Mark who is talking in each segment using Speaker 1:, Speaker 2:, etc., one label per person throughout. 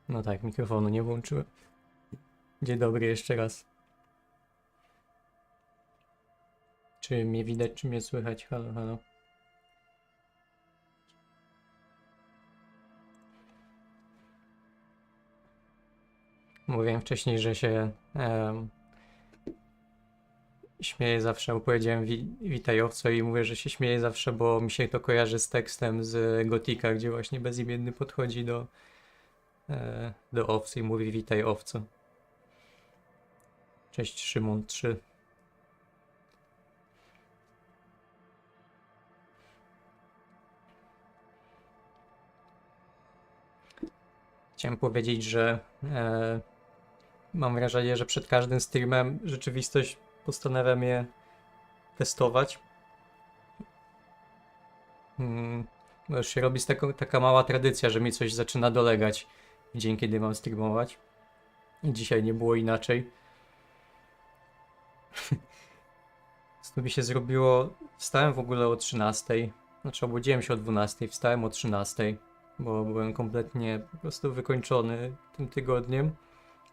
Speaker 1: No tak, mikrofonu nie włączyłem. Dzień dobry jeszcze raz. Czy mnie widać, czy mnie słychać? Halo, halo. Mówiłem wcześniej, że się śmieję zawsze, bo powiedziałem witaj owco i mówię, że się śmieję zawsze, bo mi się to kojarzy z tekstem z Gotika, gdzie właśnie bezimienny podchodzi do owcy i mówi witaj owco. Cześć Szymon 3. Chciałem powiedzieć, że mam wrażenie, że przed każdym streamem rzeczywistość postanawiam je testować. Bo już się robi taka mała tradycja, że mi coś zaczyna dolegać w dzień, kiedy mam streamować. I dzisiaj nie było inaczej. To mi się zrobiło... Wstałem w ogóle o 13. Znaczy obudziłem się o 12, wstałem o 13, bo byłem kompletnie po prostu wykończony tym tygodniem.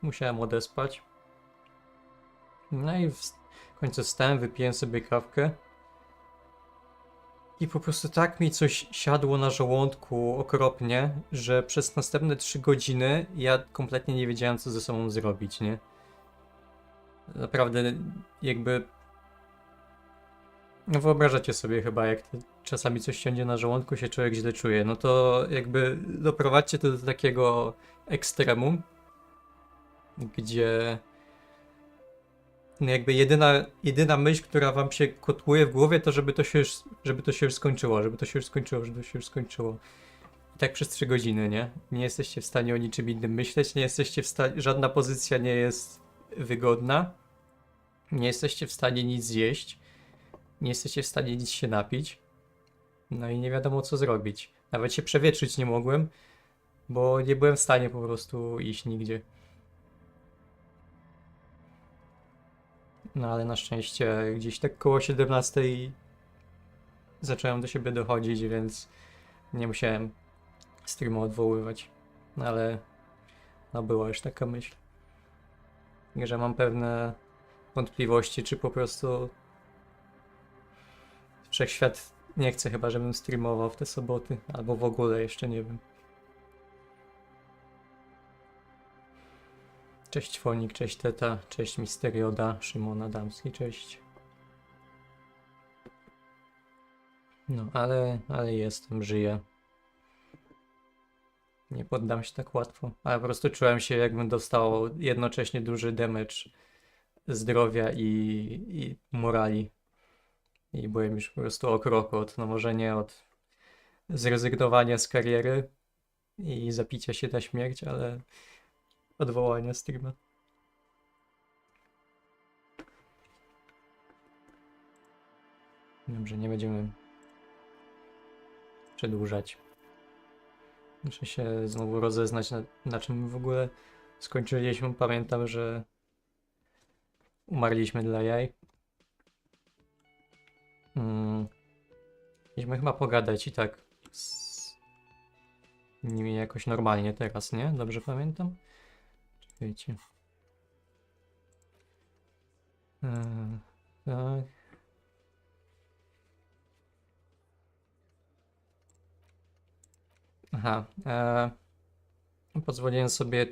Speaker 1: Musiałem odespać. No i w końcu wstałem, wypiłem sobie kawkę. I po prostu tak mi coś siadło na żołądku okropnie, że przez następne 3 godziny ja kompletnie nie wiedziałem, co ze sobą zrobić, nie? Naprawdę jakby... No wyobrażacie sobie chyba, jak czasami coś siądzie na żołądku, się człowiek źle czuje. No to jakby doprowadźcie to do takiego ekstremum, gdzie no jakby jedyna myśl, która wam się kotłuje w głowie, to żeby to się już skończyło, żeby to się już skończyło. I tak przez 3 godziny, nie? Nie jesteście w stanie o niczym innym myśleć, nie jesteście w stanie, żadna pozycja nie jest wygodna, nie jesteście w stanie nic zjeść, nie jesteście w stanie nic się napić, no i nie wiadomo co zrobić. Nawet się przewietrzyć nie mogłem, bo nie byłem w stanie po prostu iść nigdzie. No ale na szczęście gdzieś tak koło 17 zacząłem do siebie dochodzić, więc nie musiałem streamu odwoływać. No ale no była już taka myśl, że mam pewne wątpliwości, czy po prostu wszechświat nie chce chyba, żebym streamował w te soboty, albo w ogóle jeszcze nie wiem. Cześć Fonik, cześć Teta, cześć Misterioda, Szymon Adamski, cześć. No, ale jestem, żyję. Nie poddam się tak łatwo, ale po prostu czułem się, jakbym dostał jednocześnie duży damage zdrowia i morali. I byłem już po prostu o krok od, no może nie od zrezygnowania z kariery i zapicia się na śmierć, ale odwołania streama. Dobrze, nie będziemy przedłużać. Muszę się znowu rozeznać, na czym w ogóle skończyliśmy. Pamiętam, że umarliśmy dla jaj. Mieliśmy chyba pogadać i tak z nimi jakoś normalnie teraz, nie? Dobrze pamiętam? Czekajcie. Tak. Aha. Pozwoliłem sobie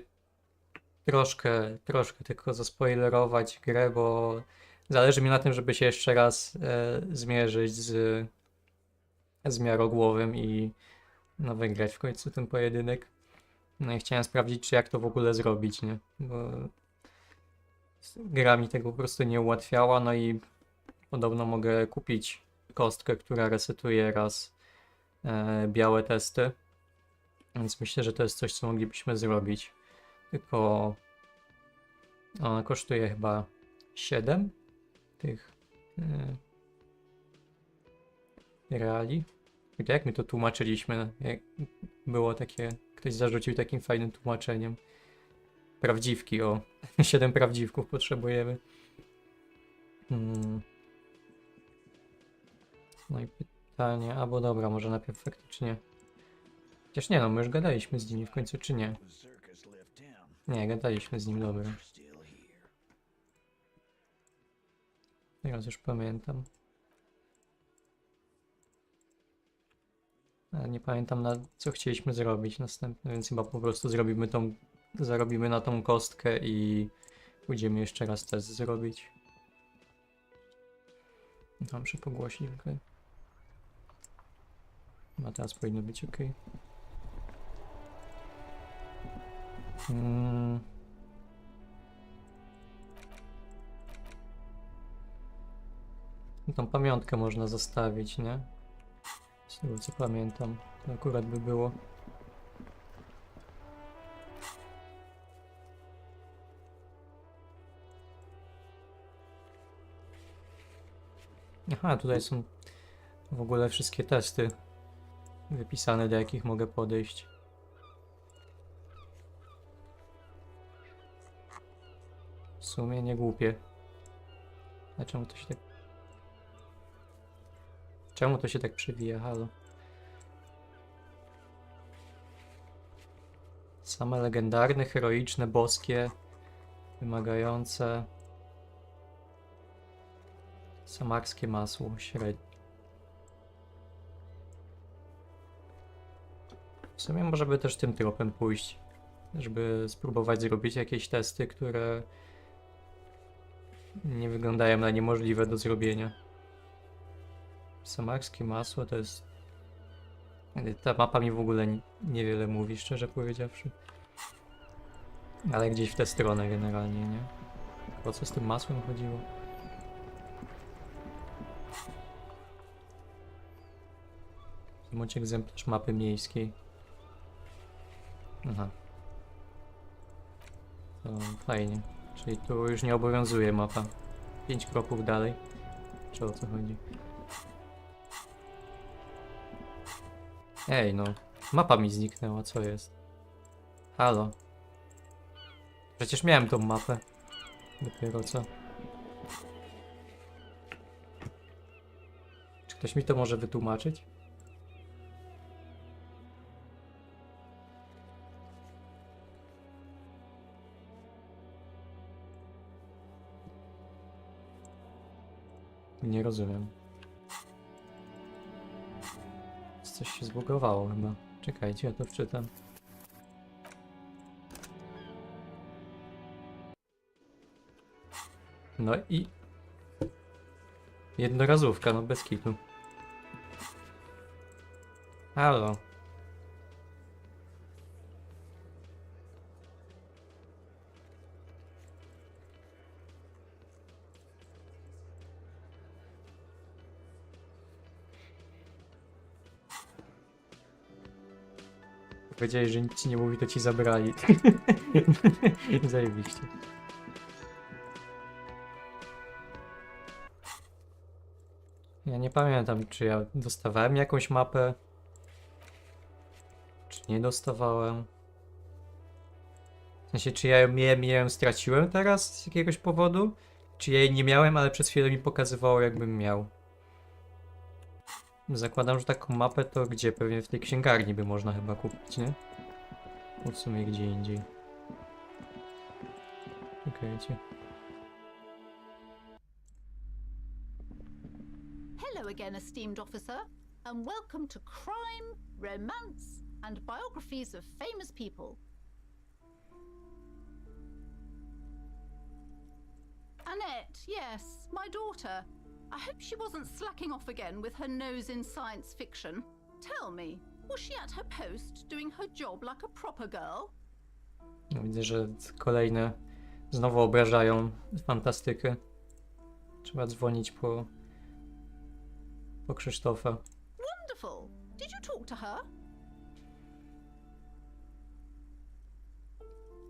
Speaker 1: troszkę tylko zaspoilerować grę, bo zależy mi na tym, żeby się jeszcze raz zmierzyć z miarogłowym i no, wygrać w końcu ten pojedynek. No i chciałem sprawdzić, czy jak to w ogóle zrobić, nie? Bo gra mi tego po prostu nie ułatwiała, no i podobno mogę kupić kostkę, która resetuje raz białe testy. Więc myślę, że to jest coś, co moglibyśmy zrobić. Tylko ona kosztuje chyba 7 tych reali. Jak my to tłumaczyliśmy? Było takie, ktoś zarzucił takim fajnym tłumaczeniem. Prawdziwki, o. 7 prawdziwków potrzebujemy. No i pytanie, albo dobra, może najpierw faktycznie. Chociaż nie no, my już gadaliśmy z nimi w końcu, czy nie? Nie, gadaliśmy z nim, dobra. Teraz już pamiętam. Ale nie pamiętam co chcieliśmy zrobić następne, więc chyba po prostu zarobimy na tą kostkę i pójdziemy jeszcze raz test zrobić. Muszę pogłosić, ok. A teraz powinno być ok. Tą pamiątkę można zostawić, nie? Z tego co pamiętam, to akurat by było. Aha, tutaj są w ogóle wszystkie testy wypisane, do jakich mogę podejść. W sumie nie głupie. A czemu to się tak... Czemu to się tak przewija, halo? Same legendarne, heroiczne, boskie, wymagające... Samarskie masło, średnie. W sumie może by też tym tropem pójść, żeby spróbować zrobić jakieś testy, które nie wyglądają na niemożliwe do zrobienia. Samarskie masło to jest... Ta mapa mi w ogóle niewiele mówi, szczerze powiedziawszy. Ale gdzieś w tę stronę generalnie, nie? O co z tym masłem chodziło? Bądź egzemplarz mapy miejskiej. Aha. To fajnie. Czyli tu już nie obowiązuje mapa. 5 kroków dalej. Czy o co chodzi? Ej no. Mapa mi zniknęła, co jest? Halo. Przecież miałem tą mapę. Dopiero co? Czy ktoś mi to może wytłumaczyć? Nie rozumiem. Coś się zbugowało chyba. Czekajcie, ja to wczytam. No i... Jednorazówka, no bez kitu. Halo. Powiedziałeś, że nic ci nie mówi, to ci zabrali. Zajebiście. Ja nie pamiętam, czy ja dostawałem jakąś mapę, czy nie dostawałem. W sensie, czy ja ją miałem, straciłem teraz z jakiegoś powodu? Czy ja jej nie miałem, ale przez chwilę mi pokazywało, jakbym miał. Zakładam, że taką mapę to gdzie? Pewnie w tej księgarni by można chyba kupić, nie? W sumie gdzie indziej. Czekajcie.
Speaker 2: Hello again, esteemed officer, and welcome to crime, romance, and biographies of famous people. Annette, yes, my daughter. I hope she wasn't slacking off again with her nose in science fiction. Tell me, was she at her post, doing her job like a proper girl?
Speaker 1: No, widzę, że kolejne znowu obrażają fantastykę. Trzeba dzwonić po Krzysztofa.
Speaker 2: Wonderful. Did you talk to her?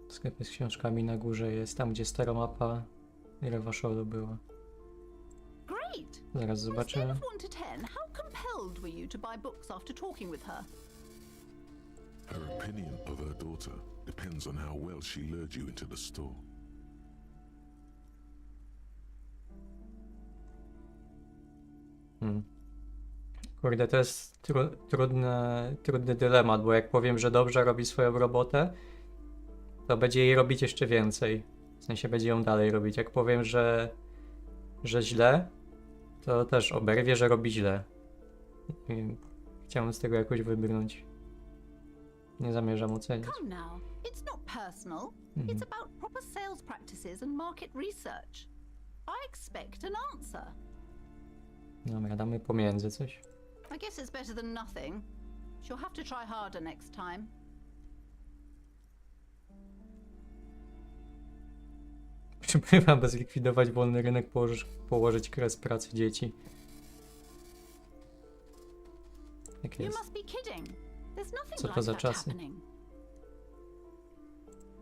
Speaker 1: Sklepy z książkami na górze jest, tam gdzie stara mapa Rewaszolu była.
Speaker 2: Great.
Speaker 1: Zaraz
Speaker 2: On a scale
Speaker 1: zobaczymy.
Speaker 2: of 1 to 10, how compelled were you to buy books after talking with her?
Speaker 3: Her opinion of her daughter depends on how well she lured you into the store.
Speaker 1: Kurde, to jest trudny dylemat, bo jak powiem, że dobrze robi swoją robotę, to będzie jej robić jeszcze więcej. W sensie będzie ją dalej robić. Jak powiem, że źle, to też oberwie, że robi źle. I chciałem z tego jakoś wybrnąć. Nie zamierzam oceniać.
Speaker 2: Come now, it's not personal. It's about proper sales practices and market research. I expect an answer.
Speaker 1: Dobra, damy pomiędzy coś.
Speaker 2: I guess it's better than nothing. She'll have to try harder next time.
Speaker 1: Przybywa, by zlikwidować wolny rynek, położyć kres pracy dzieci. Tak
Speaker 2: You
Speaker 1: jest.
Speaker 2: must be kidding. There's nothing
Speaker 1: Co to
Speaker 2: like
Speaker 1: za
Speaker 2: that
Speaker 1: czasy?
Speaker 2: happening.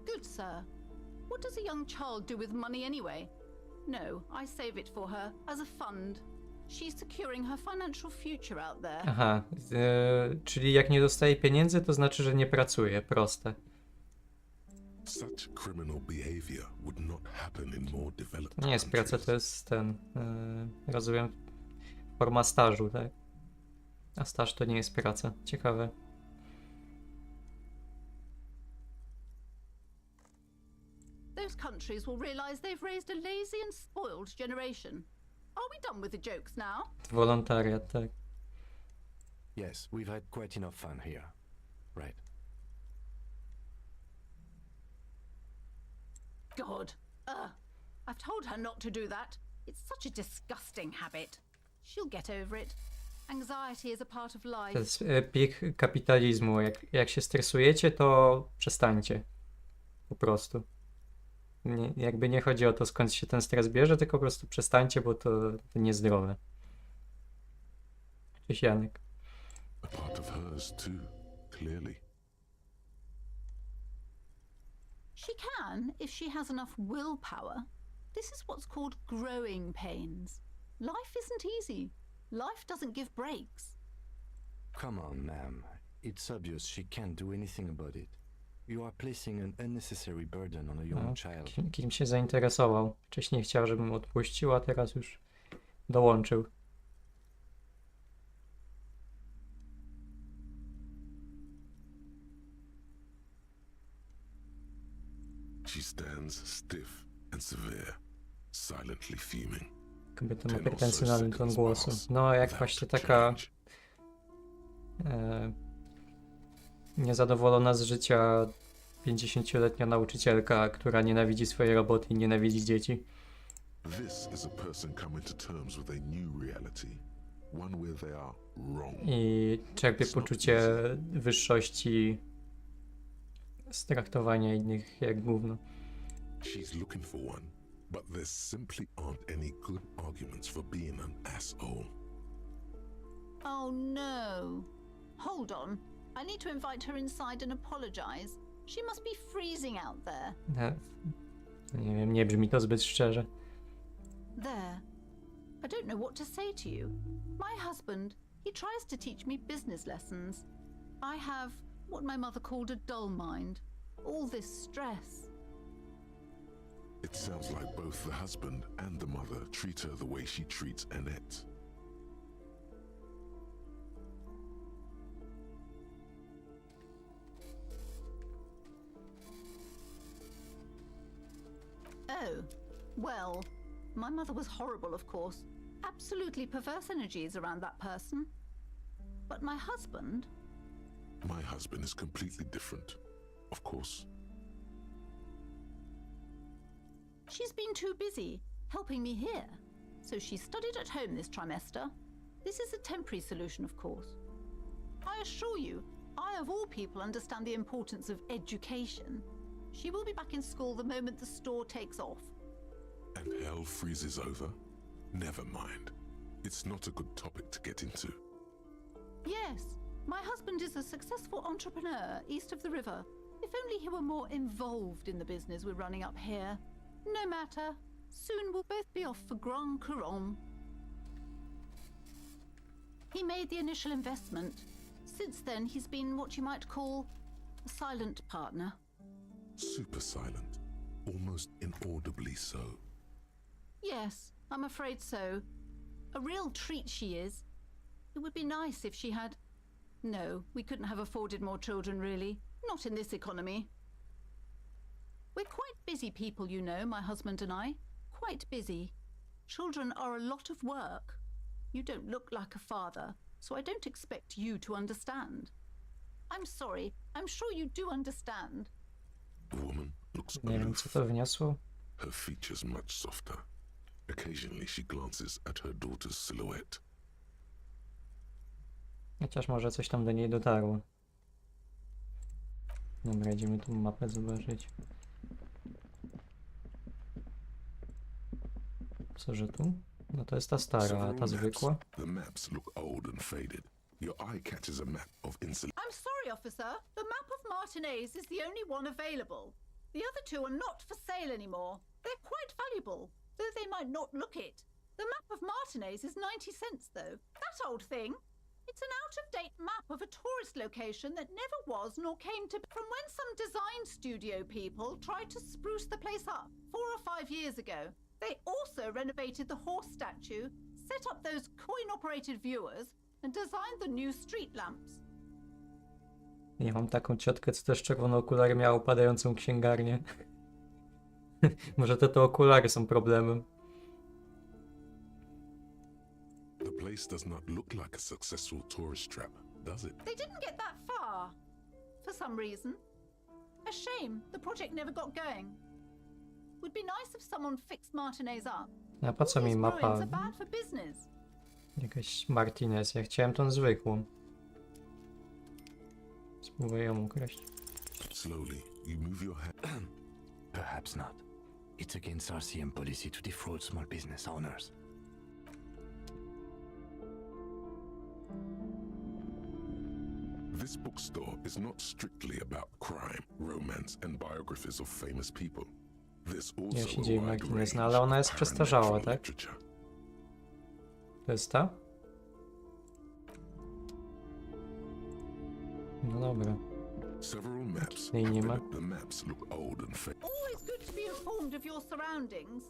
Speaker 2: Good sir. What does a young child do with money anyway? No, I save it for her as a fund. She's securing her financial future out there.
Speaker 1: Aha, czyli jak nie dostaje pieniędzy, to znaczy, że nie pracuje. Proste.
Speaker 3: Such criminal behavior would not happen in more developed
Speaker 1: To nie jest praca,
Speaker 3: countries.
Speaker 1: to jest rozumiem, forma stażu, tak? A staż to nie jest praca. Ciekawe.
Speaker 2: Those countries will realize they've raised a lazy and spoiled generation. Are we done with the jokes now?
Speaker 1: Wolontariat, tak.
Speaker 4: Yes, we've had quite enough fun here. Right.
Speaker 2: God. I've told her not to do that. It's such a disgusting habit. She'll get over it. Anxiety is a part of
Speaker 1: To
Speaker 2: life.
Speaker 1: jest pik kapitalizmu. Jak się stresujecie, to przestańcie. Po prostu. Jakby nie chodzi o to, skąd się ten stres bierze, tylko po prostu przestańcie, bo to niezdrowe. Cześć Janek.
Speaker 3: A part of hers too, clearly.
Speaker 2: She can, if she has enough willpower. This is what's called growing pains. Life isn't easy. Life doesn't give breaks.
Speaker 4: Come on, ma'am. It's obvious she can't do anything about it. You are placing an unnecessary burden on a young
Speaker 1: No,
Speaker 4: child.
Speaker 1: kim się zainteresował. Wcześniej chciał, żebym odpuścił, a teraz już dołączył.
Speaker 3: She stands stiff and severe, silently fuming.
Speaker 1: Kobieta ma
Speaker 3: 10 or so
Speaker 1: pretensjonalny ton
Speaker 3: seconds
Speaker 1: głosu.
Speaker 3: pass
Speaker 1: No, jak
Speaker 3: without
Speaker 1: właśnie
Speaker 3: a
Speaker 1: taka
Speaker 3: change.
Speaker 1: niezadowolona z życia 50-letnia nauczycielka, która nienawidzi swojej roboty i nienawidzi dzieci.
Speaker 3: This is a person coming to terms with a new reality, one where they are wrong.
Speaker 1: I czerpie poczucie wyższości z traktowania innych jak gówno.
Speaker 3: She's looking for one, but there simply aren't any good arguments for being an asshole.
Speaker 2: Oh no. Hold on. I need to invite her inside and apologize. She must be freezing out there.
Speaker 1: Nie wiem, nie brzmi to zbyt szczerze.
Speaker 2: There. I don't know what to say to you. My husband, he tries to teach me business lessons. I have what my mother called a dull mind. All this stress.
Speaker 3: It sounds like both the husband and the mother treat her the way she treats Annette.
Speaker 2: Oh, well, my mother was horrible, of course. Absolutely perverse energies around that person. But my husband,
Speaker 3: My husband is completely different, of course.
Speaker 2: she's been too busy helping me here. So she studied at home this trimester. This is a temporary solution, of course. I assure you, I of all people understand the importance of education. She will be back in school the moment the store takes off.
Speaker 3: And hell freezes over? Never mind. It's not a good topic to get into.
Speaker 2: Yes, my husband is a successful entrepreneur east of the river. If only he were more involved in the business we're running up here. No matter. Soon we'll both be off for Grand Couronne. He made the initial investment. Since then, he's been what you might call a silent partner.
Speaker 3: Super silent, almost inaudibly so.
Speaker 2: Yes, I'm afraid so. A real treat she is. It would be nice if she had... No, we couldn't have afforded more children, really. Not in this economy. We're quite busy people, you know, my husband and I. Quite busy. Children are a lot of work. You don't look like a father, so I don't expect you to understand. I'm sorry. I'm sure you do understand.
Speaker 3: The woman looks
Speaker 1: Nie wiem, co
Speaker 3: aloof,
Speaker 1: to wniosło.
Speaker 3: her features much softer. Occasionally she glances at her daughter's silhouette.
Speaker 1: Chociaż może coś tam do niej dotarło. Dobra, idziemy tu mapę zobaczyć. Co, że tu? No to jest ta stara, a
Speaker 3: Several
Speaker 1: ta
Speaker 3: maps.
Speaker 1: zwykła.
Speaker 3: The maps look old and faded. Your eye catches a map of insulation.
Speaker 2: I'm sorry, officer. The map of Martinez is the only one available. The other two are not for sale anymore. They're quite valuable, though they might not look it. The map of Martinez is 90 cents, though. That old thing. It's an out-of-date map of a tourist location that never was nor came to from when some design studio people tried to spruce the place up 4 or 5 years ago. They also renovated the horse statue, set up those coin-operated viewers, and designed the new street lamps.
Speaker 1: Ja mam taką ciotkę, co też czerwone okulary miała upadającą księgarnię. Może te okulary są problemem.
Speaker 3: The place does not look like a successful tourist trap, does it?
Speaker 2: They didn't get that far, for some reason. A shame the project never got going. Would be nice if someone fixed Martinez up.
Speaker 1: A po co
Speaker 2: All
Speaker 1: mi
Speaker 2: these
Speaker 1: mapa?
Speaker 2: ruins are bad for business.
Speaker 1: Jakaś Martinez. Ja chciałem tą zwykłą. Spróbuję ją ukraść.
Speaker 3: Slowly, you move your hand.
Speaker 4: Perhaps not. It's against RCM policy to defraud small business owners.
Speaker 3: This bookstore is not strictly about crime, romance, and biographies of famous people. There's
Speaker 1: Ja
Speaker 3: also
Speaker 1: się
Speaker 3: a
Speaker 1: dzieje
Speaker 3: wide
Speaker 1: Martinez, no
Speaker 3: range
Speaker 1: ale ona
Speaker 3: of
Speaker 1: jest przestarzała,
Speaker 3: paranormal
Speaker 1: tak?
Speaker 3: literature.
Speaker 1: To jest ta? No dobra.
Speaker 3: Several maps
Speaker 1: Jej
Speaker 3: have
Speaker 1: nie
Speaker 3: been-
Speaker 1: ma.
Speaker 3: the maps look old and faded.
Speaker 2: Always good to be informed of your surroundings.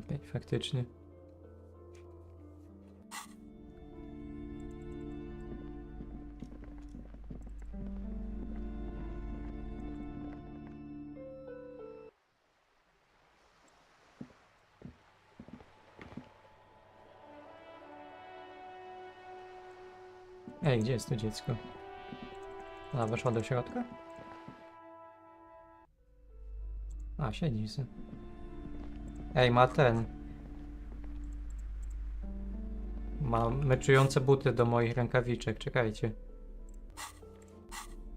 Speaker 1: Okej, faktycznie. Ej, gdzie jest to dziecko? A, weszła do środka? A, siedzi se. Ej, ma ten. Ma meczujące buty do moich rękawiczek, czekajcie.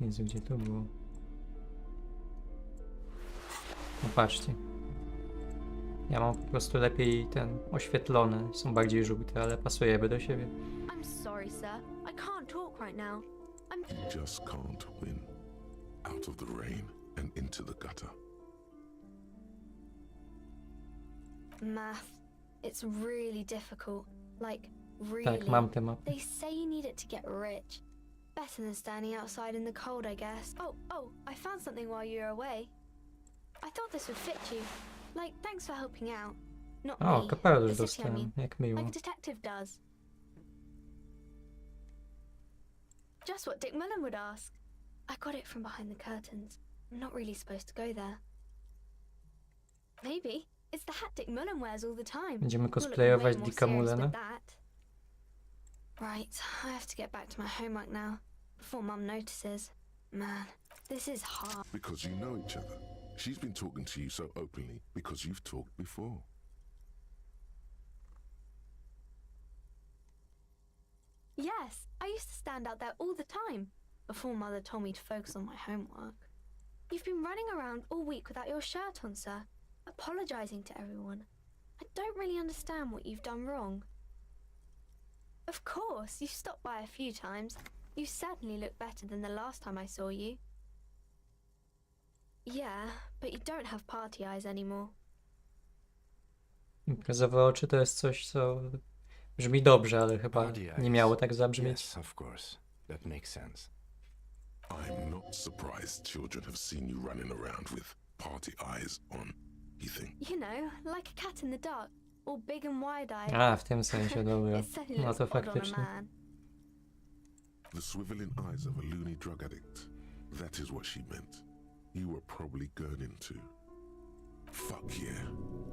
Speaker 1: Jezu, gdzie to było? No patrzcie. Ja mam po prostu lepiej ten oświetlone, są bardziej żółte, ale pasujemy do siebie.
Speaker 5: I'm sorry, sir. I can't talk right now.
Speaker 3: You just can't win. Out of the rain and into the gutter.
Speaker 5: Math. It's really difficult. Like, really.
Speaker 1: Tak, mam tę mapę.
Speaker 5: They say you need it to get rich. Better than standing outside in the cold, I guess. Oh, I found something while you were away. I thought this would fit you. Like, thanks for helping out. Not
Speaker 1: O,
Speaker 5: me.
Speaker 1: kapelusz
Speaker 5: the city, I
Speaker 1: dostałem,
Speaker 5: mean.
Speaker 1: jak miło.
Speaker 5: Like a detective does. Just what Dick Mullen would ask. I got it from behind the curtains. I'm not really supposed to go there. Maybe. It's the hat Dick Mullen wears all the time.
Speaker 1: Będziemy
Speaker 5: You'll look
Speaker 1: cosplayować
Speaker 5: way more
Speaker 1: Dicka
Speaker 5: serious
Speaker 1: Mullena?
Speaker 5: with that. Right, I have to get back to my homework now, before Mum notices. Man, this is hard.
Speaker 3: Because you know each other. She's been talking to you so openly because you've talked before.
Speaker 5: Yes, I used to stand out there all the time, before Mother told me to focus on my homework. You've been running around all week without your shirt on, sir, apologising to everyone. I don't really understand what you've done wrong. Of course, you've stopped by a few times. You certainly look better than the last time I saw you. Yeah, but you don't have party eyes anymore.
Speaker 1: Imprezowe oczy to jest coś, co brzmi dobrze, ale chyba
Speaker 4: Party
Speaker 1: nie
Speaker 4: eyes.
Speaker 1: miało tak zabrzmieć.
Speaker 4: Yes, of course. That makes sense.
Speaker 3: I'm not surprised children have seen you running around with party eyes on, you think?
Speaker 5: You know, like a cat in the dark, all big and wide-eyed.
Speaker 1: A, w tym sensie, dobra.
Speaker 5: It certainly
Speaker 1: No
Speaker 5: looks
Speaker 1: to
Speaker 5: odd on a
Speaker 1: faktycznie.
Speaker 5: man.
Speaker 3: The swiveling eyes of a loony drug addict. That is what she meant. you were probably gurning to. Fuck yeah.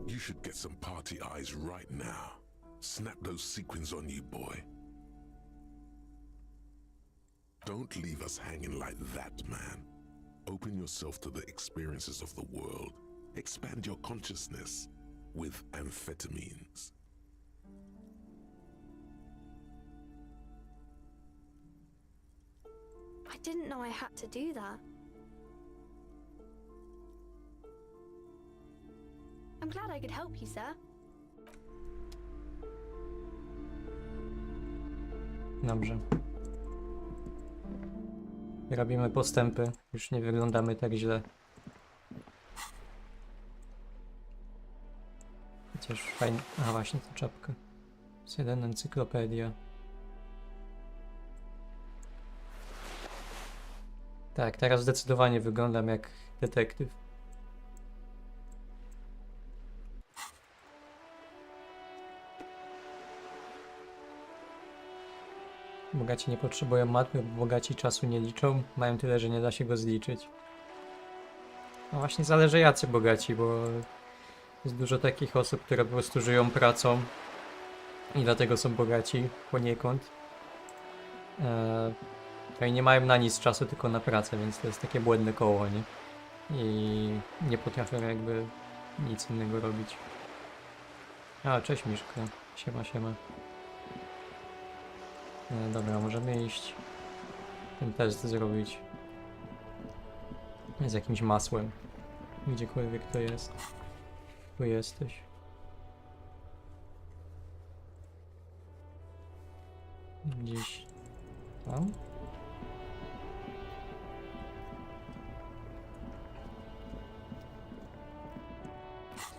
Speaker 3: You should get some party eyes right now. Snap those sequins on you, boy. Don't leave us hanging like that, man. Open yourself to the experiences of the world. Expand your consciousness with amphetamines.
Speaker 5: I didn't know I had to do that. I'm glad I could help you, sir.
Speaker 1: Dobrze. Robimy postępy. Już nie wyglądamy tak źle. Chociaż fajnie. A właśnie, to czapka. Jest jeden encyklopedia. Tak, teraz zdecydowanie wyglądam jak detektyw. Bogaci nie potrzebują matmy, bo bogaci czasu nie liczą. Mają tyle, że nie da się go zliczyć. No właśnie zależy jacy bogaci, bo jest dużo takich osób, które po prostu żyją pracą i dlatego są bogaci poniekąd. No i nie mają na nic czasu, tylko na pracę, więc to jest takie błędne koło, nie? I nie potrafią jakby nic innego robić. A, cześć Miszko. Siema, siema. Dobra, możemy iść ten test zrobić z jakimś masłem. Gdziekolwiek to jest. Tu jesteś. Gdzieś tam?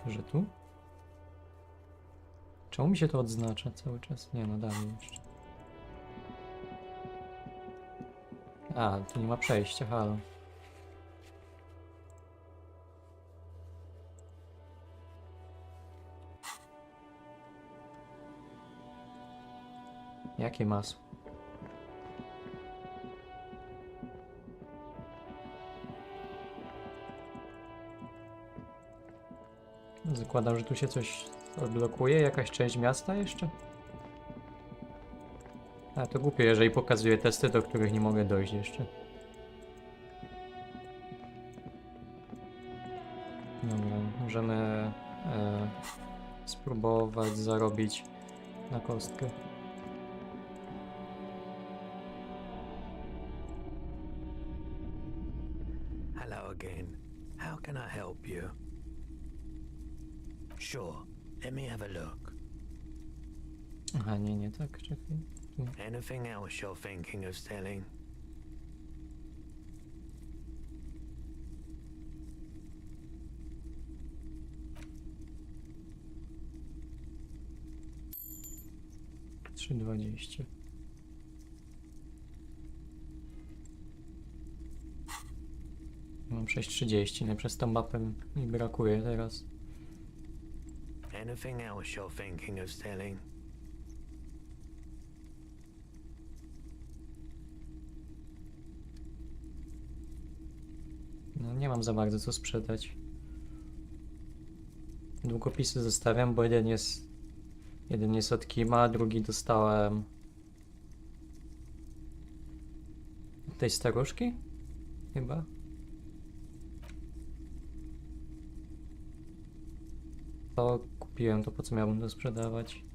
Speaker 1: Że tu? Czemu mi się to odznacza cały czas? Nie no, dalej jeszcze. A, tu nie ma przejścia, halo. Jakie masło? Zakładam, że tu się coś odblokuje, jakaś część miasta jeszcze? A, to głupie, jeżeli pokazuje testy, do których nie mogę dojść jeszcze. Dobra, możemy spróbować zarobić na kostkę.
Speaker 6: Hello again. How can I help you? Sure, let me have a look.
Speaker 1: Aha, nie, tak, czekaj. Tu.
Speaker 6: Anything else you're thinking of selling? $3,20. Mam 6,30, no przez tą mapę mi brakuje teraz. Anything else you're thinking of selling?
Speaker 1: No nie mam za bardzo co sprzedać. Długopisy zostawiam, bo jeden jest od Kima, drugi dostałem od tej staruszki? Chyba. To kupiłem, to po co miałbym to sprzedawać?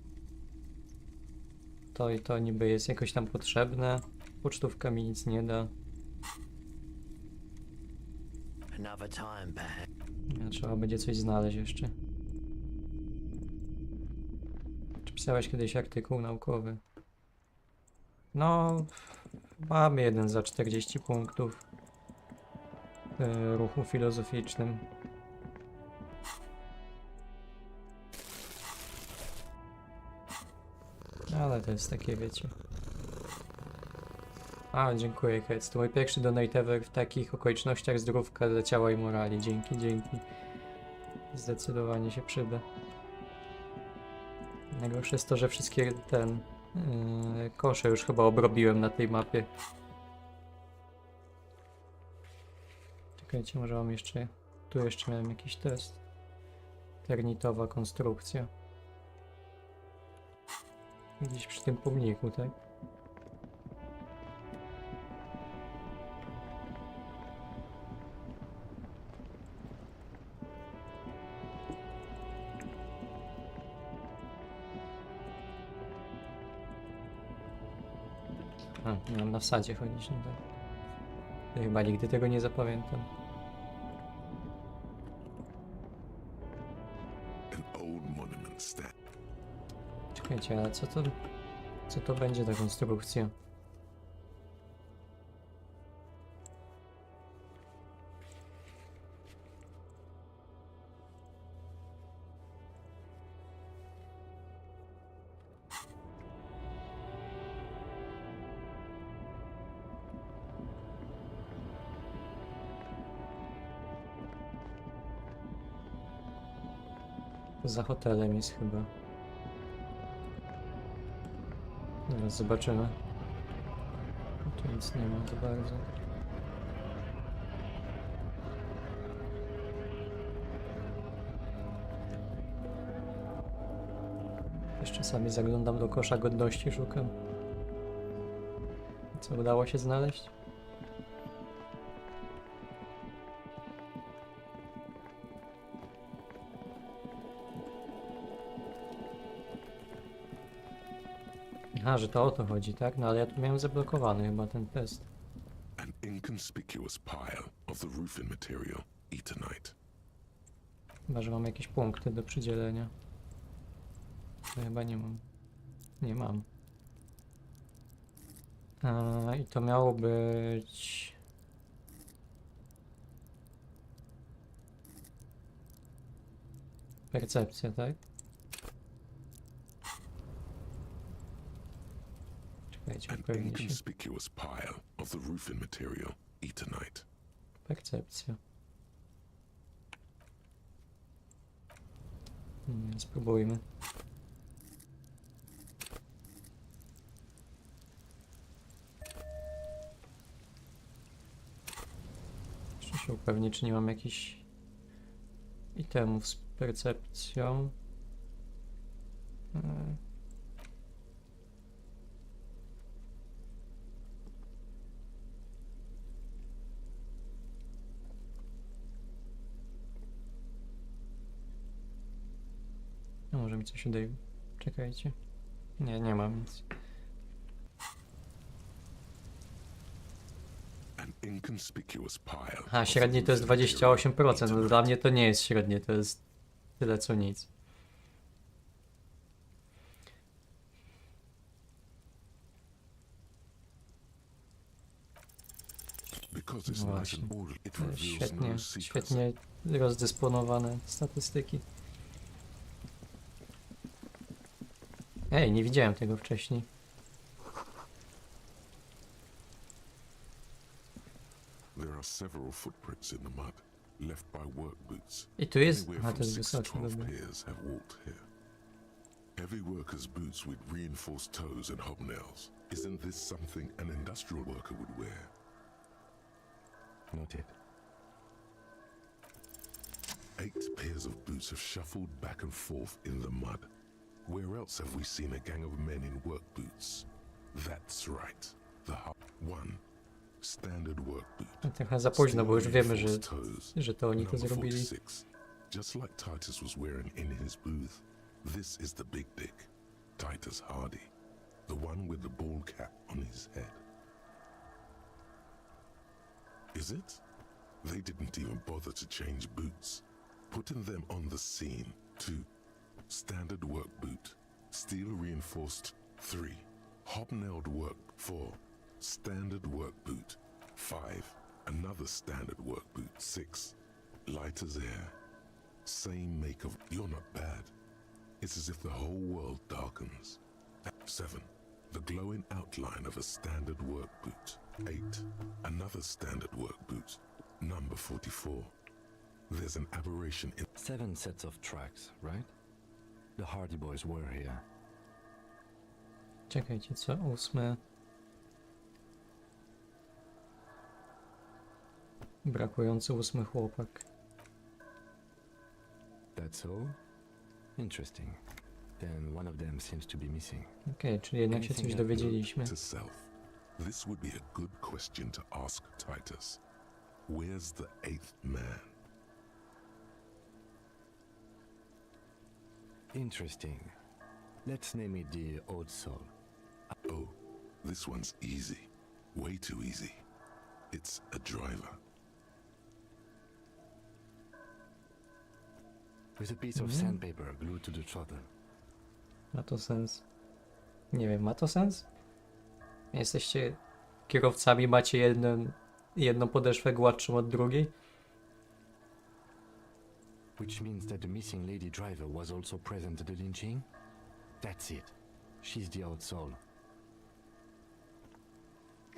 Speaker 1: To i to niby jest jakoś tam potrzebne. Pocztówka mi nic nie da.
Speaker 6: Another time, perhaps.
Speaker 1: Trzeba będzie coś znaleźć jeszcze. Czy pisałeś kiedyś artykuł naukowy? No, mamy jeden za 40 punktów w ruchu filozoficznym. Ale to jest takie, wiecie. A, dziękuję, Kec. To mój pierwszy donate ever w takich okolicznościach. Zdrówka dla ciała i morali. Dzięki, dzięki. Zdecydowanie się przyda. Najgorsze jest to, że wszystkie kosze już chyba obrobiłem na tej mapie. Czekajcie, może mam jeszcze... Tu jeszcze miałem jakiś test. Ternitowa konstrukcja. Gdzieś przy tym pomniku, tak? A, miałem na wsadzie chodzić, no tak. Ja chyba nigdy tego nie zapamiętam.
Speaker 3: An old monument stand.
Speaker 1: Czekajcie, ale co to będzie ta konstrukcja? Za hotelem jest chyba. Zaraz zobaczymy. Tu nic nie ma za bardzo. Też czasami zaglądam do kosza godności, szukam. Co udało się znaleźć? Aha, że to o to chodzi, tak? No ale ja tu miałem zablokowany chyba ten test.
Speaker 3: An inconspicuous pile of the roofing material, eternite.
Speaker 1: Chyba, że mam jakieś punkty do przydzielenia. To chyba nie mam. Nie mam. I to miało być... Percepcja, tak? Czekajcie,
Speaker 3: An
Speaker 1: upewnię się.
Speaker 3: inconspicuous pile of the roofing material, eternite.
Speaker 1: Percepcja. Spróbujmy. Jeszcze się upewnić, czy nie mam jakichś itemów z percepcją. No może mi coś udaje. Czekajcie. Nie, nie mam nic.
Speaker 3: An inconspicuous pile.
Speaker 1: A średni to jest 28%. No, dla mnie to nie jest średnie, to jest tyle co nic.
Speaker 3: Because it's
Speaker 1: No
Speaker 3: nice
Speaker 1: właśnie.
Speaker 3: and orderly, it reveals
Speaker 1: Świetnie,
Speaker 3: no secrets.
Speaker 1: świetnie rozdysponowane statystyki. Ej, nie widziałem tego wcześniej.
Speaker 3: There are several footprints in the mud, left by work boots.
Speaker 1: I tu jest...
Speaker 3: Anywhere
Speaker 1: Aha, to
Speaker 3: from
Speaker 1: jest
Speaker 3: 6 to
Speaker 1: wysoki,
Speaker 3: 12
Speaker 1: dobra.
Speaker 3: pairs have walked here. Heavy workers' boots with reinforced toes and hobnails. Isn't this something an industrial worker would wear?
Speaker 4: Noted.
Speaker 3: 8 pairs of boots have shuffled back and forth in the mud. Where else have we seen a gang of men in work boots? That's right. One standard work boot.
Speaker 1: Trochę za późno, bo już wiemy, że,
Speaker 3: Reinforced toes.
Speaker 1: że to oni to
Speaker 3: Number
Speaker 1: zrobili.
Speaker 3: 46. Just like Titus was wearing in his booth, this is the big dick, Titus Hardy, the one with the bald cap on his head. Is it? They didn't even bother to change boots, putting them on the scene. 2. Standard work boot, steel reinforced. 3. Hobnailed work. 4. Standard work boot. 5. Another standard work boot. 6. Light as air. Same make of... You're not bad. It's as if the whole world darkens. 7. The glowing outline of a standard work boot. 8. Another standard work boot. Number 44. There's an aberration in...
Speaker 4: 7 sets of tracks, right? The Hardy Boys were here.
Speaker 1: Czekajcie, co? 8.
Speaker 6: Brakujący 8 chłopak.
Speaker 4: That's all? Interesting. Then one of them seems to be missing.
Speaker 6: Okej, czyli jednak się coś dowiedzieliśmy.
Speaker 3: To self, this would be a good question to ask Titus. Where's the eighth man?
Speaker 4: Interesting. Let's name it the old soul.
Speaker 3: Oh, this one's easy. Way too easy. It's a driver.
Speaker 4: With a piece of sandpaper glued to the throttle.
Speaker 6: Ma to sens? Nie wiem, ma to sens? Jesteście kierowcami, macie jedną podeszwę gładszą od drugiej?
Speaker 4: Which means that the missing lady driver was also present at the lynching? That's it. She's the old soul.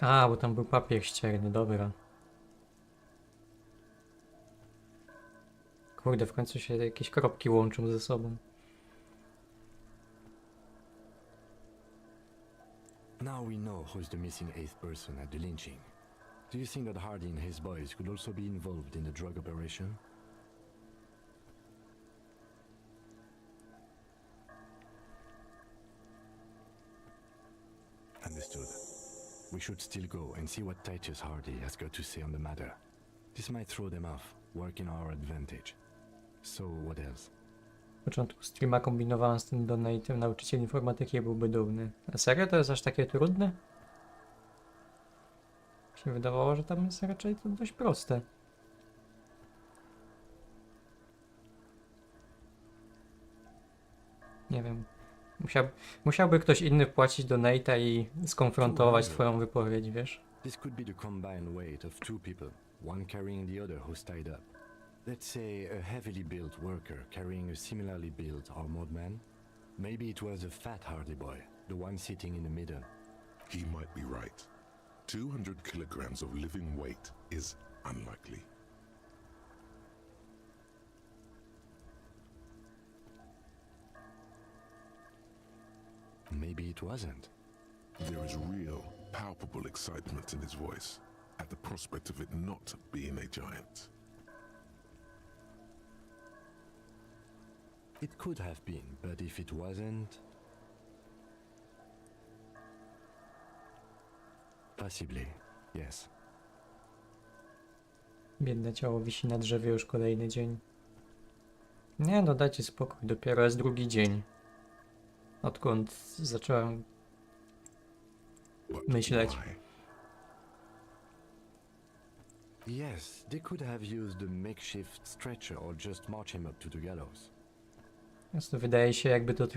Speaker 6: A, bo tam był papier ścierny, dobra. Kurde, w końcu się jakieś kropki łączą ze sobą.
Speaker 4: Now we know who's the missing eighth person at the lynching. Do you think that Hardy and his boys could also be involved in the drug operation? Understood. We should still go and see what Titus Hardy has got to say on the matter. This might throw them off, work in our advantage. So what else?
Speaker 6: W początku streama kombinowałem z tym donate'em, nauczyciel informatyki byłby dumny. A serio to jest aż takie trudne? Mi się wydawało, że tam jest raczej to dość proste. Nie wiem. Musiałby ktoś inny wpłacić donate'a i skonfrontować twoją wypowiedź, wiesz?
Speaker 4: This could be the combined weight of two people, one carrying the other who's tied up. Let's say a heavily built worker carrying a similarly built armored man. Maybe it was a fat hardy boy, the one sitting in the middle.
Speaker 3: He might be right. 200 kilograms of living weight is unlikely.
Speaker 4: Maybe it wasn't.
Speaker 3: There is real, palpable excitement in his voice at the prospect of it not being a giant.
Speaker 4: It could have been, but if it wasn't... Possibly, yes.
Speaker 6: Biedne ciało wisi na drzewie już kolejny dzień. Nie no, dajcie spokój, dopiero jest drugi dzień. Odkąd zacząłem
Speaker 3: But
Speaker 6: myśleć.
Speaker 3: why?
Speaker 4: Yes, they could have used a makeshift stretcher or just march him up to the gallows.
Speaker 6: Po prostu wydaje się, jakby to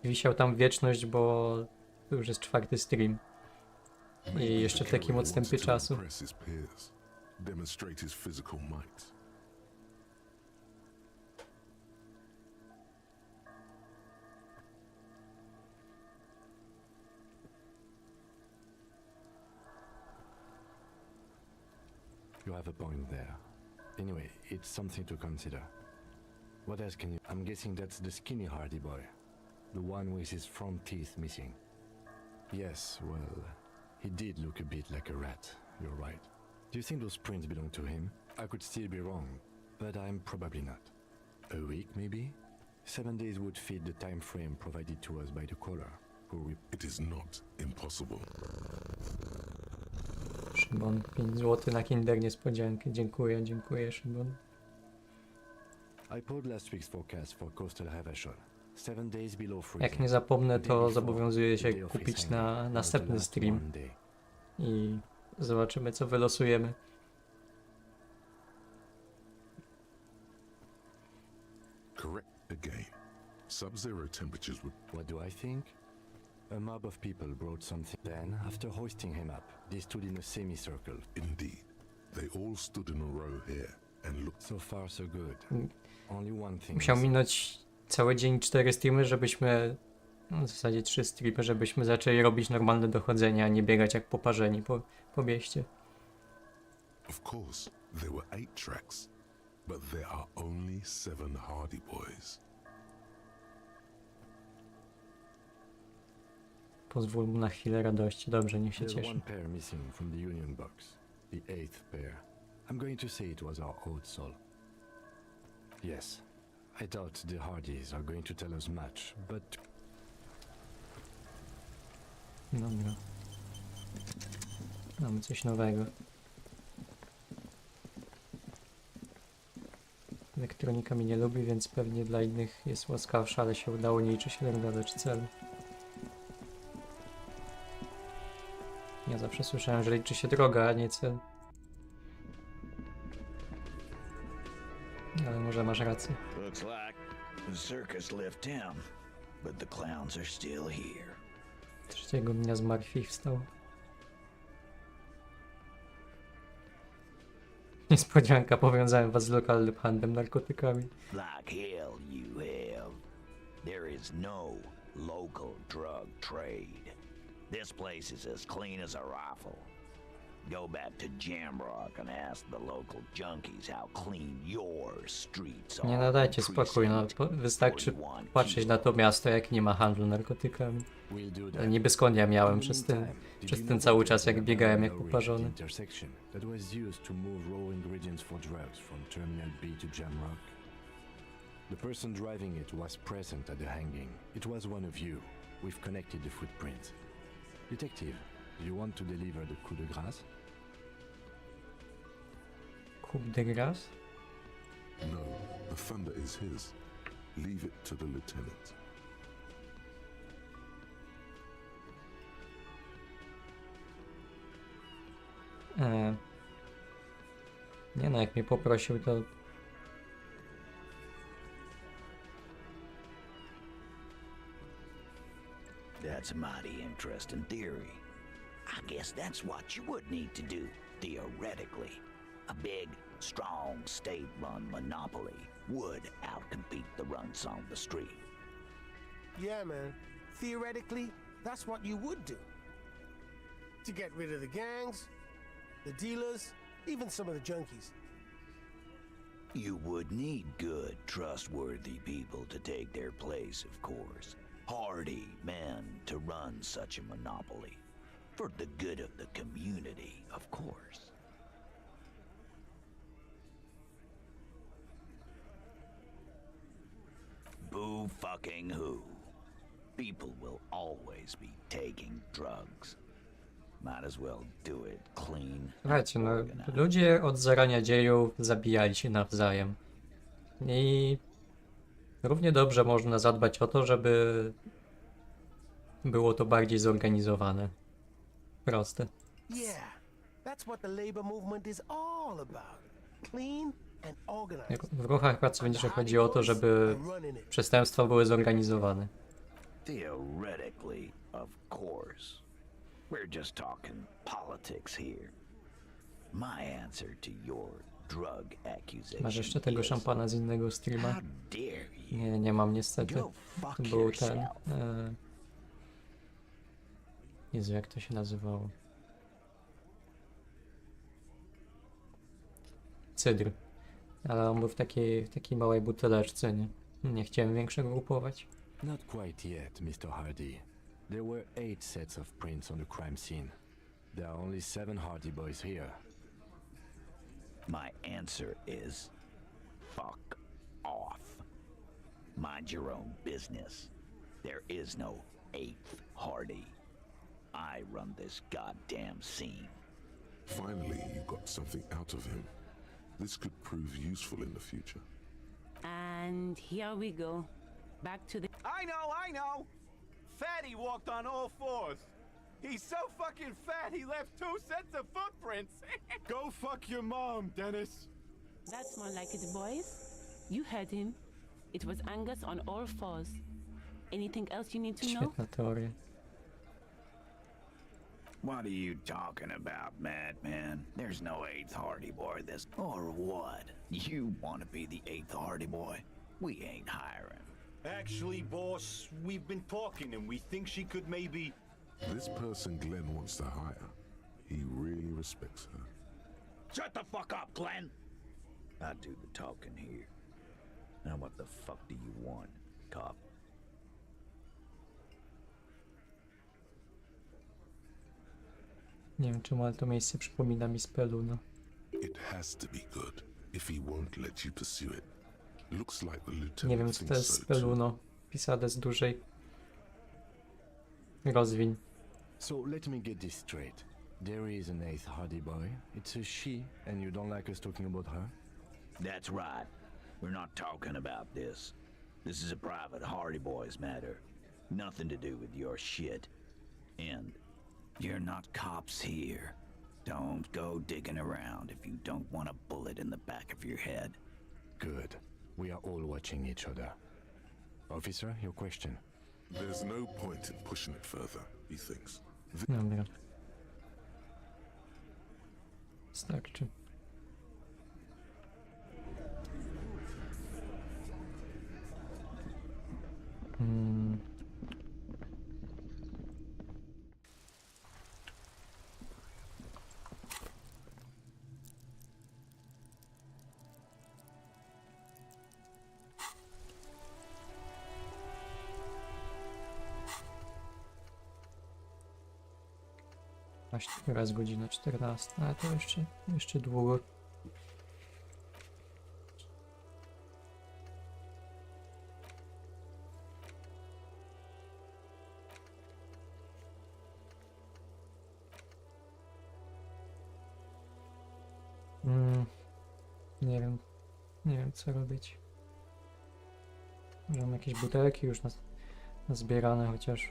Speaker 6: wisiał tam wieczność, bo to już jest 4. stream. I jeszcze w takim
Speaker 3: Carrier wants
Speaker 6: odstępie
Speaker 3: to
Speaker 6: czasu.
Speaker 3: impress his peers, demonstrate his physical might.
Speaker 4: You have a point there. Anyway, it's something to consider. What else can you... I'm guessing that's the skinny hardy boy. The one with his front teeth missing. Yes, well, he did look a bit like a rat. You're right. Do you think those prints belong to him? I could still be wrong, but I'm probably not. A week, maybe? 7 days would fit the time frame provided to us by the caller, who
Speaker 3: It is not impossible.
Speaker 6: Szymon, 5 zł na Kinder niespodziankę. Dziękuję, dziękuję, Szymon.
Speaker 4: I pulled last week's forecast for coastal Havashon. 7 days below freezing.
Speaker 6: Jak nie zapomnę,
Speaker 4: The day
Speaker 6: to
Speaker 4: before,
Speaker 6: zobowiązuję się
Speaker 4: the day of his
Speaker 6: kupić
Speaker 4: hanging,
Speaker 6: na
Speaker 4: was the
Speaker 6: następny
Speaker 4: last
Speaker 6: stream
Speaker 4: one day.
Speaker 6: i zobaczymy, co wylosujemy.
Speaker 3: Correct again. Sub-zero temperatures would...
Speaker 4: What do I think? A mob of people brought something. Then, after hoisting him up, they stood in a semicircle.
Speaker 3: Indeed. They all stood in a row here and looked...
Speaker 4: So far, so good.
Speaker 6: Mm.
Speaker 4: Only one thing.
Speaker 6: Musiał
Speaker 4: is-
Speaker 6: minąć cały dzień 4 streamy, żebyśmy... No, w zasadzie 3 streamy, żebyśmy zaczęli robić normalne dochodzenia, a nie biegać jak poparzeni po mieście.
Speaker 3: Of course, there were 8 tracks, but there are only 7 Hardy Boys.
Speaker 6: Pozwól mu na chwilę radości. Dobrze, niech się
Speaker 4: There's
Speaker 6: cieszy.
Speaker 4: one pair missing from the Union box. The 8th pair. I'm going to say it was our old soul. Yes, I thought the Hardys are going to tell us much, but
Speaker 6: Dobra. Mamy coś nowego. Elektronika mnie nie lubi, więc pewnie dla innych jest łaskawsza, ale się udało, nie liczy się droga, lecz cel. Ja zawsze słyszałem, że liczy się droga, a nie cel. Ale może masz rację.
Speaker 7: Looks like the circus left town, but the clowns are still here.
Speaker 6: Trzeciego dnia zmartwychwstał. Niespodzianka, powiązałem was z lokalnym handlem narkotykami.
Speaker 7: Like hell you have. There is no local drug trade. This place is as clean as a rifle. Go back to Jamrock and ask the local junkies how clean your streets are.
Speaker 6: Nie nadajcie spokój, no wystarczy patrzeć na to miasto, jak nie ma handlu narkotykami.
Speaker 4: we'll do
Speaker 6: Ale
Speaker 4: that.
Speaker 6: niby skąd ja miałem
Speaker 4: In
Speaker 6: przez
Speaker 4: the
Speaker 6: ten,
Speaker 4: meantime, did
Speaker 6: przez
Speaker 4: you
Speaker 6: ten
Speaker 4: know
Speaker 6: cały
Speaker 4: that
Speaker 6: czas, jak
Speaker 4: there
Speaker 6: biegałem jak
Speaker 4: was a
Speaker 6: uparzony.
Speaker 4: intersection that was used to move raw ingredients for drugs from Terminal B to Jamrock? The person driving it was present at the hanging. It was one of you. We've connected the footprints. Detective, do you want to deliver the coup de grâce?
Speaker 6: Coup de grâce?
Speaker 3: No, the thunder is his. Leave it to the lieutenant.
Speaker 6: Nie no, jak mnie poprosił, to
Speaker 7: That's a mighty interesting theory. I guess that's what you would need to do, theoretically. A big, strong, state-run monopoly would outcompete the runts on the street.
Speaker 8: Yeah, man. Theoretically, that's what you would do. To get rid of the gangs, the dealers, even some of the junkies.
Speaker 7: You would need good, trustworthy people to take their place, of course. Hardy men to run such a monopoly. For the good of the community, of course. Boo fucking who. People will always be taking drugs. Might as well do it clean.
Speaker 6: słuchajcie, no
Speaker 7: organized.
Speaker 6: ludzie od zarania dziejów zabijali się nawzajem. I równie dobrze można zadbać o to, żeby było to bardziej zorganizowane. Proste.
Speaker 8: Yeah, that's what the labor movement is all about. Clean and organized.
Speaker 6: Jak w ruchach pracowniczych chodzi o to, żeby przestępstwa były zorganizowane.
Speaker 7: Theoretically, of course. We're just talking politics here. My answer to your drug accusation
Speaker 6: Masz jeszcze tego
Speaker 7: is,
Speaker 6: szampana z innego streama?
Speaker 7: how dare you?
Speaker 6: Nie, nie mam niestety.
Speaker 7: Go fuck
Speaker 6: To był ten...
Speaker 7: yourself.
Speaker 6: Jezu, jak to się nazywało? Cydr. Ale on był w takiej małej buteleczce, nie? Nie chciałem większego kupować.
Speaker 4: Not quite yet, Mr. Hardy. There were 8 sets of prints on the crime scene. There are only 7 Hardy boys here.
Speaker 7: My answer is, fuck off. Mind your own business. There is no 8th Hardy. I run this goddamn scene.
Speaker 3: Finally, you got something out of him. This could prove useful in the future.
Speaker 9: And here we go. Back to the...
Speaker 10: I know! Fatty walked on all fours. He's so fucking fat he left 2 sets of footprints. Go fuck your mom, Dennis.
Speaker 9: That's more like it, boys. You heard him. It was Angus on all fours. Anything else you need to know?
Speaker 6: Świetna teoria.
Speaker 7: What are you talking about, madman? There's no 8th Hardy Boy this... Or what? You want to be the 8th Hardy Boy? We ain't hiring.
Speaker 10: Actually, boss, we've been talking and we think she could maybe...
Speaker 3: This person Glenn wants to hire, he really respects her.
Speaker 7: Shut the fuck up, Glenn! I do the talking here. Now what the fuck do you want, cop?
Speaker 6: Nie wiem czemu, ale to miejsce przypomina mi Speluna.
Speaker 3: It has to be good if he won't let you pursue it. Looks like the lieutenant
Speaker 6: Nie wiem, co to jest
Speaker 3: thinks so too.
Speaker 6: speluno. Pisane z dużej. Rozwiń.
Speaker 4: So let me get this straight. There is an eighth hardy boy. It's a she, and you don't like us talking about her?
Speaker 7: That's right. We're not talking about this. This is a private Hardy Boys matter. Nothing to do with your shit. And you're not cops here. Don't go digging around if you don't want a bullet in the back of your head.
Speaker 4: Good. We are all watching each other. Officer, your question.
Speaker 3: There's no point in pushing it further, he thinks.
Speaker 6: Dobra. Starczy. Właśnie teraz godzina 14, ale to jeszcze długo. Nie wiem co robić. Mam jakieś butelki już nazbierane, chociaż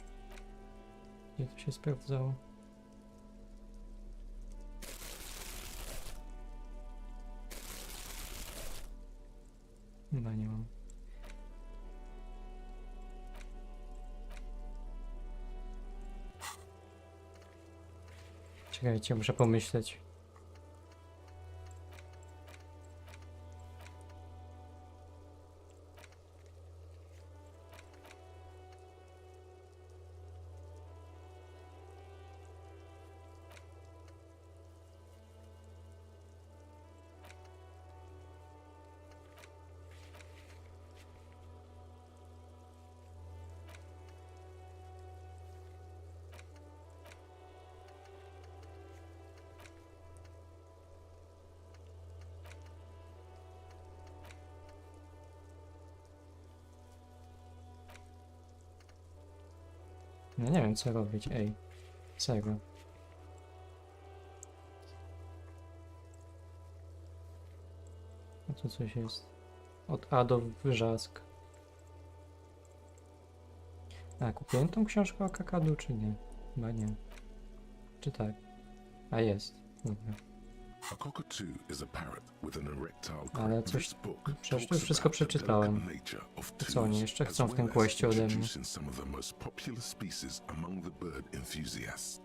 Speaker 6: gdzie to się sprawdzało. Chyba nie mam. Czekajcie, muszę pomyśleć. No nie wiem co robić, ej. Serio. A tu coś jest. Od A do Wrzask. A, kupiłem tą książkę o kakadu, czy nie? Chyba nie. Czy tak? A jest. Dobra.
Speaker 3: A cockatoo is a parrot with an erectile
Speaker 6: Ale
Speaker 3: crest.
Speaker 6: coś...
Speaker 3: This book
Speaker 6: Przecież
Speaker 3: talks
Speaker 6: już wszystko
Speaker 3: about the
Speaker 6: przeczytałem.
Speaker 3: delicate nature of
Speaker 6: To co oni jeszcze
Speaker 3: twos,
Speaker 6: chcą
Speaker 3: as
Speaker 6: w tym
Speaker 3: well as
Speaker 6: questie ode mnie?
Speaker 3: introducing some of the most popular species among the bird enthusiasts.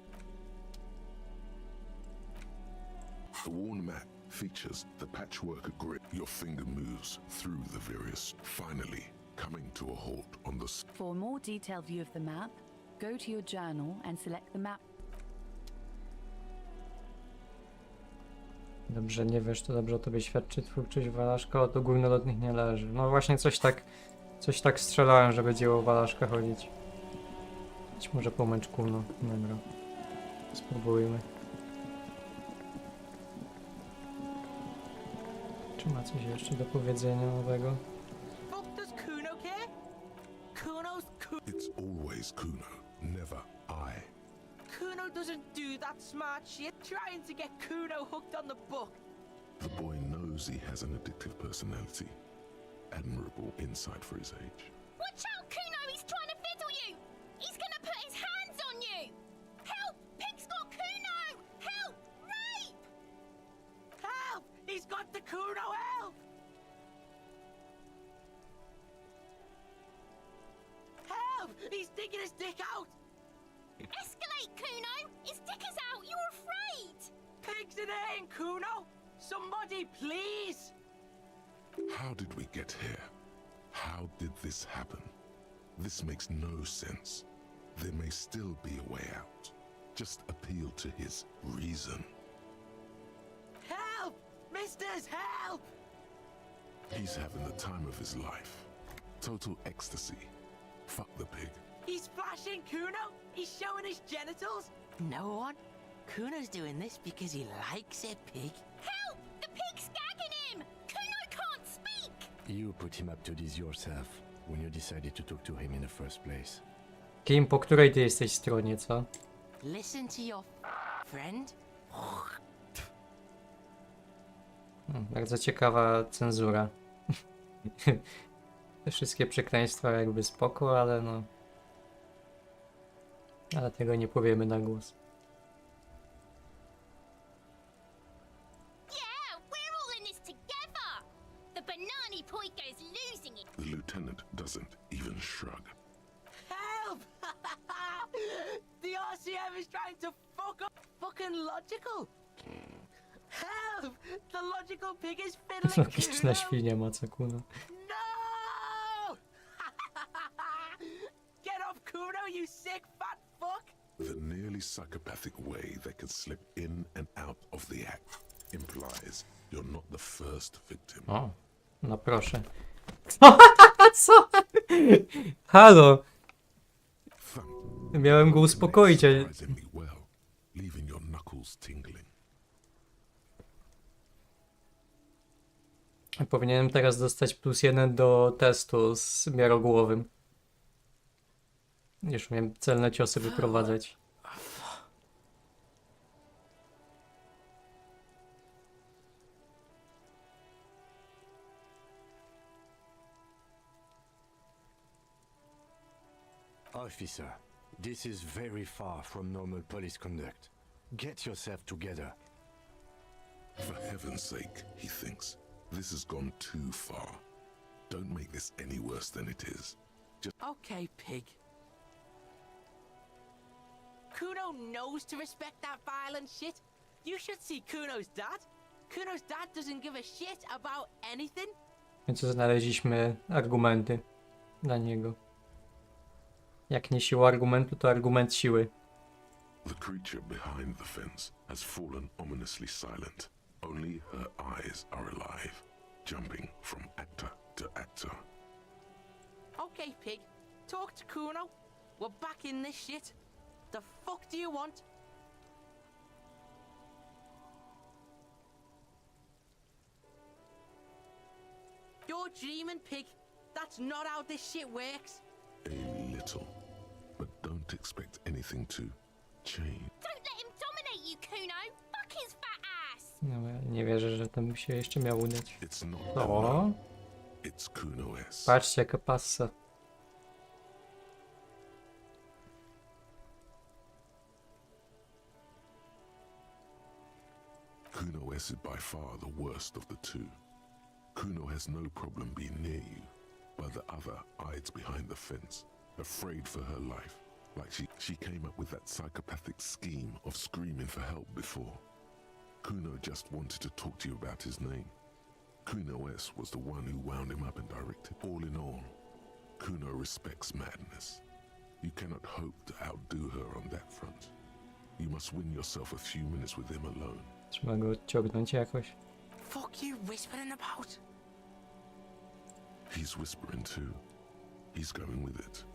Speaker 3: The worn map features the patchwork grip. Your finger moves through the various, finally coming to a halt on the
Speaker 11: For a more detailed view of the map, go to your journal and select the map.
Speaker 6: Dobrze, nie wiesz, to dobrze o tobie świadczy twórczość Walaszka, od ogólnolotnych nie leży. No właśnie coś tak strzelałem, że będzie o Walaszka chodzić. Być może po męczku, no. Dobra. Spróbujmy. Czy ma coś jeszcze do powiedzenia nowego?
Speaker 3: It's always Kuno, never I.
Speaker 12: Kuno doesn't do that smart shit, trying to get Kuno hooked on the book.
Speaker 3: The boy knows he has an addictive personality. Admirable insight for his age.
Speaker 13: Watch out, Kuno! He's trying to fiddle you! He's gonna put his hands on you! Help! Pig's got Kuno! Help! Rape!
Speaker 12: Help! He's got the Kuno, help! Help! He's digging his dick out!
Speaker 13: Escalate, Kuno! His dick is out! You're afraid!
Speaker 12: Pig's in here, Kuno! Somebody, please!
Speaker 3: How did we get here? How did this happen? This makes no sense. There may still be a way out. Just appeal to his reason.
Speaker 12: Help! Misters, help!
Speaker 3: He's having the time of his life. Total ecstasy. Fuck the pig.
Speaker 12: He's flashing Kuno! He's showing his genitals! No one? Kuno's doing this because he likes it, pig.
Speaker 13: Help!
Speaker 4: You put him up to this yourself when you decided to talk to him in the first place.
Speaker 6: Kim, po której ty jesteś stronie, co?
Speaker 12: Listen to your friend.
Speaker 6: Bardzo ciekawa cenzura. Te wszystkie przekleństwa jakby spoko, ale no... Ale tego nie powiemy na głos.
Speaker 13: Yeah, we're all in this together. The banana poiko's losing it.
Speaker 3: The lieutenant doesn't even shrug.
Speaker 12: Help! The RCM is trying to fuck up fucking logical. Help! The logical pig is fiddling.
Speaker 6: Logiczna świnia Macakuna.
Speaker 12: No! Get off Kuno, you sick fat fuck!
Speaker 3: The nearly psychopathic way they can slip in and out of the act implies you're not the first victim.
Speaker 6: O, no proszę. Co? Halo! Miałem go uspokoić, ale...
Speaker 3: Surprisingly well, leaving your knuckles tingling.
Speaker 6: Powinienem teraz dostać +1 do testu z miarogłowym. Już miałem celne ciosy wyprowadzać.
Speaker 4: Officer, this is very far from normal police conduct. Get yourself together.
Speaker 3: For heaven's sake, he thinks, this has gone too far. Don't make this any worse than it is. Just
Speaker 12: Okay, pig. Kuno knows to respect that violent shit. You should see Kuno's dad. Kuno's dad doesn't give a shit about anything.
Speaker 6: Więc znaleźliśmy argumenty dla niego. Jak nie siła argumentu, to argument siły.
Speaker 3: the creature behind the fence has fallen ominously silent. Only her eyes are alive, jumping from actor to actor.
Speaker 12: Okay, pig. Talk to Kuno. We're back in this shit. The fuck do you want? You're dreaming, pig. That's not how this shit works.
Speaker 3: A little, but don't expect anything to change.
Speaker 13: Don't let him dominate you, Kuno. Fuck his fat ass.
Speaker 6: No, ja nie wierzę, że to mi się jeszcze miało udać.
Speaker 3: It's not
Speaker 6: O,
Speaker 3: Kuno. It's Kuno S.
Speaker 6: patrzcie jaka passa.
Speaker 3: Kuno S is by far the worst of the two. Kuno has no problem being near you, but the other hides behind the fence, afraid for her life, like she came up with that psychopathic scheme of screaming for help before. Kuno just wanted to talk to you about his name. Kuno S was the one who wound him up and directed. All in all, Kuno respects madness. You cannot hope to outdo her on that front. You must win yourself a few minutes with him alone.
Speaker 6: Trzeba go odciągnąć jakoś.
Speaker 12: Fuck you whispering about?
Speaker 3: He's whispering too. He's going with it.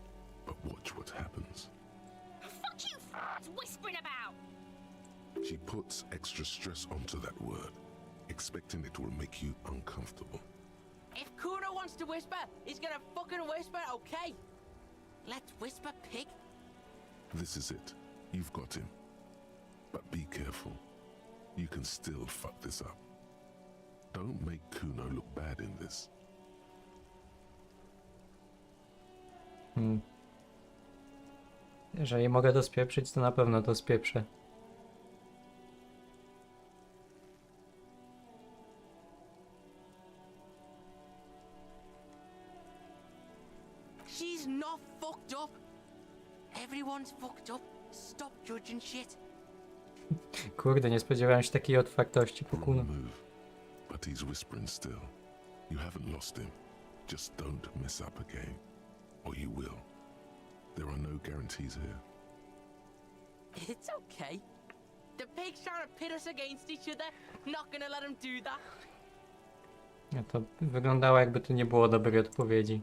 Speaker 3: But watch what happens.
Speaker 13: Fuck you, whispering about.
Speaker 3: She puts extra stress onto that word, expecting it will make you uncomfortable.
Speaker 12: If Kuno wants to whisper, he's gonna fucking whisper, okay? Let's whisper, pig.
Speaker 3: This is it. You've got him. But be careful. You can still fuck this up. Don't make Kuno look bad in this.
Speaker 6: Jeżeli mogę to spieprzyć, to na pewno to spieprzę.
Speaker 12: She's not fucked up. Everyone's fucked up. Stop judging shit.
Speaker 6: Kurde, nie spodziewałem się takiej otwartości po
Speaker 3: Wrong
Speaker 6: Kuno.
Speaker 3: move. But he's whispering still. You haven't lost him. Just don't mess up again. Or you will. There are no guarantees here.
Speaker 12: It's okay. The pig's trying to pit us against each other. Not gonna let him do that.
Speaker 6: Ja to wyglądało jakby to nie było dobrej odpowiedzi.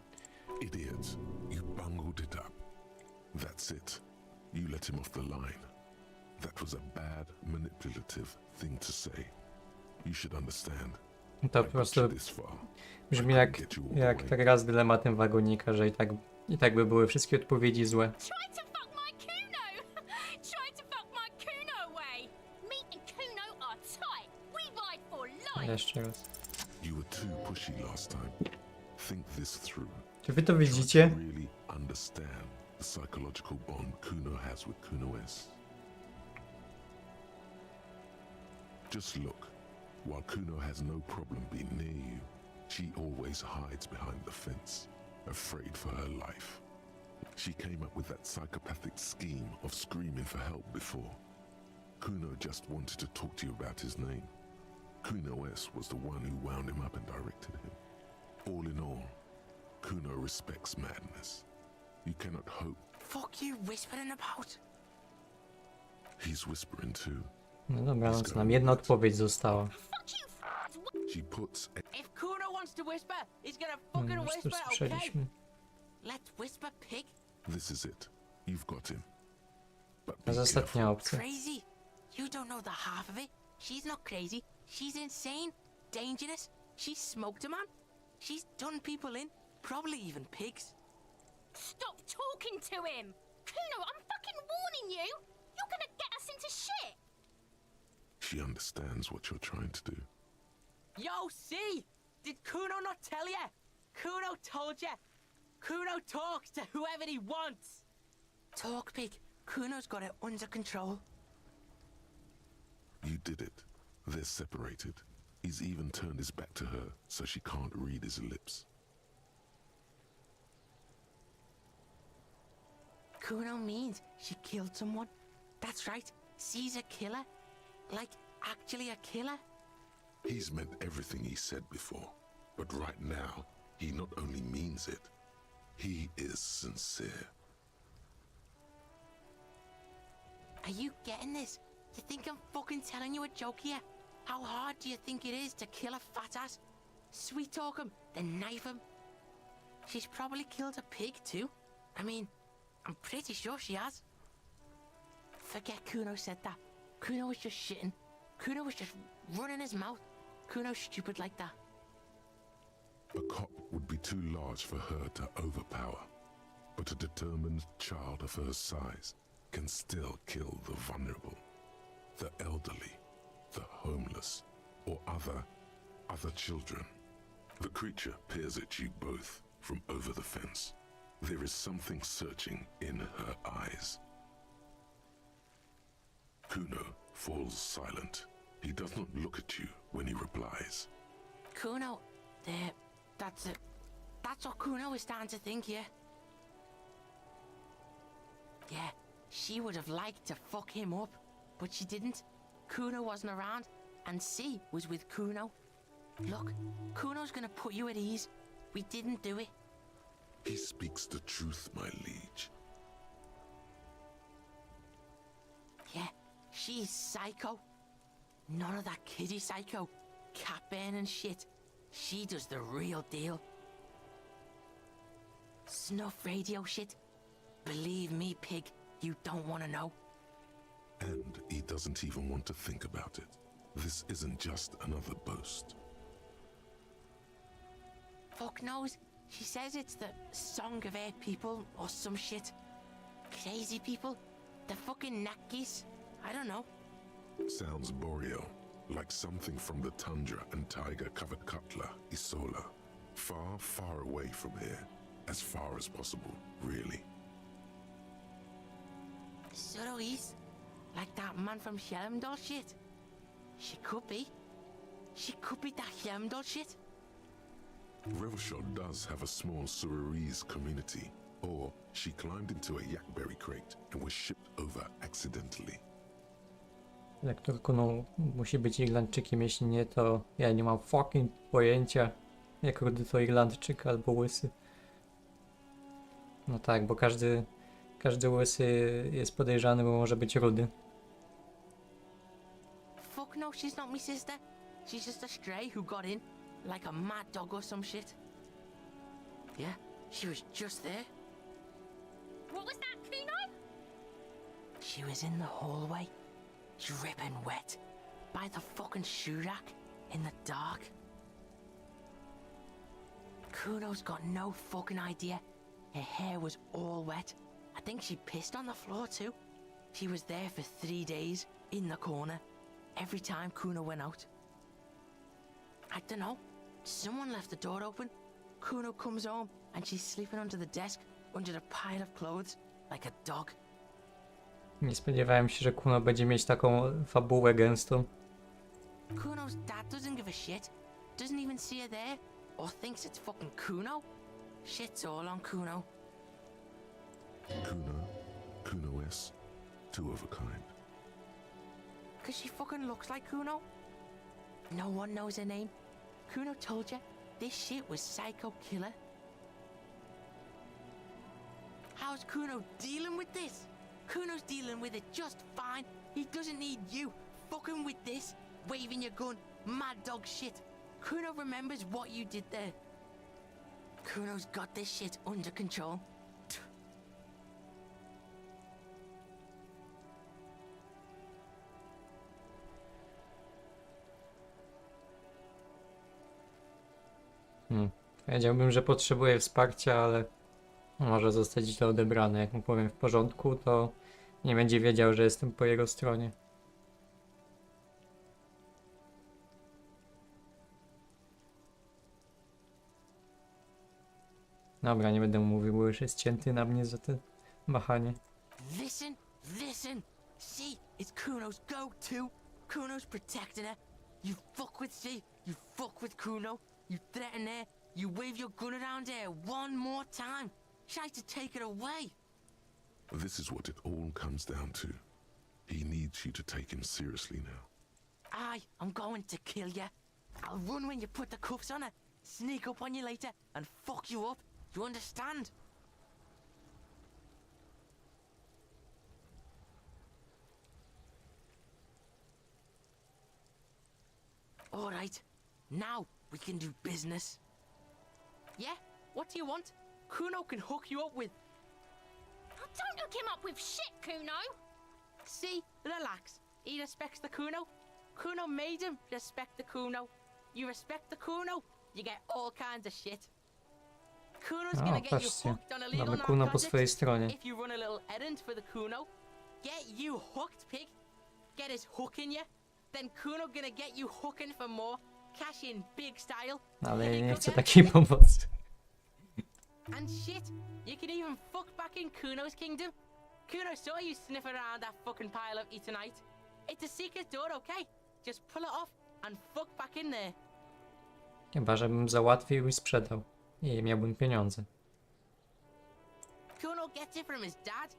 Speaker 3: Idiot. You bungled it up. That's it. You let him off the line. That was a bad, manipulative thing to say. You should understand.
Speaker 1: To po prostu brzmi jak ta gra z dylematem wagonika, że i tak by były wszystkie odpowiedzi złe.
Speaker 13: Tried to fuck my Kuno! Tried to fuck my Kuno away! Me and Kuno are tight! We ride for life!
Speaker 1: Jeszcze raz.
Speaker 3: You were too pushy last time. Think this through.
Speaker 1: Czy wy to
Speaker 3: Try
Speaker 1: widzicie?
Speaker 3: to really understand the psychological bond Kuno has with Kuno S. Just look. While Kuno has no problem being near you, she always hides behind the fence, afraid for her life. She came up with that psychopathic scheme of screaming for help before. Kuno just wanted to talk to you about his name. Kuno S was the one who wound him up and directed him. All in all, Kuno respects madness. You cannot hope.
Speaker 12: Fuck you whispering about?
Speaker 3: He's whispering too.
Speaker 1: No dobra, więc nam jedna odpowiedź została.
Speaker 3: She puts
Speaker 12: If Kuno wants to whisper, he's gonna fucking
Speaker 1: Już to
Speaker 12: whisper, okay?
Speaker 1: słyszeliśmy.
Speaker 12: Let's whisper, pig.
Speaker 3: This is it. You've got him. But
Speaker 1: To
Speaker 3: be
Speaker 1: jest ostatnia
Speaker 3: careful.
Speaker 1: opcja.
Speaker 12: Crazy. You don't know the half of it. She's not crazy. She's insane. Dangerous. She's smoked a man. She's done people in. Probably even pigs.
Speaker 13: Stop talking to him! Kuno, I'm fucking warning you! You're gonna get us into shit!
Speaker 3: She understands what you're trying to do.
Speaker 12: Yo, see? Did Kuno not tell ya? Kuno told ya. Kuno talks to whoever he wants. Talk, pig. Kuno's got it under control.
Speaker 3: You did it. They're separated. He's even turned his back to her so she can't read his lips.
Speaker 12: Kuno means she killed someone. That's right. She's a killer. Like, actually a killer.
Speaker 3: He's meant everything he said before, but right now, he not only means it, he is sincere.
Speaker 12: Are you getting this? You think I'm fucking telling you a joke here? How hard do you think it is to kill a fat ass? Sweet talk him, then knife him. She's probably killed a pig too. I mean, I'm pretty sure she has. Forget Kuno said that. Kuno was just shitting. Kuno was just running his mouth. Kuno's stupid like that.
Speaker 3: A cop would be too large for her to overpower, but a determined child of her size can still kill the vulnerable, the elderly, the homeless, or other children. The creature peers at you both from over the fence. There is something searching in her eyes. Kuno falls silent. He does not look at you when he replies.
Speaker 12: Kuno, that's it. That's what Kuno is starting to think, yeah? Yeah, she would have liked to fuck him up, but she didn't. Kuno wasn't around, and C was with Kuno. Look, Kuno's gonna put you at ease. We didn't do it.
Speaker 3: He speaks the truth, my liege.
Speaker 12: Yeah, she's psycho. None of that kiddie psycho, cat burning shit. She does the real deal. Snuff radio shit. Believe me, pig, you don't want to know.
Speaker 3: And he doesn't even want to think about it. This isn't just another boast.
Speaker 12: Fuck knows. She says it's the song of her people or some shit. Crazy people. The fucking Nakis. I don't know.
Speaker 3: Sounds boreal, like something from the tundra and tiger-covered cutler, Isola. Far, far away from here. As far as possible, really.
Speaker 12: Surois? Like that man from Helmdall shit? She could be. She could be that Helmdall shit.
Speaker 3: Revelshot does have a small Suarese community, or she climbed into a yakberry crate and was shipped over accidentally.
Speaker 1: Lektorku, no musi być Irlandczykiem, jeśli nie, to ja nie mam fucking pojęcia, jak rudy to Irlandczyk albo łysy. No tak, bo każdy łysy jest podejrzany, bo może być rudy.
Speaker 12: Fuck no, she's not my sister. She's just a stray who got in, like a mad dog or some shit. Yeah, she was just there.
Speaker 13: What was that, Kuno?
Speaker 12: She was in the hallway, dripping wet, by the fucking shoe rack, in the dark. Kuno's got no fucking idea. Her hair was all wet. I think she pissed on the floor too. She was there for 3 days, in the corner, every time Kuno went out. I don't know. Someone left the door open. Kuno comes home and she's sleeping under the desk, under a pile of clothes, like a dog.
Speaker 6: Nie spodziewałem się, że Kuno będzie mieć taką fabułę gęstą.
Speaker 12: Kuno's dad doesn't give a shit. Doesn't even see her there. Or thinks it's fucking Kuno. Shit's all on Kuno.
Speaker 3: Kuno S, two of a kind.
Speaker 12: Cause she fucking looks like Kuno. No one knows her name. Kuno told you this shit was Psycho Killer. How's Kuno dealing with this? Kuno's dealing with it just fine. He doesn't need you fucking with this, waving your gun, mad dog shit. Kuno remembers what you did there. Kuno's got this shit under control.
Speaker 6: Powiedziałbym, że potrzebuje wsparcia, ale może zostać źle odebrane. Jak mu powiem w porządku, to nie będzie wiedział, że jestem po jego stronie. Dobra, nie będę mu mówił, bo już jest cięty na mnie za to machanie.
Speaker 12: Listen, listen. See, it's Kuno's go-to. Kuno's protecting her. You fuck with C, you fuck with Kuno. You threaten her. You wave your gun around her one more time. Try to take it away.
Speaker 3: This is what it all comes down to. He needs you to take him seriously now.
Speaker 12: I'm going to kill you. I'll run when you put the cuffs on her, sneak up on you later, and fuck you up. You understand? Alright, now we can do business. Yeah? What do you want? Kuno can hook you up with...
Speaker 13: Oh, don't hook him up with shit, Kuno!
Speaker 12: See? Relax. He respects the Kuno. Kuno made him respect the Kuno. You respect the Kuno, you get all kinds of shit. Kuno's gonna get you
Speaker 6: patrzcie.
Speaker 12: hooked on illegal
Speaker 6: Mamy Kuno po swojej
Speaker 12: narcotics.
Speaker 6: stronie.
Speaker 12: If you run a little errand for the Kuno, get you hooked, pig. Get his hook in you. Then Kuno gonna get you hooking for more. Cash in big style.
Speaker 6: Ale
Speaker 12: Here
Speaker 6: ja
Speaker 12: you
Speaker 6: nie
Speaker 12: go,
Speaker 6: chcę
Speaker 12: get
Speaker 6: takiej pomocy.
Speaker 12: And shit, you can even fuck back in Kuno's kingdom. Kuno saw you sniff around that fucking pile of tonight. It's a secret door, okay? Just pull it off and fuck back in there.
Speaker 6: Chyba, żebym załatwił i sprzedał. I miałbym pieniądze.
Speaker 12: Kuno gets it from his dad.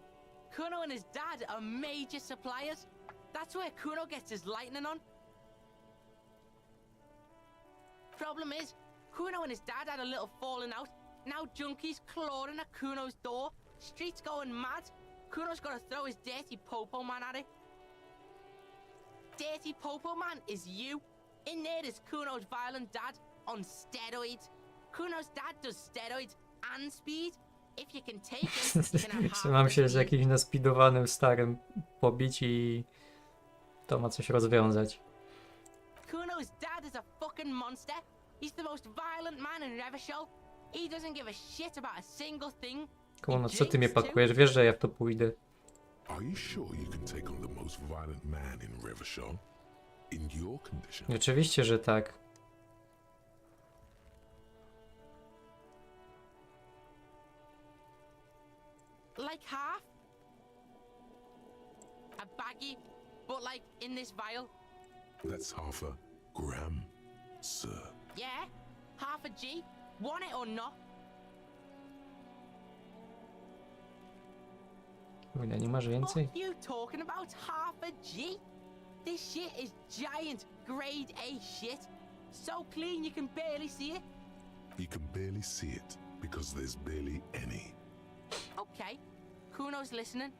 Speaker 12: Kuno and his dad are major suppliers. That's where Kuno gets his lightning on. Problem is, Kuno and his dad had a little falling out. Now junkies clawing at Kuno's door. Streets going mad. Kuno's gotta throw his dirty popo man at it. Dirty popo man is you. In there is Kuno's violent dad on steroids. Kuno's dad does steroids and speed. If you can take him, you can have half
Speaker 6: Trzymam
Speaker 12: the
Speaker 6: się z
Speaker 12: speed.
Speaker 6: jakimś naspidowanym starym pobić i to ma coś rozwiązać.
Speaker 12: Kuno's dad is a fucking monster. He's the most violent man in Revachol. He doesn't give a shit about a single thing.
Speaker 6: Kuno, co ty mnie pakujesz? Wiesz, że ja w to pójdę.
Speaker 3: Are you sure you can take on the most violent man in Revachol? In your condition?
Speaker 6: Oczywiście, że tak.
Speaker 12: Like half. A baggie, but like in this vial.
Speaker 3: That's half a gram, sir.
Speaker 12: Yeah, half a G. Want it or not?
Speaker 6: Kurde, nie masz więcej?
Speaker 12: What you talking about? Half a G? This shit is giant, grade A shit. So clean you can barely see it.
Speaker 3: You can barely see it because there's barely any.
Speaker 12: Okay, Kuno's listening.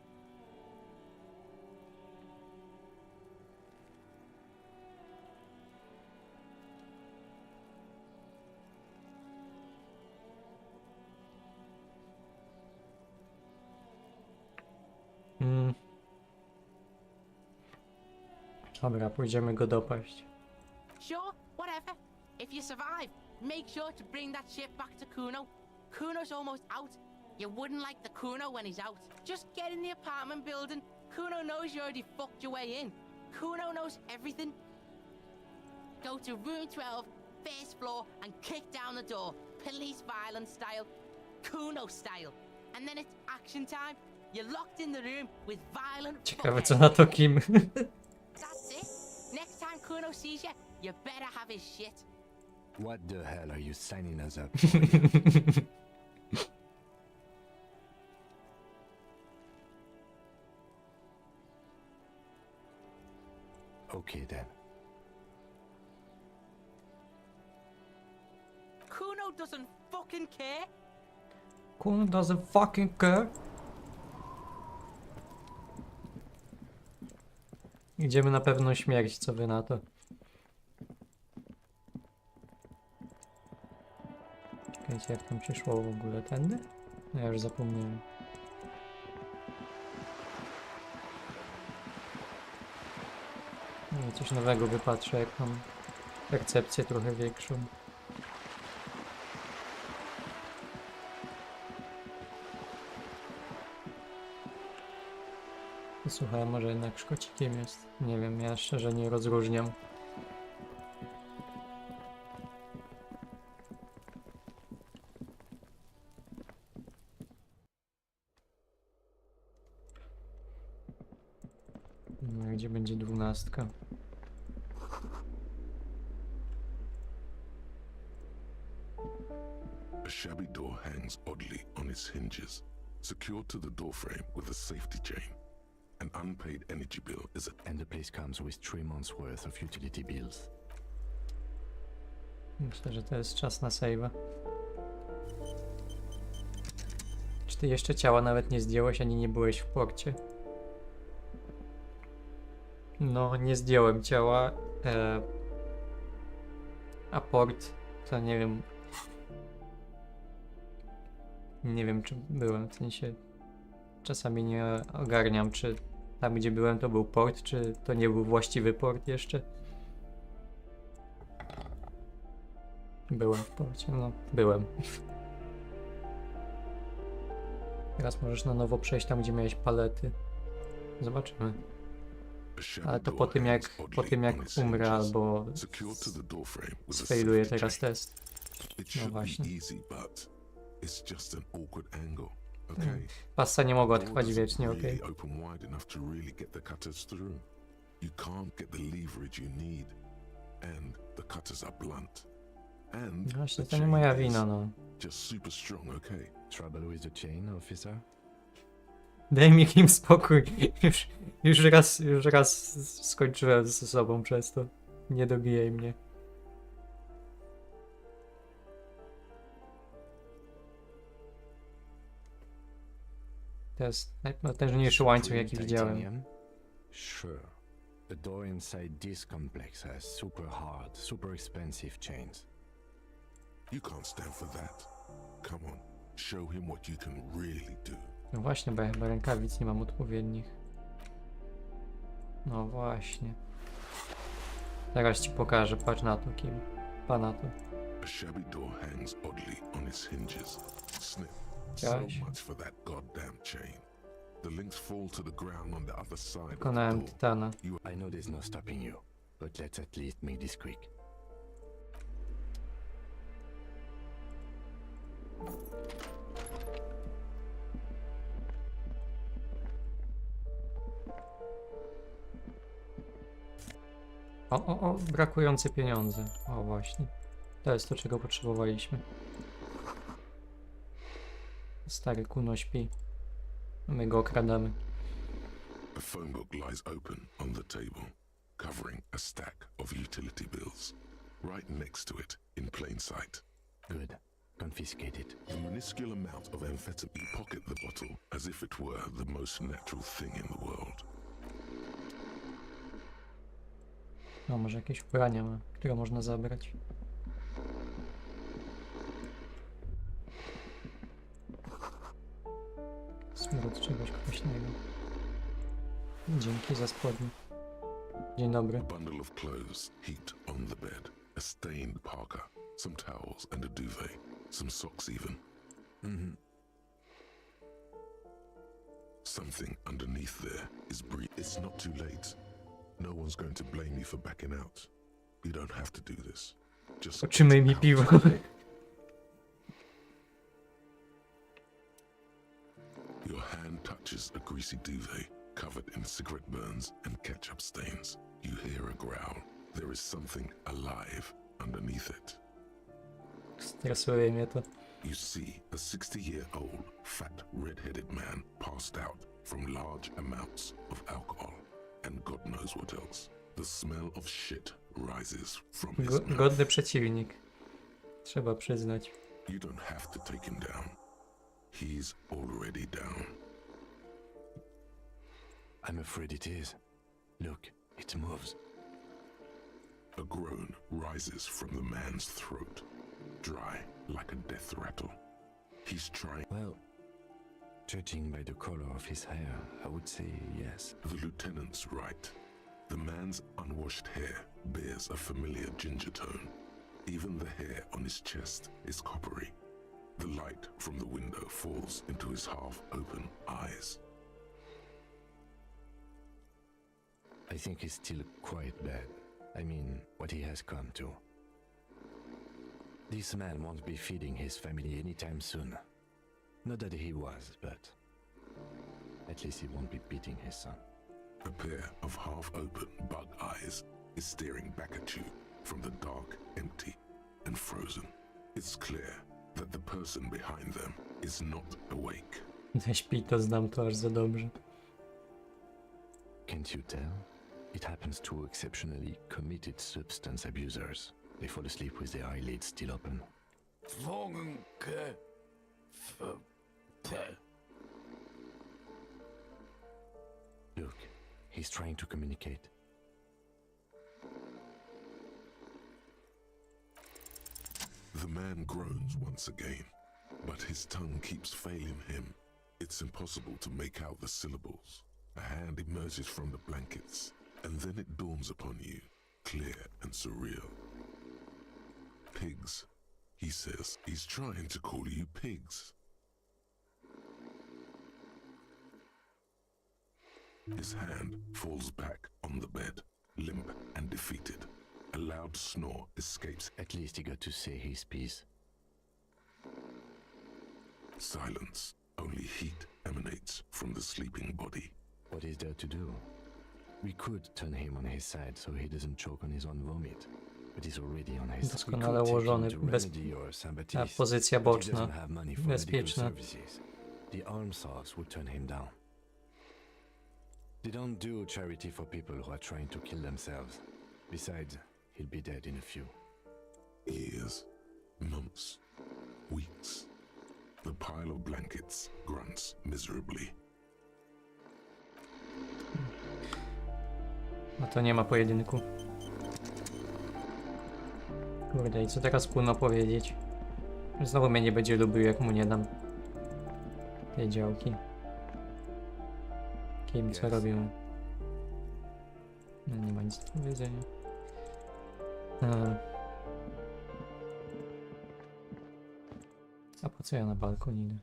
Speaker 6: Dobra, pójdziemy go dopaść.
Speaker 12: Sure, whatever. If you survive, make sure to bring that shit back to Kuno. Kuno's almost out. You wouldn't like the Kuno when he's out. Just get in the apartment building. Kuno knows you already fucked your way in. Kuno knows everything. Go to room 12, first floor, and kick down the door. Police violence style. Kuno style. And then it's action time. You're locked in the room with violent
Speaker 6: Ciekawe co na to Kim.
Speaker 12: That's it. Next time Kuno sees you, you better have his shit.
Speaker 4: What the hell are you signing us up? Okay then.
Speaker 12: Kuno doesn't fucking care.
Speaker 6: Kuno doesn't fucking care. Idziemy na pewną śmierć, co wy na to? Czekajcie, jak tam się szło w ogóle? Tędy? No ja już zapomniałem. No, coś nowego wypatrzę, jak mam percepcję trochę większą. Słuchaj, może jednak szkocikiem jest. Nie wiem, ja szczerze nie rozróżniam. No, gdzie będzie 12?
Speaker 3: A shabby door hangs oddly on its hinges, secured to the doorframe with a safety chain. An unpaid energy bill is a...
Speaker 4: And the place comes with 3 months worth of utility bills.
Speaker 6: Myślę, że to jest czas na save'a. Czy ty jeszcze ciała nawet nie zdjąłeś, ani nie byłeś w porcie? No, nie zdjąłem ciała. A port, to nie wiem. Nie wiem, czy byłem, w sensie czasami nie ogarniam, czy tam, gdzie byłem, to był port, czy to nie był właściwy port jeszcze. Byłem w porcie, no, byłem. Teraz możesz na nowo przejść tam, gdzie miałeś palety. Zobaczymy. Ale to po tym jak umrę albo sfailuję teraz test. No właśnie. Passa nie mogła trwać wiecznie, okej. Właśnie, to nie moja wina, no.
Speaker 4: Trouble with the chain, officer?
Speaker 6: Daj mi kim spokój. Już raz skończyłem ze sobą przez to. Nie dobijaj mnie. To jest najpotężniejszy łańcuch, jaki widziałem.
Speaker 4: Sure. The door inside this complex has super hard, super expensive chains.
Speaker 3: You can't stand for that. Come on, show him what you can really do.
Speaker 6: No właśnie, bo ja chyba rękawic nie mam odpowiednich. No właśnie. Zaraz ci pokażę, patrz na to, Kim. Pa na to.
Speaker 3: A shabby door hangs oddly on its hinges. Snip. So
Speaker 6: Gosh.
Speaker 3: much for that goddamn chain. The links fall to the ground on the other side of the
Speaker 6: Wykonałem
Speaker 3: door.
Speaker 6: tytana.
Speaker 4: I know there's no stopping you, but let's at least make this quick.
Speaker 6: O, brakujące pieniądze. O, właśnie. To jest to, czego potrzebowaliśmy. Stary Kuno śpi. My go okradamy.
Speaker 3: A phone book lies open on the table, covering a stack of utility bills. Right next to it, in plain sight.
Speaker 4: Good. Confiscate it.
Speaker 3: A minuscule amount of amphetamine. You pocket the bottle as if it were the most natural thing in the world.
Speaker 6: No, może jakieś ubrania ma, które można zabrać. Smród czegoś kwaśnego. Dzięki za spodnie. Dzień dobry.
Speaker 3: A bundle of clothes heaped on the bed. A stained parka. some towels and a duvet, some socks even. Something underneath there is breathing. It's not too late. No one's going to blame you for backing out. You don't have to do this. Just
Speaker 1: Otrzymaj mi
Speaker 3: out.
Speaker 1: piwo.
Speaker 3: Your hand touches a greasy duvet covered in cigarette burns and ketchup stains. You hear a growl. There is something alive underneath it.
Speaker 1: Stresuje mnie to.
Speaker 3: You see a 60-year-old, fat, red-headed man passed out from large amounts of alcohol and God knows what else. The smell of shit rises from his mouth.
Speaker 1: Godny przeciwnik. Trzeba przyznać.
Speaker 3: You don't have to take him down. He's already down.
Speaker 4: I'm afraid it is. Look, it moves.
Speaker 3: A groan rises from the man's throat, dry like a death rattle. He's trying.
Speaker 4: Well, judging by the color of his hair, I would say yes.
Speaker 3: The lieutenant's right. The man's unwashed hair bears a familiar ginger tone. Even the hair on his chest is coppery. The light from the window falls into his half-open eyes.
Speaker 4: I think he's still quite bad. I mean, what he has come to. This man won't be feeding his family anytime soon. Not that he was, but at least he won't be beating his son.
Speaker 3: A pair of half-open bug eyes is staring back at you from the dark, empty, and frozen. It's clear that the person behind them is not awake.
Speaker 1: Śpi to znam to aż za dobrze.
Speaker 4: Can't you tell? It happens to exceptionally committed substance abusers. They fall asleep with their eyelids still open. Look, he's trying to communicate.
Speaker 3: The man groans once again, but his tongue keeps failing him. It's impossible to make out the syllables. A hand emerges from the blankets, and then it dawns upon you, clear and surreal. Pigs, he says. He's trying to call you pigs. His hand falls back on the bed, limp and defeated. A loud snore escapes.
Speaker 4: At least he got to say his piece.
Speaker 3: Silence. Only heat emanates from the sleeping body.
Speaker 4: What is there to do? We could turn him on his side so he doesn't choke on his own vomit. But he's already on his side.
Speaker 1: Doskonale ułożony, pozycja boczna, bezpieczna.
Speaker 4: The almshouse would turn him down. They don't do charity for people who are trying to kill themselves. Besides, he'll be dead in a few.
Speaker 3: Years, months, weeks. The pile of blankets grunts miserably.
Speaker 1: No to nie ma pojedynku. Kurde, i co teraz Kuno powiedzieć? Znowu mnie nie będzie lubił, jak mu nie dam tej działki. Kim, co robią? No, nie ma nic do powiedzenia. A po co ja na balkon idę?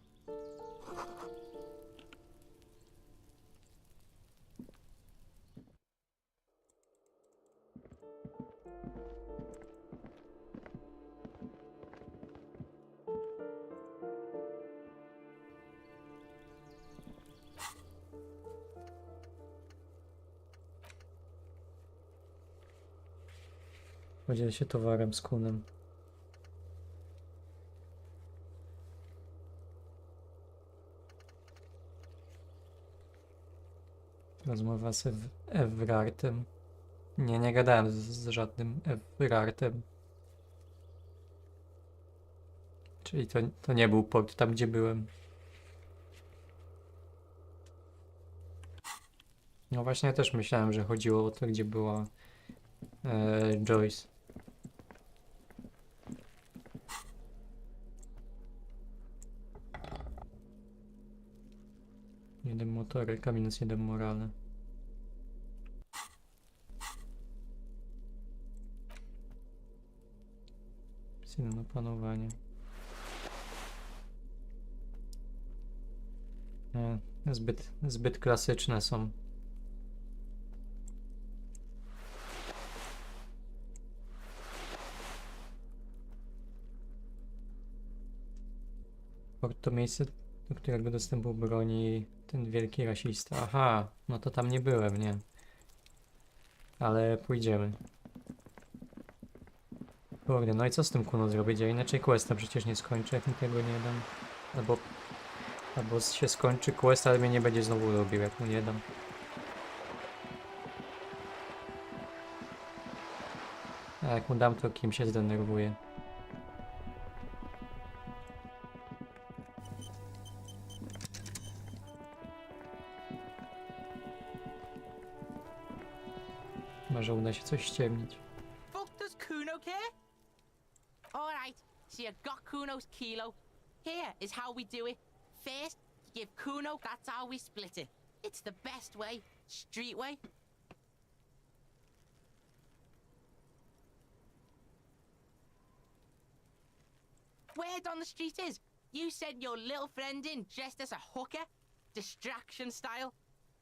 Speaker 1: Podzielę się towarem z Kunem. Rozmowa z Evrartem. Nie gadałem z żadnym Evrartem. Czyli to nie był port tam, gdzie byłem. No właśnie, ja też myślałem, że chodziło o to, gdzie była Joyce. Jeden motoryka, minus jeden morale.
Speaker 6: Jeden opanowanie. Nie, zbyt klasyczne są. Port to miejsce, do którego dostępu broni ten wielki rasista. Aha, no to tam nie byłem, nie. Ale pójdziemy. Kurde, no i co z tym Kuno zrobić? Ja inaczej questa przecież nie skończę, jak mi tego nie dam. Albo się skończy quest, ale mnie nie będzie znowu robił, jak mu nie dam. A jak mu dam, to kim się zdenerwuje. Może uda się coś ściemnić.
Speaker 12: Fuck does Kuno care? Alright, so you got Kuno's kilo. Here is how we do it. First, you give Kuno, that's how we split it. It's the best way, street way. Word on the street is, you sent your little friend in dressed as a hooker, distraction style.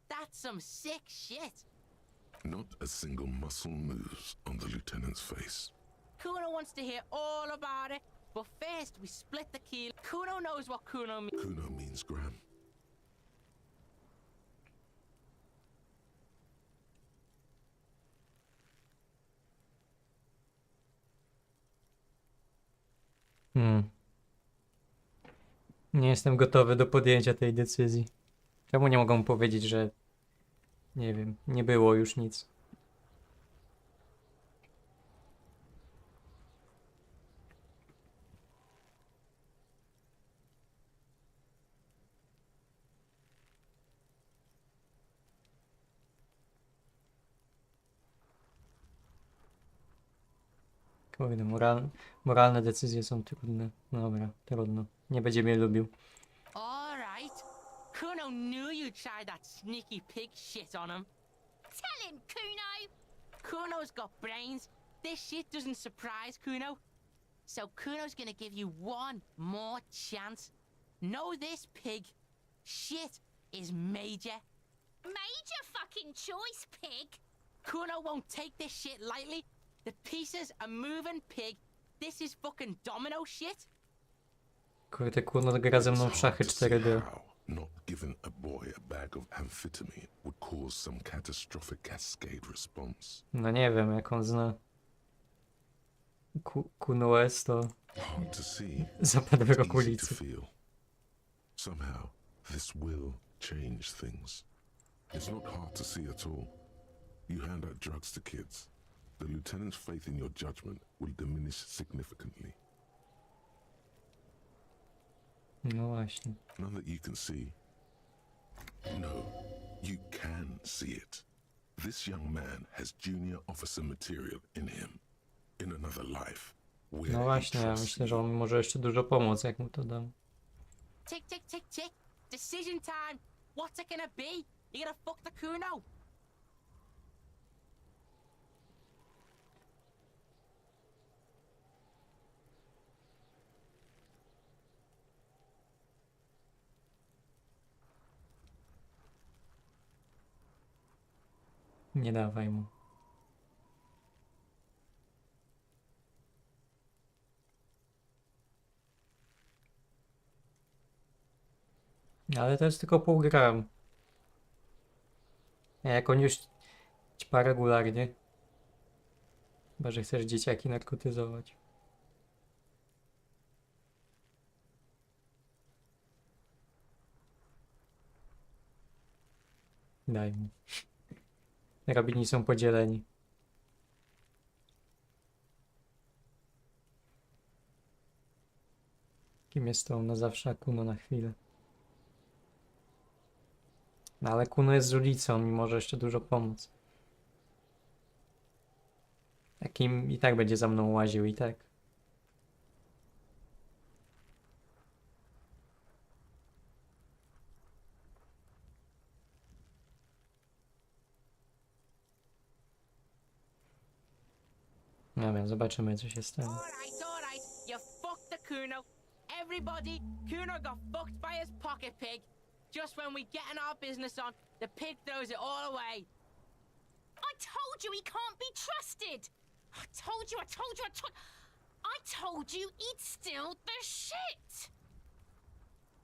Speaker 12: That's some sick shit.
Speaker 3: Not a single muscle moves on the lieutenant's face.
Speaker 12: Kuno wants to hear all about it, but first we split the kilo. Kuno knows what Kuno means.
Speaker 3: Kuno means Graham.
Speaker 6: Nie jestem gotowy do podjęcia tej decyzji. Czemu nie mogą powiedzieć, że... Nie wiem, nie było już nic. Kurde, moralne decyzje są trudne. Dobra, trudno. Nie będzie mnie lubił.
Speaker 12: Alright. Kuno knew you'd try that sneaky pig shit on him.
Speaker 13: Tell him, Kuno!
Speaker 12: Kuno's got brains. This shit doesn't surprise Kuno. So Kuno's gonna give you one more chance. Know this, pig. Shit is major.
Speaker 13: Major fucking choice, pig!
Speaker 12: Kuno won't take this shit lightly. The pieces are moving, pig. This is fucking domino shit.
Speaker 6: Kurde, Kuno gra ze mną w szachy 4D.
Speaker 3: Not giving a boy a bag of amphetamine would cause some catastrophic cascade response.
Speaker 6: No nie wiem, jak on zna Kuno S, to
Speaker 3: Hard to see.
Speaker 6: zapadł w
Speaker 3: Easy to
Speaker 6: okolicy.
Speaker 3: feel. Somehow, this will change things. It's not hard to see at all. You hand out drugs to kids. The lieutenant's faith in your judgment will diminish significantly.
Speaker 6: No właśnie.
Speaker 3: None that you can see. No, you can see it. This young man has junior officer material in him. In another life. Where
Speaker 6: No
Speaker 3: he
Speaker 6: właśnie, ja
Speaker 3: trusts
Speaker 6: myślę, że
Speaker 3: you.
Speaker 6: on mi może jeszcze dużo pomóc, jak mu to dam.
Speaker 12: Tick, tick, tick, tick. Decision time. What's it gonna be? You gonna fuck the Kuno?
Speaker 6: Nie dawaj mu. Ale to jest tylko pół gram. A jak on już ćpa regularnie. Chyba, że chcesz dzieciaki narkotyzować. Daj mu. Rabini są podzieleni. Kim jest to na zawsze, a Kuno na chwilę. No ale Kuno jest z ulicy, on mi może jeszcze dużo pomóc. Takim i tak będzie za mną łaził i tak. No wiem, zobaczymy co się stanie.
Speaker 12: Alright, alright. You Kuno. Everybody, Kuno got fucked by his pocket pig. Just when we getting our business on, the pig throws it all away.
Speaker 13: I told you he can't be trusted. I told you. I told you he'd steal the shit.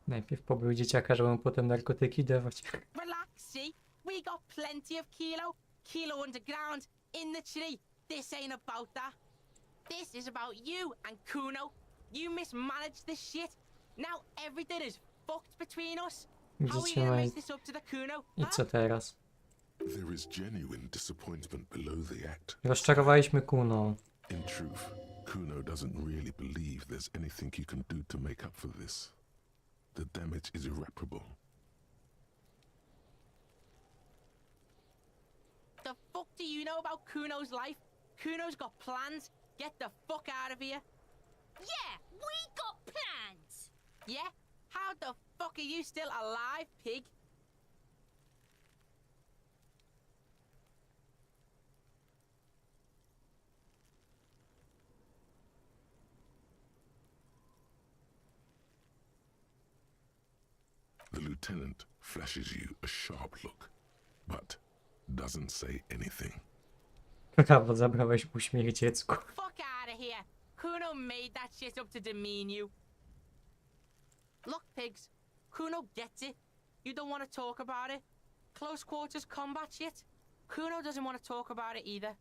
Speaker 6: Najpierw pobył dzieciaka, żeby mu potem narkotyki dawać.
Speaker 12: Relax, see? We got plenty of Kilo underground, in the tree. This ain't about that. This is about you and Kuno. You mismanaged this shit. Now everything is fucked between us. How are you gonna make this up to the Kuno?
Speaker 6: I co teraz?
Speaker 3: There is genuine disappointment below the act.
Speaker 6: Rozczarowaliśmy Kuno.
Speaker 3: In truth, Kuno doesn't really believe there's anything you can do to make up for this. The damage is irreparable.
Speaker 12: The fuck do you know about Kuno's life? Kuno's got plans. Get the fuck out of here.
Speaker 13: Yeah, we got plans.
Speaker 12: Yeah? How the fuck are you still alive, pig?
Speaker 3: The lieutenant flashes you a sharp look, but doesn't say anything.
Speaker 6: Brawo, zabrałeś mu śmiech dziecku.
Speaker 12: Fuck out of here. Kuno made that shit up to demean you. Look, pigs. Kuno gets it. You don't want to talk about it. Close quarters combat shit. Kuno doesn't want to talk about it either.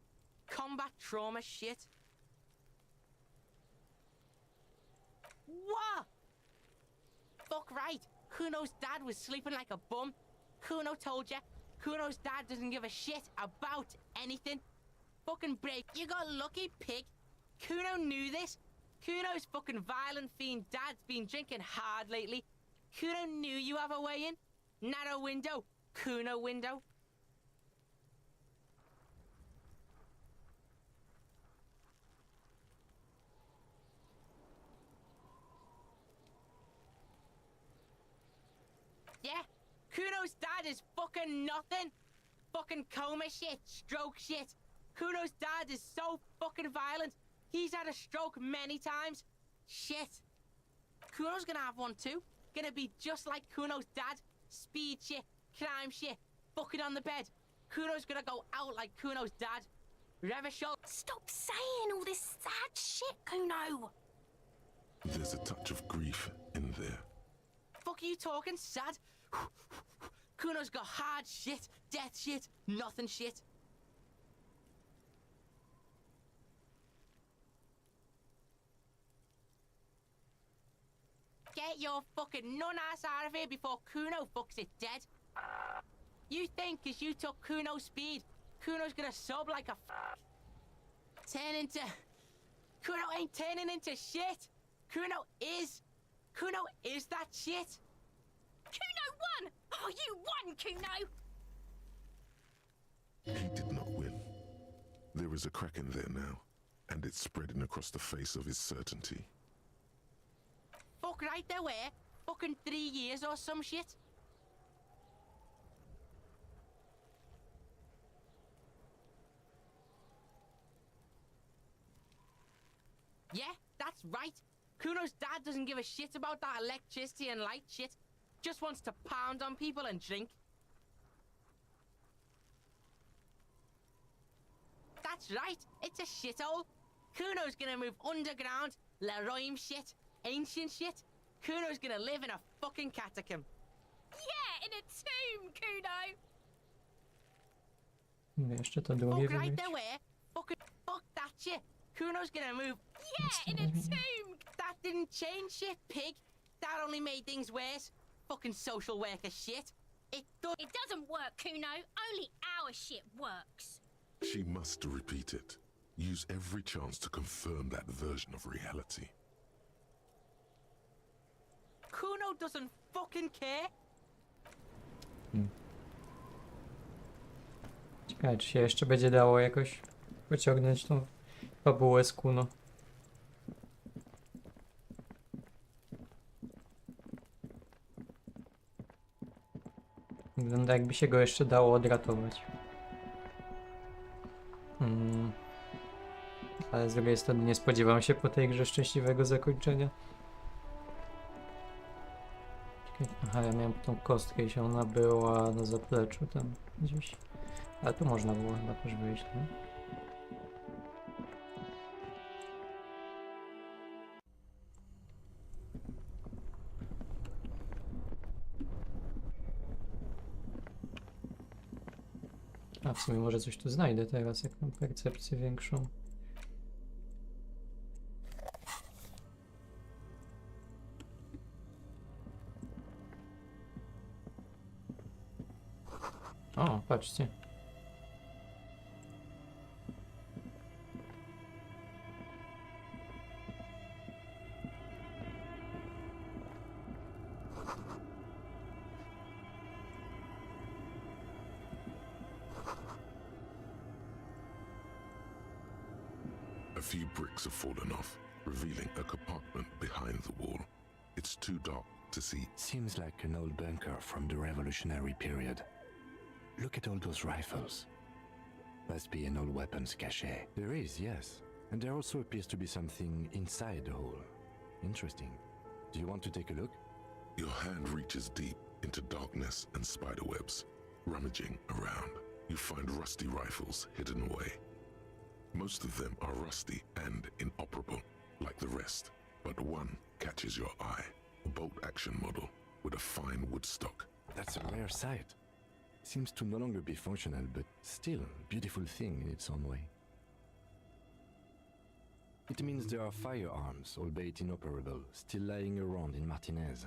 Speaker 12: Combat trauma shit. What? Fuck right. Kuno's dad was sleeping like a bum. Kuno told you. Kuno's dad doesn't give a shit about anything. Fucking break. You got lucky, pig. Kuno knew this. Kuno's fucking violent fiend dad's been drinking hard lately. Kuno knew you have a way in. Narrow window. Kuno window. Yeah, Kuno's dad is fucking nothing. Fucking coma shit, stroke shit. Kuno's dad is so fucking violent. He's had a stroke many times. Shit. Kuno's gonna have one too. Gonna be just like Kuno's dad. Speed shit, crime shit, fucking on the bed. Kuno's gonna go out like Kuno's dad. Revishal.
Speaker 13: Stop saying all this sad shit, Kuno.
Speaker 3: There's a touch of grief in there.
Speaker 12: Fuck are you talking, sad? Kuno's got hard shit, death shit, nothing shit. Get your fucking nun-ass out of here before Kuno fucks it dead. You think cause you took Kuno's speed, Kuno's gonna sub like a turn into... Kuno ain't turning into shit. Kuno is that shit.
Speaker 13: Kuno won! Oh, you won, Kuno!
Speaker 3: He did not win. There is a crack in there now, and it's spreading across the face of his certainty.
Speaker 12: Fuck right there were. Fucking 3 years or some shit. Yeah, that's right. Kuno's dad doesn't give a shit about that electricity and light shit. Just wants to pound on people and drink. That's right, it's a shithole. Kuno's gonna move underground, Leroy shit, ancient shit. Kuno's gonna live in a fucking catacomb.
Speaker 13: Yeah, in a tomb, Kuno!
Speaker 6: Jeszcze to drugie
Speaker 12: Fuck right
Speaker 6: wybrać.
Speaker 12: there were. Fuck that shit. Kuno's gonna move.
Speaker 13: Yeah, in a tomb!
Speaker 12: That didn't change shit, pig. That only made things worse. Fucking social worker shit. It
Speaker 13: doesn't work, Kuno. Only our shit works.
Speaker 3: She must repeat it. Use every chance to confirm that version of reality.
Speaker 12: Kuno doesn't fucking care.
Speaker 6: Ciekawe, czy się jeszcze będzie dało jakoś pociągnąć tą fabułę z Kuno. Wygląda jakby się go jeszcze dało odratować. Ale ale z drugiej strony nie spodziewam się po tej grze szczęśliwego zakończenia. Czekaj, aha, ja miałem tą kostkę i się ona była na zapleczu tam gdzieś. Ale tu można było chyba też wyjść, nie? A w sumie może coś tu znajdę teraz, jak mam percepcję większą. O, patrzcie.
Speaker 3: A few bricks have fallen off, revealing a compartment behind the wall. It's too dark to see.
Speaker 4: Seems like an old bunker from the revolutionary period. Look at all those rifles. Must be an old weapons cache. There is, yes. And there also appears to be something inside the hole. Interesting. Do you want to take a look?
Speaker 3: Your hand reaches deep into darkness and spiderwebs. Rummaging around, you find rusty rifles hidden away. Most of them are rusty and inoperable, like the rest, but one catches your eye. A bolt-action model with a fine wood stock.
Speaker 4: That's a rare sight. Seems to no longer be functional, but still a beautiful thing in its own way. It means there are firearms, albeit inoperable, still lying around in Martinez.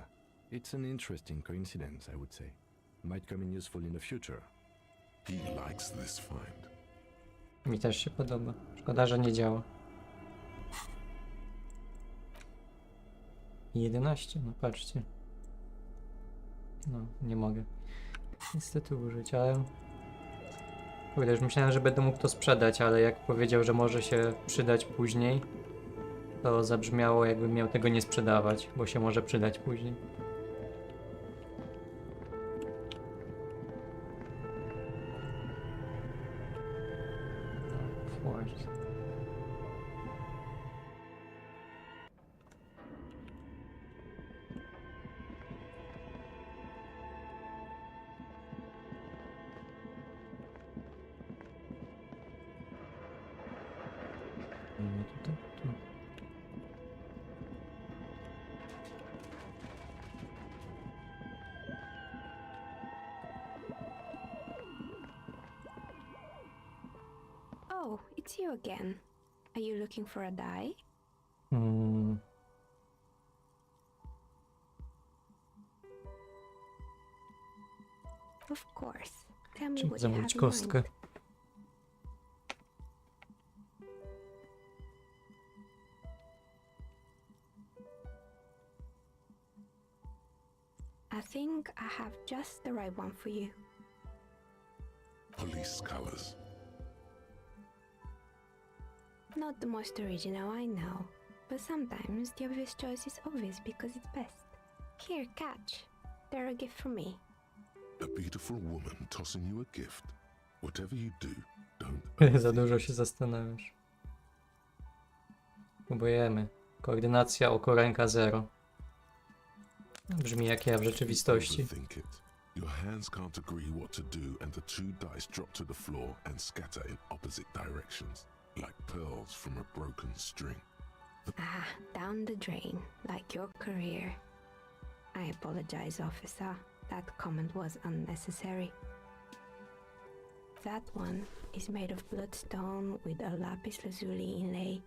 Speaker 4: It's an interesting coincidence, I would say. Might come in useful in the future.
Speaker 3: He likes this find.
Speaker 6: Mi też się podoba. Szkoda, że nie działa. 11, no patrzcie. No, nie mogę niestety użyć, ale... Kurde, już myślałem, że będę mógł to sprzedać, ale jak powiedział, że może się przydać później, to zabrzmiało, jakbym miał tego nie sprzedawać, bo się może przydać później. Wchodzić. Nie tutaj, tu.
Speaker 5: Oh, it's you again. Are you looking for a die? Of course. Tell me
Speaker 6: Czym
Speaker 5: what you have
Speaker 6: zamówić
Speaker 5: in
Speaker 6: kostkę?
Speaker 5: mind. I think I have just the right one for you.
Speaker 3: Police colors.
Speaker 5: Not the most original, I know, but sometimes the obvious choice is obvious because it's best. Here, catch. They're a gift from me.
Speaker 3: A beautiful woman tossing you a gift. Whatever you do, don't.
Speaker 6: Za dużo się zastanawiasz. Próbujemy. Koordynacja oko ręka 0. Brzmi jak ja w rzeczywistości.
Speaker 3: Overthink it. Your hands can't agree what to do, and the two dice drop to the floor and scatter in opposite directions, like pearls from a broken string.
Speaker 5: Down the drain, like your career. I apologize, officer. That comment was unnecessary. That one is made of bloodstone with a lapis lazuli inlay.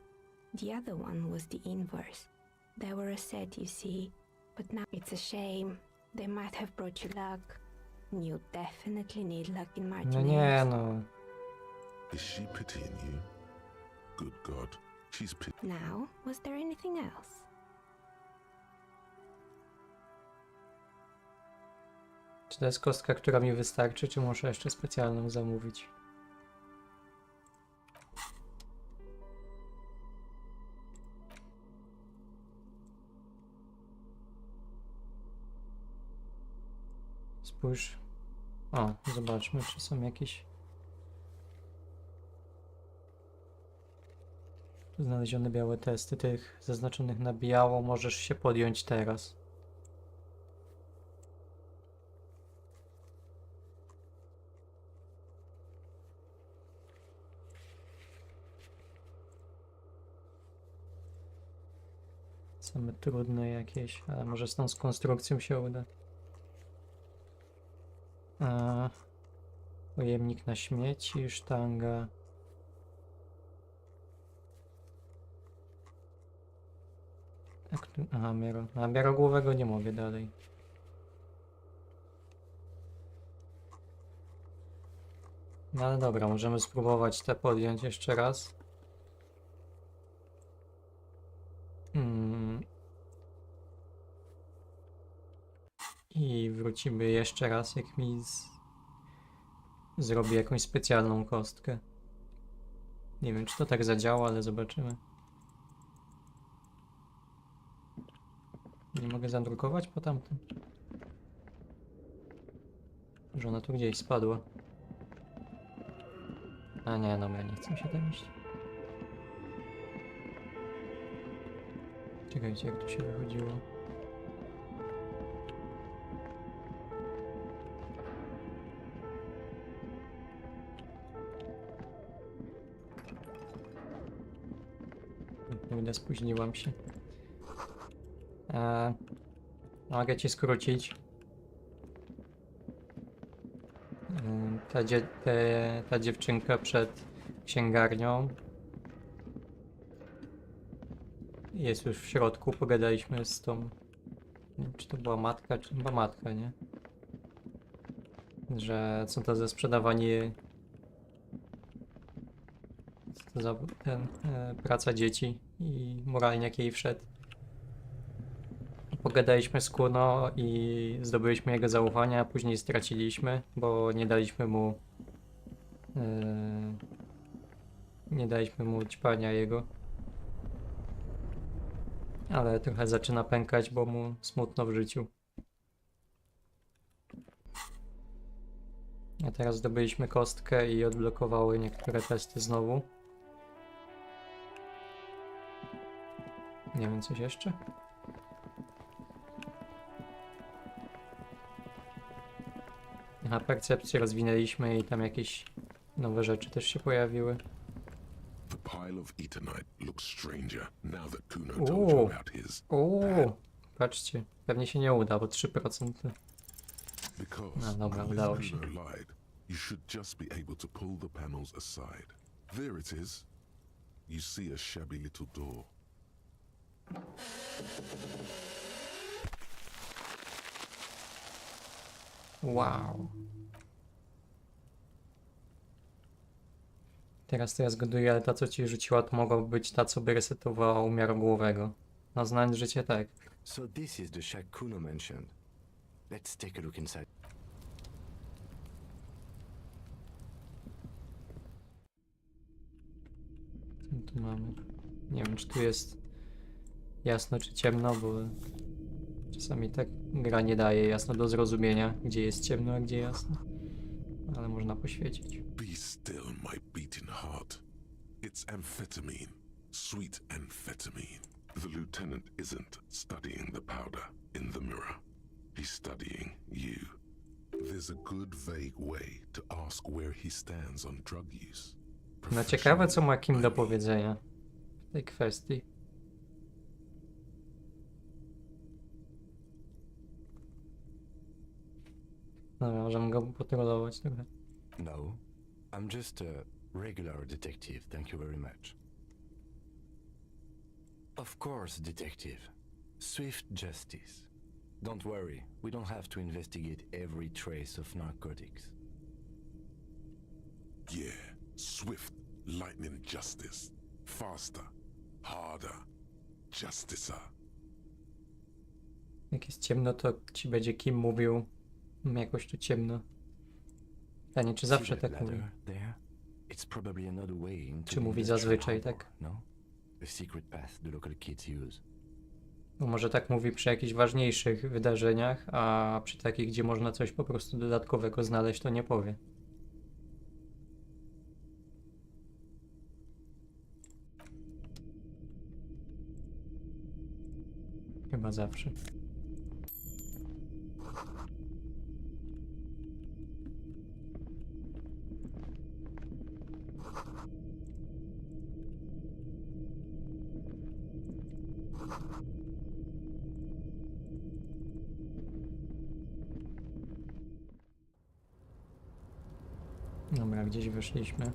Speaker 5: The other one was the inverse. They were a set, you see, but now it's a shame. They might have brought you luck. You definitely need luck in Martinez.
Speaker 6: No nie no.
Speaker 3: Is she pitying you? Good God, she's
Speaker 5: Now, was there anything else?
Speaker 6: Czy to jest kostka, która mi wystarczy, czy muszę jeszcze specjalną zamówić? Spójrz. O, zobaczmy, czy są jakieś... Znalezione białe testy, tych zaznaczonych na biało możesz się podjąć teraz. Same trudne jakieś, ale może z tą z konstrukcją się uda. Pojemnik na śmieci, sztanga. Aha, miarogłowego nie mogę dalej. No ale dobra, możemy spróbować te podjąć jeszcze raz. I wrócimy jeszcze raz, jak mi zrobi jakąś specjalną kostkę. Nie wiem, czy to tak zadziała, ale zobaczymy. Nie mogę zadrukować po tamtym? Że ona tu gdzieś spadła. A nie, dobra, nie chcę się tam iść. Czekajcie, jak tu się wychodziło. Kurde, spóźniłam się. Mogę ci skrócić. Ta dziewczynka przed księgarnią jest już w środku. Pogadaliśmy z tą... Nie wiem, czy to była matka, czy chyba matka, nie? Że co to za sprzedawanie... Co to za praca dzieci i moralniak jej wszedł. Pogadaliśmy z Kuno i zdobyliśmy jego zaufanie, a później straciliśmy, bo nie daliśmy mu ćpania jego. Ale trochę zaczyna pękać, bo mu smutno w życiu. A teraz zdobyliśmy kostkę i odblokowały niektóre testy znowu. Nie wiem, coś jeszcze? Aha, percepcję rozwinęliśmy i tam jakieś nowe rzeczy też się pojawiły.
Speaker 3: The pile of Eternite looks stranger now that Kuno told you about his.
Speaker 6: Patrzcie, pewnie się nie uda, bo 3%. No dobra, udało się.
Speaker 3: Lied, you should just be able to pull the panels aside. There it is. You see a shabby little door.
Speaker 6: Wow. Teraz to ja zgaduję, ale ta co ci rzuciła to mogła być ta co by resetowała umiar głowego. No znając życie tak.
Speaker 4: So this is the shack Kuno mentioned. Let's take a look inside.
Speaker 6: Co tu mamy? Nie wiem czy tu jest jasno czy ciemno, bo czasami tak gra nie daje jasno do zrozumienia, gdzie jest ciemno, a gdzie jasno. Ale można poświecić.
Speaker 3: Be still, my beating heart. It's amphetamine. Sweet amphetamine. The lieutenant isn't studying the powder in the mirror. He's studying you. There's a good, vague way to ask where he stands on drug use.
Speaker 6: No ciekawe co ma Kim do powiedzenia w tej kwestii. No, możemy go potrolować trochę.
Speaker 4: No, I'm just a regular detective, thank you very much. Of course, detective. Swift justice. Don't worry, we don't have to investigate every trace of narcotics.
Speaker 3: Yeah, swift, lightning justice. Faster, harder, justicer.
Speaker 6: Jak jest ciemno, to ci będzie Kim mówił. Jakoś tu ciemno. Pytanie, czy zawsze tak mówi? Czy mówi zazwyczaj tak? Bo może tak mówi przy jakichś ważniejszych wydarzeniach, a przy takich, gdzie można coś po prostu dodatkowego znaleźć, to nie powie. Chyba zawsze. Dobra, gdzieś wyszliśmy.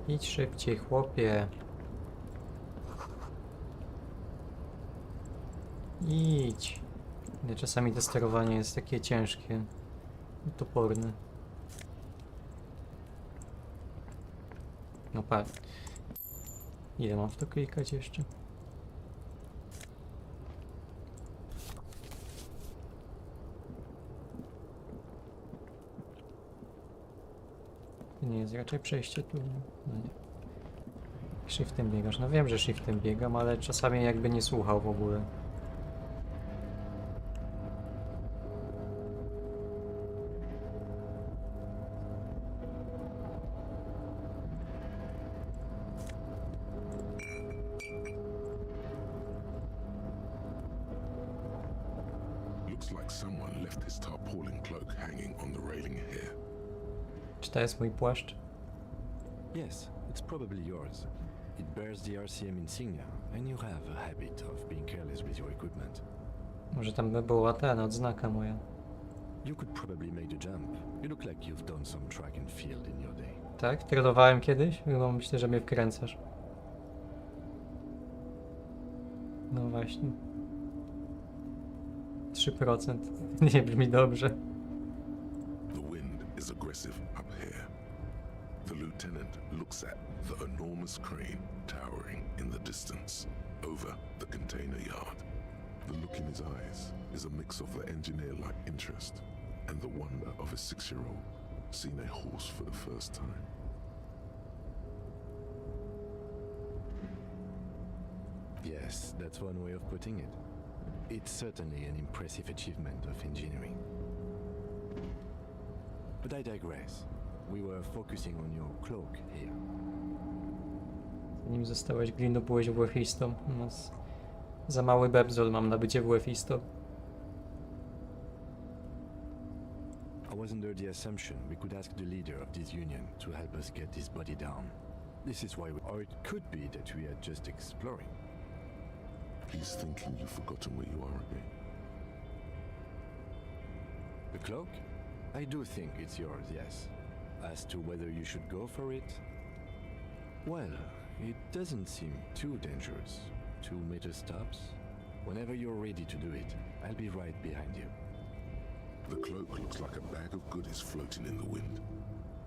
Speaker 6: Idź szybciej, chłopie. Idź. Czasami to sterowanie jest takie ciężkie i toporne. No patrz. Ile mam w to klikać jeszcze? To nie jest raczej przejście tu. No nie. Shiftem biegasz. No wiem, że shiftem biegam, ale czasami jakby nie słuchał w ogóle.
Speaker 3: Looks like someone left his tarpaulin cloak hanging on the railing here.
Speaker 6: Czy to jest mój płaszcz?
Speaker 4: Yes, it's probably yours. It bears the RCM insignia, and you have a habit of being careless with your equipment.
Speaker 6: Może tam by była ten odznaka moja.
Speaker 4: You could probably make the jump. You look like you've done some track and field in your day.
Speaker 6: Tak? Trenowałem kiedyś? Chyba myślę, że mnie wkręcasz. No właśnie. 3%. Nie brzmi dobrze.
Speaker 3: The wind is aggressive up here. The lieutenant looks at the enormous crane towering in the distance over the container yard. The look in his eyes is a mix of the engineer-like interest and the wonder of a 6-year-old seeing a horse for the first time.
Speaker 4: Yes, that's one way of putting it. It's certainly an impressive achievement of engineering. But I digress. We were focusing on your cloak here.
Speaker 6: Zanim zostałeś gliną, byłeś WF-istą. No, za mały bebzol mam na bycie WF-istą.
Speaker 4: I was under the assumption we could ask the leader of this union to help us get this body down. This is why or it could be that we are just exploring.
Speaker 3: He's thinking you've forgotten where you are again.
Speaker 4: The cloak? I do think it's yours, yes. As to whether you should go for it? Well, it doesn't seem too dangerous. 2-meter stops. Whenever you're ready to do it, I'll be right behind you.
Speaker 3: The cloak looks like a bag of goodies floating in the wind.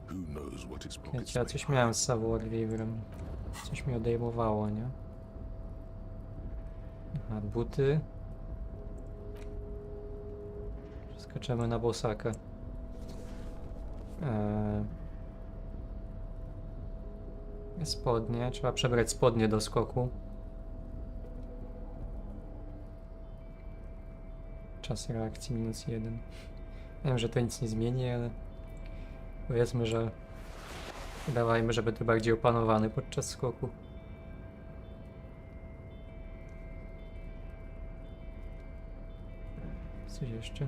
Speaker 3: Who knows what its pockets
Speaker 6: Ja
Speaker 3: may
Speaker 6: coś
Speaker 3: hide.
Speaker 6: miałem z savoir-vivre'em. Coś mi odejmowało, nie? Aha, buty. Skaczemy na bosaka. Spodnie. Trzeba przebrać spodnie do skoku. Czas reakcji -1. Wiem, że to nic nie zmieni, ale powiedzmy, że udawajmy, żeby to bardziej opanowany podczas skoku. Coś jeszcze?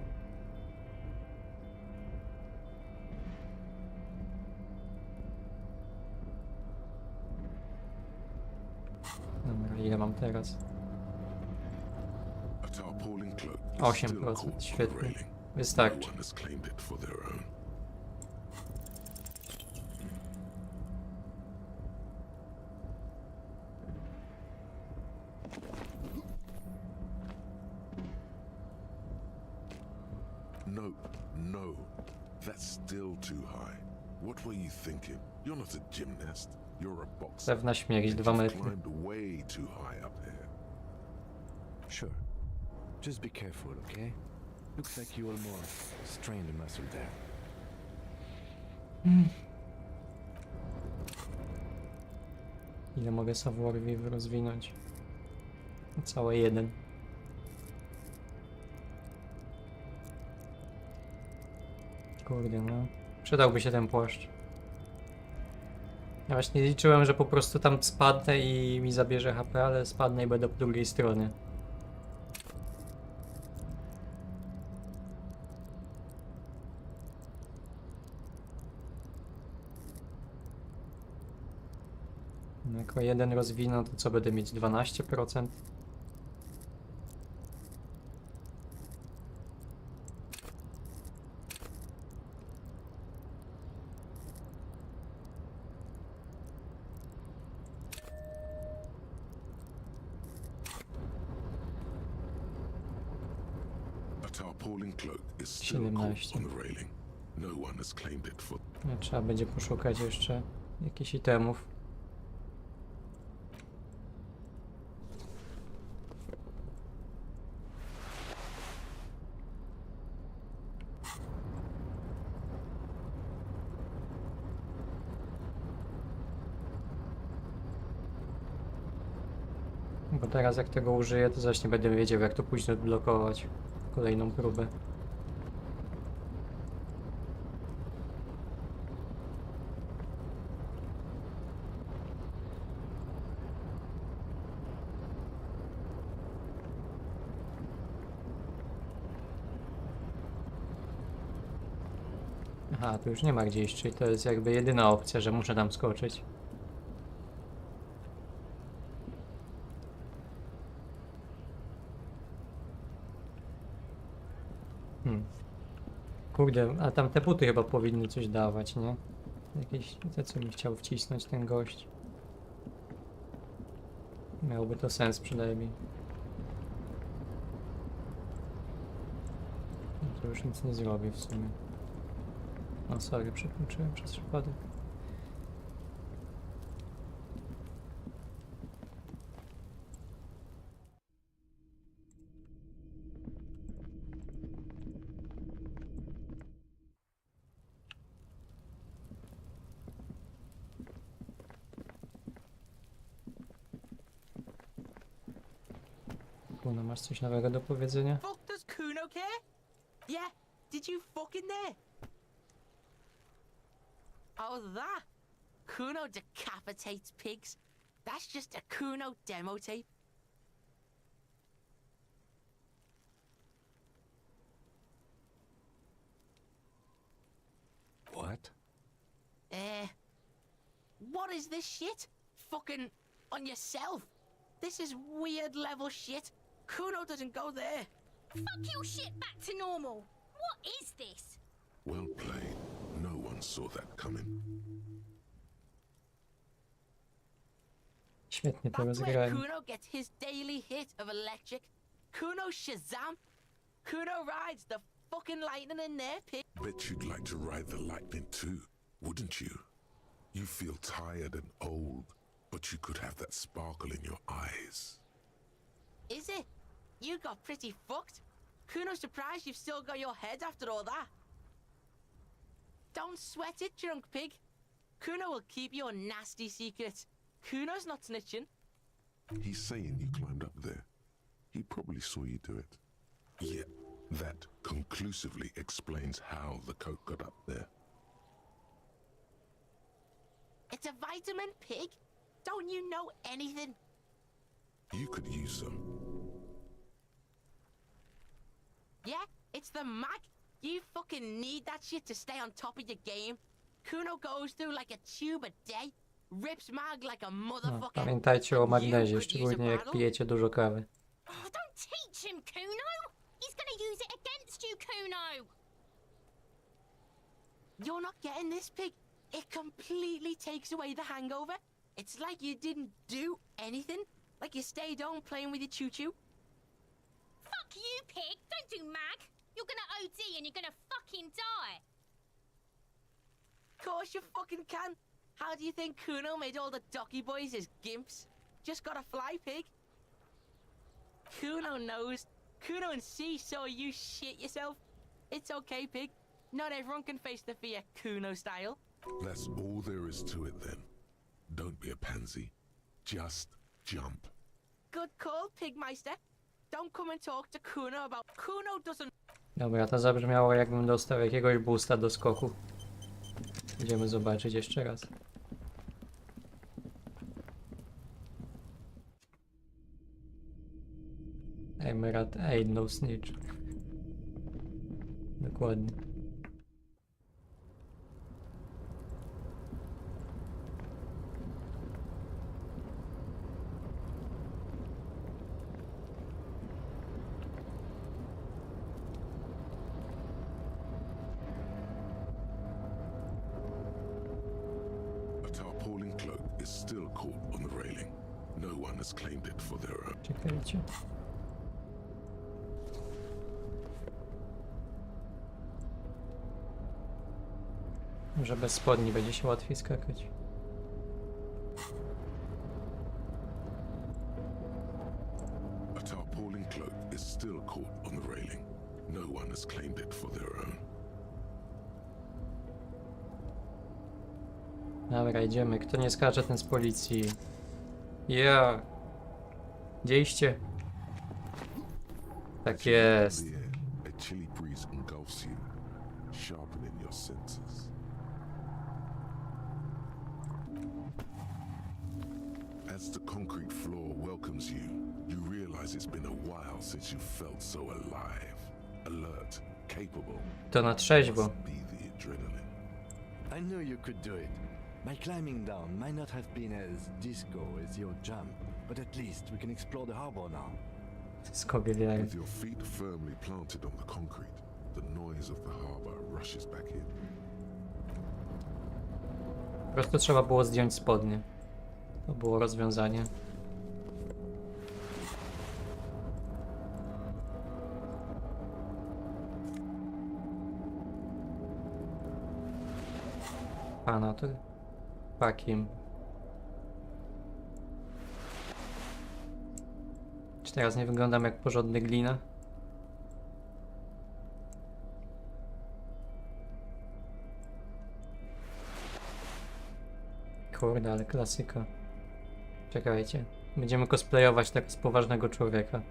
Speaker 6: Dobra, ile mam teraz?
Speaker 3: A tarpaulin cloak is
Speaker 6: 8%,
Speaker 3: still caught on the
Speaker 6: świetnie.
Speaker 3: railing.
Speaker 6: Wystarczy.
Speaker 3: No one has claimed it for their own. No, no, that's still too high. What were you thinking? You're not a gymnast. You're a boxer.
Speaker 6: Pewna śmierć,
Speaker 3: And
Speaker 6: 2
Speaker 3: you've
Speaker 6: metry.
Speaker 3: climbed way too high up here.
Speaker 4: Sure. Just be careful, okay? Looks like you almost strained a muscle there.
Speaker 6: Ile mogę savoir-vivre rozwinąć? Całe 1. Kurde, no. Przydałby się ten płaszcz. Ja właśnie liczyłem, że po prostu tam spadnę i mi zabierze HP, ale spadnę i będę po drugiej stronie. No, jako jeden rozwinę, to co będę mieć? 12%?
Speaker 3: A tarpaulin cloak is still caught on the railing. No one has claimed it for...
Speaker 6: No, trzeba będzie poszukać jeszcze jakichś itemów. Bo teraz jak tego użyję, to zaś nie będę wiedział, jak to później odblokować kolejną próbę. Aha, tu już nie ma gdzie iść, czyli to jest jakby jedyna opcja, że muszę tam skoczyć. Kurde, a tam te buty chyba powinny coś dawać, nie? Jakieś, te co mi chciał wcisnąć ten gość. Miałoby to sens przynajmniej. No to już nic nie zrobię w sumie. No sorry, przekończyłem przez przypadek. Kuno, masz coś nowego do powiedzenia?
Speaker 12: Fuck does Kuno care? Yeah, did you fucking there? Oh, that? Kuno decapitates pigs. That's just a Kuno demo tape.
Speaker 4: What?
Speaker 12: What is this shit? Fucking on yourself. This is weird level shit. Kuno doesn't go there.
Speaker 13: Fuck your shit back to normal. What is this?
Speaker 3: Well played. No one saw that coming.
Speaker 6: Świetnie to
Speaker 12: That's where
Speaker 6: rozgrałem.
Speaker 12: Kuno gets his daily hit of electric. Kuno Shazam. Kuno rides the fucking lightning in there, pig.
Speaker 3: Bet you'd like to ride the lightning too, wouldn't you? You feel tired and old, but you could have that sparkle in your eyes.
Speaker 12: Is it? You got pretty fucked. Kuno's surprised you've still got your head after all that. Don't sweat it, drunk pig. Kuno will keep your nasty secrets. Kuno's not snitching.
Speaker 3: He's saying you climbed up there. He probably saw you do it. Yeah, that conclusively explains how the coat got up there.
Speaker 12: It's a vitamin, pig. Don't you know anything?
Speaker 3: You could use some.
Speaker 12: Yeah, it's the mag. You fucking need that shit to stay on top of your game. Kuno goes through like a tube a day, rips mag like a
Speaker 6: No,
Speaker 12: motherfucker.
Speaker 6: pamiętajcie o
Speaker 12: and you
Speaker 6: magnezie,
Speaker 12: could use a
Speaker 6: szczególnie jak
Speaker 12: bottle.
Speaker 6: pijecie dużo kawy.
Speaker 13: Oh, don't teach him, Kuno! He's gonna use it against you, Kuno!
Speaker 12: You're not getting this, pig. It completely takes away the hangover. It's like you didn't do anything. Like you stayed home playing with your choo-choo.
Speaker 13: Fuck you, pig! Don't do mag! You're gonna OD and you're gonna fucking die!
Speaker 12: Course you fucking can. How do you think Kuno made all the docky boys his gimps? Just gotta fly, pig. Kuno knows. Kuno and C saw you shit yourself. It's okay, pig. Not everyone can face the fear Kuno style.
Speaker 3: That's all there is to it then. Don't be a pansy. Just jump.
Speaker 12: Good call, Pigmeister. Don't come and talk to Kuno about... Kuno doesn't...
Speaker 6: Dobra, to zabrzmiało, jakbym dostał jakiegoś boosta do skoku. Idziemy zobaczyć jeszcze raz. Emerald ain't no snitch. Dokładnie.
Speaker 3: A tarpaulin cloak is still caught on the railing. No one has claimed it for their own.
Speaker 6: Czekajcie. Może bez spodni będzie się łatwiej skakać.
Speaker 3: A tarpaulin cloak is still caught on the railing. No one has claimed it for their own.
Speaker 6: Dobra, idziemy. Kto nie skacze, ten z policji. Ja. Gdzie iście? Tak jest.
Speaker 3: The air, a chilly breeze engulfs you, sharpening your senses. As the concrete floor welcomes you, you realize it's been a while since you felt so alive, alert, capable.
Speaker 6: To na trzeźwo.
Speaker 3: Must be the adrenaline.
Speaker 4: I knew you could do it. My climbing down might not have been as disco as your jump, but at least we can explore the harbor now.
Speaker 6: Skobie wiary.
Speaker 3: With your feet firmly planted on the concrete, the noise of the harbor rushes back in.
Speaker 6: Po prostu trzeba było zdjąć spodnie. To było rozwiązanie. Pana to pakiem. Czy teraz nie wyglądam jak porządny glina? Kurde, ale klasyka. Czekajcie. Będziemy cosplayować teraz poważnego człowieka.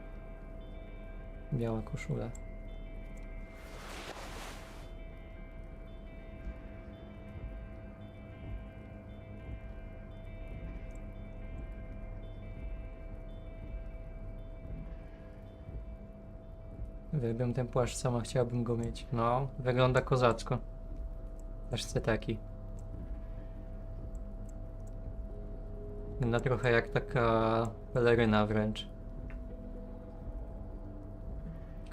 Speaker 6: Biała koszula. Wybiłem ten płaszcz, sama chciałabym go mieć. No, wygląda kozacko. Aż chcę taki. Wygląda trochę jak taka peleryna wręcz.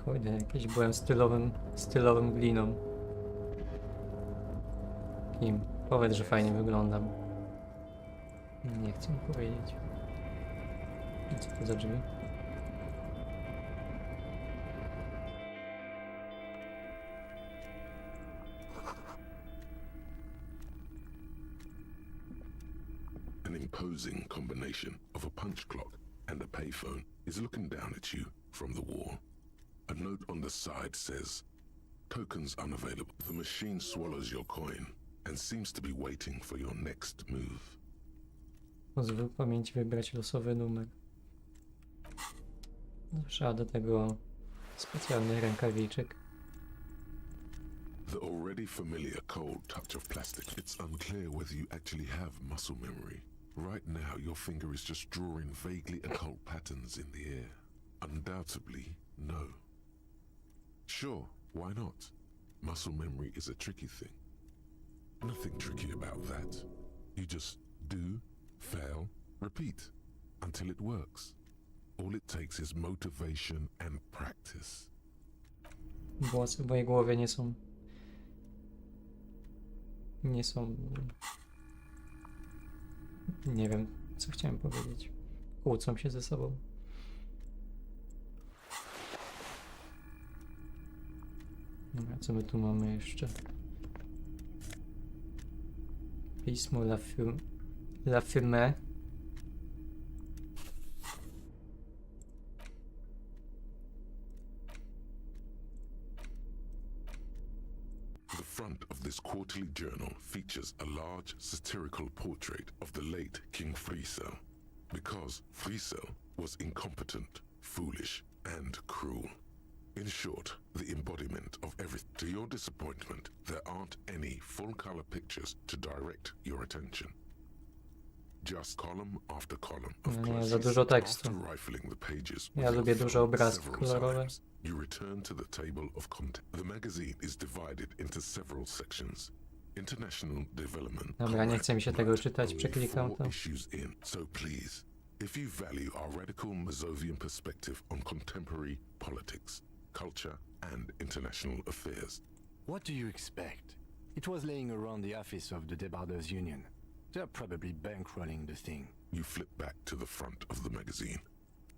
Speaker 6: Kurde, jakiś byłem stylowym gliną. Kim? Powiedz, że fajnie wyglądam. Nie chcę mi powiedzieć. I co to za drzwi?
Speaker 3: An imposing combination of a punch clock and a payphone is looking down at you from the wall. A note on the side says, "Tokens unavailable." The machine swallows your coin and seems to be waiting for your next move.
Speaker 6: Pozwól pamięci wybrać losowy numer. Trzeba do tego specjalny rękawiczek.
Speaker 3: The already familiar cold touch of plastic. It's unclear whether you actually have muscle memory. Right now, your finger is just drawing vaguely occult patterns in the air. Undoubtedly, no. Sure, why not? Muscle memory is a tricky thing. Nothing tricky about that. You just do, fail, repeat, until it works. All it takes is motivation and practice.
Speaker 6: Włosy w mojej głowie nie są... Nie wiem, co chciałem powiedzieć. Kłócą się ze sobą. Dobra, co my tu mamy jeszcze? Pismo La Fumée.
Speaker 3: The front of this quarterly journal features a large satirical portrait of the late King Friesel, because Friesel was incompetent, foolish, and cruel. In short, the embodiment of everything. To your disappointment, there aren't any full-color pictures to direct your attention. Just column after column of
Speaker 6: Nie, za
Speaker 3: closes.
Speaker 6: dużo tekstu.
Speaker 3: After rifling the pages
Speaker 6: Ja
Speaker 3: with your
Speaker 6: lubię duże
Speaker 3: thumb
Speaker 6: obrazki
Speaker 3: several
Speaker 6: kolorowe.
Speaker 3: times, you return to the table of content. The magazine is divided into several sections. International development.
Speaker 6: Dobra, nie chce mi się tego
Speaker 3: Blood,
Speaker 6: czytać,
Speaker 3: only
Speaker 6: przeklikam
Speaker 3: 4
Speaker 6: to.
Speaker 3: issues in. So please, if you value our radical Mazovian perspective on contemporary politics, culture, and international affairs.
Speaker 4: What do you expect? It was laying around the office of the Debarders Union. They're probably bankrolling the thing.
Speaker 3: You flip back to the front of the magazine.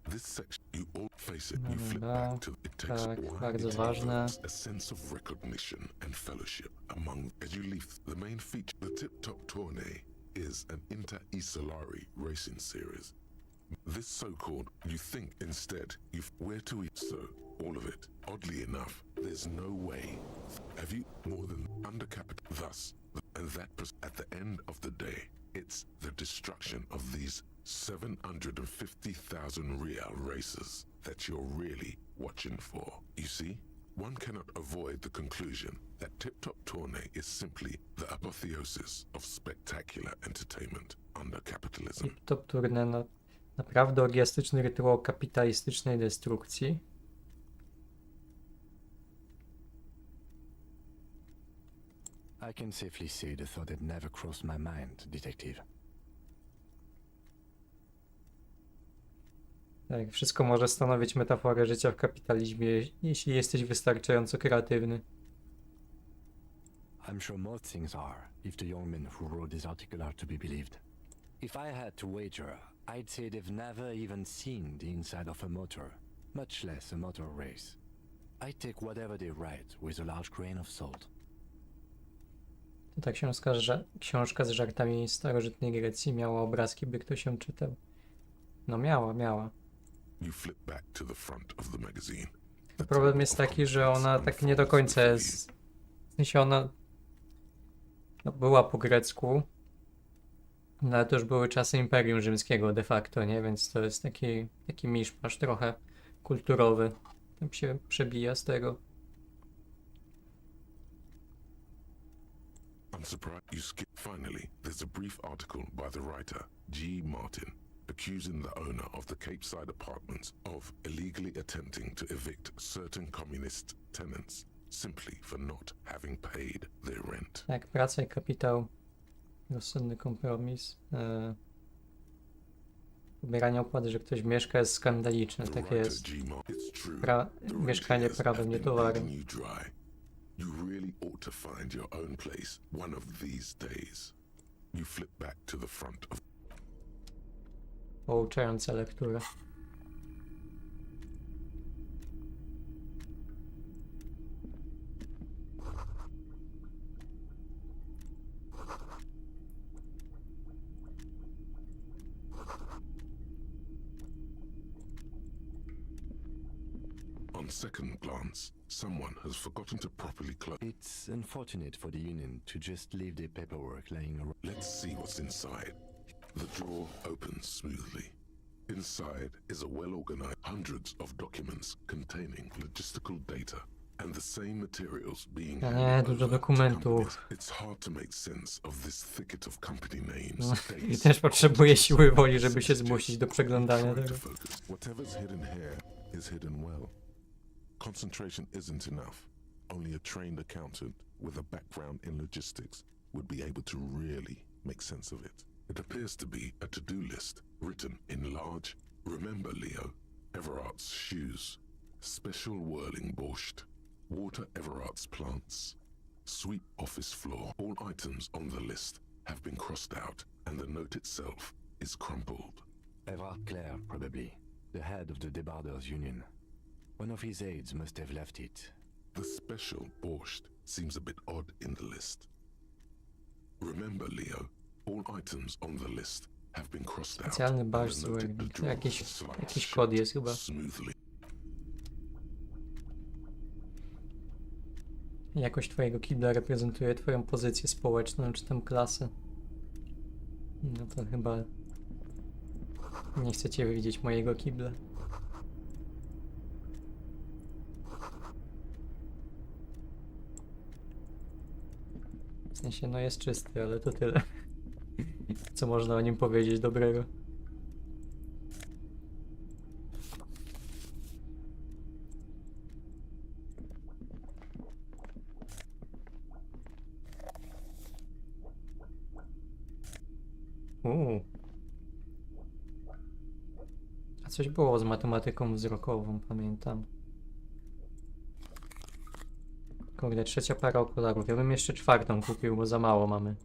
Speaker 3: This section, you all face it, you flip
Speaker 6: Dobra,
Speaker 3: back to it takes
Speaker 6: tak,
Speaker 3: one,
Speaker 6: bardzo
Speaker 3: it
Speaker 6: ważne.
Speaker 3: evokes a sense of recognition and fellowship among as you leave the main feature. The tip-top tourney is an inter-Isolari racing series. This so-called, you think instead, where to eat, so all of it. Oddly enough, there's no way. Have you more than undercapital? Thus, and that at the end of the day, it's the destruction of these 750,000 real races that you're really watching for. You see, one cannot avoid the conclusion that Tip-Top Tourney is simply the apotheosis of spectacular entertainment under capitalism.
Speaker 6: Top turne, no, naprawdę orgiastyczny rytuał kapitalistycznej destrukcji.
Speaker 4: I can safely say the thought had never crossed my mind, detective.
Speaker 6: Tak, wszystko może stanowić metaforę życia w kapitalizmie, jeśli jesteś wystarczająco kreatywny.
Speaker 4: I'm sure most things are, if the young men who wrote this article are to be believed. If I had to wager, I'd say they've never even seen the inside of a motor, much less a motor race. I take whatever they write with a large grain of salt.
Speaker 6: To ta książka z żartami starożytnej Grecji miała obrazki, by ktoś ją czytał. No miała.
Speaker 3: You flip back to the front of the magazine.
Speaker 6: Problem jest taki, że ona tak nie do końca jest... W sensie ona... No, była po grecku, no ale to już były czasy Imperium Rzymskiego de facto, nie? Więc to jest taki miszmasz trochę kulturowy. Tam się przebija z tego.
Speaker 3: Unsurprised, you skip. Finally, there's a brief article by the writer, G. Martin, accusing the owner of the Cape Side Apartments of illegally attempting to evict certain communist tenants simply for not having paid their rent.
Speaker 6: Tak, praca i kapitał. Rozsądny kompromis. Pobieranie opłaty, że ktoś mieszka, jest skandaliczne. Tak jest. Mieszkanie prawem, nie towarem.
Speaker 3: You really ought to find your own place one of these days. You flip back to the front of...
Speaker 6: Pouczająca lektura.
Speaker 3: On second glance, someone has forgotten to properly close.
Speaker 4: It's unfortunate for the union to just leave their paperwork laying around.
Speaker 3: Let's see what's inside. The drawer opens smoothly. Inside is a well-organized hundreds of documents containing logistical data and the same materials being handed
Speaker 6: dużo
Speaker 3: over to
Speaker 6: dokumentów.
Speaker 3: companies. It's hard to make sense of this thicket of company names.
Speaker 6: I też potrzebuje siły woli, żeby się zmusić do przeglądania
Speaker 3: Try
Speaker 6: tego.
Speaker 3: to focus. Whatever's hidden here is hidden well. Concentration isn't enough. Only a trained accountant with a background in logistics would be able to really make sense of it. It appears to be a to-do list written in large. Remember, Leo, Everart's shoes, special whirling borscht, water Everart's plants, sweep office floor. All items on the list have been crossed out and the note itself is crumpled.
Speaker 4: Everard Clare, probably, the head of the Debarders Union. One of his aides must have left it.
Speaker 3: The special borscht seems a bit odd in the list. Remember, Leo, all items on the list have been crossed out.
Speaker 6: Specjalny barszcz zły. Jakiś kod jest chyba.
Speaker 3: Smoothly.
Speaker 6: Jakość twojego kibla reprezentuje twoją pozycję społeczną, czy tam klasę. No to chyba... Nie chcecie widzieć mojego kibla. W sensie, no jest czysty, ale to tyle. Co można o nim powiedzieć dobrego? A coś było z matematyką wzrokową, pamiętam. Kurde, trzecia para okularów. Ja bym jeszcze czwartą kupił, bo za mało mamy.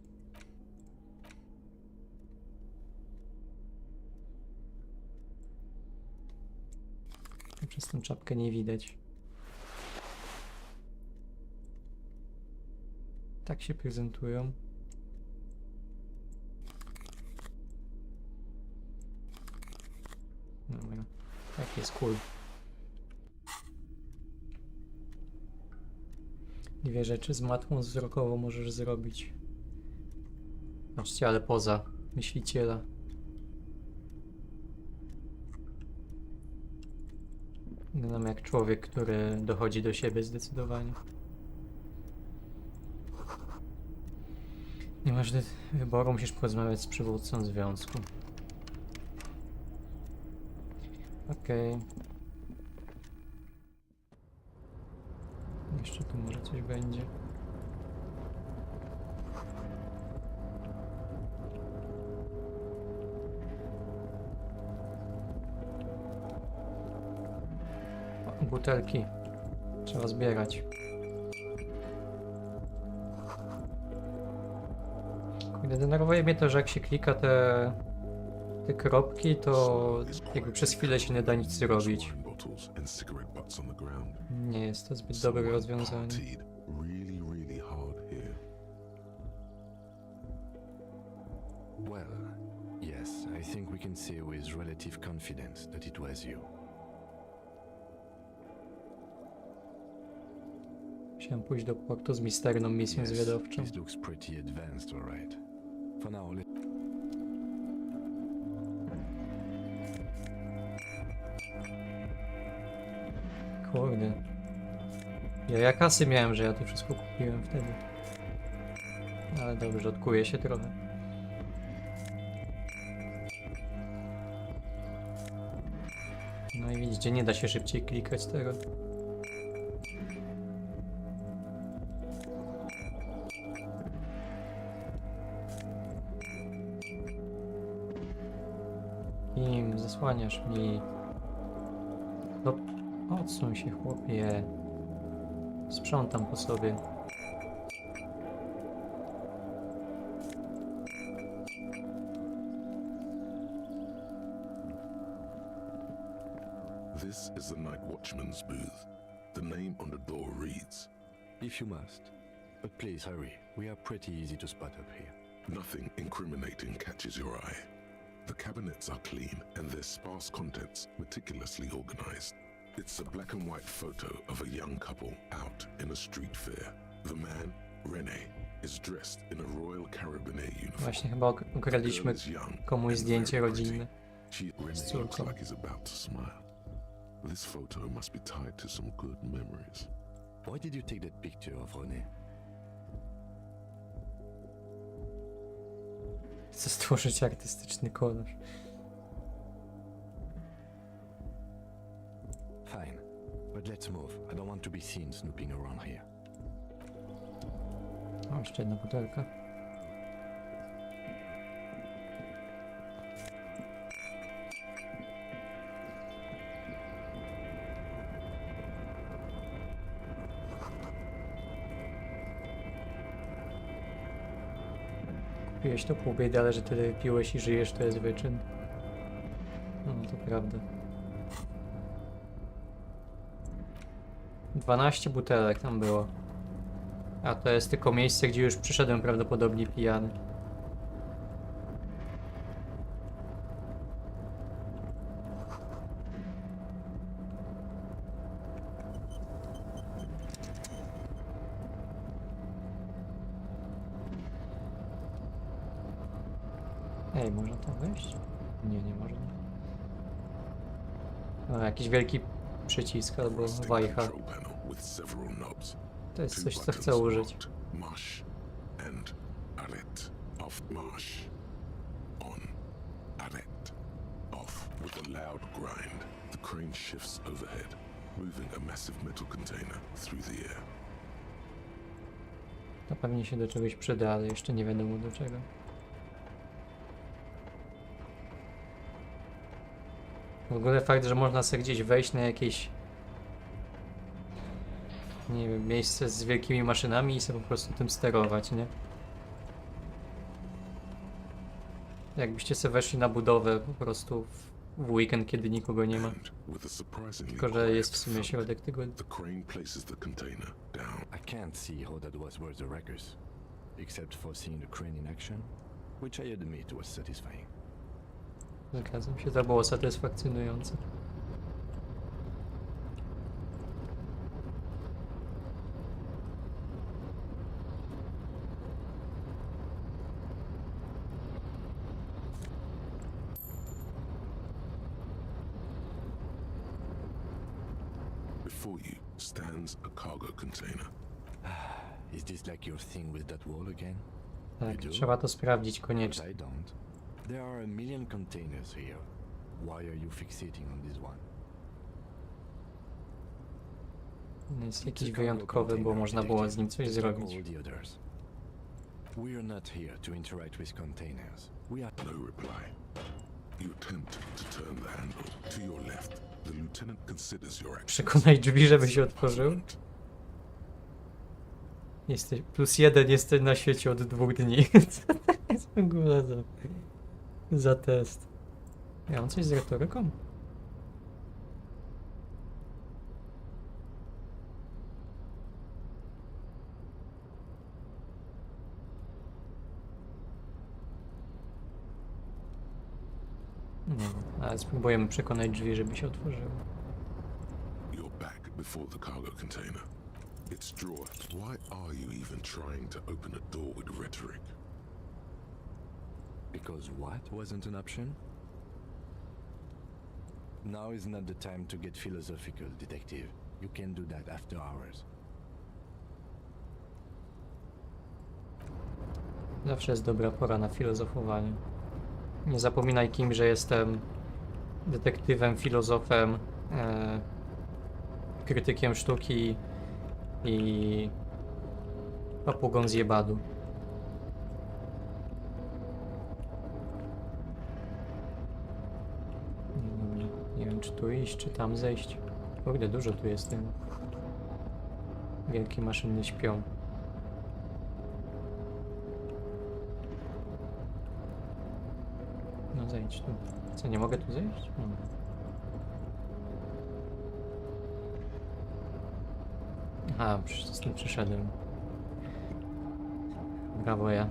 Speaker 6: Przez tą czapkę nie widać. Tak się prezentują. Dobra, tak jest cool. Dwie rzeczy z matmą wzrokową możesz zrobić. Patrzcie, ale poza myśliciela. Wyglądam jak człowiek, który dochodzi do siebie zdecydowanie. Nie masz wyboru, musisz porozmawiać z przywódcą związku. Okej. Jeszcze tu może coś będzie. O, butelki. Trzeba zbierać. Kurde, denerwuje mnie to, że jak się klika te kropki, to jakby przez chwilę się nie da nic zrobić. Nie jest to zbyt dobre rozwiązanie.
Speaker 4: Well, yes, I think we can say with relative confidence that it was you.
Speaker 6: Musiałem pójść do portu z misterną misją zwiadowczą.
Speaker 4: This looks pretty advanced, all right. For now,
Speaker 6: Kurde. Ja kasy miałem, że ja to wszystko kupiłem wtedy. Ale dobrze, odkuję się trochę. No i widzicie, nie da się szybciej klikać tego. Im zasłaniasz mi. No, odsuń się, chłopie. Sprzątam po sobie.
Speaker 3: This is the night watchman's booth. The name on the door reads,
Speaker 4: if you must. But please hurry. We are pretty easy to spot up here.
Speaker 3: nothing incriminating catches your eye. The cabinets are clean and their sparse contents meticulously organized. It's a black and white photo of a young couple out in a street fair. The man, René, is dressed in a Royal Carabinier uniform.
Speaker 6: Właśnie chyba ukradliśmy komuś zdjęcie rodzinne z córką.
Speaker 3: Looks like he's about to smile. This photo must be tied to some good memories.
Speaker 4: Why did you take that picture of René?
Speaker 6: Chcę stworzyć artystyczny kolaż.
Speaker 4: Fine, but let's move. I don't want to be seen snooping around here.
Speaker 6: O, jeszcze jedna butelka. Kupiłeś to pół biedy, ale że tyle piłeś i żyjesz, to jest wyczyn. No to prawda. 12 butelek tam było. A to jest tylko miejsce, gdzie już przyszedłem prawdopodobnie pijany. Ej, można tam wejść? Nie, nie można. O, jakiś wielki przycisk albo wajcha. To jest coś, co chcę użyć.
Speaker 3: Mush and arrête, off, marche, on, arrête, off. With a loud grind, the crane shifts overhead, moving a massive metal container through the air.
Speaker 6: To pewnie się do czegoś przyda, ale jeszcze nie wiadomo do czego. W ogóle fakt, że można sobie gdzieś wejść na jakieś, nie wiem, miejsce z wielkimi maszynami i sobie po prostu tym sterować, nie? Jakbyście sobie weszli na budowę po prostu w weekend, kiedy nikogo nie ma.
Speaker 3: And with a surprisingly
Speaker 6: Tylko, że jest w
Speaker 3: quiet
Speaker 6: sumie
Speaker 3: thump,
Speaker 6: środek tygodnia.
Speaker 3: the crane places the container down.
Speaker 4: I can't see how that was worth the wreckers, except for seeing the crane in action, which I admit was satisfying.
Speaker 6: Zgadzam się, to było satysfakcjonujące.
Speaker 3: Before you stands a cargo container.
Speaker 4: Is this like your thing with that wall again?
Speaker 6: Tak,
Speaker 4: You do?
Speaker 6: trzeba to sprawdzić
Speaker 4: But
Speaker 6: koniecznie.
Speaker 4: I don't. There are a million containers here. Why are you fixating on this one?
Speaker 6: Jest
Speaker 4: It's
Speaker 6: jakiś
Speaker 4: a cargo
Speaker 6: wyjątkowy, bo
Speaker 4: container,
Speaker 6: można było z
Speaker 4: detective,
Speaker 6: nim coś
Speaker 4: just like
Speaker 6: zrobić.
Speaker 4: all the others. We're not here to interact with containers. We are...
Speaker 3: No reply. You attempt to turn the handle to your left. The lieutenant considers your action.
Speaker 6: Przekonaj drzwi, żeby się otworzyły. Jesteś +1, jesteś na świecie od 2 dni. Co to jest w ogóle za test? Ja mam coś z retoryką? Nie, ale spróbujemy przekonać drzwi, żeby się otworzyły.
Speaker 3: You're back before the cargo container. Its drawer. Why are you even trying to open a door with rhetoric?
Speaker 4: Because what wasn't an option? Now is not the time to get philosophical, detective. You can do that after hours.
Speaker 6: Zawsze jest dobra pora na filozofowanie. Nie zapominaj, kim, że jestem detektywem, filozofem, krytykiem sztuki i papugą z jebadu. Nie wiem, czy tu iść, czy tam zejść. Kurde, dużo tu jest tym. Wielkie maszyny śpią. No zejdź tu. Co, nie mogę tu zejść? No. Aha, z tym przyszedłem. Brawo ja.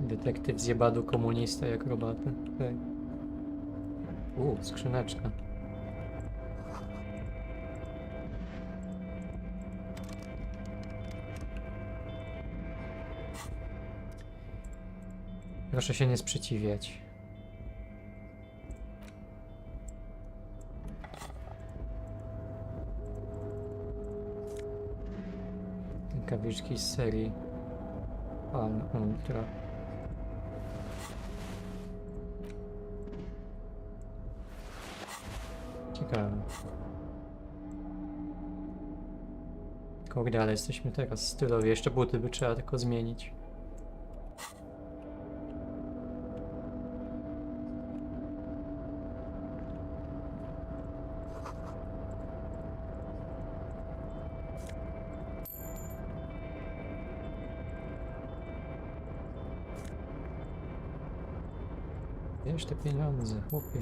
Speaker 6: Detektyw z jebadu, komunista jak robata. Tak. Skrzyneczka. Proszę się nie sprzeciwiać. Rękawiczki z serii Palm Ultra. Ciekawe. Kurde, ale jesteśmy teraz stylowi. Jeszcze buty by trzeba tylko zmienić. Bierz te pieniądze, chłopie.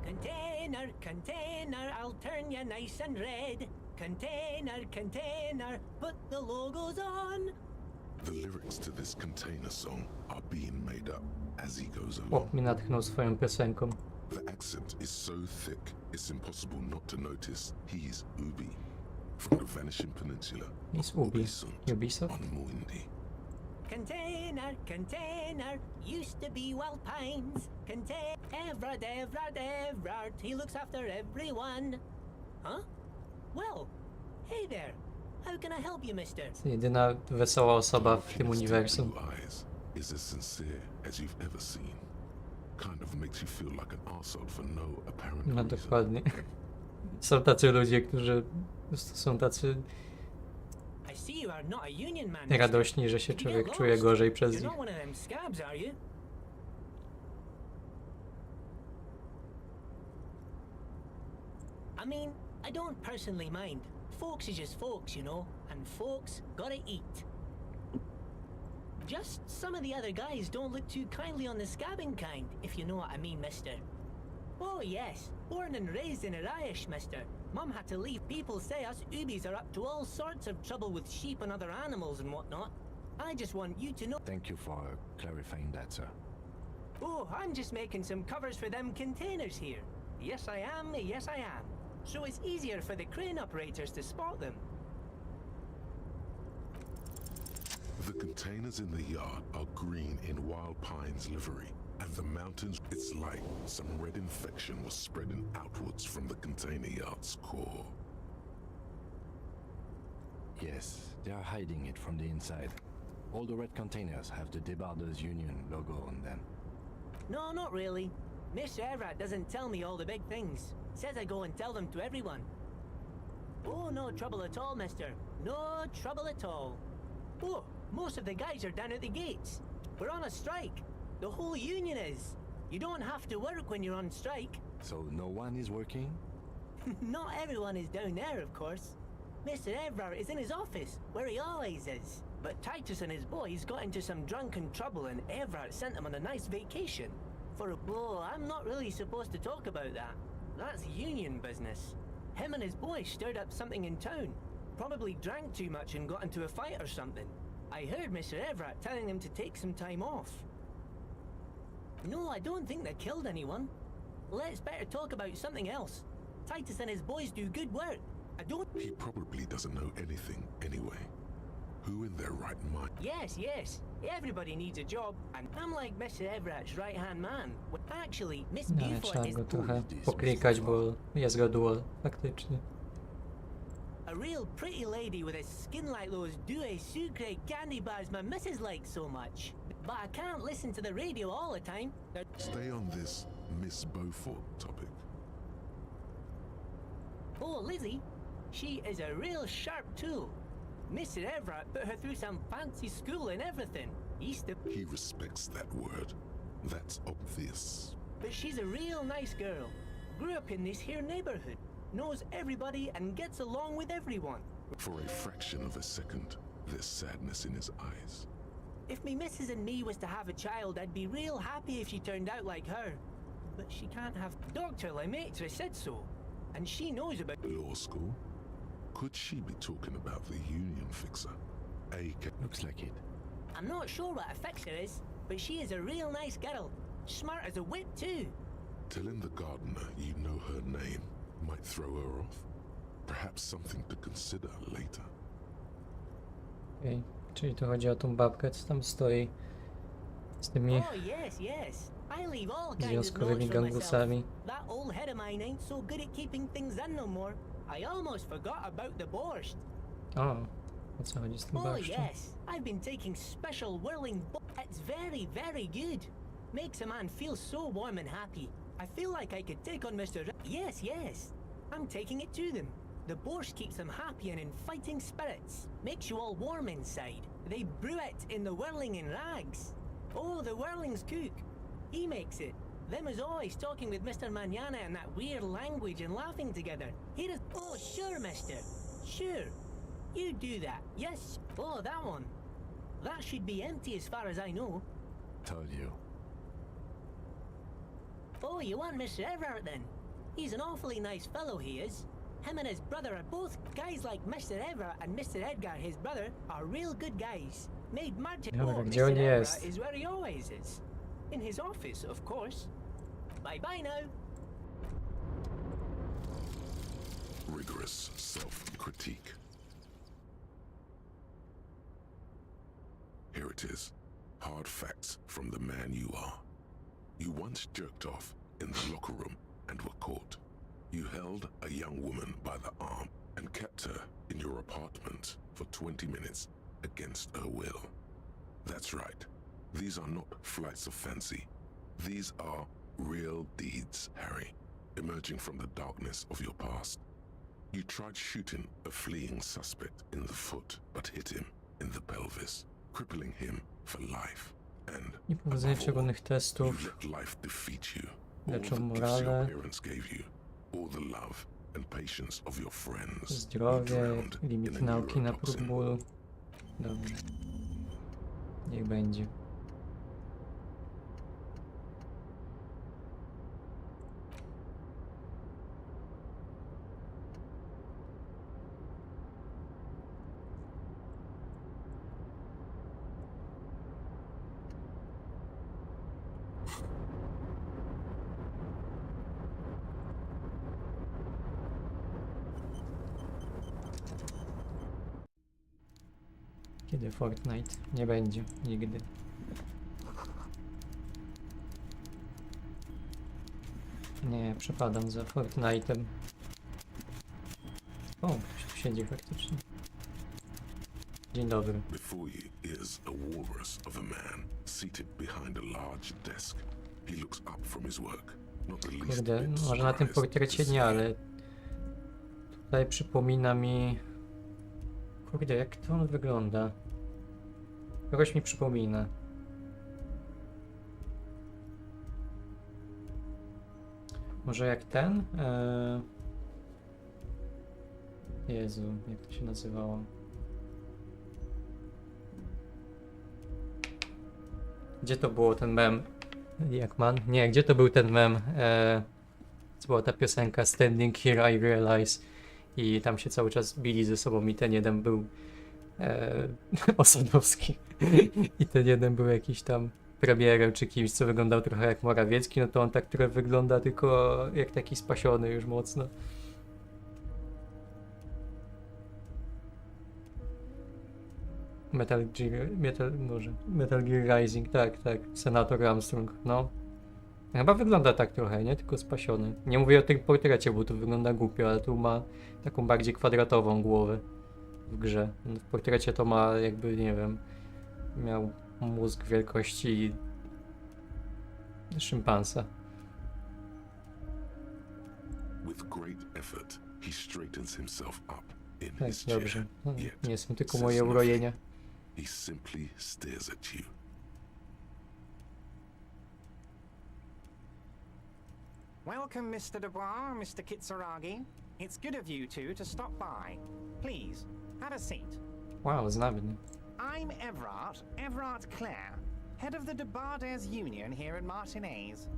Speaker 14: Container, container, I'll turn you nice and red. Container, container, put the logos on.
Speaker 3: The lyrics to this container song are being made up as he goes along.
Speaker 6: Chłop mi natchnął swoją piosenką.
Speaker 3: The accent is so thick, it's impossible not to notice he's Ubi. from the vanishing peninsula
Speaker 6: Nic
Speaker 3: of
Speaker 6: Ubisoft?
Speaker 3: on Muindi.
Speaker 14: Container, container, used to be Wild Pines. Everard, Everard, Everard, he looks after everyone. Huh? Well, hey there. How can I help you, mister?
Speaker 6: Jedyna wesoła osoba w tym
Speaker 3: His
Speaker 6: uniwersum.
Speaker 3: blue eyes is as sincere as you've ever seen. Kind of makes you feel like an arsehole for no apparent
Speaker 6: No
Speaker 3: reason.
Speaker 6: dokładnie. Są tacy ludzie, którzy po prostu są tacy
Speaker 14: I see you are not a union man, mister.
Speaker 6: radośni, że się człowiek czuje gorzej przez
Speaker 14: You're
Speaker 6: nich.
Speaker 14: not one of them scabs, are you? I mean, I don't personally mind. Folks is just folks, you know, and folks gotta eat. Just some of the other guys don't look too kindly on the scabbing kind, if you know what I mean, mister. Oh yes, born and raised in Irish, mister. Mum had to leave. People say us Ubies are up to all sorts of trouble with sheep and other animals and whatnot. I just want you to know.
Speaker 4: Thank you for clarifying that, sir.
Speaker 14: Oh, I'm just making some covers for them containers here. Yes, I am. Yes, I am. So it's easier for the crane operators to spot them.
Speaker 3: The containers in the yard are green in Wild Pine's livery, and the mountains, it's like some red infection was spreading outwards from the container yard's core.
Speaker 4: Yes, they are hiding it from the inside. All the red containers have the Debarders Union logo on them.
Speaker 14: No, not really. Mr. Everett doesn't tell me all the big things. Says I go and tell them to everyone. Oh, no trouble at all, mister. No trouble at all. Oh, most of the guys are down at the gates. We're on a strike. The whole union is. You don't have to work when you're on strike.
Speaker 4: So no one is working?
Speaker 14: Not everyone is down there, of course. Mr. Everard is in his office, where he always is. But Titus and his boys got into some drunken trouble and Everard sent them on a nice vacation. I'm not really supposed to talk about that. That's union business. Him and his boys stirred up something in town. Probably drank too much and got into a fight or something. I heard Mr. Everett telling them to take some time off. No, I don't think they killed anyone. Let's better talk about something else. Titus and his boys do good work.
Speaker 3: He probably doesn't know anything anyway. Who in their right mind?
Speaker 14: Yes. Everybody needs a job, and I'm like Mr. Everett's right-hand man. Actually, Miss
Speaker 6: No,
Speaker 14: Beaufort
Speaker 6: trzeba
Speaker 14: is
Speaker 6: go trochę poklikać, bo jest go duel faktycznie.
Speaker 14: a real pretty lady with a skin like those Douai Sucre candy bars my missus likes so much. But I can't listen to the radio all the time.
Speaker 3: Stay on this Miss Beaufort topic.
Speaker 14: Oh, Lizzie, she is a real sharp tool. Mr. Everett put her through some fancy school and everything.
Speaker 3: He respects that word. That's obvious.
Speaker 14: But she's a real nice girl. Grew up in this here neighborhood. Knows everybody and gets along with everyone.
Speaker 3: For a fraction of a second, there's sadness in his eyes.
Speaker 14: If me missus and me was to have a child, I'd be real happy if she turned out like her. But she can't have... Dr. Lemaitre said so. And she knows about...
Speaker 3: Law school? Could she be talking about the union fixer?
Speaker 4: Looks like it.
Speaker 14: I'm not sure what a fixer is, but she is a real nice girl. Smart as a whip, too.
Speaker 3: Telling the gardener you know her name might throw her off. Perhaps something to consider later.
Speaker 6: Okej, czyli to chodzi o tą babkę, co tam stoi z tymi
Speaker 14: Oh, yes. I leave all kinds of
Speaker 6: związkowymi
Speaker 14: notes for myself.
Speaker 6: gangusami.
Speaker 14: That old head of mine ain't so good at keeping things in no more. I almost forgot about the borscht.
Speaker 6: O, o co chodzi z tym
Speaker 14: Oh
Speaker 6: barszczem?
Speaker 14: yes, I've been taking special whirling It's very, very good. Makes a man feel so warm and happy. I feel like I could take on Mr. Yes. I'm taking it to them. The borscht keeps them happy and in fighting spirits. Makes you all warm inside. They brew it in the whirling in rags. Oh, the whirling's cook. He makes it. Them is always talking with Mr. Manana in that weird language and laughing together. He does. Oh, sure, mister. Sure. You do that. Yes. Oh, that one. That should be empty as far as I know.
Speaker 4: Told you.
Speaker 14: Oh, you want Mr. Everett then? He's an awfully nice fellow, he is. Him and his brother are both guys like Mr. Everett and Mr. Edgar, his brother, are real good guys. Made Martin.
Speaker 6: Dobra,
Speaker 14: Oh,
Speaker 6: gdzie on
Speaker 14: Mr.
Speaker 6: jest?
Speaker 14: Everett is where he always is. In his office, of course. Bye-bye now.
Speaker 3: rigorous self-critique. Here it is. Hard facts from the man you are. You once jerked off in the locker room and were caught. You held a young woman by the arm and kept her in your apartment for 20 minutes against her will. That's right. These are not flights of fancy. These are real deeds, Harry, emerging from the darkness of your past. You tried shooting a fleeing suspect in the foot, but hit him in the pelvis, crippling him for life. And
Speaker 6: Nie prowadzenie
Speaker 3: above all,
Speaker 6: szczególnych
Speaker 3: you
Speaker 6: testów.
Speaker 3: let life defeat you. All
Speaker 6: Leczą
Speaker 3: the gifts your
Speaker 6: morale.
Speaker 3: parents gave you, all the love and patience of your friends. You
Speaker 6: Zdrowie,
Speaker 3: drowned in
Speaker 6: limit
Speaker 3: a
Speaker 6: nauki na
Speaker 3: neurotoxin.
Speaker 6: próg bólu. Dobrze. Niech będzie. Kiedy Fortnite? Nie będzie. Nigdy. Nie, przepadam za Fortnite'em. O, ktoś tu siedzi faktycznie. Dzień dobry.
Speaker 3: Before you is a walrus of a man seated behind a large desk. He looks up from his work. Not the least
Speaker 6: Kurde,
Speaker 3: bit
Speaker 6: może na tym
Speaker 3: surprised
Speaker 6: portrecie
Speaker 3: to
Speaker 6: nie,
Speaker 3: see
Speaker 6: ale tutaj przypomina mi... Kurde, jak to on wygląda? Kogoś mi przypomina. Może jak ten? Jezu, jak to się nazywało? Gdzie to było ten mem? Jakman? Nie, gdzie to był ten mem? Co była ta piosenka Standing Here I Realize i tam się cały czas bili ze sobą i ten jeden był Osadowski i ten jeden był jakiś tam premierem czy kimś, co wyglądał trochę jak Morawiecki, no to on tak trochę wygląda tylko jak taki spasiony już mocno. Metal Gear Rising, tak, Senator Armstrong, no. Chyba wygląda tak trochę, nie? Tylko spasiony. Nie mówię o tym portrecie, bo tu wygląda głupio, ale tu ma taką bardziej kwadratową głowę w grze. W portrecie to ma jakby, nie wiem, miał mózg wielkości szympansa.
Speaker 3: With great effort, he straightens himself up in
Speaker 6: Tak,
Speaker 3: his chair.
Speaker 6: dobrze. No,
Speaker 3: Yet
Speaker 6: nie są tylko
Speaker 3: says
Speaker 6: moje
Speaker 3: nothing.
Speaker 6: urojenia.
Speaker 3: He simply stares at you.
Speaker 15: Welcome, Mr. Dubois, Mr. Kitsuragi. It's good of you two to stop by. Please, have a seat.
Speaker 6: Wow, znamy.
Speaker 15: I'm Everard Clare, head of the Debarders Union here in Martinez.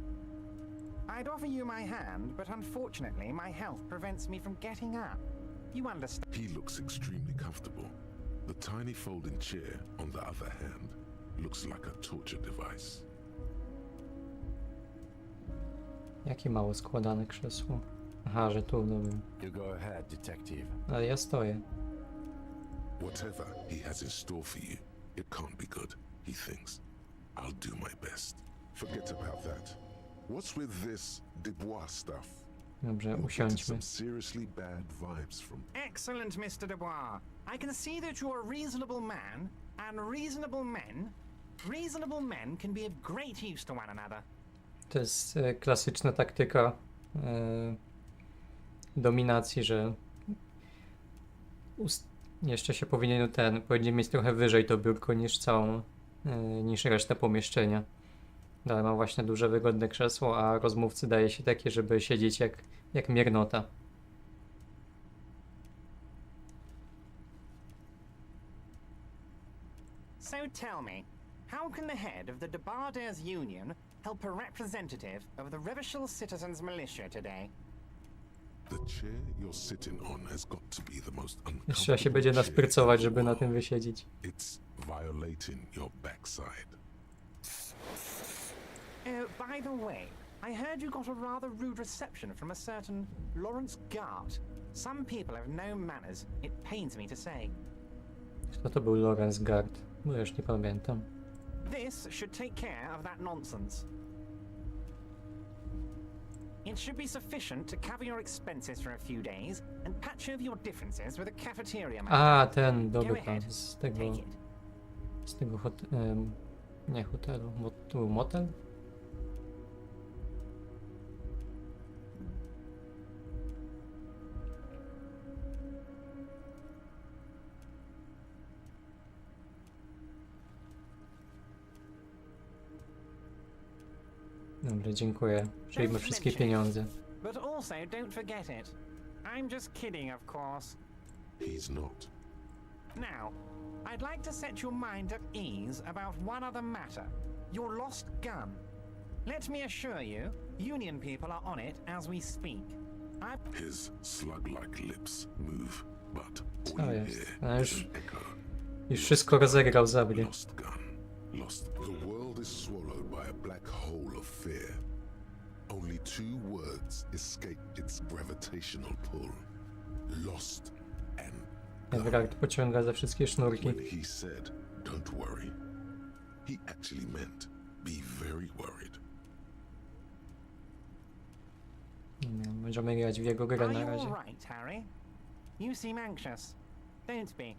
Speaker 15: I'd offer you my hand, but unfortunately my health prevents me from getting up. You understand?
Speaker 3: He looks extremely comfortable. The tiny folding chair, on the other hand, looks like a torture device.
Speaker 6: Jakie mało składane krzesło. Aha, że tu, dobra.
Speaker 4: You go ahead, detective.
Speaker 6: Ale ja stoję.
Speaker 3: Whatever he has in store for you, it can't be good, he thinks. I'll do my best. Forget about that. What's with this Dubois stuff?
Speaker 6: Dobrze,
Speaker 3: You're getting
Speaker 6: usiądźmy.
Speaker 3: some seriously bad vibes from...
Speaker 15: Excellent, Mr. Dubois. I can see that you're a reasonable man, and reasonable men can be of great use to one another.
Speaker 6: To jest klasyczna taktyka dominacji, że jeszcze się powinien mieć trochę wyżej to biurko niż reszta pomieszczenia. Ale ma właśnie duże, wygodne krzesło, a rozmówcy daje się takie, żeby siedzieć jak miernota.
Speaker 15: So tell me, how can the head of the Debarders Union help a representative of the Revachol Citizens Militia today?
Speaker 3: The chair you're sitting on has got to be the most
Speaker 6: Jeszcze się będzie
Speaker 3: uncomfortable chair
Speaker 6: nasprycować,
Speaker 3: in the
Speaker 6: żeby na
Speaker 3: world.
Speaker 6: tym wysiedzieć.
Speaker 3: It's violating your backside.
Speaker 15: By the way, I heard you got a rather rude reception from a certain Lawrence Gart. Some people have no manners. It pains me to say.
Speaker 6: Kto to był Lorenz Gard? Bo już nie pamiętam.
Speaker 15: This should take care of that nonsense. It should be sufficient to cover your expenses for a few days and patch over your differences with a cafeteria man.
Speaker 6: A, ten,
Speaker 15: Go
Speaker 6: dobra,
Speaker 15: ahead.
Speaker 6: z tego nie hotelu, to był motel? Dobra, dziękuję. Przyjmę wszystkie pieniądze.
Speaker 15: But also don't forget it. I'm just kidding, of course.
Speaker 3: He's not.
Speaker 15: Now, I'd like to set your mind at ease about one other matter. Your lost gun. Let me assure you, Union people are on it as we speak.
Speaker 3: His slug-like lips move, but
Speaker 6: Co
Speaker 3: all you
Speaker 6: jest?
Speaker 3: hear
Speaker 6: A
Speaker 3: is
Speaker 6: już,
Speaker 3: an echo.
Speaker 6: już wszystko rozegrał za mnie.
Speaker 3: Lost gun. Lost. The world is swallowed by a black hole of fear. Only two words escape its gravitational pull. Lost and
Speaker 6: Everard pociąga za wszystkie sznurki.
Speaker 3: when he said, "Don't worry," he actually meant, "Be very worried."
Speaker 6: Nie, możemy grać w jego grę
Speaker 15: Are
Speaker 6: na
Speaker 15: you
Speaker 6: razie.
Speaker 15: all right, Harry? You seem anxious. Don't be.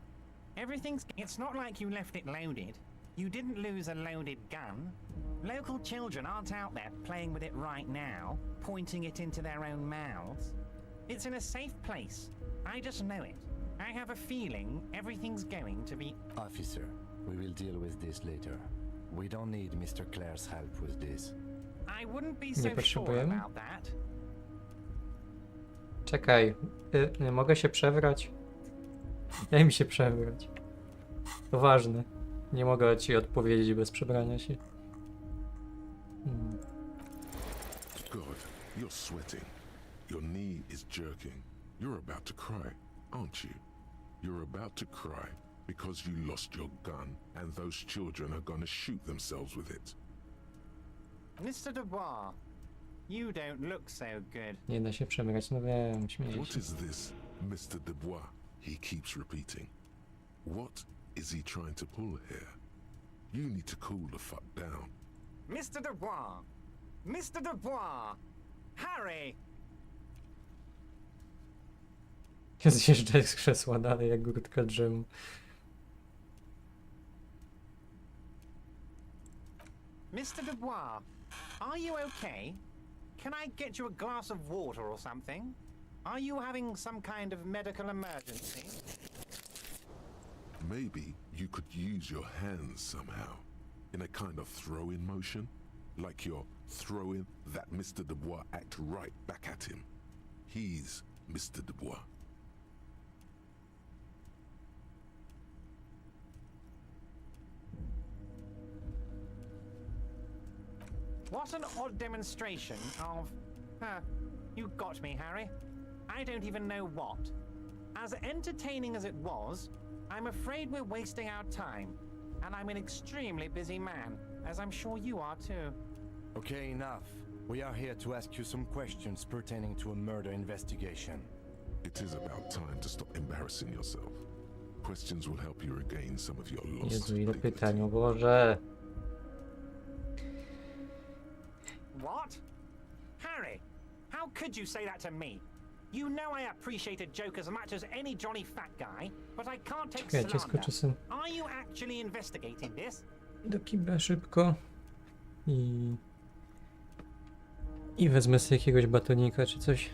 Speaker 15: It's not like you left it loaded. You didn't lose a loaded gun. Local children aren't out there playing with it right now, pointing it into their own mouths. It's in a safe place. I just know it. I have a feeling everything's going to be...
Speaker 4: Officer, we will deal with this later. We don't need Mr. Clare's help with this.
Speaker 15: I wouldn't be
Speaker 6: Nie
Speaker 15: so sure
Speaker 6: potrzebujemy?
Speaker 15: about that.
Speaker 6: Czekaj, mogę się przebrać? Daj mi się przebrać. To ważne. Nie mogę ci odpowiedzieć bez przebrania się.
Speaker 3: God, you're sweating. Your knee is jerking. You're about to cry, aren't you? You're about to cry because you lost your gun and those children are gonna shoot themselves with it.
Speaker 15: Mr. Dubois, you don't look so good.
Speaker 6: Nie da się przebrać, no wiem, śmieję
Speaker 3: What
Speaker 6: się.
Speaker 3: is this, Mr. Dubois? He keeps repeating. What is he trying to pull here? You need to cool the fuck down.
Speaker 15: Mr. Dubois! Mr. Dubois! Harry!
Speaker 6: Zjeżdżaj z krzesła dalej jak grutka drzemu.
Speaker 15: Mr. Dubois, are you okay? Can I get you a glass of water or something? Are you having some kind of medical emergency?
Speaker 3: Maybe you could use your hands somehow, in a kind of throw-in motion, like you're throwing that Mr. Dubois act right back at him. He's Mr. Dubois.
Speaker 15: What an odd demonstration of... you got me, Harry. I don't even know what. As entertaining as it was, I'm afraid we're wasting our time. And I'm an extremely busy man, as I'm sure you are too.
Speaker 4: Okay, enough. We are here to ask you some questions pertaining to a murder investigation.
Speaker 3: It is about time to stop embarrassing yourself. Questions will help you regain some of your lost
Speaker 6: Jezu, ile
Speaker 3: dignity.
Speaker 6: pytań, o Boże.
Speaker 15: What? Harry, how could you say that to me? You know I appreciate a joke as much as any jolly fat guy, but I can't take
Speaker 6: Czekajcie,
Speaker 15: slander.
Speaker 6: skoczę sobie
Speaker 15: Are you actually investigating this?
Speaker 6: do kibla szybko. I wezmę sobie jakiegoś batonika czy coś.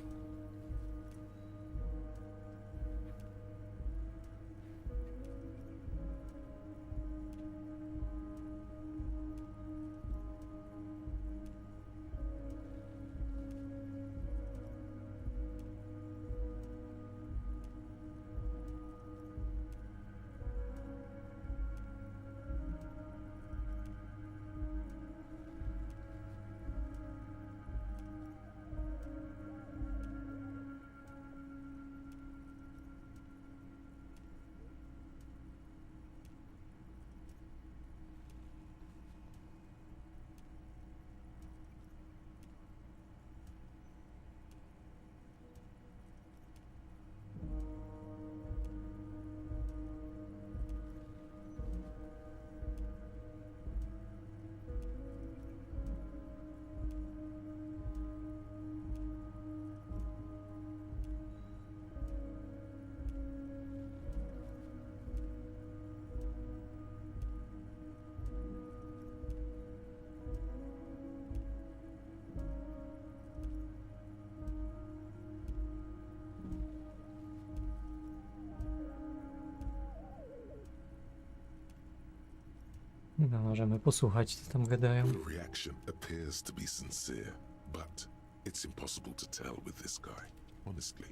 Speaker 6: No, możemy posłuchać, co tam gadają.
Speaker 3: The reaction appears to be sincere, but it's impossible to tell with this guy, honestly.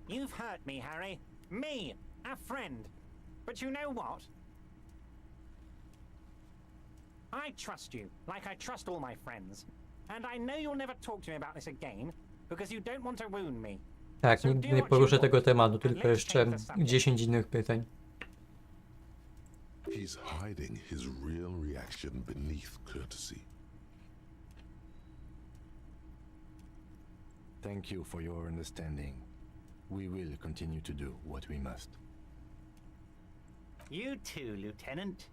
Speaker 15: You've hurt me, Harry. Me, a friend. But you know what? I trust you, like I trust all my friends. And I know you'll never talk to me about this again, because you don't want to wound me.
Speaker 6: Tak, nigdy nie poruszę tego tematu, tylko jeszcze 10 innych pytań.
Speaker 3: He's hiding his real reaction beneath courtesy.
Speaker 4: Thank you for your understanding. We will continue to do what we must.
Speaker 14: You too, Lieutenant.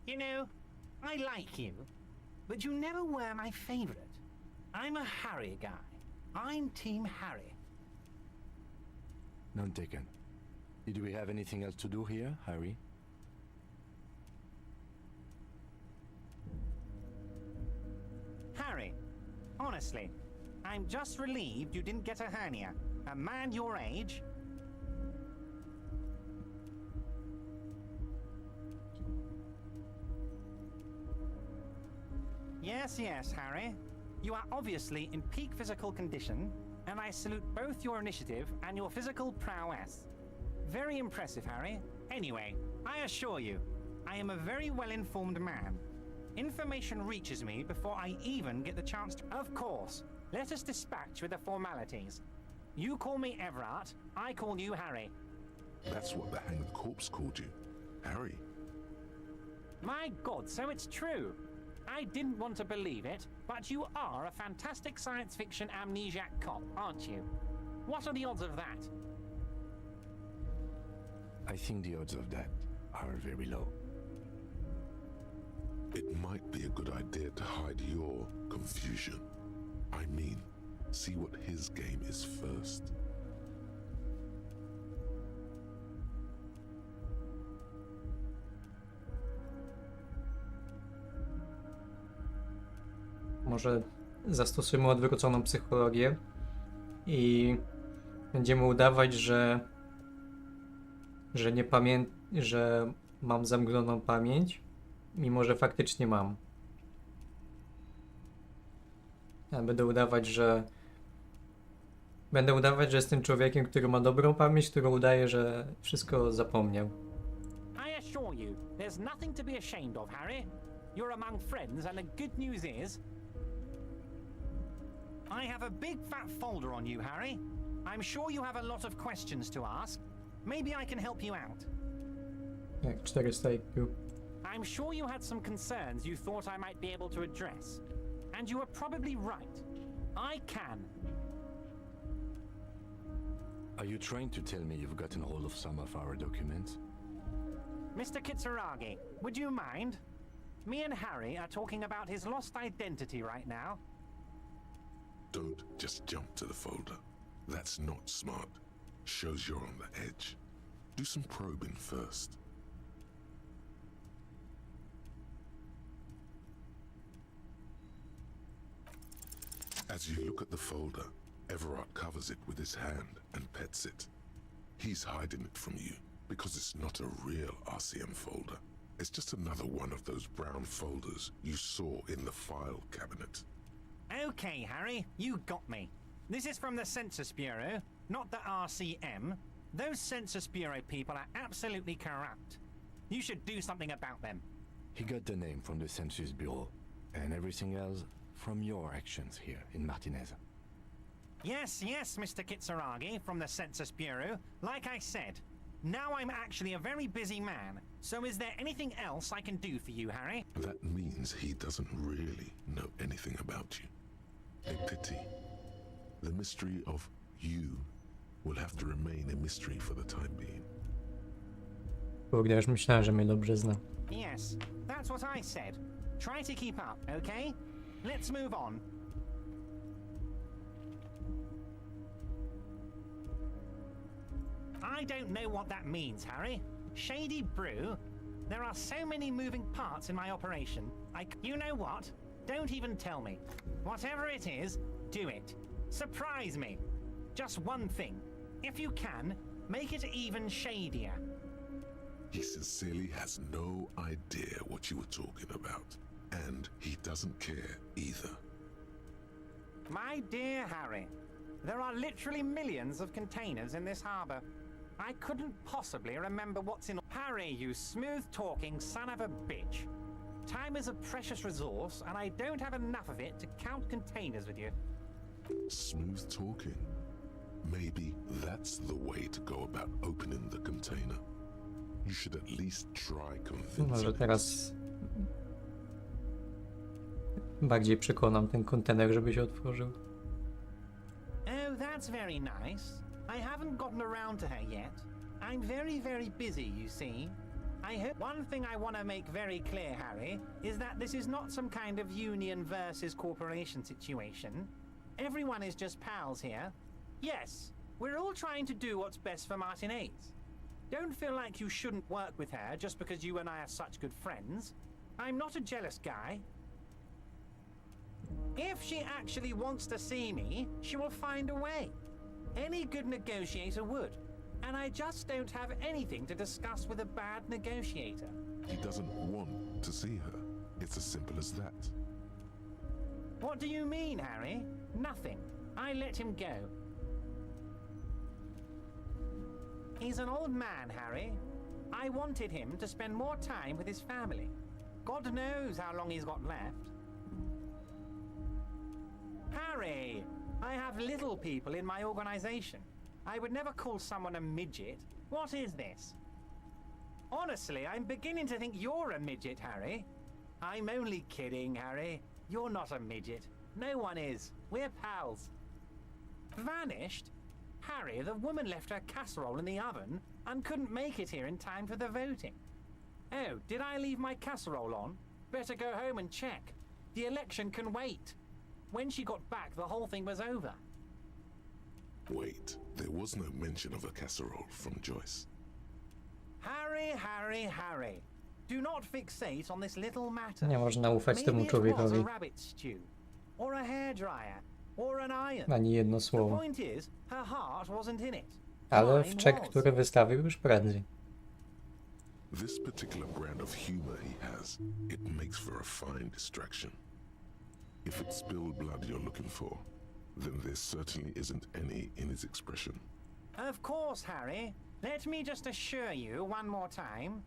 Speaker 14: You know, I like you, but you never were my favorite. I'm a Harry guy. I'm Team Harry.
Speaker 4: None taken. Did we have anything else to do here, Harry?
Speaker 15: Harry, honestly, I'm just relieved you didn't get a hernia. A man your age. Yes, Harry. You are obviously in peak physical condition, and I salute both your initiative and your physical prowess. Very impressive, Harry. Anyway, I assure you, I am a very well-informed man. Information reaches me before I even get the chance to... Of course. Let us dispatch with the formalities. You call me Everard, I call you Harry.
Speaker 3: That's what the hanged corpse called you, Harry.
Speaker 15: My God, so it's true. I didn't want to believe it, but you are a fantastic science fiction amnesiac cop, aren't you? What are the odds of that?
Speaker 4: I think the odds of that are very low.
Speaker 3: It might be a good idea to hide your confusion. I mean, see what his game is first.
Speaker 6: Może zastosujemy odwróconą psychologię i będziemy udawać, że nie że mam zamgloną pamięć, mimo że faktycznie mam. Ja będę udawać, że jestem człowiekiem, który ma dobrą pamięć, który udaje, że wszystko zapomniał.
Speaker 15: I assure you, there's nothing to be ashamed of, Harry. You're among friends, and the good news is I have a big fat folder on you, Harry. I'm sure you have a lot of questions to ask. Maybe I can help you out.
Speaker 6: Jak 400 IQ.
Speaker 15: I'm sure you had some concerns you thought I might be able to address. And you were probably right. I can.
Speaker 4: Are you trying to tell me you've gotten hold of some of our documents?
Speaker 15: Mr. Kitsuragi, would you mind? Me and Harry are talking about his lost identity right now.
Speaker 3: Don't just jump to the folder. That's not smart. Shows you're on the edge. Do some probing first. As you look at the folder, Everard covers it with his hand and pets it. He's hiding it from you because it's not a real RCM folder. It's just another one of those brown folders you saw in the file cabinet.
Speaker 15: Okay, Harry, you got me. This is from the Census Bureau, not the RCM. Those Census Bureau people are absolutely corrupt. You should do something about them.
Speaker 4: He got the name from the Census Bureau, and everything else from your actions here in Martinez.
Speaker 15: Yes, Mr. Kitsuragi from the Census Bureau. Like I said, now I'm actually a very busy man. So is there anything else I can do for you, Harry?
Speaker 3: That means he doesn't really know anything about you. A pity. The mystery of you will have to remain a mystery for the time being.
Speaker 6: Kurde, już myślałem, że mnie dobrze zna.
Speaker 15: Yes, that's what I said. Try to keep up, okay? Let's move on. I don't know what that means, Harry. Shady brew? There are so many moving parts in my operation. You know what? Don't even tell me. Whatever it is, do it. Surprise me. Just one thing. If you can, Make it even shadier.
Speaker 3: He sincerely has no idea what you were talking about. And he doesn't care either.
Speaker 15: My dear Harry, there are literally millions of containers in this harbor. I couldn't possibly remember what's in... Harry, you smooth-talking son of a bitch. Time is a precious resource, and I don't have enough of it to count containers with you.
Speaker 3: Smooth talking. Maybe that's the way to go about opening the container. You should at least try convincing
Speaker 6: Może
Speaker 3: him.
Speaker 6: teraz bardziej przekonam ten kontener, żeby się otworzył.
Speaker 15: Oh, that's very nice. I haven't gotten around to her yet. I'm very, very busy, you see. I hope one thing I want to make very clear, Harry, is that this is not some kind of union versus corporation situation. Everyone is just pals here. Yes, we're all trying to do what's best for Martinez. Don't feel like you shouldn't work with her just because you and I are such good friends. I'm not a jealous guy. If she actually wants to see me, she will find a way. Any good negotiator would. And I just don't have anything to discuss with a bad negotiator.
Speaker 3: He doesn't want to see her. It's as simple as that.
Speaker 15: What do you mean, Harry? Nothing. I let him go. He's an old man, Harry. I wanted him to spend more time with his family. God knows how long he's got left. Harry, I have little people in my organization. I would never call someone a midget. What is this? Honestly, I'm beginning to think you're a midget, Harry. I'm only kidding, Harry. You're not a midget. No one is. We're pals. Vanished? Harry, the woman left her casserole in the oven and couldn't make it here in time for the voting. Oh, did I leave my casserole on? Better go home and check. The election can wait. When she got back, the whole thing was over.
Speaker 3: Wait, there was no mention of a casserole from Joyce.
Speaker 15: Harry, Harry, Harry. Do not fixate on this little matter.
Speaker 6: Nie można ufać temu
Speaker 15: Maybe it was a
Speaker 6: człowiekowi.
Speaker 15: rabbit stew, or a hairdryer, or an iron.
Speaker 6: Ani jedno
Speaker 15: The
Speaker 6: słowo.
Speaker 15: point is, her heart wasn't in it.
Speaker 6: Ale w
Speaker 15: Mine
Speaker 6: czek,
Speaker 15: was.
Speaker 6: który wystawił już prędzej.
Speaker 3: This particular brand of humor he has, it makes for a fine distraction. If it's spilled blood you're looking for, then there certainly isn't any in his expression.
Speaker 15: Of course, Harry. Let me just assure you one more time.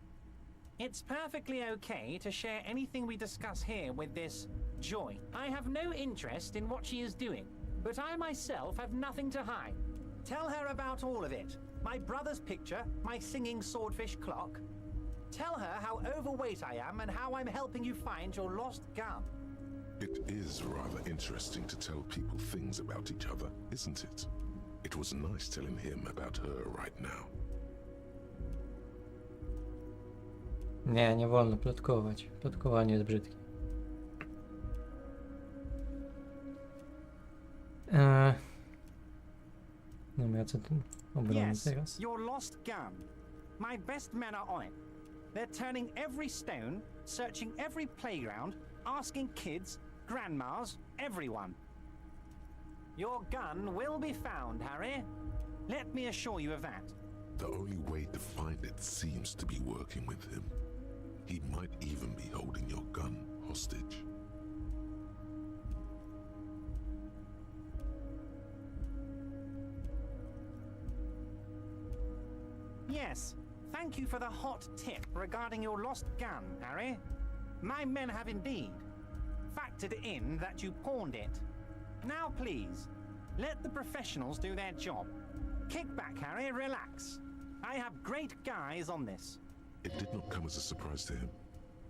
Speaker 15: It's perfectly okay to share anything we discuss here with this Joy. I have no interest in what she is doing, but I myself have nothing to hide. Tell her about all of it. My brother's picture, my singing swordfish clock. Tell her how overweight I am and how I'm helping you find your lost gun.
Speaker 3: It is rather interesting to tell people things about each other, isn't it? It was nice telling him about her right now.
Speaker 6: Nie, nie wolno plotkować. Plotkowanie jest brzydkie. Dobra, co tu obrony
Speaker 15: Yes,
Speaker 6: teraz?
Speaker 15: your lost gun. My best men are on it. They're turning every stone, searching every playground, asking kids, grandmas, everyone. Your gun will be found, Harry. Let me assure you of that.
Speaker 3: The only way to find it seems to be working with him. He might even be holding your gun hostage.
Speaker 15: Yes, thank you for the hot tip regarding your lost gun, Harry. My men have indeed factored in that you pawned it. Now please, let the professionals do their job. Kick back, Harry, relax. I have great guys on this.
Speaker 3: It did not come as a surprise to him.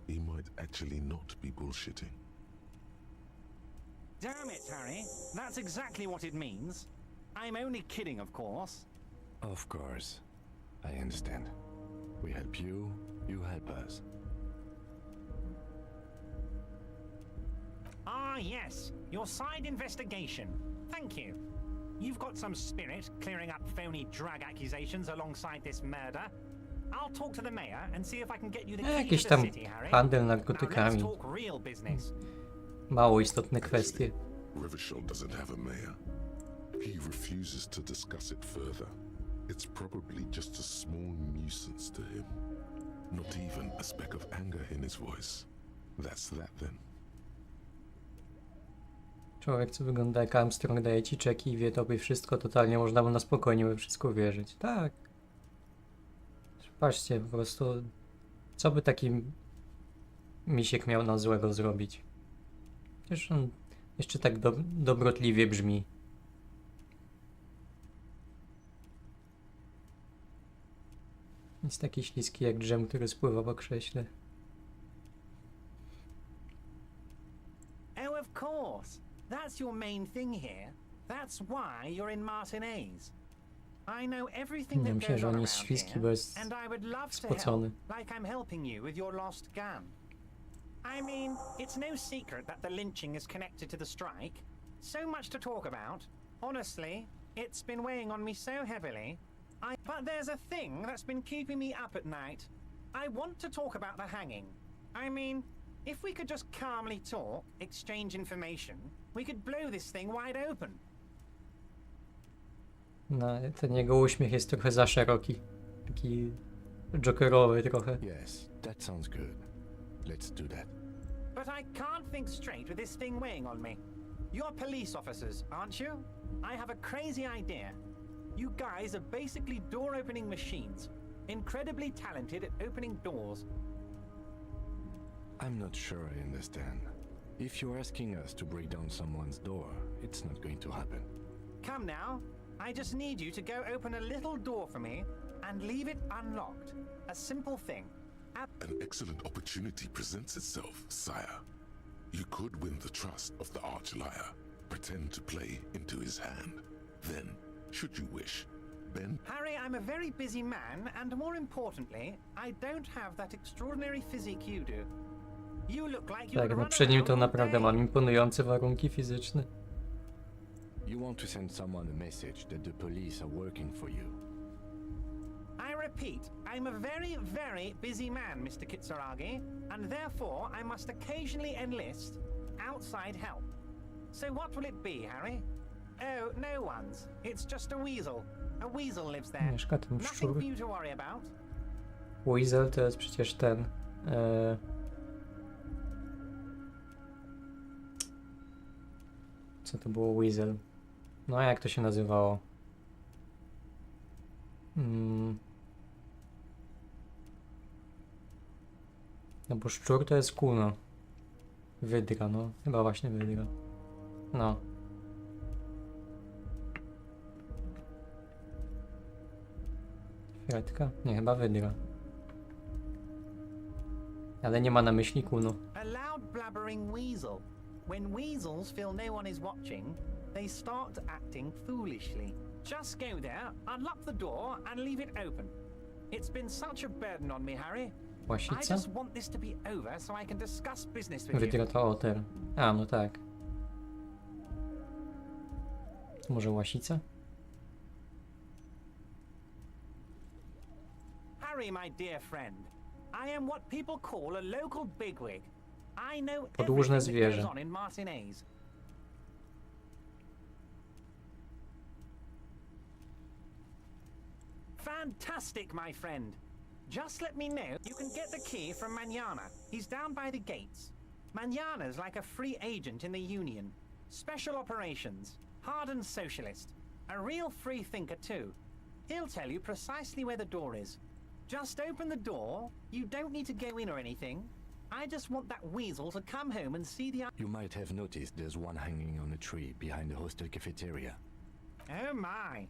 Speaker 3: He might actually not be bullshitting.
Speaker 15: Damn it, Harry. That's exactly what it means. I'm only kidding, of course.
Speaker 4: Of course. I understand. We help you, you help us.
Speaker 15: Ah, yes, your side investigation. Thank you. You've got some spirit clearing up phony drug accusations alongside this murder. I'll talk to the mayor and see if I can get you the key
Speaker 6: Jakiś
Speaker 15: to the
Speaker 6: tam
Speaker 15: city, Harry.
Speaker 6: handel
Speaker 15: Now let's
Speaker 6: narkotykami.
Speaker 15: talk real business.
Speaker 6: Mało istotne kwestie.
Speaker 3: Rivershaw doesn't have a mayor. He refuses to discuss it further. It's probably just a small nuisance to him. Not even a speck of anger in his voice. That's that then.
Speaker 6: Człowiek, co wygląda jak Armstrong, daje ci czeki i wie tobie wszystko totalnie, można mu na spokojnie we wszystko wierzyć. Tak. Patrzcie, po prostu, co by taki misiek miał na złego zrobić? Przecież on jeszcze tak dobrotliwie brzmi. Jest taki śliski jak drzem, który spływa po krześle.
Speaker 15: Oh, of course. That's your main thing here. That's why you're in Martinez. I know everything that
Speaker 6: Myślę,
Speaker 15: goes
Speaker 6: że
Speaker 15: on
Speaker 6: on jest
Speaker 15: around
Speaker 6: śliski,
Speaker 15: here,
Speaker 6: bo jest
Speaker 15: and I would love to
Speaker 6: spocony.
Speaker 15: help, like I'm helping you with your lost gun. I mean, it's no secret that the lynching is connected to the strike. So much to talk about. Honestly, it's been weighing on me so heavily. But there's a thing that's been keeping me up at night. I want to talk about the hanging. I mean, if we could just calmly talk, exchange information, we could blow this thing wide open.
Speaker 6: No, ten jego uśmiech jest trochę za szeroki. Taki jokerowy trochę.
Speaker 4: Yes, that sounds good. Let's do that.
Speaker 15: But I can't think straight with this thing weighing on me. You're police officers, aren't you? I have a crazy idea. You guys are basically door-opening machines. Incredibly talented at opening doors.
Speaker 4: I'm not sure I understand. If you're asking us to break down someone's door, it's not going to happen.
Speaker 15: Come now. I just need you to go open a little door for me and leave it unlocked. A simple thing.
Speaker 3: An excellent opportunity presents itself, sire. You could win the trust of the arch-liar, pretend to play into his hand. Then, should you wish, bend...
Speaker 15: Harry, I'm a very busy man, and more importantly, I don't have that extraordinary physique you do. You look like you
Speaker 6: Tak,
Speaker 15: would
Speaker 6: no
Speaker 15: run
Speaker 6: przy nim
Speaker 15: around
Speaker 6: to
Speaker 15: all
Speaker 6: naprawdę
Speaker 15: day.
Speaker 6: mam imponujące warunki fizyczne.
Speaker 4: You want to send someone a message that the police are working for you.
Speaker 15: I repeat, I'm a very, very busy man, Mr. Kitsuragi, and therefore I must occasionally enlist outside help. So what will it be, Harry? Oh, no one's. It's just a weasel. A weasel lives there.
Speaker 6: Mieszka ten
Speaker 15: Nothing
Speaker 6: szczur.
Speaker 15: for you to worry about.
Speaker 6: Weasel to jest przecież ten... Co to było Weasel? No jak to się nazywało? No bo szczur to jest kuno. Wydra, no. Chyba właśnie wydra. No. Fredka? Nie, chyba wydra. Ale nie ma na myśli kuno.
Speaker 15: A loud blabbering weasel. When weasels feel no one is watching, they start acting foolishly. Just go there, unlock the door, and leave it open. It's been such a burden on me, Harry. I
Speaker 6: Łasica?
Speaker 15: just want this to be over so I can discuss business with you.
Speaker 6: Wydra to oter. A, no tak. Może łasica?
Speaker 15: Harry, my dear friend, I am what people call a local bigwig. I know
Speaker 6: Podłużne
Speaker 15: everything that
Speaker 6: zwierzę.
Speaker 15: goes on in Martinez. Fantastic, my friend. Just let me know. You can get the key from Manana. He's down by the gates. Manana's like a free agent in the Union. Special operations. Hardened socialist. A real free thinker, too. He'll tell you precisely where the door is. Just open the door. You don't need to go in or anything. I just want that weasel to come home and see the...
Speaker 4: You might have noticed there's one hanging on a tree behind the hostel cafeteria.
Speaker 15: Oh my.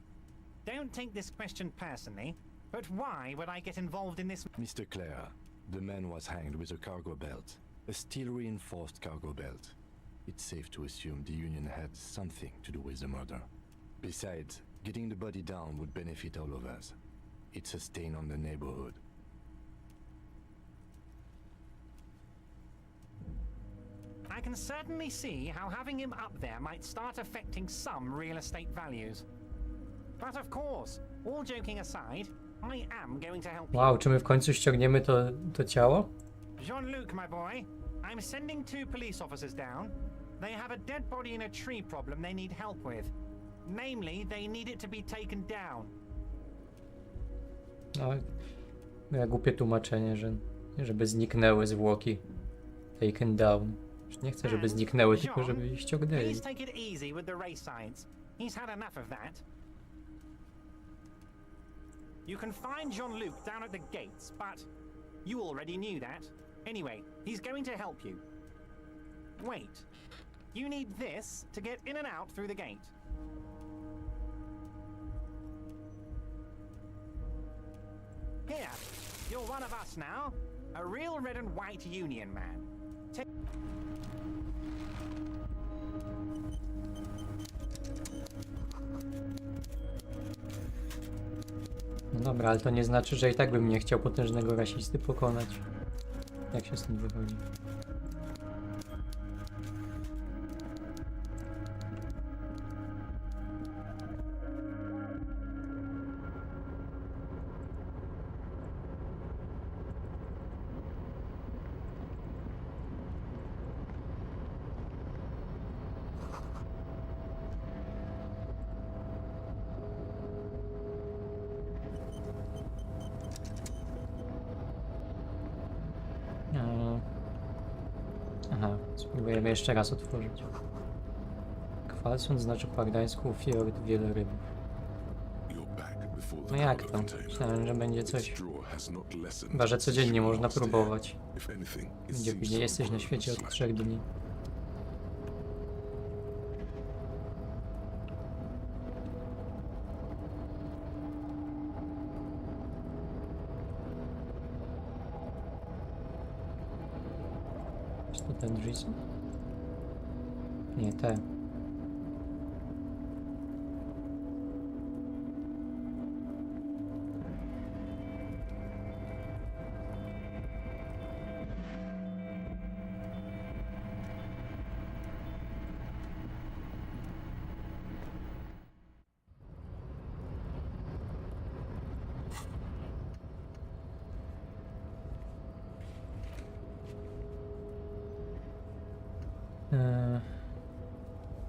Speaker 15: Don't take this question personally, but why would I get involved in this?
Speaker 4: Mr. Clare, the man was hanged with a cargo belt. A steel-reinforced cargo belt. It's safe to assume the Union had something to do with the murder. Besides, getting the body down would benefit all of us. It's a stain on the neighborhood.
Speaker 15: I can certainly see how having him up there might start affecting some real estate values. But of course, all joking aside, I am going to help you.
Speaker 6: Wow, czy my w końcu ściągniemy to ciało?
Speaker 15: Jean-Luc, my boy, I'm sending 2 police officers down. They have a dead body in a tree problem they need help with. Namely, they need it to be taken down.
Speaker 6: No, ja głupie tłumaczenie, żeby zniknęły zwłoki. Taken down. Nie chcę, żeby zniknęły, tylko żeby ich ściągnęli.
Speaker 15: Please take it easy with the race science. He's had enough of that. You can find Jean-Luc down at the gates, but you already knew that. Anyway, he's going to help you. Wait. You need this to get in and out through the gate. Here, you're one of us now. A real red and white union man.
Speaker 6: No dobra, ale to nie znaczy, że i tak bym nie chciał potężnego rasisty pokonać. Jak się stąd wychodzi? Aha, spróbujemy jeszcze raz otworzyć. Kwalsund znaczy po gdańsku fiord wielorybów. No jak to? Myślałem, że będzie coś... Chyba, że codziennie można próbować. Będzie później jesteś na świecie od 3 dni. Czy to te drzwi są? Nie, te.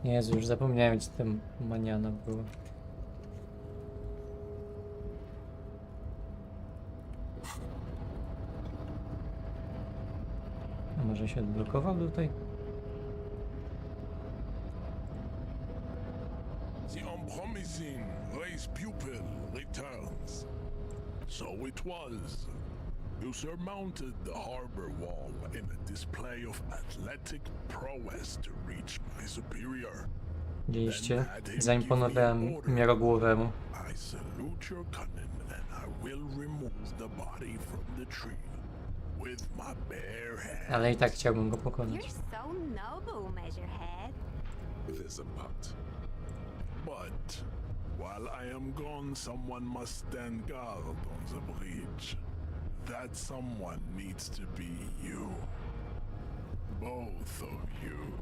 Speaker 6: Jezu, już zapomniałem, co tam maniana było. A może się odblokował tutaj?
Speaker 3: The unpromising race pupil returns. So it was. You surmounted the harbor wall in a display of athletic prowess to reach my superior.
Speaker 6: Widzieliście? Zaimponowałem miarogłowemu.
Speaker 3: I salute your cunning and I will remove the body from the tree with my bare hands.
Speaker 6: Ale i tak chciałbym go pokonać.
Speaker 13: You're so noble, Measurehead.
Speaker 3: There's a but. But while I am gone, someone must stand guard on the bridge. That someone needs to be you. Both of you.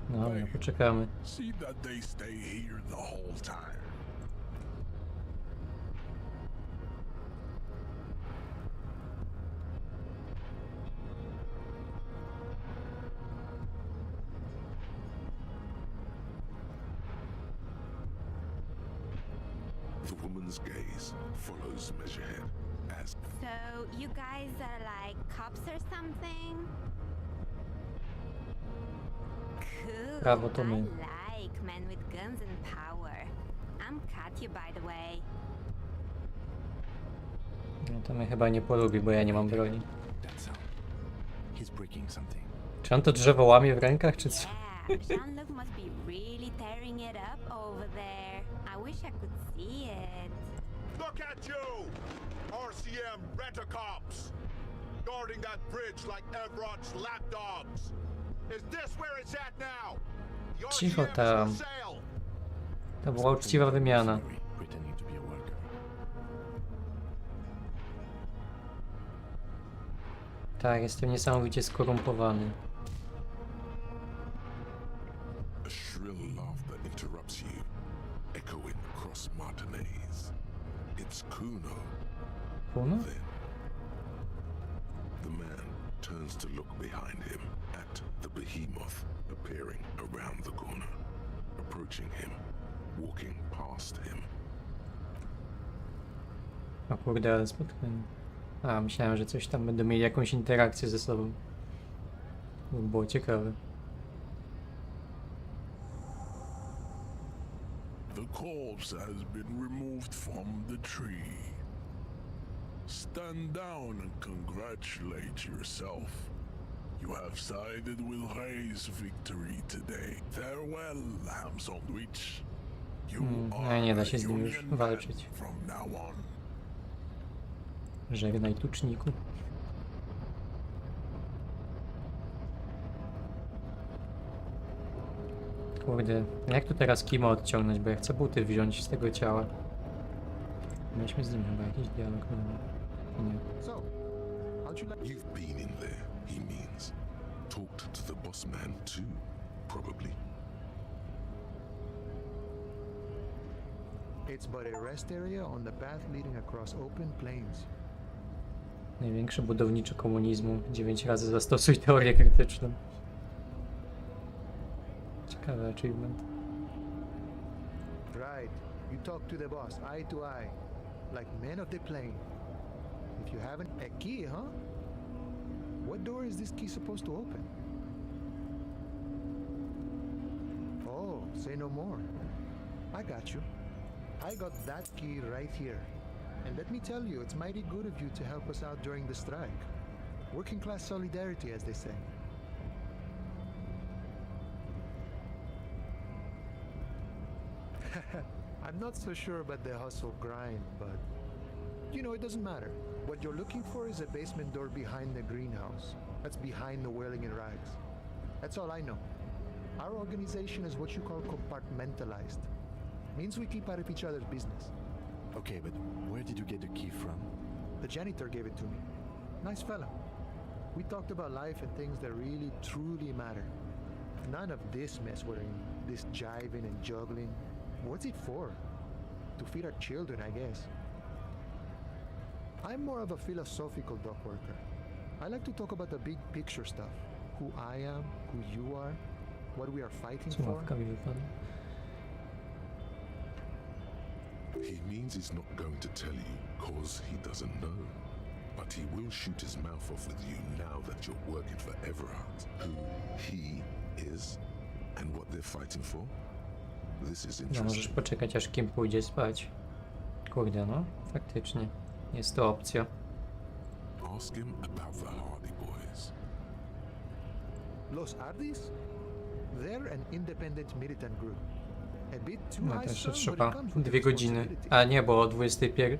Speaker 6: No, poczekamy.
Speaker 3: See that they stay here the whole time. The woman's gaze follows Measurehead as...
Speaker 13: So, you guys are like cops or something? Cool.
Speaker 6: Brawo, to my.
Speaker 13: I like men with guns and power. I'm Katya, by the way.
Speaker 6: No to mnie chyba nie polubi, bo ja nie mam broni.
Speaker 4: He's breaking something.
Speaker 6: Czy on to drzewo łamie w rękach, czy co?
Speaker 13: Yeah, Jean-Luc must be really tearing it up over there. I wish I could see it.
Speaker 10: Look at you! RCM rent-a-cops! Guarding that bridge like Everott's lapdogs! Is this where it's at now? The
Speaker 6: Cicho
Speaker 10: RCM
Speaker 6: tam.
Speaker 10: is for sale!
Speaker 6: To była uczciwa wymiana.
Speaker 4: Pretending to be a worker.
Speaker 6: Tak, jestem niesamowicie skorumpowany.
Speaker 3: A shrill laughter interrupts you, echoing across Martinez. It's Kuno.
Speaker 6: Kuno?
Speaker 3: Then, the man turns to look behind him at the behemoth appearing around the corner, approaching him, walking past him.
Speaker 6: O kurde, ale spotkanie. A, myślałem, że coś tam będą mieli jakąś interakcję ze sobą. To by było ciekawe.
Speaker 3: The corpse has been removed from the tree. Stand down and congratulate yourself. You have sided with Ray's victory today. Farewell, ham sandwich. You
Speaker 6: No nie da się z nim już
Speaker 3: Union
Speaker 6: walczyć.
Speaker 3: man from now on.
Speaker 6: Żegnaj tuczniku. Kurde, jak tu teraz Kimo odciągnąć, bo ja chcę buty wziąć z tego ciała. Mieliśmy z nim chyba jakiś dialog, no nie.
Speaker 3: So, how'd you like? You've been in there, he means. Talked to the boss man too, probably.
Speaker 16: It's but a rest area on the path leading across open plains.
Speaker 6: Największy budowniczy komunizmu. 9 razy zastosuj teorię krytyczną. Ciekawy achievement.
Speaker 16: Right. You talk to the boss eye to eye, like men of the plain. If you haven't a key, huh? What door is this key supposed to open? Oh, say no more. I got you. I got that key right here. And let me tell you, it's mighty good of you to help us out during the strike. Working class solidarity, as they say. I'm not so sure about the hustle grind, but you know, it doesn't matter. What you're looking for is a basement door behind the greenhouse. That's behind the whirling in rags. That's all I know. Our organization is what you call compartmentalized. Means we keep out of each other's business.
Speaker 4: Okay, but where did you get the key from?
Speaker 16: The janitor gave it to me. Nice fella. We talked about life and things that really, truly matter. None of this mess we're in, this jiving and juggling. What's it for? To feed our children, I guess. I'm more of a philosophical dock worker. I like to talk about the big picture stuff. Who I am, who you are, what we are fighting for.
Speaker 6: Słuchawka mi wypadła.
Speaker 3: He means he's not going to tell you cause he doesn't know. But he will shoot his mouth off with you now that you're working for Everard. Who he is and what they're fighting for. This is
Speaker 6: No, możesz
Speaker 3: interesting.
Speaker 6: poczekać aż Kim pójdzie spać. Kurde, no, faktycznie. Jest to opcja.
Speaker 3: Ask him about the Hardy Boys.
Speaker 16: Los Hardys? They're an independent militant group. A bit too
Speaker 6: No
Speaker 16: high
Speaker 6: to jeszcze
Speaker 16: strung, but
Speaker 6: trzeba
Speaker 16: it comes with
Speaker 6: 2 godziny.
Speaker 16: responsibility.
Speaker 6: A nie, bo o 21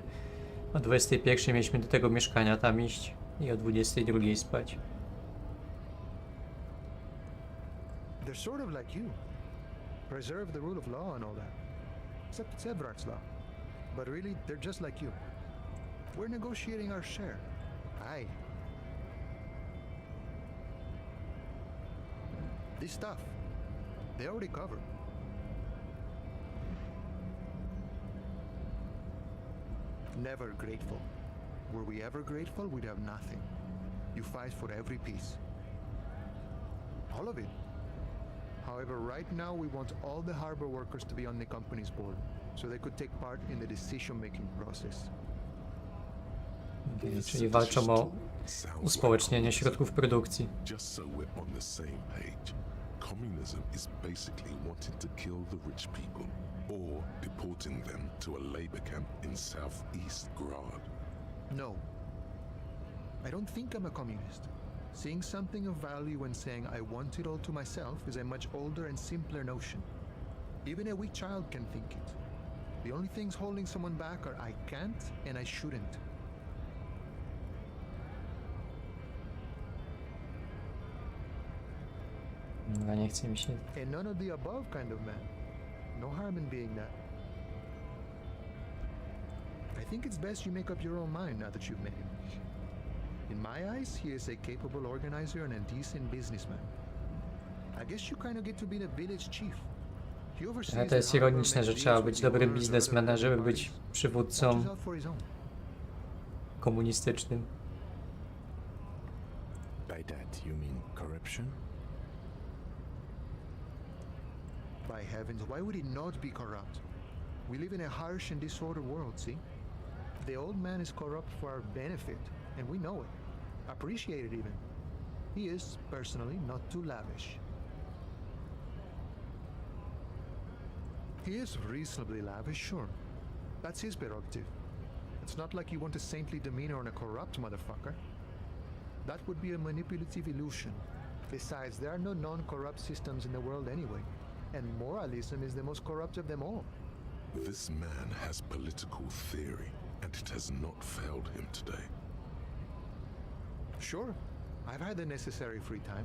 Speaker 6: mieliśmy do tego mieszkania tam iść i o 22 spać.
Speaker 16: They're sort of like you. Preserve the rule of law and all that. Except it's Everard's law. But really, they're just like you. We're negotiating our share. Aye. This stuff, they already covered. Never grateful. Were we ever grateful, we'd have nothing. You fight for every piece. All of it. However, right now we want all the harbor workers to be on the company's board, so they could take part in the decision-making process.
Speaker 6: Czyli walczą o uspołecznienie środków produkcji.
Speaker 3: Just so we're on the same page. Communism is basically wanting to kill the rich people or deporting them to a labor camp in southeast Grad.
Speaker 16: No. I don't think I'm a communist. Seeing something of value and saying I want it all to myself is a much older and simpler notion. Even a weak child can think it. The only things holding someone back are I can't and I shouldn't.
Speaker 6: No, nie chce mi się.
Speaker 16: A none of the above kind of man. No harm in being that. I think it's best you make up your own mind now that you've met him. In my eyes, he is a capable organizer and a decent businessman. I guess you kind of get to be the village chief. He oversees
Speaker 6: Ale to
Speaker 16: the
Speaker 6: jest
Speaker 16: harbor,
Speaker 6: ironiczne, że
Speaker 16: makes
Speaker 6: trzeba
Speaker 16: deals
Speaker 6: być
Speaker 16: with the
Speaker 6: dobrym
Speaker 16: owners of
Speaker 6: biznesmenem,
Speaker 16: other
Speaker 6: żeby być
Speaker 16: parties.
Speaker 6: przywódcą
Speaker 16: Watches out for his own.
Speaker 6: komunistycznym.
Speaker 4: By that, you mean corruption?
Speaker 16: By heavens, why would he not be corrupt? We live in a harsh and disordered world, see? The old man is corrupt for our benefit, and we know it. Appreciate it even. He is, personally, not too lavish. He is reasonably lavish, sure. That's his prerogative. It's not like you want a saintly demeanor on a corrupt motherfucker. That would be a manipulative illusion. Besides, there are no non-corrupt systems in the world anyway, and moralism is the most corrupt of them all.
Speaker 3: This man has political theory, and it has not failed him today.
Speaker 16: Sure, I've had the necessary free time.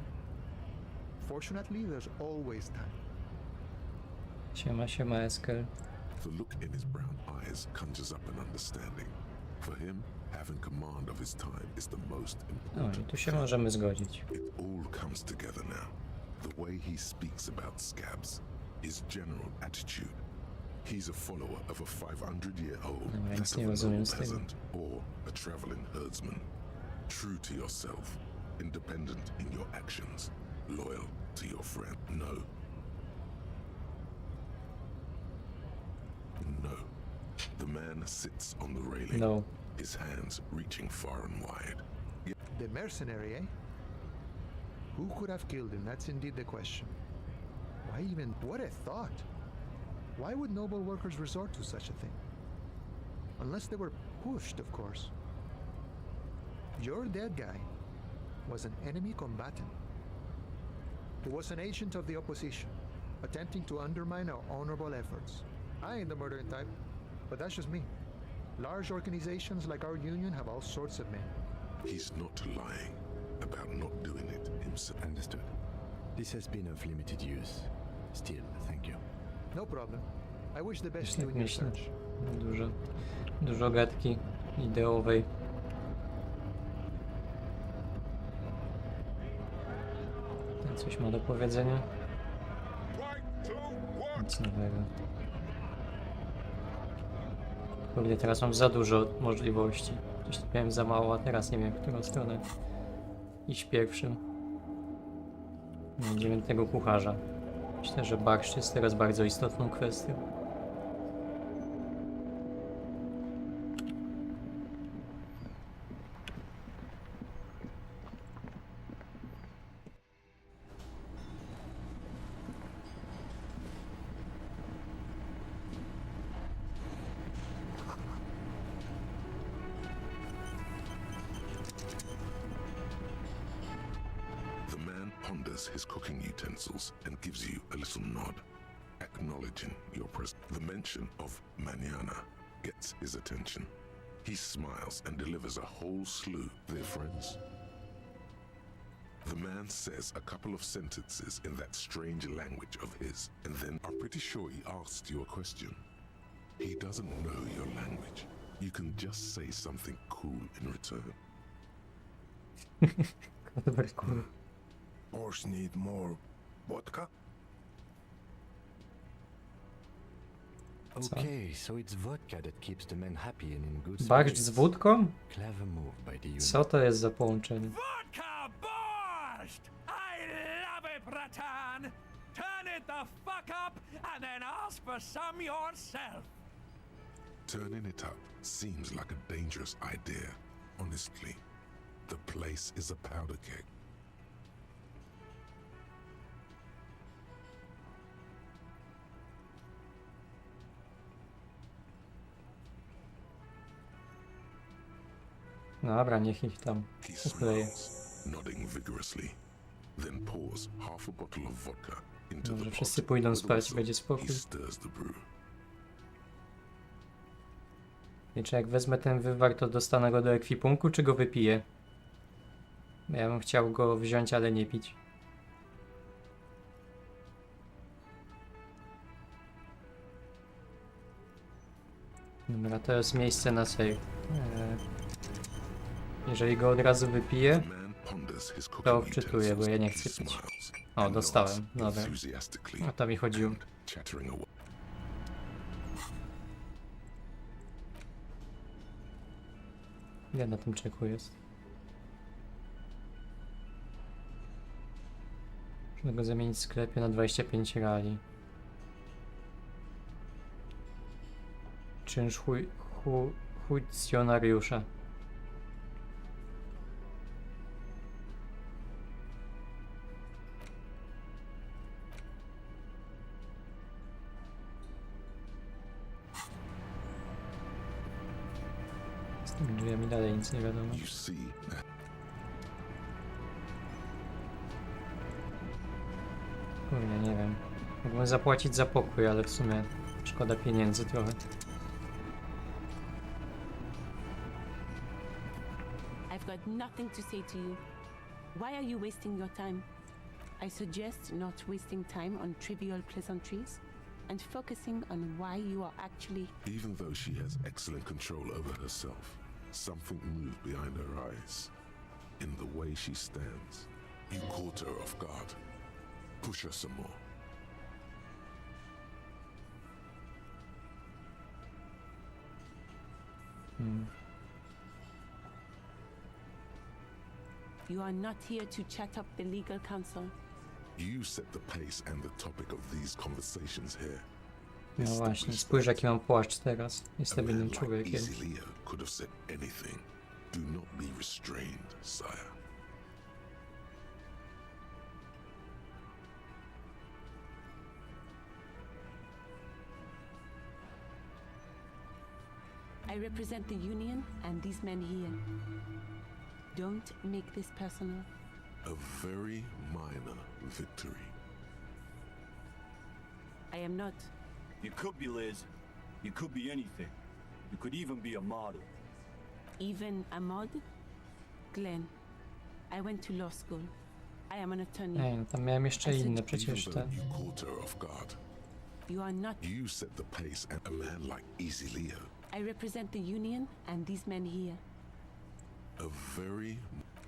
Speaker 16: Fortunately, there's always time.
Speaker 6: Siema, siema, Eskel.
Speaker 3: The look in his brown eyes conjures up an understanding. For him, having command of his time is the most
Speaker 6: No, i
Speaker 3: important.
Speaker 6: tu się możemy zgodzić.
Speaker 3: It all comes together now. The way he speaks about scabs, his general attitude. He's a follower of a 500-year-old,
Speaker 6: Dobra, nic
Speaker 3: that
Speaker 6: nie
Speaker 3: of a
Speaker 6: rozumiem
Speaker 3: noble
Speaker 6: z tego.
Speaker 3: peasant, or a traveling herdsman. True to yourself, independent in your actions, loyal to your friend. No. No. The man sits on the railing,
Speaker 6: No.
Speaker 3: his hands reaching far and wide.
Speaker 16: The mercenary, eh? Who could have killed him? That's indeed the question. Why even... What a thought! Why would noble workers resort to such a thing? Unless they were pushed, of course. Your dead guy was an enemy combatant. He was an agent of the opposition, attempting to undermine our honorable efforts. I ain't the murdering type, but that's just me. Large organizations like our union have all sorts of men.
Speaker 3: He's not lying about not doing it himself.
Speaker 4: Understood. This has been of limited use. Still, thank you.
Speaker 16: No problem. I wish the best
Speaker 6: Też
Speaker 16: to you
Speaker 6: tak
Speaker 16: in your
Speaker 6: myślę.
Speaker 16: search.
Speaker 6: Dużo gadki ideowej. Ten coś ma do powiedzenia? Nic nowego. Kurde, teraz mam za dużo możliwości. Wcześniej miałem za mało, a teraz nie wiem, w którą stronę iść pierwszym. Dziewiątego kucharza. Myślę, że barszcz jest teraz bardzo istotną kwestią.
Speaker 3: The man ponders his cooking utensils and gives you a little nod, acknowledging your presence. The mention of mañana gets his attention. He smiles and delivers a whole slew of their friends. The man says a couple of sentences in that strange language of his, and then I'm pretty sure he asked you a question. He doesn't know your language. You can just say something cool in return.
Speaker 10: Horse need more vodka?
Speaker 4: Okay, so it's vodka that keeps the men happy and in good
Speaker 6: Barszcz z wódką?
Speaker 4: Clever move by the union.
Speaker 6: Co to jest za połączenie?
Speaker 17: Vodka borscht! I love it, Bratan! Turn it the fuck up and then ask for some yourself!
Speaker 3: Turning it up seems like a dangerous idea. Honestly, the place is a powder keg.
Speaker 6: Dobra, niech ich tam
Speaker 3: He
Speaker 6: ukleje.
Speaker 3: smiles, nodding vigorously, then pours half a bottle of vodka into
Speaker 6: Dobrze,
Speaker 3: the
Speaker 6: wszyscy
Speaker 3: pot,
Speaker 6: pójdą
Speaker 3: but
Speaker 6: spać,
Speaker 3: also
Speaker 6: będzie spokój.
Speaker 3: he stirs the brew.
Speaker 6: I czy jak wezmę ten wywar, to dostanę go do ekwipunku, czy go wypiję? Ja bym chciał go wziąć, ale nie pić. Dobra, to jest miejsce na save. Jeżeli go od razu wypiję, to wczytuję, bo ja nie chcę pić. O, dostałem. Dobra. O to mi chodziło. Ile na tym czeku jest? Można go zamienić w sklepie na 25 reali. Czynsz Funkcjonariusza. Z tymi drzwiami dalej nic nie wiadomo.
Speaker 3: You see,
Speaker 6: Kurde, nie wiem. Mógłbym zapłacić za pokój, ale w sumie szkoda pieniędzy trochę.
Speaker 9: I've got nothing to say to you. Why are you wasting your time? I suggest not wasting time on trivial pleasantries and focusing on why you are actually...
Speaker 3: even though she has excellent control over herself, something moved behind her eyes. In the way she stands, you caught her off guard. Push her some more.
Speaker 9: You are not here to chat up the legal counsel.
Speaker 3: You set the pace and the topic of these conversations here.
Speaker 6: No właśnie, spójrz jaki mam płaszcz teraz.
Speaker 3: A
Speaker 6: Jestem
Speaker 3: man
Speaker 6: innym
Speaker 3: like
Speaker 6: człowiekiem.
Speaker 3: Easy Leo could have said anything. Do not be restrained, sire.
Speaker 9: I represent the Union and these men here. Don't make this personal.
Speaker 3: A very minor victory.
Speaker 9: I am not.
Speaker 18: You could be Liz. You could be anything. You could even be a model.
Speaker 9: Even a mod? Glenn, I went to law school. I am an attorney.
Speaker 6: Ej, no tam miałem jeszcze inne przecież te.
Speaker 3: You caught her off guard.
Speaker 9: You are not.
Speaker 3: You set the pace, and a man like Easy Leo.
Speaker 9: I represent the Union and these men here.
Speaker 3: A very...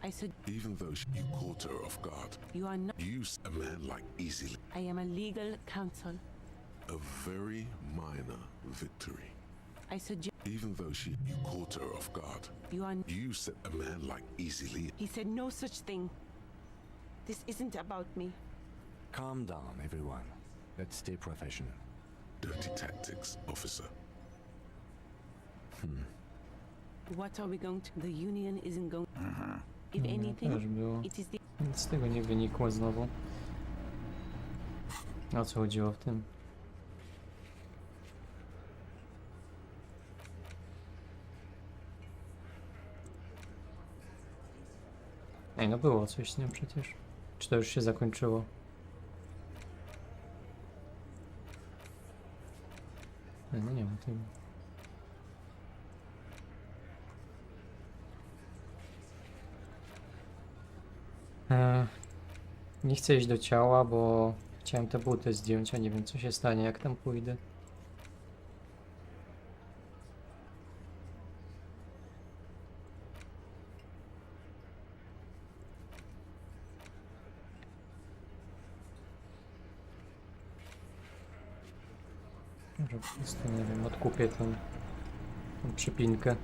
Speaker 9: I said...
Speaker 3: even though you caught her off guard.
Speaker 9: You are not...
Speaker 3: A man like Easy Leo.
Speaker 9: I am a legal counsel.
Speaker 3: A very minor victory.
Speaker 9: I suggest...
Speaker 3: even though you caught her off guard.
Speaker 9: You are...
Speaker 3: You set a man like Easy Leo.
Speaker 9: He said no such thing. This isn't about me.
Speaker 4: Calm down, everyone. Let's stay professional.
Speaker 3: Dirty tactics, officer.
Speaker 9: What are we going to... The Union isn't going... If
Speaker 6: No,
Speaker 9: anything,
Speaker 6: też było.
Speaker 9: it is the...
Speaker 6: Nic z tego nie wynikło znowu. O co chodziło w tym? Ej, no było coś z nią przecież. Czy to już się zakończyło? Ej, no nie ma tego. Nie chcę iść do ciała, bo chciałem te buty zdjąć, a nie wiem co się stanie jak tam pójdę. Może po prostu, nie wiem, odkupię tą przypinkę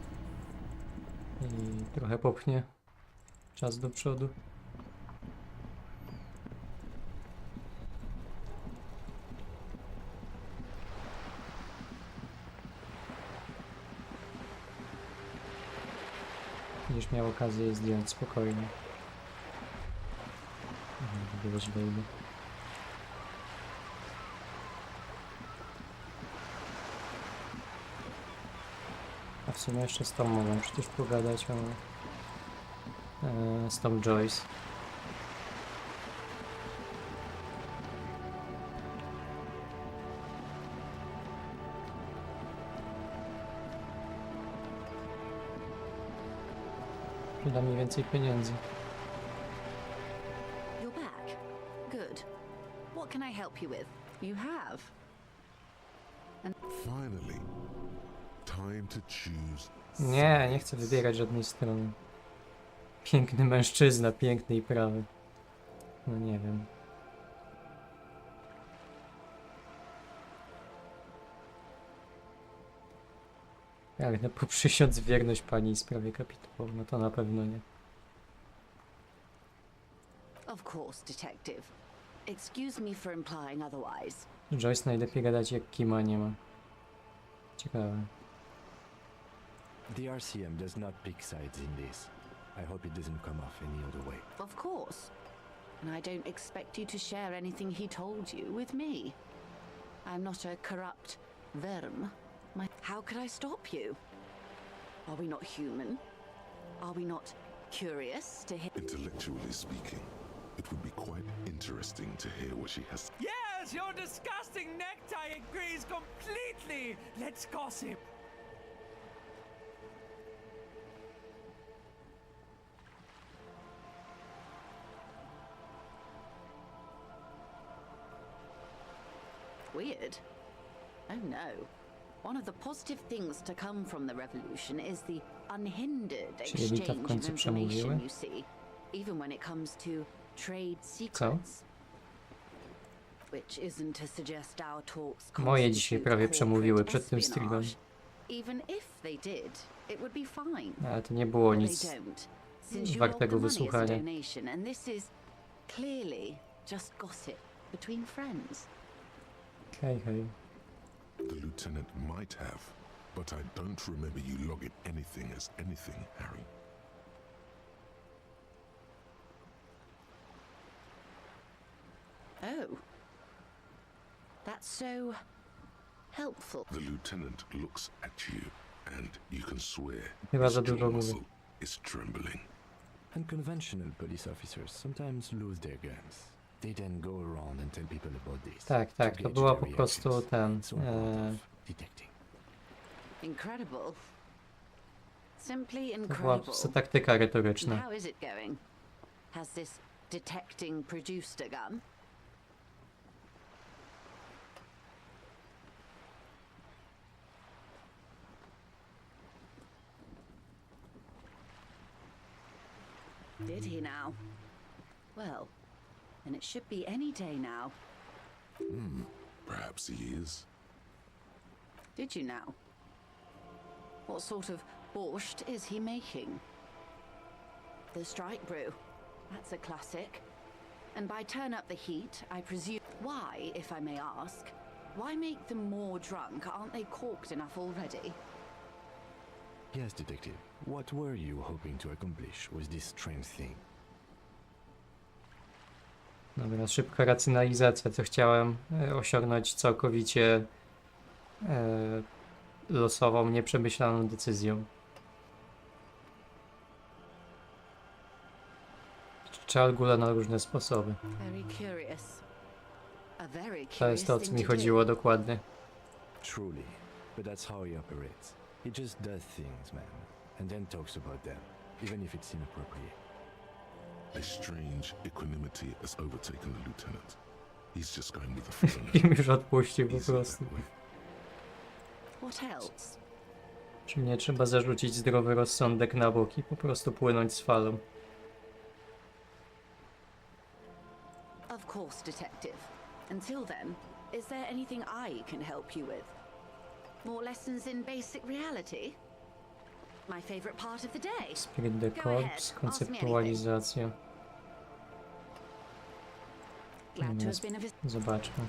Speaker 6: i trochę popchnie czas do przodu. Będziesz miał okazję je zdjąć spokojnie. Było źle idę. A w sumie jeszcze z tą mogą przecież pogadać o... z tą Joyce. Przyda mi więcej pieniędzy.
Speaker 11: You're back. Good. What can I help you with? You have.
Speaker 3: Finally, time to choose.
Speaker 6: Nie, nie chcę wybierać żadnej strony. Piękny mężczyzna, piękny i prawy. No nie wiem. Pragnę poprzysiąc wierność pani i sprawie kapitułu. No to na pewno nie.
Speaker 11: Of course, detective. Excuse me for implying otherwise.
Speaker 6: Joyce najlepiej gadać jak Kima nie ma. Ciekawe.
Speaker 4: The RCM does not pick sides in this. I hope it doesn't come off any other way.
Speaker 11: Of course. And I don't expect you to share anything he told you with me. I'm not a corrupt verm. How could I stop you? Are we not human? Are we not curious to hear?
Speaker 3: Intellectually speaking, it would be quite interesting to hear what she has.
Speaker 17: Yes, your disgusting necktie agrees completely. Let's gossip.
Speaker 11: Weird. Oh no. One of the positive things to come from the revolution is the unhindered
Speaker 6: Czyli Elita w
Speaker 11: exchange of
Speaker 6: końcu przemówiły?
Speaker 11: information, you see, even when it comes to trade secrets. Which isn't to suggest our talks
Speaker 6: Moje dzisiaj prawie
Speaker 11: constitute
Speaker 6: przemówiły
Speaker 11: corporate
Speaker 6: przed tym streamem.
Speaker 11: espionage. Even if they did, it would be fine.
Speaker 6: Ale to nie było
Speaker 11: But
Speaker 6: nic
Speaker 11: they don't, since you
Speaker 6: wartego
Speaker 11: logged the money as a
Speaker 6: wysłuchania.
Speaker 11: donation, and this is clearly just gossip between friends.
Speaker 6: Hej, hej.
Speaker 3: The lieutenant might have, but I don't remember you logging anything as anything, Harry.
Speaker 11: Oh. That's so helpful.
Speaker 3: The lieutenant looks at you, and you can swear
Speaker 6: Chyba
Speaker 3: his
Speaker 6: za dużo
Speaker 3: jaw
Speaker 6: mówię.
Speaker 3: muscle is trembling.
Speaker 4: Unconventional police officers sometimes lose their guns. They then go around and tell people about this.
Speaker 6: Tak, tak, to była po prostu ten...
Speaker 4: Detecting.
Speaker 11: Incredible. Simply
Speaker 6: To była po
Speaker 11: incredible.
Speaker 6: prostu taktyka
Speaker 11: And
Speaker 6: retoryczna.
Speaker 11: how is it going? Has this detecting produced a gun? Did he now? Well, then it should be any day now.
Speaker 3: Perhaps he is.
Speaker 11: Did you now? What sort of borscht is he making? The strike brew. That's a classic. And by turn up the heat, I presume... Why, if I may ask? Why make them more drunk? Aren't they corked enough already?
Speaker 4: Yes, detective. What were you hoping to accomplish with this strange thing?
Speaker 6: Dobra, szybka racjonalizacja, co chciałem osiągnąć całkowicie losową, nieprzemyślaną decyzją. Czargula na różne sposoby.
Speaker 11: Very curious. A very
Speaker 6: To jest to, o
Speaker 11: curious
Speaker 6: co mi
Speaker 11: thing to do.
Speaker 6: chodziło dokładnie.
Speaker 4: Truly. But that's how he operates. He just does things, man. And then talks about them, even if it's inappropriate.
Speaker 3: A strange equanimity has overtaken the lieutenant. He's just going with the flow.
Speaker 6: I już odpuścił po prostu.
Speaker 11: What else?
Speaker 6: Czy mnie trzeba zarzucić zdrowy rozsądek na bok i po prostu płynąć z falą?
Speaker 11: Of course, detective. Until then, is there anything I can help you with? More lessons in basic reality? My favorite part of the day.
Speaker 6: Spirit the
Speaker 11: Go
Speaker 6: Corps,
Speaker 11: ahead, ask me
Speaker 6: konceptualizacja.
Speaker 11: Glad to have been of
Speaker 6: Zobaczmy.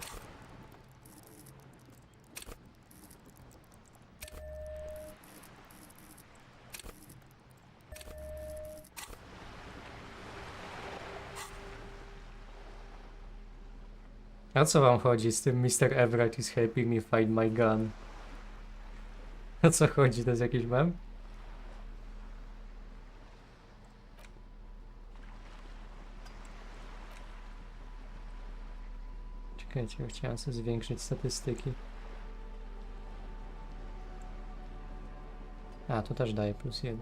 Speaker 6: A co wam chodzi z tym Mr. Everett is helping me find my gun? O co chodzi? To jest jakiś mem? Czekajcie, chciałem sobie zwiększyć statystyki. A, to też daje +1.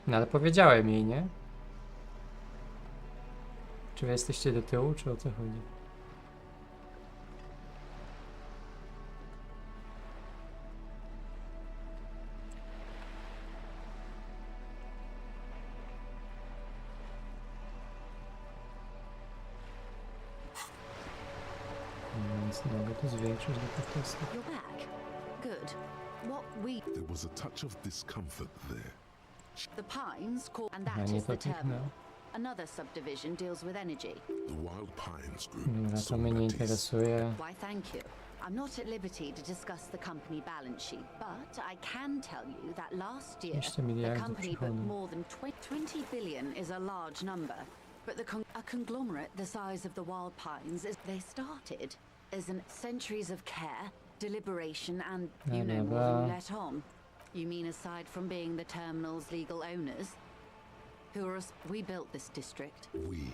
Speaker 6: No ale powiedziałem jej, nie? Czy wy jesteście do tyłu, czy o co chodzi? Więc mogę to zwiększyć do statystyk.
Speaker 11: You're back. Good. What we...
Speaker 3: There was a touch of discomfort there.
Speaker 11: The Pines call... And
Speaker 6: Ja
Speaker 11: that
Speaker 6: nie
Speaker 11: is
Speaker 6: to
Speaker 11: the terminal.
Speaker 6: kliknę.
Speaker 11: Another subdivision deals with energy.
Speaker 3: The Wild Pines Group.
Speaker 6: Dobra, to mnie nie interesuje.
Speaker 11: Why, thank you. I'm not at liberty to discuss the company balance sheet, but I can tell you that last year
Speaker 6: 200
Speaker 11: the
Speaker 6: miliardów
Speaker 11: company
Speaker 6: przychodu.
Speaker 11: booked more than 20 billion is a large number, but a conglomerate the size of the Wild Pines is they started as an centuries of care, deliberation, and you know more than you let on. You mean aside from being the terminal's legal owners? Who are we built this district?
Speaker 3: We.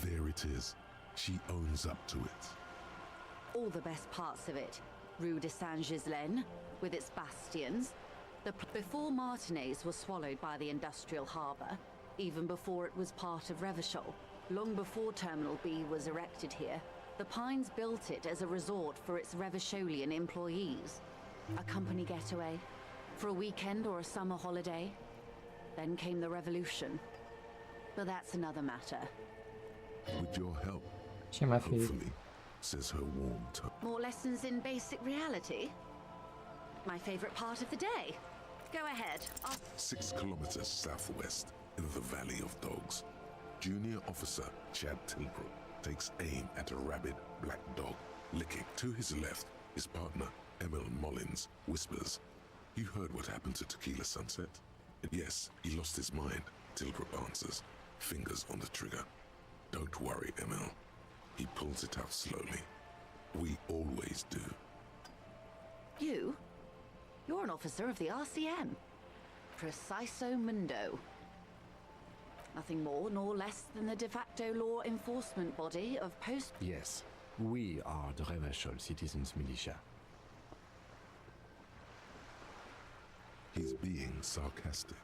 Speaker 3: There it is. She owns up to it.
Speaker 11: All the best parts of it. Rue de Saint-Ghislain, with its bastions. Before Martinez was swallowed by the industrial harbour, even before it was part of Revachol, long before Terminal B was erected here, the Pines built it as a resort for its Revacholian employees. A company getaway, for a weekend or a summer holiday. Then came the revolution. But that's another matter.
Speaker 3: With your help,
Speaker 6: Siema, Filip.
Speaker 3: hopefully, says her warm tone.
Speaker 11: More lessons in basic reality? My favourite part of the day. Go ahead.
Speaker 3: 6 kilometers southwest, in the Valley of Dogs, Junior Officer Chad Tilbrook takes aim at a rabid black dog, licking. To his left, his partner, Emil Mullins, whispers, "You heard what happened to Tequila Sunset?" "Yes, he lost his mind," Tilbrook answers, fingers on the trigger. "Don't worry, Emil." He pulls it out slowly. "We always do."
Speaker 11: You? You're an officer of the RCM. Preciso Mundo. Nothing more nor less than the de facto law enforcement body of post...
Speaker 4: Yes, we are the Revachol Citizens Militia.
Speaker 3: He's being sarcastic.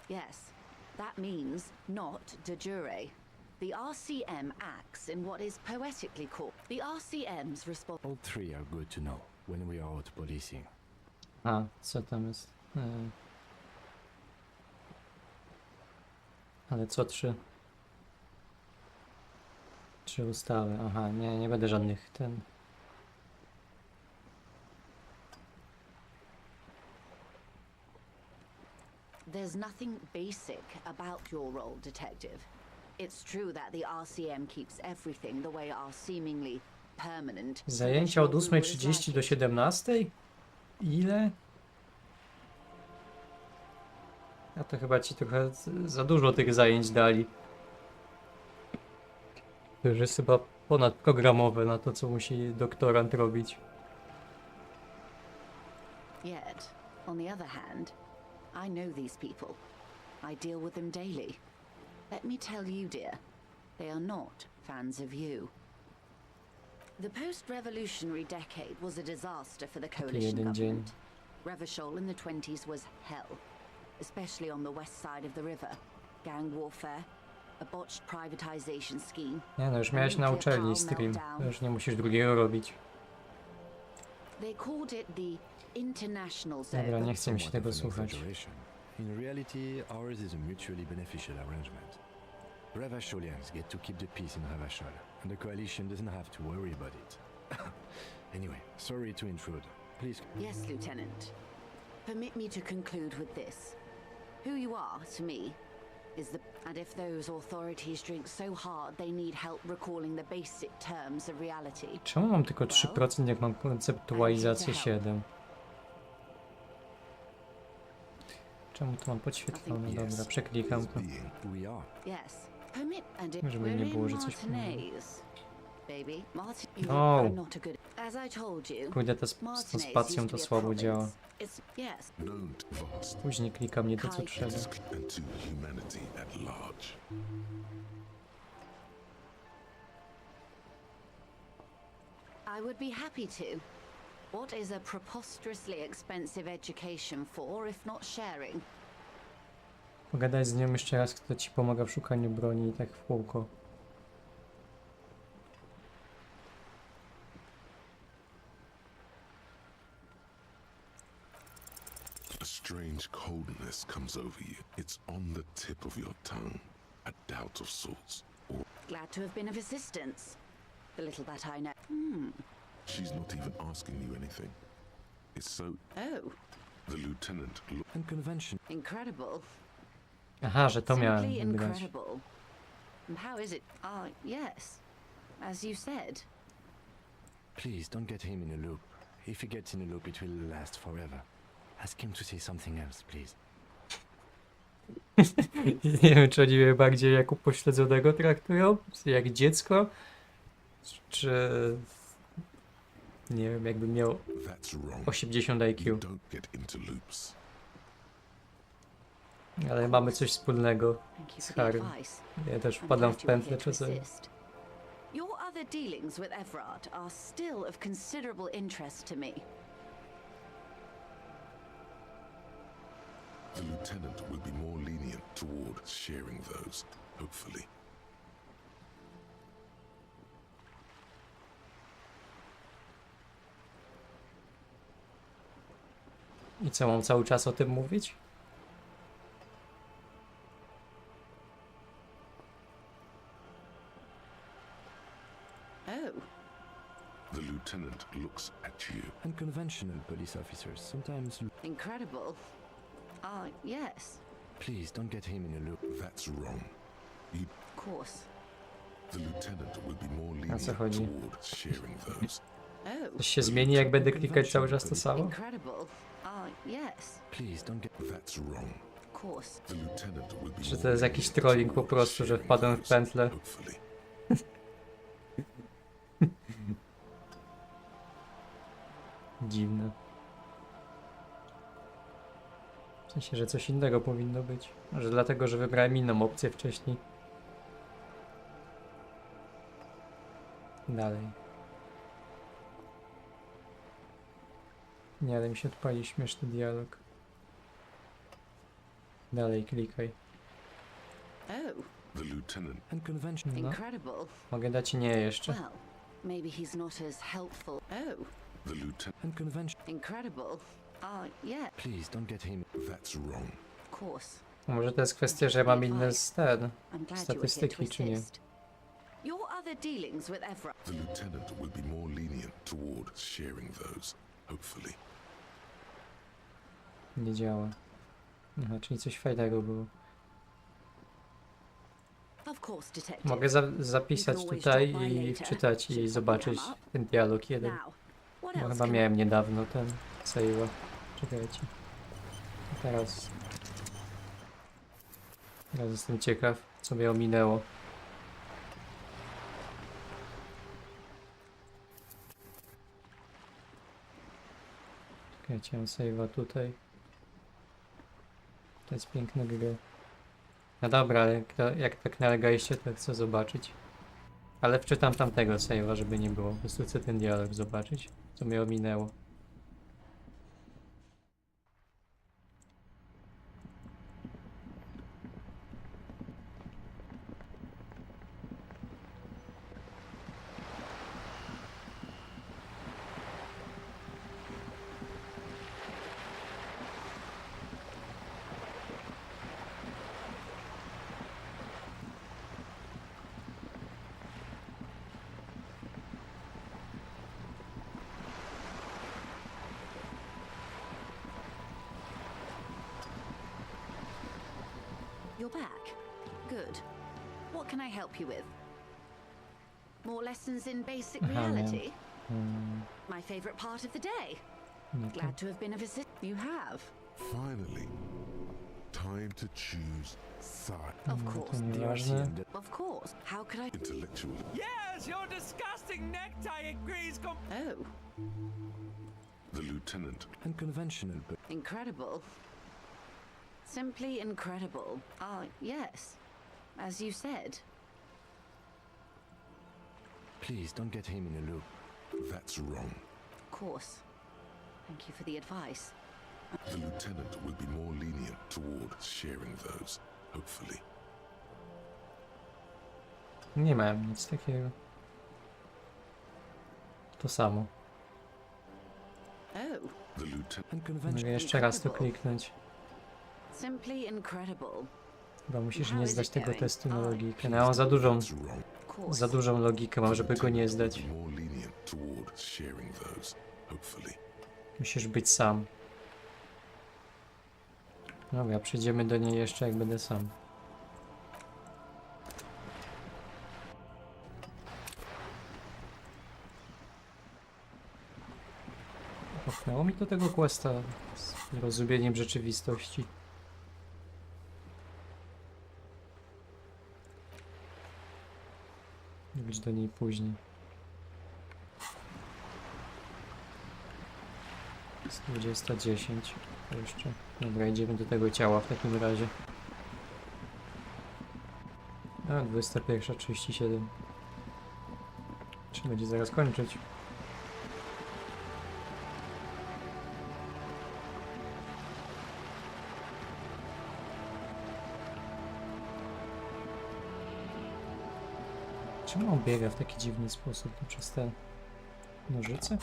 Speaker 11: Yes, that means not de jure. The RCM acts in what is poetically called the RCM's response.
Speaker 4: All three are good to know when we are out policing.
Speaker 6: A, co tam jest? Ale co 3? 3 ustawy. Aha, nie będę żadnych ten...
Speaker 11: There's nothing basic about your role, detective. It's true that the RCM keeps everything the way our seemingly permanent...
Speaker 6: Zajęcia od 8:30 do 17:00? Ile? A to chyba ci trochę za dużo tych zajęć dali. To już jest chyba ponadprogramowe na to, co musi doktorant robić.
Speaker 11: Yet, on the other hand, I know these people. I deal with them daily. Let me tell you, dear, they are not fans of you. The post-revolutionary decade was a disaster for the coalition government. Revachol in the 20s was hell, especially on the west side of the river. Gang warfare, a botched privatization scheme.
Speaker 6: Nie no, już miałeś na uczelni stream. To już nie musisz drugiego robić.
Speaker 11: They called it the international zone.
Speaker 6: Dobra, nie chcę mi się tego słuchać.
Speaker 4: In reality, ours is a mutually beneficial arrangement. Revacholians get to keep the peace in Revachol, and the coalition doesn't have to worry about it. Anyway, sorry to intrude. Please.
Speaker 11: Yes, Lieutenant. Permit me to conclude with this. Who you are, to me, is the... And if those authorities drink so hard they need help recalling the basic terms of reality...
Speaker 6: Czemu mam tylko 3%, jak mam konceptualizację 7? Czemu to mam podświetlone? Dobra, przeklikam to. Żeby nie było, że coś pomyliło. O! Kurde, z tą spacją to słabo działa. Później klikam nie to, co trzeba.
Speaker 11: I would be happy to. What is a preposterously expensive education for, if not sharing?
Speaker 6: Pogadaj z nią jeszcze raz, kto ci pomaga w szukaniu broni i tak w kółko.
Speaker 3: A strange coldness comes over you. It's on the tip of your tongue. A doubt of sorts. Or
Speaker 11: Glad to have been of assistance. The little that I know.
Speaker 3: she's not even asking you anything. It's so...
Speaker 11: Oh.
Speaker 3: The lieutenant
Speaker 11: Incredible.
Speaker 6: Aha, że to miałem
Speaker 11: Simply
Speaker 6: wybrać.
Speaker 11: incredible. And how is it? Yes. As you said.
Speaker 4: Please don't get him in a loop. If he gets in a loop, it will last forever. Ask him to say something else, please.
Speaker 6: Nie wiem, czy oni mnie bardziej jak upośledzonego traktują, jak dziecko, czy nie wiem, jakbym miał 80 IQ. Ale mamy coś wspólnego z Harrym. Ja też wpadam w pętlę czasami.
Speaker 11: Your other dealings with Everard are still of considerable interest to me.
Speaker 3: The lieutenant will be more lenient toward sharing those, hopefully.
Speaker 6: I co, mam cały czas o tym mówić?
Speaker 11: Oh.
Speaker 3: The lieutenant looks at you.
Speaker 4: Unconventional police officers sometimes.
Speaker 11: Incredible. Yes.
Speaker 4: Please don't get him in a loop.
Speaker 3: That's wrong. You.
Speaker 11: Of course.
Speaker 3: The lieutenant will be more
Speaker 6: O co
Speaker 3: lenient
Speaker 6: chodzi?
Speaker 3: toward sharing those.
Speaker 11: Oh.
Speaker 6: Coś się zmieni, jak będę klikać cały czas to samo?
Speaker 11: Incredible. Yes.
Speaker 4: Please don't get.
Speaker 3: That's wrong.
Speaker 11: Of course.
Speaker 3: The lieutenant will be
Speaker 6: Czy
Speaker 3: more
Speaker 6: to jest jakiś trolling po prostu, że wpadłem w pętlę?
Speaker 3: hopefully.
Speaker 6: Dziwne. W sensie, że coś innego powinno być. Może dlatego, że wybrałem inną opcję wcześniej. Dalej. Nie, ale mi się odpali śmieszny dialog. Dalej, klikaj.
Speaker 11: Oh.
Speaker 3: The lieutenant.
Speaker 4: Unconventional.
Speaker 6: No.
Speaker 11: Incredible.
Speaker 6: Mogę dać nie jeszcze.
Speaker 11: Well, maybe he's not as helpful. Oh.
Speaker 3: The lieutenant.
Speaker 4: Unconventional.
Speaker 11: Incredible. Yeah.
Speaker 4: Please don't get him.
Speaker 3: That's wrong.
Speaker 11: Of course.
Speaker 6: Może to jest kwestia, że mam inne
Speaker 11: I'm glad you were here
Speaker 6: statystyki,
Speaker 11: to
Speaker 6: czy nie?
Speaker 11: assist. Your other dealings with Everard.
Speaker 3: The lieutenant will be more lenient toward sharing those, hopefully.
Speaker 6: Nie działa. Aha, czyli coś fajnego było.
Speaker 11: Of course, detective.
Speaker 6: Mogę zapisać tutaj i wczytać i zobaczyć ten dialog jeden.
Speaker 11: Now, what
Speaker 6: Bo
Speaker 11: else
Speaker 6: chyba
Speaker 11: can
Speaker 6: miałem niedawno ten save'a. Czekajcie. Teraz jestem ciekaw, co mnie ominęło. Czekajcie, mam save'a tutaj. To jest piękna gra. No dobra, ale jak tak nalegaliście, to chcę zobaczyć. Ale wczytam tamtego save'a, żeby nie było. Po prostu chcę ten dialog zobaczyć, co mnie ominęło.
Speaker 11: You're back. Good. What can I help you with? More lessons in basic reality? My favorite part of the day. Glad to have been of assistance. You have.
Speaker 3: Finally, time to choose side.
Speaker 11: Of course.
Speaker 6: Nieważne.
Speaker 11: Of course. How could I?
Speaker 3: Intellectually.
Speaker 17: Yes, your disgusting necktie agrees
Speaker 11: Oh.
Speaker 3: The lieutenant.
Speaker 4: Unconventional, but
Speaker 11: Incredible. Simply incredible. Yes. As you said.
Speaker 4: please don't get him in a loop.
Speaker 3: That's wrong.
Speaker 11: Of course. Thank you for the advice.
Speaker 3: The lieutenant will be more lenient toward sharing those, hopefully.
Speaker 6: Nie miałem nic takiego. To samo.
Speaker 11: Oh.
Speaker 3: The lieutenant.
Speaker 6: Mogę jeszcze raz to kliknąć.
Speaker 11: Simply incredible.
Speaker 6: Chyba musisz nie zdać tego testu na logikę. No, ja mam za dużą logikę mam, żeby go nie zdać.
Speaker 3: More lenient toward sharing those, hopefully.
Speaker 6: Musisz być sam. Dobra, przejdziemy do niej jeszcze jak będę sam. Popchnęło mi do tego questa z rozumieniem rzeczywistości. Być do niej później. 20:10. To jeszcze. Dobra, idziemy do tego ciała w takim razie. A, 21:37. Czy będzie zaraz kończyć? Czemu on biega w taki dziwny sposób? To przez te nożyce?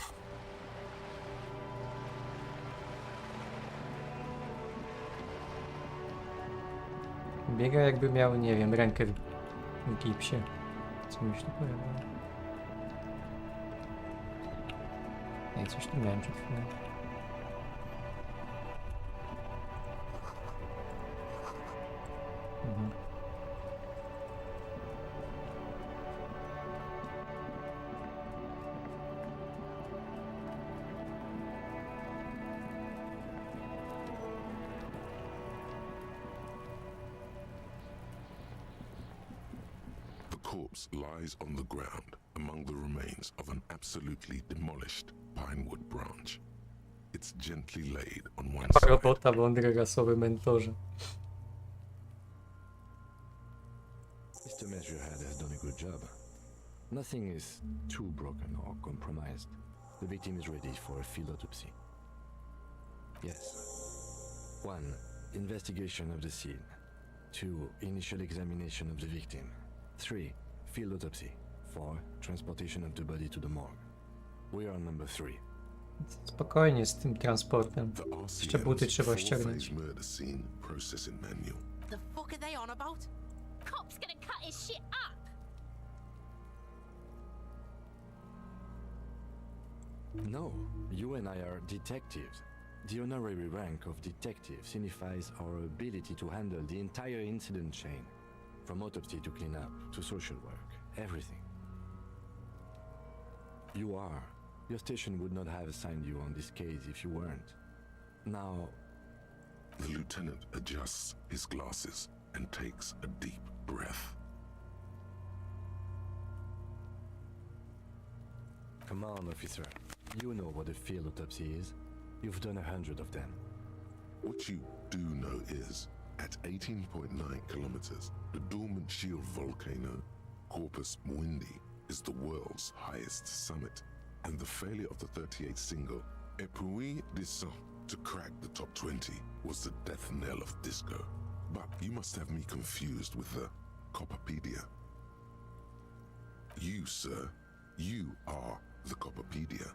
Speaker 6: Biega jakby miał, nie wiem, rękę w gipsie. Co mi się tu pojawiło? Nie, coś tu miałem przed chwilą. Mhm.
Speaker 3: The corpse lies on the ground among the remains of an absolutely demolished pinewood branch. It's gently laid on one side.
Speaker 6: Robota, mądry rasowy mentorze.
Speaker 4: Mr. Measurehead has done a good job. Nothing is too broken or compromised. The victim is ready for a field autopsy. Yes. 1. Investigation of the scene. 2. Initial examination of the victim. 3. Field autopsy. 4. Transportation of the body to the morgue. We are on number 3.
Speaker 6: Spokojnie z tym transportem. Jeszcze buty trzeba ściągnąć.
Speaker 3: Murder scene processing manual.
Speaker 12: The fuck are they on about?
Speaker 13: Cop's gonna cut his shit up.
Speaker 4: No, you and I are detectives. The honorary rank of detective signifies our ability to handle the entire incident chain. From autopsy to cleanup to social work, everything. You are. Your station would not have assigned you on this case if you weren't. Now...
Speaker 3: The lieutenant adjusts his glasses and takes a deep breath.
Speaker 4: Come on, officer. You know what a field autopsy is. You've done 100 of them.
Speaker 3: What you do know is, at 18.9 kilometers, the dormant shield volcano, Corpus Mundi, is the world's highest summit, and the failure of the 38 single, Epui Descent, to crack the top 20 was the death knell of disco. But you must have me confused with the Coppapedia. You, sir, you are the Coppapedia.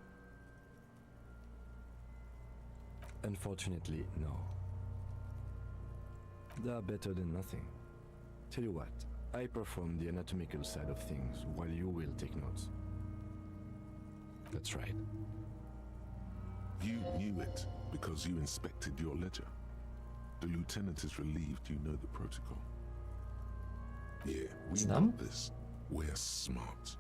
Speaker 4: Unfortunately, no. They are better than nothing. Tell you what, I perform the anatomical side of things while you will take notes. That's right.
Speaker 3: You knew it because you inspected your ledger. The lieutenant is relieved you know the protocol. Yeah, we got this. We're smart.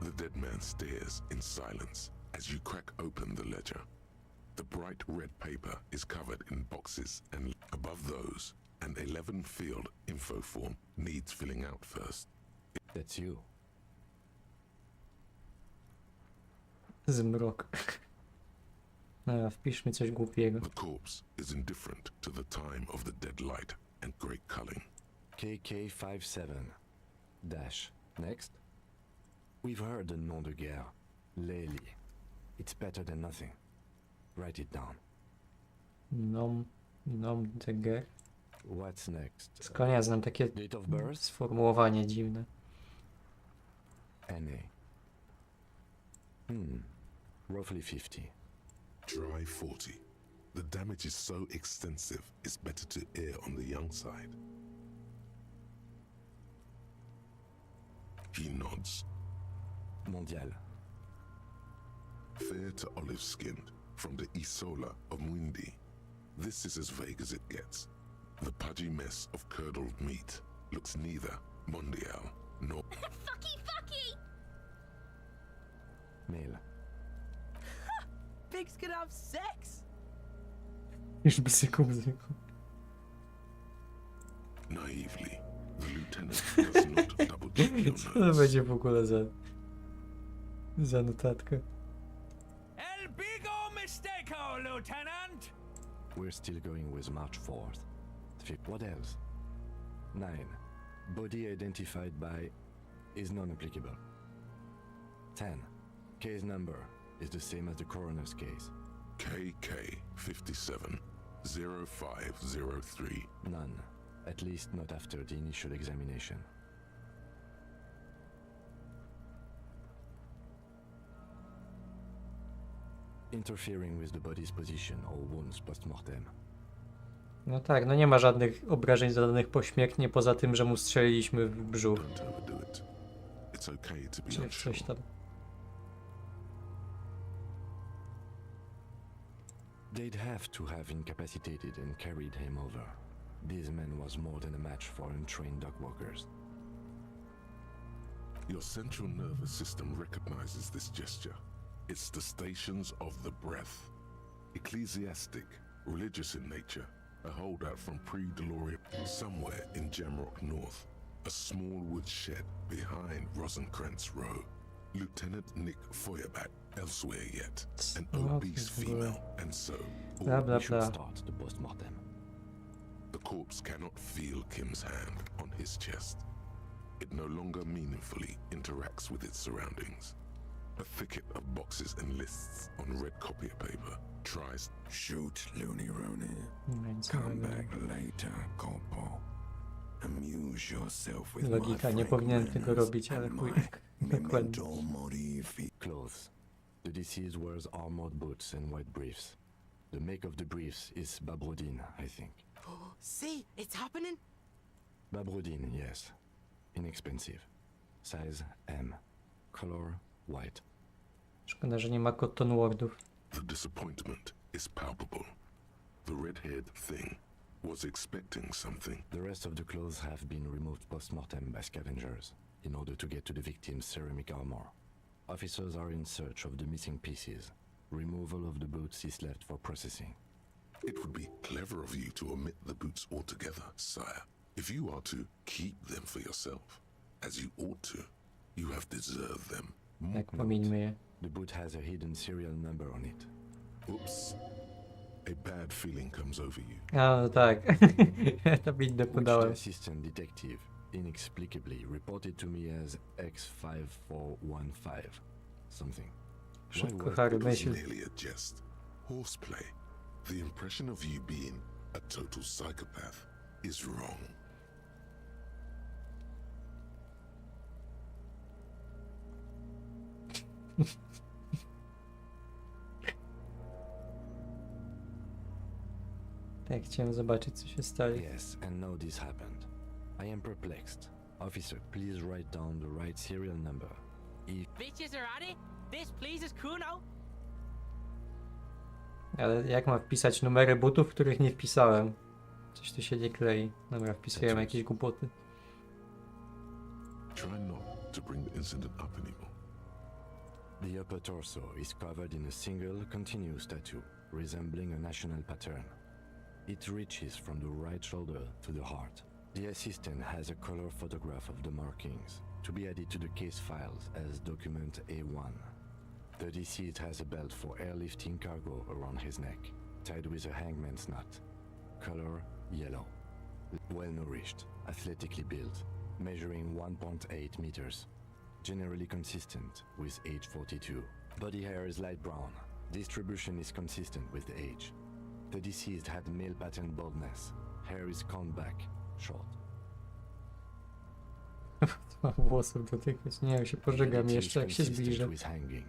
Speaker 3: The dead man stares in silence as you crack open the ledger. The bright red paper is covered in boxes, and above those, an 11-field info form needs filling out first.
Speaker 4: That's you.
Speaker 6: Zmrok. No, wpiszmy coś głupiego.
Speaker 3: The corpse is indifferent to the time of the dead light and great culling.
Speaker 4: KK57. Dash. Next. We've heard the nom de guerre. Lely. It's better than nothing. Write it down.
Speaker 6: Nom de guerre.
Speaker 4: What's next?
Speaker 6: Z konia znam takie
Speaker 4: Date of birth?
Speaker 6: sformułowanie dziwne.
Speaker 4: NA. Roughly 50.
Speaker 3: Dry 40. The damage is so extensive, it's better to err on the young side. He nods.
Speaker 4: Mondial.
Speaker 3: Fair to olive-skinned, from the Isola of Mundi. This is as vague as it gets. The pudgy mess of curdled meat looks neither mondial nor...
Speaker 13: Fucky!
Speaker 4: Male.
Speaker 12: Pigs can have sex!
Speaker 6: Już bzyku.
Speaker 3: Naively, the lieutenant does not double check your
Speaker 6: Co to
Speaker 3: notes.
Speaker 6: będzie w ogóle za notatka?
Speaker 17: El bigo mistake, Lieutenant!
Speaker 4: We're still going with March 4th. What else? 9. Body identified by is non-applicable. 10. Case number is the same as the coroner's case.
Speaker 3: KK 57 0503.
Speaker 4: None. At least not after the initial examination. Interfering with the body's position or wounds post-mortem.
Speaker 6: No tak, no nie ma żadnych obrażeń zadanych pośmiertnie, poza tym, że mu strzeliliśmy w brzuch.
Speaker 3: Don't overdo it. It's okay to be
Speaker 6: Czy
Speaker 3: unsure.
Speaker 6: coś tam.
Speaker 4: They'd have to have incapacitated and carried him over. This man was more than a match for untrained dog walkers.
Speaker 3: Your central nervous system recognizes this gesture. It's the stations of the breath. Ecclesiastic, religious in nature, a holdout from pre-Delorean. Somewhere in Jamrock North, a small wood shed behind Rosenkrantz Row. Lieutenant Nick Feuerbach, elsewhere yet, an obese female, and so
Speaker 6: Bla bla
Speaker 4: We should
Speaker 6: bla.
Speaker 4: start the post-mortem.
Speaker 3: the corpse cannot feel Kim's hand on his chest. It no longer meaningfully interacts with its surroundings. A thicket of boxes and lists on red copier paper tries.
Speaker 10: Shoot, Looney Rooney.
Speaker 6: Więc
Speaker 10: Come back later, Corporal. Amuse yourself with
Speaker 6: Logika,
Speaker 10: my
Speaker 6: nie powinien tego
Speaker 10: fragrance
Speaker 6: robić, ale
Speaker 10: and
Speaker 6: chuj.
Speaker 10: my
Speaker 6: Dokładnie.
Speaker 10: memento mori.
Speaker 4: Clothes. The deceased wears armored boots and white briefs. The make of the briefs is Babrodin, I think.
Speaker 12: See, it's happening.
Speaker 4: Babrodin, yes. Inexpensive. Size M. Color white.
Speaker 6: Szkoda, że nie ma cotton wordów.
Speaker 3: The disappointment is palpable. The red-haired thing was expecting something.
Speaker 4: The rest of the clothes have been removed post-mortem by scavengers in order to get to the victim's ceramic armor. Officers are in search of the missing pieces. Removal of the boots is left for processing.
Speaker 3: It would be clever of you to omit the boots altogether, sire. If you are to keep them for yourself, as you ought to, you have deserved them.
Speaker 6: Jak pomijmy je.
Speaker 4: The boot has a hidden serial number on it.
Speaker 3: Oops. A bad feeling comes over you.
Speaker 6: A, no tak. Ja to windę
Speaker 4: Which
Speaker 6: podałem.
Speaker 4: the assistant detective inexplicably reported to me as X5415 something.
Speaker 6: Szybko,
Speaker 4: Why
Speaker 6: Harry,
Speaker 3: It was
Speaker 6: myśl.
Speaker 3: merely a jest. Horseplay. The impression of you being a total psychopath is wrong.
Speaker 6: Tak, chciałem zobaczyć, co się stało.
Speaker 4: Yes, and now this happened. I am perplexed. Officer, please write down the right serial number. If
Speaker 12: Bitches are at it. This pleases Kuno.
Speaker 6: Ale jak mam wpisać numery butów, których nie wpisałem? Coś tu się nie klei. Dobra, wpisujemy jakieś głupoty.
Speaker 3: Try not to bring the incident up anymore.
Speaker 4: the upper torso is covered in a single continuous tattoo, resembling a national pattern. It reaches from the right shoulder to the heart. The assistant has a color photograph of the markings, to be added to the case files as document A1. The deceased has a belt for airlifting cargo around his neck, tied with a hangman's knot. Color yellow. Well nourished, athletically built, measuring 1.8 meters. Generally consistent with age 42. Body hair is light brown. Distribution is consistent with the age. The deceased had male pattern baldness. Hair is combed back, short.
Speaker 6: Mam włosów dotykać. Nie, ja się pożegam jeszcze, jak się zbliżę.
Speaker 4: With hanging.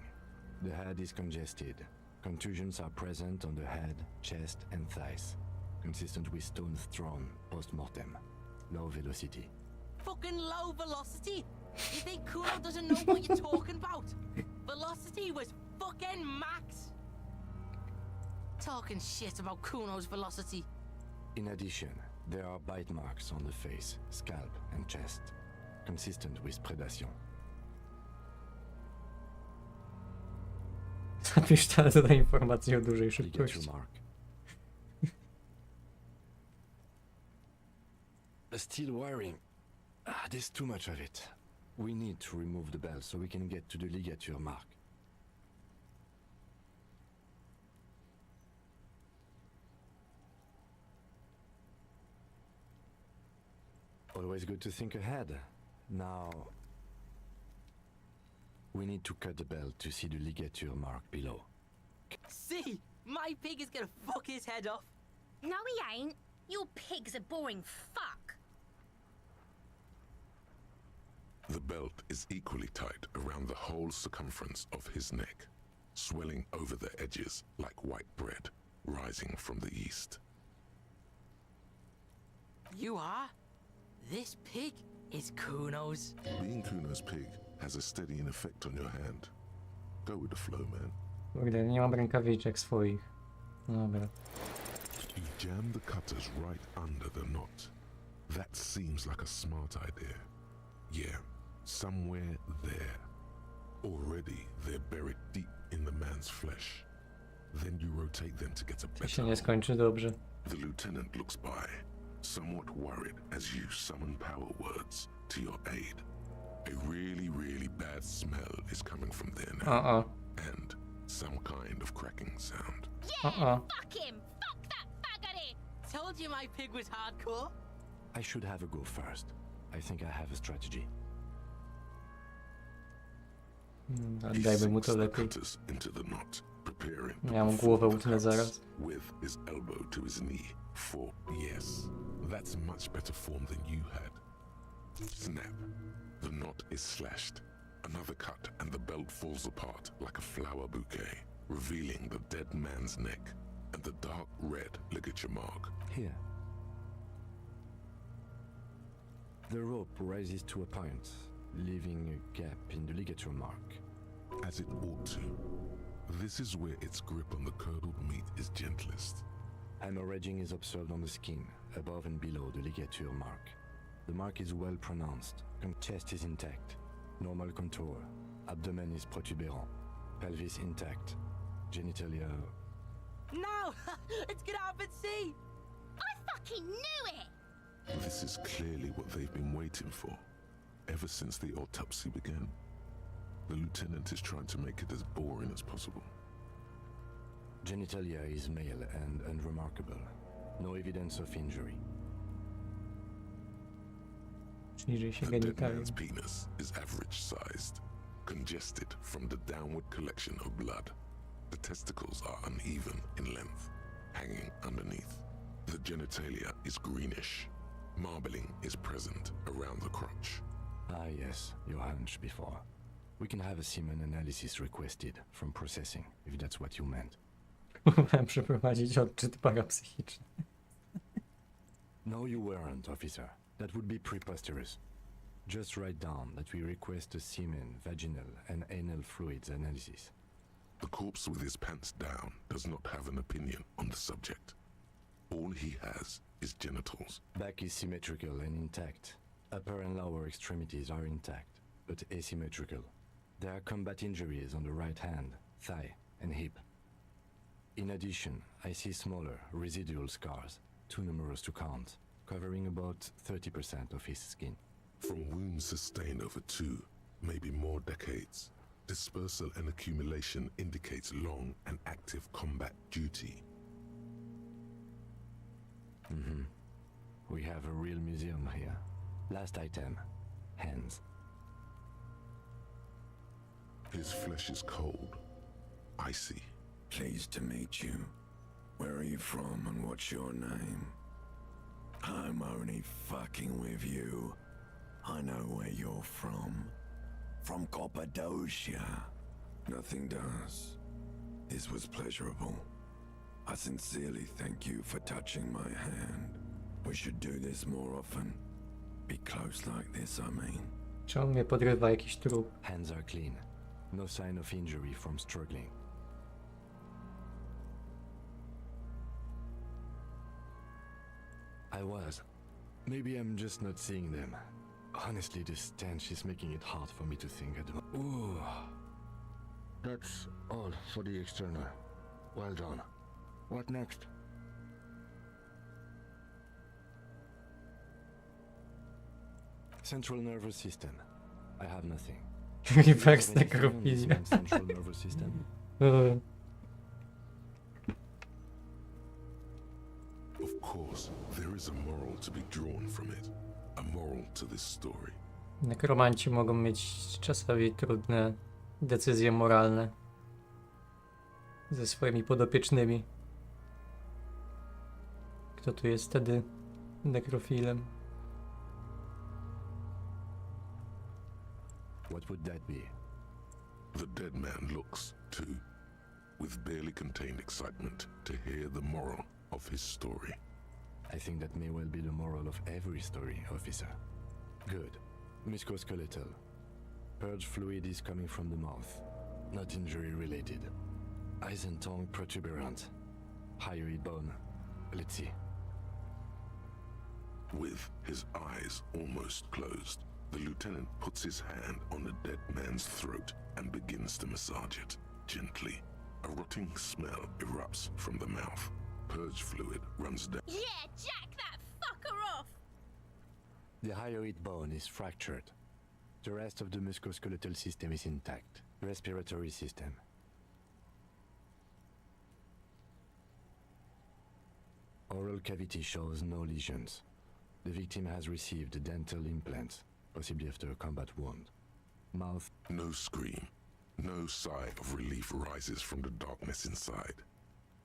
Speaker 4: The head is congested. Contusions are present on the head, chest, and thighs. Consistent with stones thrown post-mortem. Low velocity.
Speaker 12: Fucking low velocity? You think Kuno doesn't know what you're talking about? Velocity was fucking max. talking shit about Kuno's velocity.
Speaker 4: In addition, there are bite marks on the face, scalp, and chest, consistent with predation.
Speaker 6: Zapisz te informacje o dużej szybkości.
Speaker 4: Ligature mark. Still wiring. There's too much of it. We need to remove the bell so we can get to the ligature mark. Always good to think ahead. Now, we need to cut the bell to see the ligature mark below.
Speaker 12: See? My pig is gonna fuck his head off.
Speaker 13: No, he ain't. Your pig's a boring fuck.
Speaker 3: The belt is equally tight around the whole circumference of his neck, swelling over the edges like white bread rising from the east.
Speaker 12: You are? This pig is Kuno's.
Speaker 3: Being Kuno's pig has a steadying effect on your hand. Go with the flow, man.
Speaker 6: Kurde, nie mam rękawiczek swoich. Dobra.
Speaker 3: You jam the cutters right under the knot. That seems like a smart idea. Yeah, somewhere there. Already they're buried deep in the man's flesh. Then you rotate them to get a
Speaker 6: To
Speaker 3: better
Speaker 6: się nie
Speaker 3: hold.
Speaker 6: skończy dobrze.
Speaker 3: The lieutenant looks by, somewhat worried as you summon power words to your aid. A really, really bad smell is coming from there now. And some kind of cracking sound.
Speaker 13: Yeah, fuck him. Fuck that faggot.
Speaker 12: Told you my pig was hardcore.
Speaker 4: I should have a go first. I think I have a strategy.
Speaker 6: Dajmy mu to lepiej.
Speaker 3: Cutters into the knot, preparing to
Speaker 6: Ja mu
Speaker 3: perform
Speaker 6: głowę
Speaker 3: the
Speaker 6: utnę
Speaker 3: cuts
Speaker 6: zaraz.
Speaker 3: with his elbow to his knee. For yes, that's much better form than you had. Snap. The knot is slashed. Another cut and the belt falls apart like a flower bouquet, revealing the dead man's neck and the dark red ligature mark.
Speaker 4: Here. The rope rises to a point, leaving a gap in the ligature mark.
Speaker 3: As it ought to. This is where its grip on the curdled meat is gentlest.
Speaker 4: Hemorrhaging is observed on the skin, above and below the ligature mark. The mark is well pronounced. Chest is intact. Normal contour. Abdomen is protuberant. Pelvis intact. Genitalia...
Speaker 12: No! It's gonna happen, see?
Speaker 13: I fucking knew it.
Speaker 3: This is clearly what they've been waiting for, ever since the autopsy began. The lieutenant is trying to make it as boring as possible.
Speaker 4: Genitalia is male and unremarkable. No evidence of injury.
Speaker 6: Niżej się
Speaker 3: The dead
Speaker 6: genitalium.
Speaker 3: man's penis is average-sized, congested from the downward collection of blood. The testicles are uneven in length, hanging underneath. The genitalia is greenish. Marbling is present around the crotch.
Speaker 4: Ah yes, your hunch before. We can have a semen analysis requested from processing, if that's what you meant.
Speaker 6: Próbowałem przeprowadzić odczyt parapsychiczny.
Speaker 4: No, you weren't, officer. That would be preposterous. Just write down that we request a semen, vaginal, and anal fluids analysis.
Speaker 3: The corpse with his pants down does not have an opinion on the subject. All he has is genitals.
Speaker 4: Back is symmetrical and intact. Upper and lower extremities are intact, but asymmetrical. There are combat injuries on the right hand, thigh, and hip. In addition, I see smaller, residual scars, too numerous to count, covering about 30% of his skin.
Speaker 3: From wounds sustained over 2, maybe more decades, dispersal and accumulation indicates long and active combat duty.
Speaker 4: We have a real museum here. Last item, hands.
Speaker 3: His flesh is cold, icy.
Speaker 19: Pleased to meet you. Where are you from and what's your name? I'm only fucking with you. I know where you're from. From Cappadocia. Nothing does. This was pleasurable. I sincerely thank you for touching my hand. We should do this more often. Be close like this, I mean.
Speaker 6: Czy on mnie podrywa jakiś trup?
Speaker 4: Hands are clean. No sign of injury from struggling. I was. Maybe I'm just not seeing them. Honestly, this stench is making it hard for me to think at the moment. Ooh. That's all for the external. Well done. What next? Central nervous system. I have nothing.
Speaker 6: Reverse necrophilia.
Speaker 4: Central nervous system.
Speaker 3: Of course, there is a moral to be drawn from it. A moral to this story.
Speaker 6: Nekromanci mogą mieć czasami trudne decyzje moralne ze swoimi podopiecznymi. Kto tu jest wtedy nekrofilem?
Speaker 4: What would that be?
Speaker 3: The dead man looks, too, with barely contained excitement to hear the moral of his story.
Speaker 4: I think that may well be the moral of every story, officer. Good. Musculoskeletal. Purge fluid is coming from the mouth. Not injury related. Eyes and tongue protuberant. Hyoid bone. Let's see.
Speaker 3: With his eyes almost closed, the lieutenant puts his hand on the dead man's throat and begins to massage it, gently. A rotting smell erupts from the mouth. Purge fluid runs down.
Speaker 13: Yeah, jack that fucker off!
Speaker 4: The hyoid bone is fractured. The rest of the musculoskeletal system is intact. Respiratory system. Oral cavity shows no lesions. The victim has received dental implants, possibly after a combat wound. Mouth.
Speaker 3: No scream. No sigh of relief rises from the darkness inside.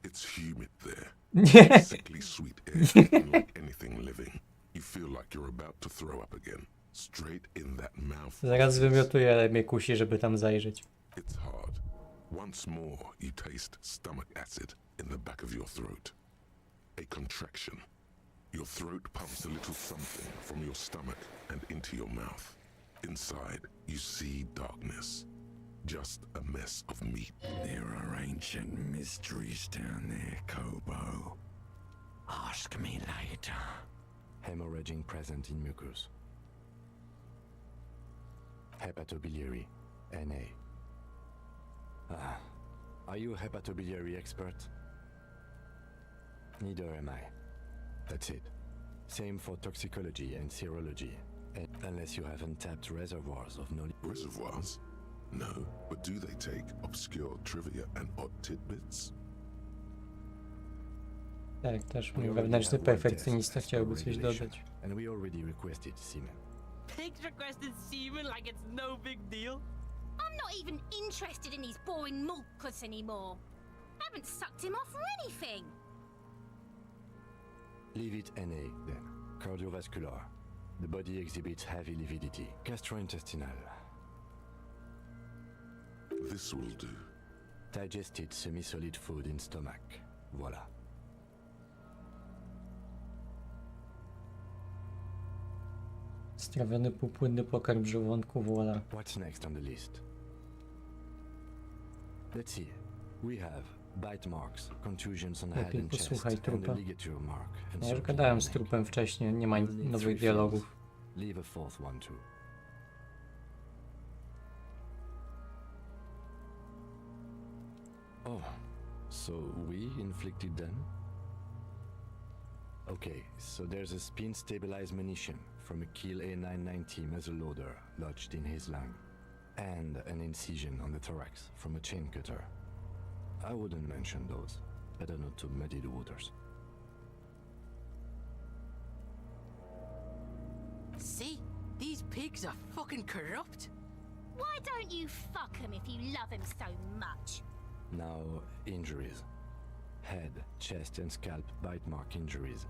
Speaker 3: It's humid there. Sickly sweet air, unlike anything living. You feel like you're about to throw up again. Straight in that mouth.
Speaker 6: Zaraz wymiotuję, ale mnie kusi, żeby tam zajrzeć.
Speaker 3: It's hard. Once more you taste stomach acid in the back of your throat. A contraction. Your throat pumps a little something from your stomach and into your mouth. Inside, you see darkness. Just a mess of meat.
Speaker 19: There are ancient mysteries down there, Kobo. Ask me later.
Speaker 4: Hemorrhaging present in mucus. Hepatobiliary, NA. Are you a hepatobiliary expert? Neither am I. That's it. Same for toxicology and serology. Unless you have untapped reservoirs of knowledge.
Speaker 3: Reservoirs? No, but do they take obscure trivia and odd tidbits?
Speaker 6: Tak, też mój wewnętrzny perfekcjonista chciałby coś dodać.
Speaker 4: And we already requested semen.
Speaker 12: Pigs requested semen like it's no big deal.
Speaker 13: I'm not even interested in these boring mulkus anymore. I haven't sucked him off or anything.
Speaker 4: Leave it NA then. Cardiovascular. The body exhibits heavy lividity. Gastrointestinal.
Speaker 3: This will do.
Speaker 4: Digested semi-solid food in stomach. Voila.
Speaker 6: Strawiony półpłynny pokarm w żołądku, voila.
Speaker 4: What's next on the list? Let's see. We have bite marks, contusions on the head
Speaker 6: Lepiej
Speaker 4: and chest,
Speaker 6: posłuchaj
Speaker 4: and the
Speaker 6: trupa.
Speaker 4: ligature mark. And
Speaker 6: Ja już
Speaker 4: circular
Speaker 6: gadałem z
Speaker 4: neck.
Speaker 6: trupem wcześniej, nie ma
Speaker 4: We'll need
Speaker 6: nowych
Speaker 4: 3
Speaker 6: dialogów.
Speaker 4: fields. Leave a fourth one too. Oh, so we inflicted them? Okay, so there's a spin-stabilized munition from a Kiel A990 muzzleloader lodged in his lung, and an incision on the thorax from a chain cutter. I wouldn't mention those. Better not to muddy the waters.
Speaker 12: See? These pigs are fucking corrupt.
Speaker 13: Why don't you fuck him if you love him so much?
Speaker 4: Now, injuries. Head, chest and scalp bite mark injuries.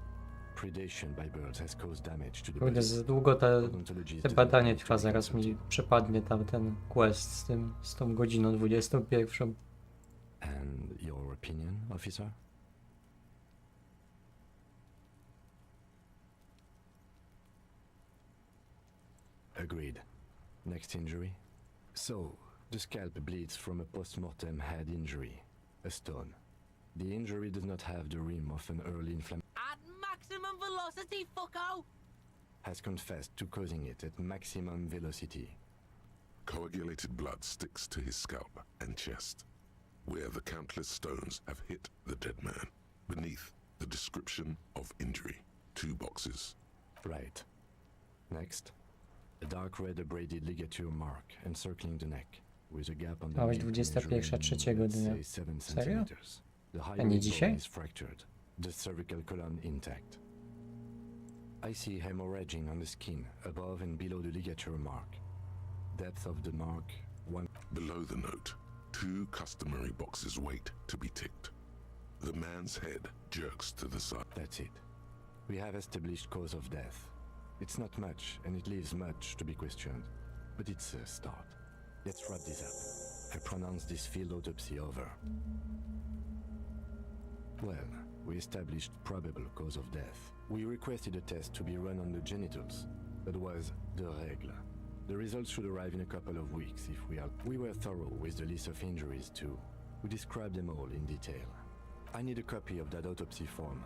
Speaker 4: Predation by birds has caused damage to the
Speaker 6: Kurde,
Speaker 4: body.
Speaker 6: za długo
Speaker 4: Odontology
Speaker 6: te
Speaker 4: is
Speaker 6: badanie
Speaker 4: developing
Speaker 6: trwa,
Speaker 4: to
Speaker 6: zaraz mi przepadnie tam ten quest z tą godziną 21.
Speaker 4: And your opinion, officer? Agreed. Next injury? So, the scalp bleeds from a post-mortem head injury, a stone. The injury does not have the rim of an early inflammation.
Speaker 12: At maximum velocity. does he, fucko?
Speaker 4: Has confessed to causing it at maximum velocity.
Speaker 3: Coagulated blood sticks to his scalp and chest, where the countless stones have hit the dead man. Beneath, the description of injury. 2 boxes.
Speaker 4: Right. Next. A dark red abraded ligature mark encircling the neck, with a gap on the
Speaker 6: Małeś
Speaker 4: neck
Speaker 6: 21:03
Speaker 4: let's
Speaker 6: dnia.
Speaker 4: say 7
Speaker 6: Serio?
Speaker 4: centimeters. The
Speaker 6: A nie
Speaker 4: hyoid
Speaker 6: dzisiaj?
Speaker 4: bone is fractured. The cervical column intact. I see hemorrhaging on the skin, above and below the ligature mark. Depth of the mark, 1.
Speaker 3: Below the note, 2 customary boxes wait to be ticked. The man's head jerks to the side.
Speaker 4: That's it. We have established cause of death. It's not much, and it leaves much to be questioned. But it's a start. Let's wrap this up. I pronounce this field autopsy over. Well, we established probable cause of death. We requested a test to be run on the genitals. That was the règle. The results should arrive in a couple of weeks if we are... We were thorough with the list of injuries too. We described them all in detail. I need a copy of that autopsy form.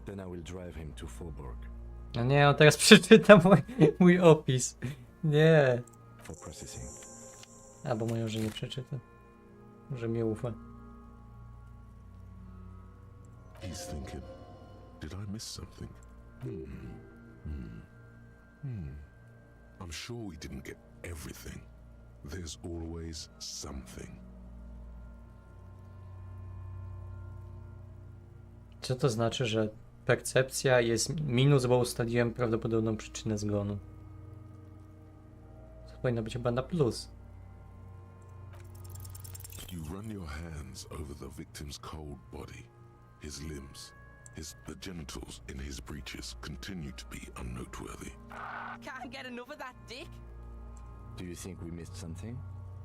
Speaker 4: Then I will drive him to Faubourg.
Speaker 6: No nie, on teraz przeczyta mój opis. Nie.
Speaker 4: For processing.
Speaker 6: Albo może nie przeczyta. Może mi ufa.
Speaker 3: He's thinking, did I miss something? I'm sure we didn't get everything. There's always something.
Speaker 6: Co to znaczy, że percepcja jest minus, bo ustaliłem prawdopodobną przyczynę zgonu? To powinno być chyba na plus.
Speaker 3: You run your hands over the victim's cold body, his limbs, the genitals in his breeches continue to be unnoteworthy.
Speaker 12: Can't get enough of that dick.
Speaker 4: Do you think we missed something?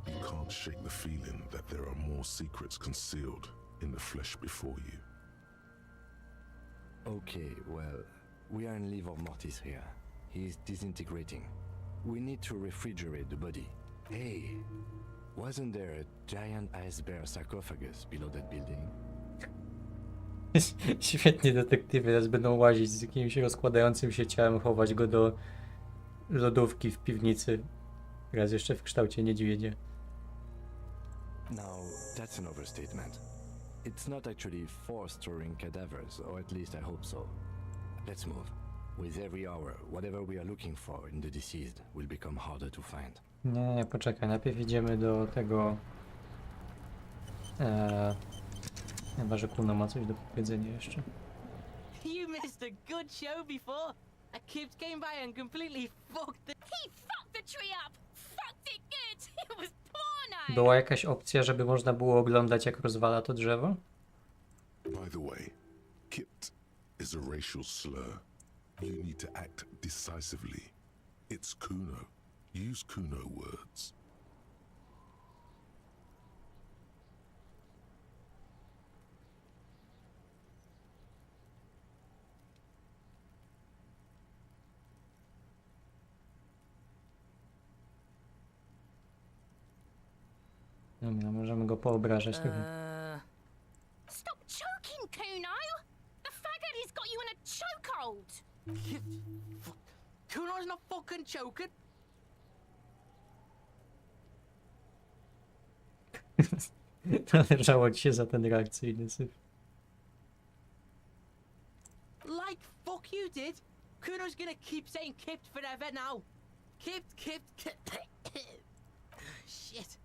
Speaker 3: You can't shake the feeling that there are more secrets concealed in the flesh before you.
Speaker 4: Okay, well, we are in livor mortis here. He is disintegrating. We need to refrigerate the body. Hey, wasn't there a giant ice bear sarcophagus below that building?
Speaker 6: Świetnie, detektywy teraz będą łazić z jakimś rozkładającym się ciałem, chować go do lodówki w piwnicy. Raz jeszcze w kształcie niedźwiedzia.
Speaker 4: Now, that's an overstatement. It's not actually for storing cadavers, or at least I hope so. Let's move. With every hour, whatever we are looking for in the deceased will become harder to find.
Speaker 6: Nie, poczekaj, najpierw idziemy do tego... Chyba, że Kuno ma coś do powiedzenia jeszcze.
Speaker 12: You missed a good show before. A kid came by and completely fucked the...
Speaker 13: He fucked the tree up! Fucked it good! It was porno!
Speaker 6: Była jakaś opcja, żeby można było oglądać, jak rozwala to drzewo?
Speaker 3: By the way, kipped is a racial slur. You need to act decisively. It's Kuno. Use Kuno words.
Speaker 6: Dobra, możemy go poobrażać trochę.
Speaker 13: Stop choking, Kuno! The faggot has got you in a chokehold!
Speaker 12: Kuno's not fucking choking.
Speaker 6: Należało ci się za ten reakcyjny syf.
Speaker 12: Like fuck you did. Kuno's gonna keep saying kipped forever now. Kipped. Shit.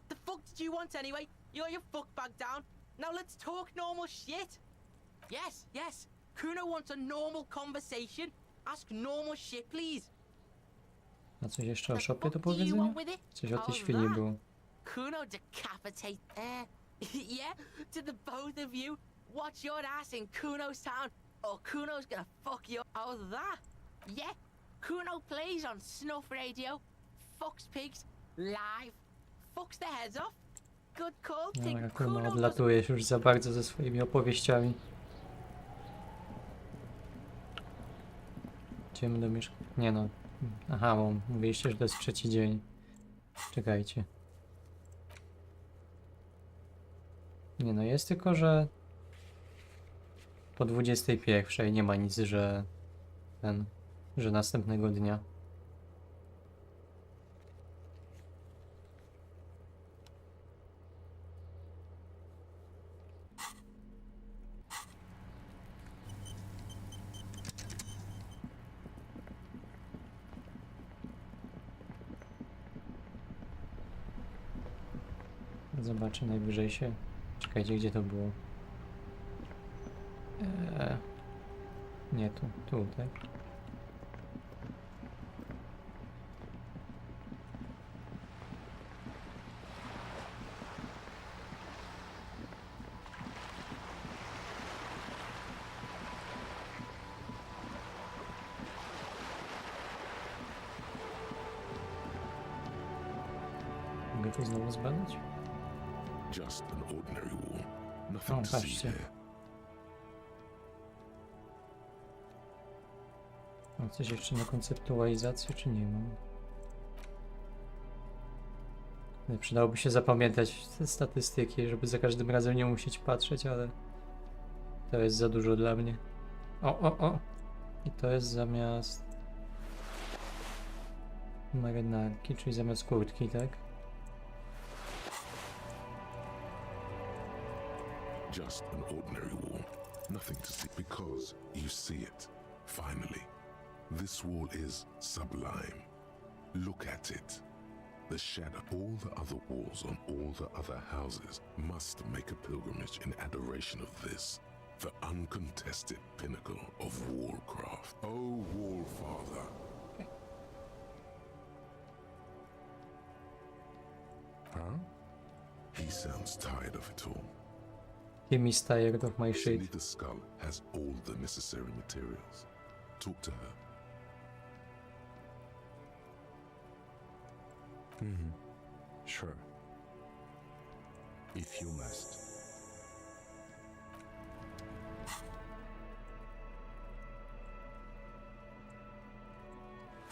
Speaker 12: The fuck did you want anyway? You got your fuck back down. Now let's talk normal shit. Yes. Kuno wants a normal conversation. Ask normal shit, please.
Speaker 6: A coś jeszcze o szopie do powiedzenia? Coś o tej świni było.
Speaker 12: Kuno decapitate. Yeah, to the both of you. Watch your ass in Kuno's town, or Kuno's gonna fuck you. Oh, that? Yeah, Kuno plays on snuff radio, fucks pigs, live, fucks their heads off. Good call,
Speaker 6: Dobra, Kuno, odlatujesz już za bardzo ze swoimi opowieściami. Idziemy do mieszkania. Nie no. Aha, bo mówiliście, że to jest trzeci dzień. Czekajcie. Nie no, jest tylko, że po 21 nie ma nic, że że następnego dnia. Zobaczę najwyżej się. Czekajcie, gdzie to było? Nie tu, tak? Mogę to znowu zbadać?
Speaker 3: Just an ordinary wall.
Speaker 6: O,
Speaker 3: Nothing to see
Speaker 6: patrzcie.
Speaker 3: here.
Speaker 6: Mam coś jeszcze na konceptualizację, czy nie mam? Przydałoby się zapamiętać te statystyki, żeby za każdym razem nie musieć patrzeć, ale to jest za dużo dla mnie. O! I to jest zamiast marynarki, czyli zamiast kurtki, tak?
Speaker 3: Just an ordinary wall. Nothing to see because you see it. Finally. This wall is sublime. Look at it. The shadow, all the other walls on all the other houses must make a pilgrimage in adoration of this, the uncontested pinnacle of wallcraft. Oh, Wallfather. Huh? He sounds tired of it all.
Speaker 6: Kim is tired of my shit.
Speaker 3: The skull has all the necessary materials. Talk to her.
Speaker 4: Sure. If you must.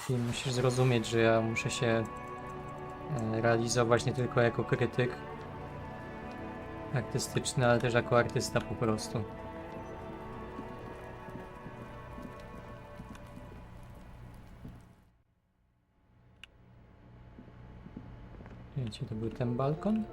Speaker 6: Kim, musisz zrozumieć, że ja muszę się realizować nie tylko jako krytyk artystyczny, ale też jako artysta po prostu. Wiecie, to był ten balkon?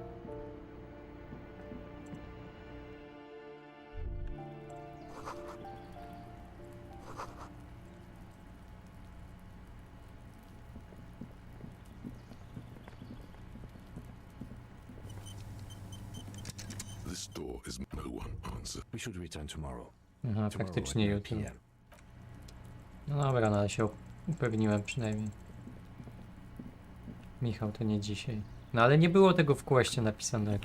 Speaker 3: This door is no one answer.
Speaker 4: We should return tomorrow.
Speaker 6: Aha, faktycznie jutro. No dobra, no ale się upewniłem przynajmniej. Michał, to nie dzisiaj. No ale nie było tego w questie napisanego.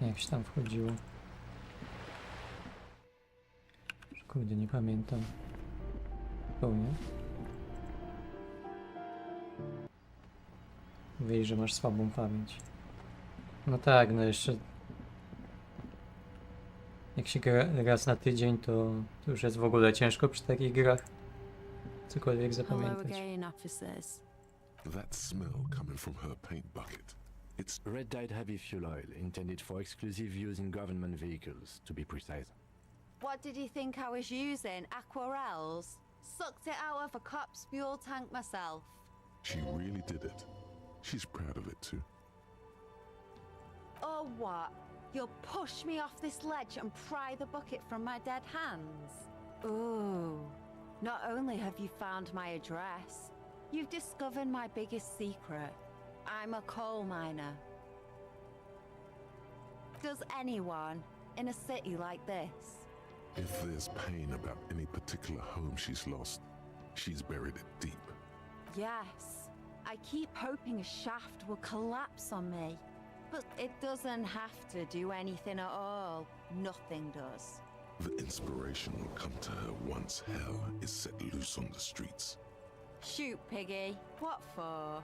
Speaker 6: Jak się tam wchodziło? Kurde, nie pamiętam. Pełnie. Wiesz, że masz słabą pamięć. No tak, no jeszcze... Jak się gra raz na tydzień, to już jest w ogóle ciężko przy takich grach. Cokolwiek zapamiętać.
Speaker 3: That smell coming from her paint bucket. It's
Speaker 4: red dyed heavy fuel oil intended for exclusive use in government vehicles, to be precise.
Speaker 11: What did you think I was using? Aquarels? Sucked it out of a cop's fuel tank myself.
Speaker 3: She really did it. She's proud of it too.
Speaker 11: Oh, what? You'll push me off this ledge and pry the bucket from my dead hands? Ooh. Not only have you found my address, you've discovered my biggest secret. I'm a coal miner. Does anyone in a city like this?
Speaker 3: If there's pain about any particular home she's lost, she's buried it deep.
Speaker 11: Yes. I keep hoping a shaft will collapse on me. But it doesn't have to do anything at all. Nothing does.
Speaker 3: The inspiration will come to her once hell is set loose on the streets.
Speaker 11: Shoot, Piggy. What for?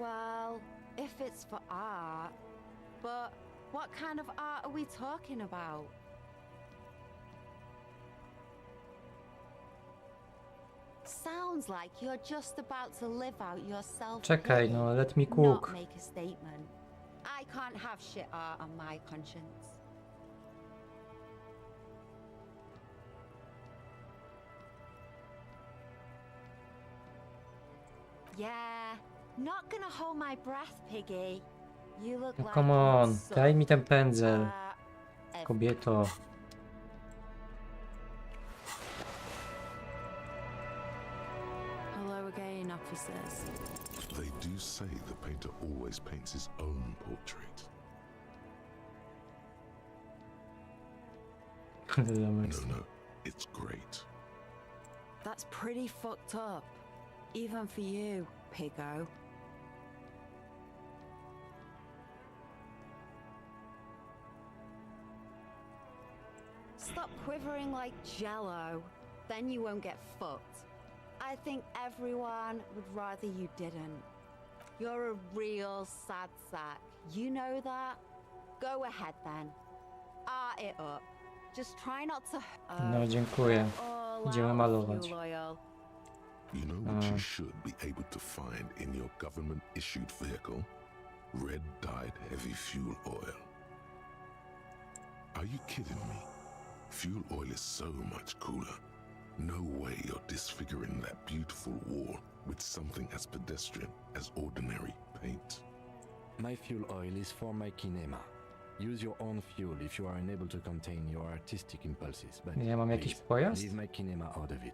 Speaker 11: Well, if it's for art, but what kind of art are we talking about? Sounds like you're just about to live out your self.
Speaker 6: Czekaj, no, let me
Speaker 11: Not
Speaker 6: cook.
Speaker 11: make a statement. I can't have shit art on my conscience. Yeah, not gonna hold my breath, Piggy. You look
Speaker 6: No
Speaker 11: like
Speaker 6: come
Speaker 11: you'd
Speaker 6: on,
Speaker 11: suck.
Speaker 6: daj mi ten pędzel,
Speaker 11: Ev-
Speaker 6: kobieto.
Speaker 11: Hello again, officers.
Speaker 3: They do say the painter always paints his own portrait. No, it's great.
Speaker 11: That's pretty fucked up. Even for you, Piggo. Stop quivering like jello, then you won't get fucked. I think everyone would rather you didn't. You're a real sad sack. You know that? Go ahead then. Art it up. Just try not to...
Speaker 6: No, dziękuję. Idziemy malować.
Speaker 3: You know what you should be able to find in your government-issued vehicle? Red-dyed heavy fuel oil. Are you kidding me? Fuel oil is so much cooler. No way you're disfiguring that beautiful wall with something as pedestrian as ordinary paint.
Speaker 4: My fuel oil is for my kinema. Use your own fuel if you are unable to contain your artistic impulses, but
Speaker 6: Ja mam jakiś
Speaker 4: please,
Speaker 6: pojazd?
Speaker 4: leave my kinema out of it.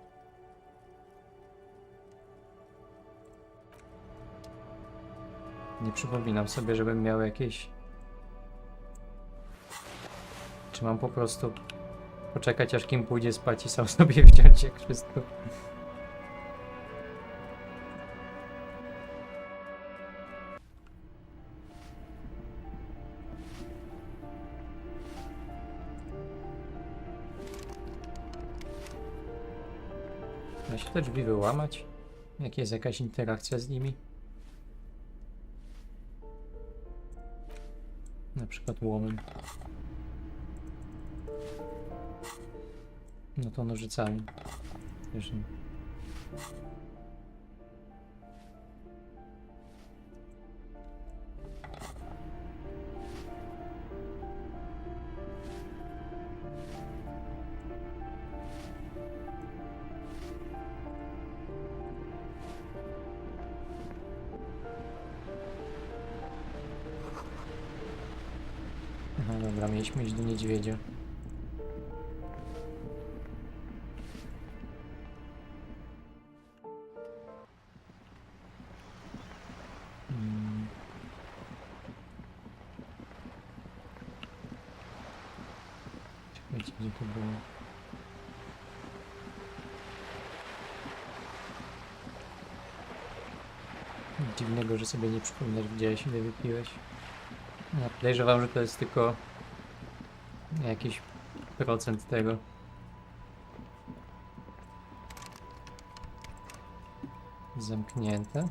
Speaker 6: Nie przypominam sobie, żebym miał jakieś... Czy mam po prostu poczekać, aż Kim pójdzie spać i sam sobie wziąć jak wszystko? Da się te drzwi wyłamać? Jak jest jakaś interakcja z nimi? Na przykład łomem. No to nożycami. Też nie. Aha, dobra, mieliśmy iść do niedźwiedzia. Czekajcie, gdzie to było? Nic dziwnego, że sobie nie przypominasz, widziałeś, ile wypiłeś. Ja podejrzewam, że to jest tylko jakiś procent tego. Zamknięte.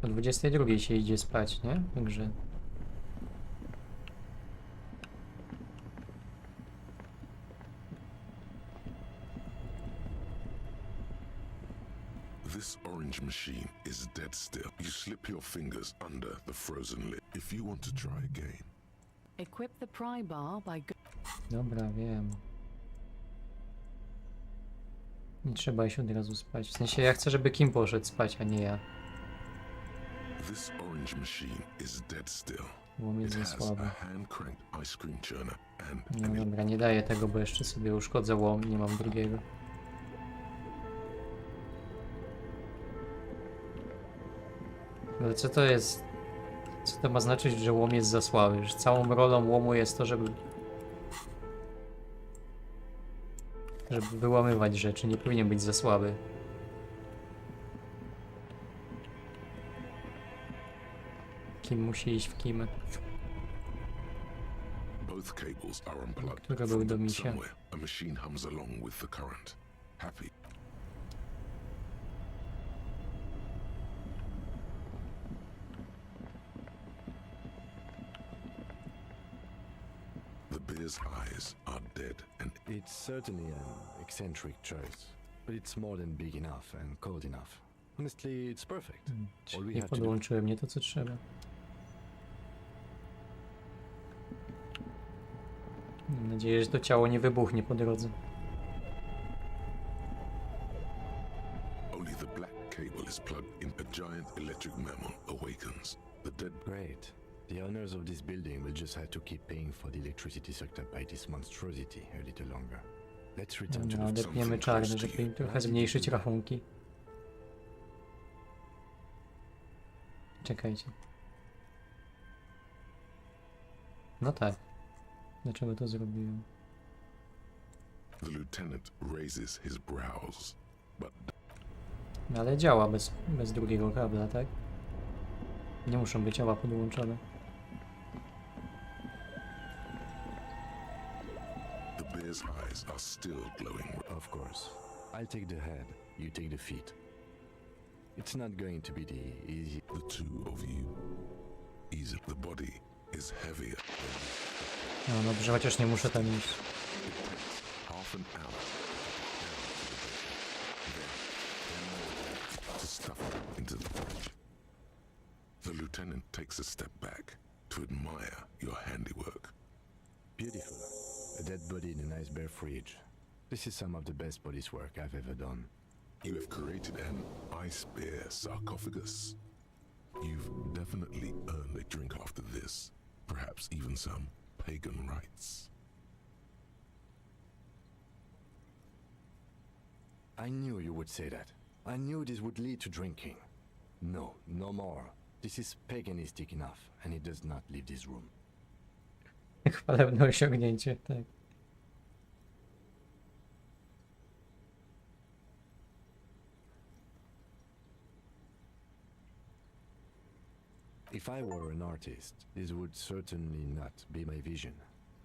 Speaker 6: O 22 się idzie spać, nie? Także...
Speaker 3: This orange machine is dead still. You slip your fingers under the frozen lid if you want to try again.
Speaker 2: Equip the pry bar by...
Speaker 6: Dobra, wiem. Nie trzeba iść od razu spać. W sensie ja chcę, żeby Kim poszedł spać, a nie ja.
Speaker 3: This orange machine is dead still.
Speaker 6: Łom jest
Speaker 3: It
Speaker 6: za
Speaker 3: has
Speaker 6: słaby.
Speaker 3: a hand-cranked ice cream churner and
Speaker 6: No dobra, nie daję tego, bo jeszcze sobie uszkodzę łom, nie mam drugiego. Ale co to jest? Co to ma znaczyć, że łom jest za słaby? Że całą rolą łomu jest to, żeby wyłamywać rzeczy, nie powinien być za słaby. Kim musi iść w kim?
Speaker 3: Both cables are unplugged.
Speaker 6: Który był do misia?
Speaker 3: Somewhere, a machine hums along with the current. Happy. The bear's eyes are dead and
Speaker 4: It's certainly an eccentric choice, but it's more than big enough and cold enough. Honestly, it's perfect. All we
Speaker 6: Nie
Speaker 4: have to do.
Speaker 6: podłączyłem nie to co trzeba. Mam nadzieję, że to ciało nie wybuchnie po drodze.
Speaker 3: only the black cable is plugged in. A giant electric mammal awakens. The dead.
Speaker 4: Great. The owners of this building will just have to keep paying for the electricity sucked up by this monstrosity a little longer. Let's return to
Speaker 6: No,
Speaker 4: the
Speaker 6: odepniemy czarny, żeby im trochę zmniejszyć rachunki. Czekajcie. No tak. Dlaczego to zrobiłem?
Speaker 3: The lieutenant raises his brows, but
Speaker 6: No, ale działa bez drugiego kabla, tak? Nie muszą być ciała podłączone.
Speaker 3: the bear's eyes are still glowing.
Speaker 4: Of course. I'll take the head, you take the feet. It's not going to be the easy.
Speaker 3: The two of you. Easy. The body is heavier than
Speaker 6: No dobrze, chociaż nie muszę tam iść.
Speaker 3: half an hour to stuff it into the fridge. The lieutenant takes a step back to admire your handiwork.
Speaker 4: Beautiful. A dead body in a nice bare fridge. This is some of the best police work I've ever done.
Speaker 3: You have created an ice bear sarcophagus. You've definitely earned a drink after this. Perhaps even some pagan rites.
Speaker 4: I knew you would say that. I knew this would lead to drinking. No, no more. This is paganistic enough, and it does not leave this room.
Speaker 6: Chwalebne osiągnięcie, tak.
Speaker 4: If I were an artist, this would certainly not be my vision.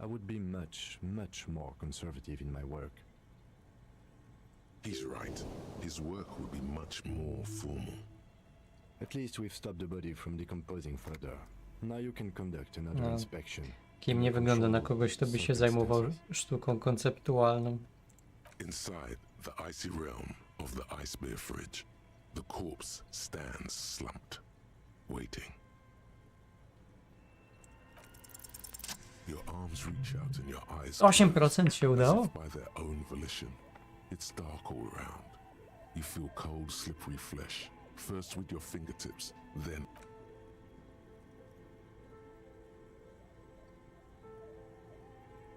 Speaker 4: I would be much, much more conservative in my work.
Speaker 3: He's right. His work would be much more formal.
Speaker 4: At least we've stopped the body from decomposing further. Now you can conduct another
Speaker 6: No.
Speaker 4: inspection.
Speaker 6: Kim nie wygląda na kogoś, kto by się zajmował sztuką konceptualną.
Speaker 3: Inside the icy realm of the ice bear fridge, the corpse stands slumped, waiting. Your arms reach out and your eyes
Speaker 6: 8% się udało?
Speaker 3: as if by their own volition. It's dark all around. You feel cold, slippery flesh, first with your fingertips, then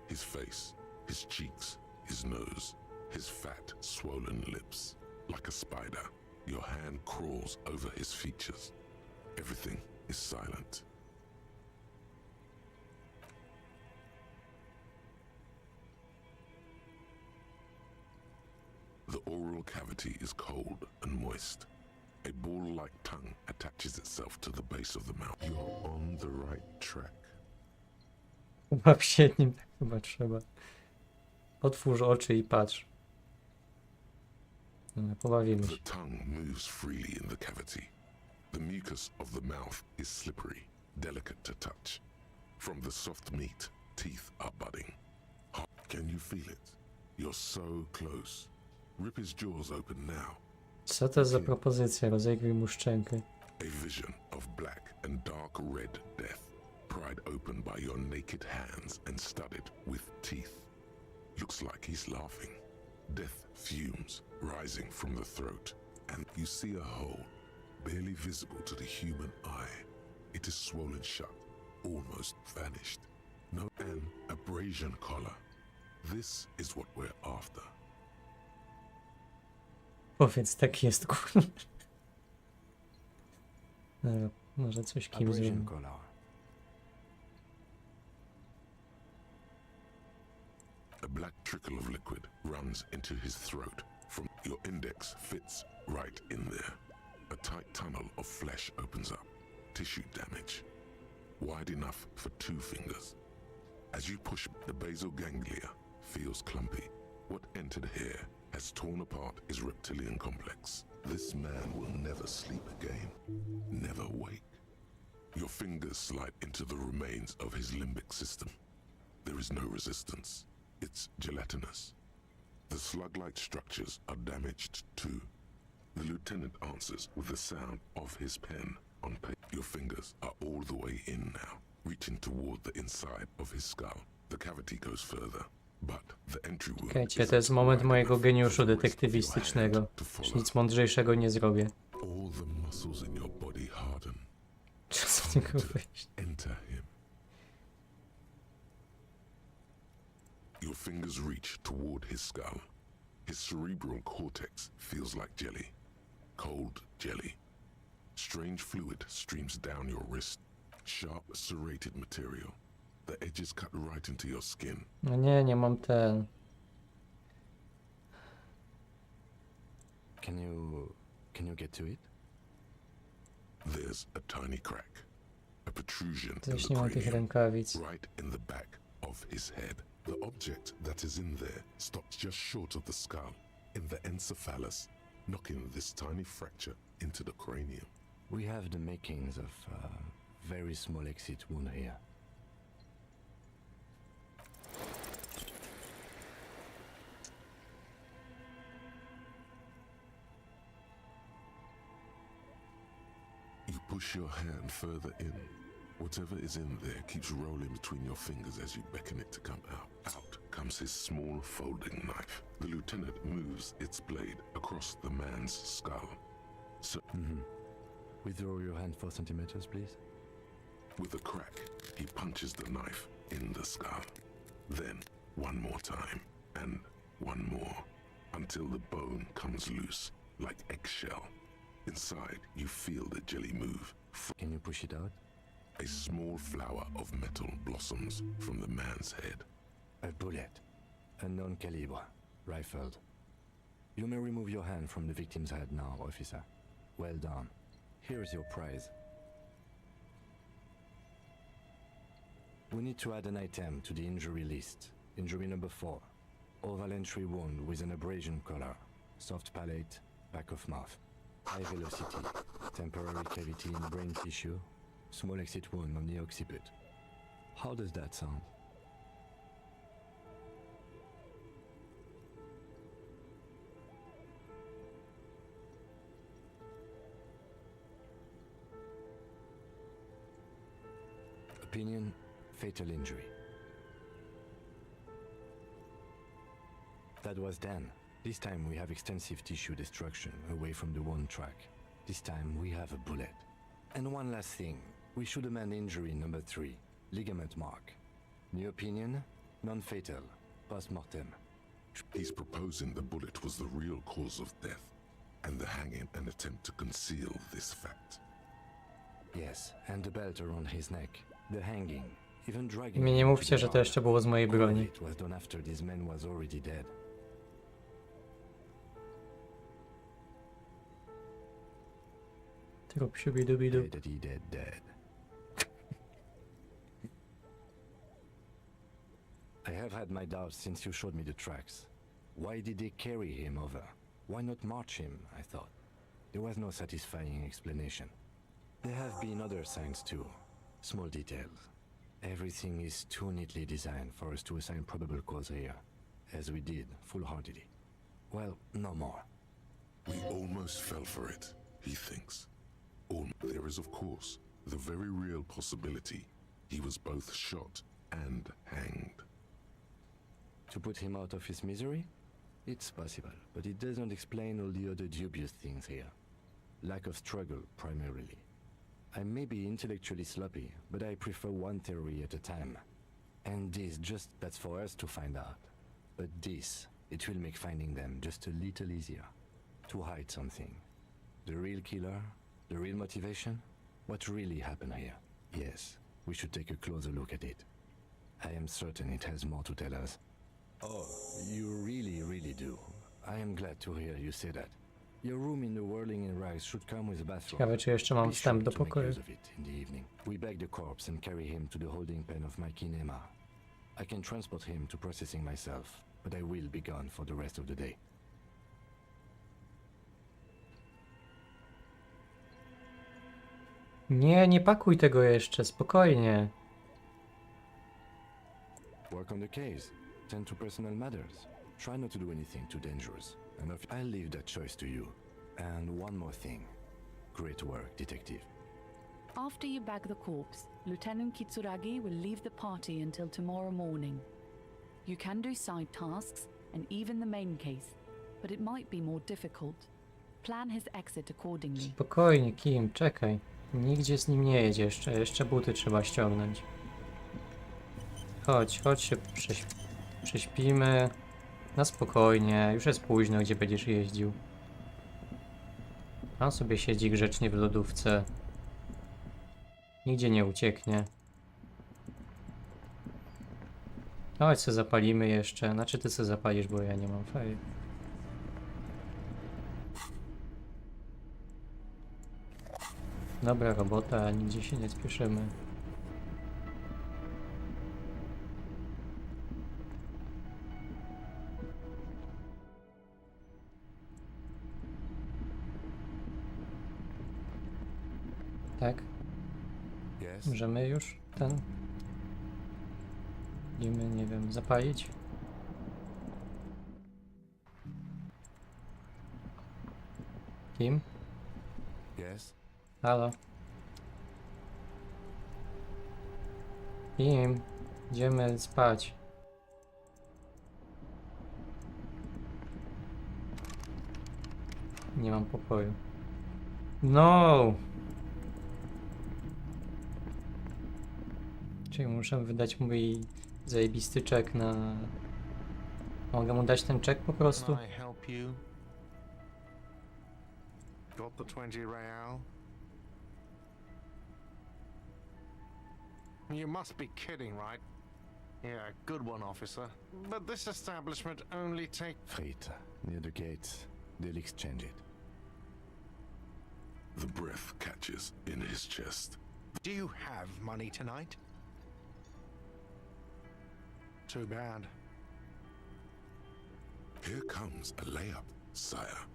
Speaker 3: his face, his cheeks, his nose, his fat, swollen lips. Like a spider, your hand crawls over his features. Everything is silent. The oral cavity is cold and moist. A ball-like tongue attaches itself to the base of the mouth. You're on the right track.
Speaker 6: Chyba w siednim tak chyba trzeba. Otwórz oczy i patrz. No, pobawimy się.
Speaker 3: The tongue moves freely in the cavity. The mucus of the mouth is slippery, delicate to touch. From the soft meat, teeth are budding. Can you feel it? You're so close. Rip his jaws open now.
Speaker 6: Co to za propozycja? Rozegryj mu szczękę.
Speaker 3: A vision of black and dark red death, pried open by your naked hands and studded with teeth. Looks like he's laughing. Death fumes rising from the throat, and you see a hole, barely visible to the human eye. It is swollen shut, almost vanished. No, an abrasion collar. This is what we're after.
Speaker 6: Powiedz, tak jest, kurde. Dobra, może coś kim
Speaker 4: Abrasion
Speaker 6: zrobił.
Speaker 4: collar.
Speaker 3: A black trickle of liquid runs into his throat. From your index fits right in there. A tight tunnel of flesh opens up. Tissue damage. Wide enough for 2 fingers. As you push, the basal ganglia feels clumpy. What entered here has torn apart his reptilian complex. This man will never sleep again, never wake. Your fingers slide into the remains of his limbic system. There is no resistance. It's gelatinous. The slug-like structures are damaged too. The lieutenant answers with the sound of his pen on paper. Your fingers are all the way in now, reaching toward the inside of his skull. The cavity goes further, but the entry wound.
Speaker 6: Czekajcie, to jest moment mojego geniuszu detektywistycznego. Już nic mądrzejszego nie zrobię.
Speaker 3: All the muscles in your body harden.
Speaker 6: Trzeba z niego wyjść.
Speaker 3: Enter him. Your fingers reach toward his skull. His cerebral cortex feels like jelly. Cold jelly. Strange fluid streams down your wrist. Sharp, serrated material. The edges cut right into your skin.
Speaker 6: No nie, nie mam ten.
Speaker 4: Can you get to it?
Speaker 3: There's a tiny crack. A protrusion in
Speaker 6: Też
Speaker 3: the
Speaker 6: nie mam tych
Speaker 3: cranium,
Speaker 6: rękawic.
Speaker 3: right in the back of his head. The object that is in there stops just short of the skull, in the encephalus, knocking this tiny fracture into the cranium.
Speaker 4: We have the makings of a very small exit wound here.
Speaker 3: You push your hand further in. Whatever is in there keeps rolling between your fingers as you beckon it to come out. Out comes his small folding knife. The lieutenant moves its blade across the man's skull. So,
Speaker 4: Withdraw your hand 4 centimeters, please.
Speaker 3: with a crack, he punches the knife in the skull. Then, one more time, and one more, until the bone comes loose, like eggshell. Inside, you feel the jelly move.
Speaker 4: Can you push it out?
Speaker 3: A small flower of metal blossoms from the man's head.
Speaker 4: A bullet. Unknown caliber. Rifled. You may remove your hand from the victim's head now, officer. Well done. Here is your prize. We need to add an item to the injury list. Injury number 4. Oval entry wound with an abrasion color. Soft palate, back of mouth. High velocity. Temporary cavity in brain tissue. Small exit wound on the occiput. How does that sound? Opinion, fatal injury. That was then. This time we have extensive tissue destruction away from the wound track. This time we have a bullet. And one last thing. We should amend injury number 3. Ligament mark. New opinion, non-fatal. Post-mortem.
Speaker 3: He's proposing the bullet was the real cause of death, and the hanging an attempt to conceal this fact.
Speaker 4: Yes, and the belt around his neck. The hanging. Even
Speaker 6: I
Speaker 4: dragging
Speaker 6: mi nie
Speaker 4: him
Speaker 6: mówcie,
Speaker 4: to
Speaker 6: że
Speaker 4: the
Speaker 6: to jeszcze było z mojej
Speaker 4: bar. All of
Speaker 6: broni.
Speaker 4: it was done after this man was already dead.
Speaker 6: Trup siubidubidu.
Speaker 4: Dead. I have had my doubts since you showed me the tracks. Why did they carry him over? Why not march him, I thought. There was no satisfying explanation. There have been other signs too. Small details. Everything is too neatly designed for us to assign probable cause here, as we did, full-heartedly. Well, no more.
Speaker 3: We almost fell for it, he thinks. There is, of course, the very real possibility he was both shot and hanged.
Speaker 4: To put him out of his misery? It's possible, but it doesn't explain all the other dubious things here. Lack of struggle, primarily. I may be intellectually sloppy, but I prefer one theory at a time. And this that's for us to find out. But this, it will make finding them just a little easier. To hide something. The real killer? The real motivation? What really happened here? Yes, we should take a closer look at it. I am certain it has more to tell us. Oh, you really do. I am glad to hear you say that. Your room in the Whirling in Rags should come with a bathroom.
Speaker 6: Ciekawe, czy jeszcze mam
Speaker 4: Be
Speaker 6: wstęp do
Speaker 4: sure to make
Speaker 6: pokoju.
Speaker 4: use of it in the evening. We bag the corpse and carry him to the holding pen of my kinema. I can transport him to processing myself, but I will be gone for the rest of the day.
Speaker 6: Nie, nie pakuj tego jeszcze, spokojnie.
Speaker 4: Work on the case. Tend to personal matters. Try not to do anything too dangerous. And I'll leave that choice to you. And one more thing. Great work, detective.
Speaker 20: After you bag the corpse, Lieutenant Kitsuragi will leave the party until tomorrow morning. You can do side tasks and even the main case, but it might be more difficult. Plan his exit accordingly.
Speaker 6: Spokojnie, Kim, czekaj. Nigdzie z nim nie jedź jeszcze. Jeszcze buty trzeba ściągnąć. Chodź się prześpimy. Na spokojnie, już jest późno, gdzie będziesz jeździł. On sobie siedzi grzecznie w lodówce. Nigdzie nie ucieknie. Chodź se zapalimy jeszcze. Znaczy ty se zapalisz, bo ja nie mam fajek. Dobra robota, nigdzie się nie spieszymy. Tak?
Speaker 4: Yes.
Speaker 6: Możemy już ten... Idziemy, nie wiem, zapalić? Kim?
Speaker 4: Yes.
Speaker 6: Halo? Kim? Idziemy spać. Nie mam pokoju. No! Czyli muszę wydać mój zajebisty czek na... Mogę mu dać ten czek po prostu?
Speaker 15: Can I help you? Got the 20 real? You must be kidding, right? Yeah, good one, officer. But this establishment only take...
Speaker 4: Freight, near the gates. They'll exchange it.
Speaker 3: The breath catches in his chest.
Speaker 15: Do you have money tonight? Too bad.
Speaker 3: Here comes a layup, sire.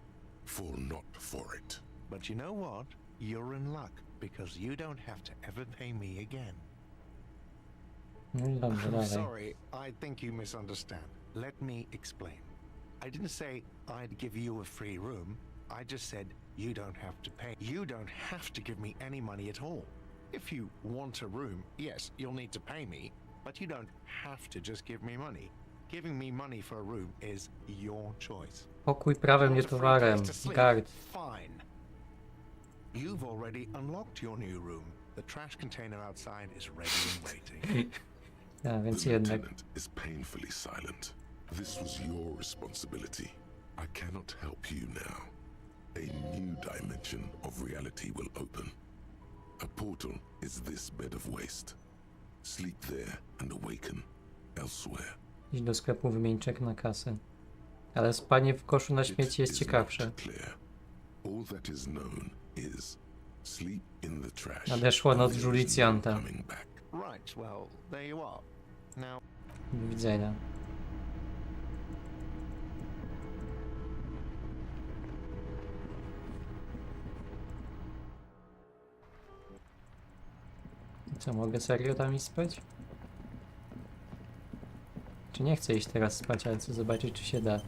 Speaker 3: Fall not for it.
Speaker 15: But you know what? You're in luck, because you don't have to ever pay me again.
Speaker 6: No i dobrze,
Speaker 15: I'm
Speaker 6: dalej.
Speaker 15: sorry, I think you misunderstand. Let me explain. I didn't say I'd give you a free room. I just said you don't have to pay. You don't have to give me any money at all. If you want a room, yes, you'll need to pay me, but you don't have to just give me money. Giving me money for a room is your choice.
Speaker 6: Pokój prawem, nie towarem. Guard.
Speaker 15: Fine. You've already unlocked your new room. The trash container outside is ready and waiting.
Speaker 6: A, więc
Speaker 3: The
Speaker 6: jednak.
Speaker 3: lieutenant is painfully silent. This was your responsibility. I cannot help you now. A new dimension of reality will open. A portal is this bed of waste. Sleep there and awaken elsewhere.
Speaker 6: Idź do sklepu, wymień czek na kasę. Ale spanie w koszu na śmieci jest
Speaker 3: Is
Speaker 6: ciekawsze.
Speaker 3: not clear. All that is known is sleep in the trash.
Speaker 6: Nadeszła noc
Speaker 3: and there is
Speaker 6: żulicjanta.
Speaker 3: no coming back.
Speaker 15: Right, well, there you are. Now,
Speaker 6: Do widzenia. Co, mogę serio tam iść spać? Czy nie chcę iść teraz spać, ale chcę zobaczyć, czy się da.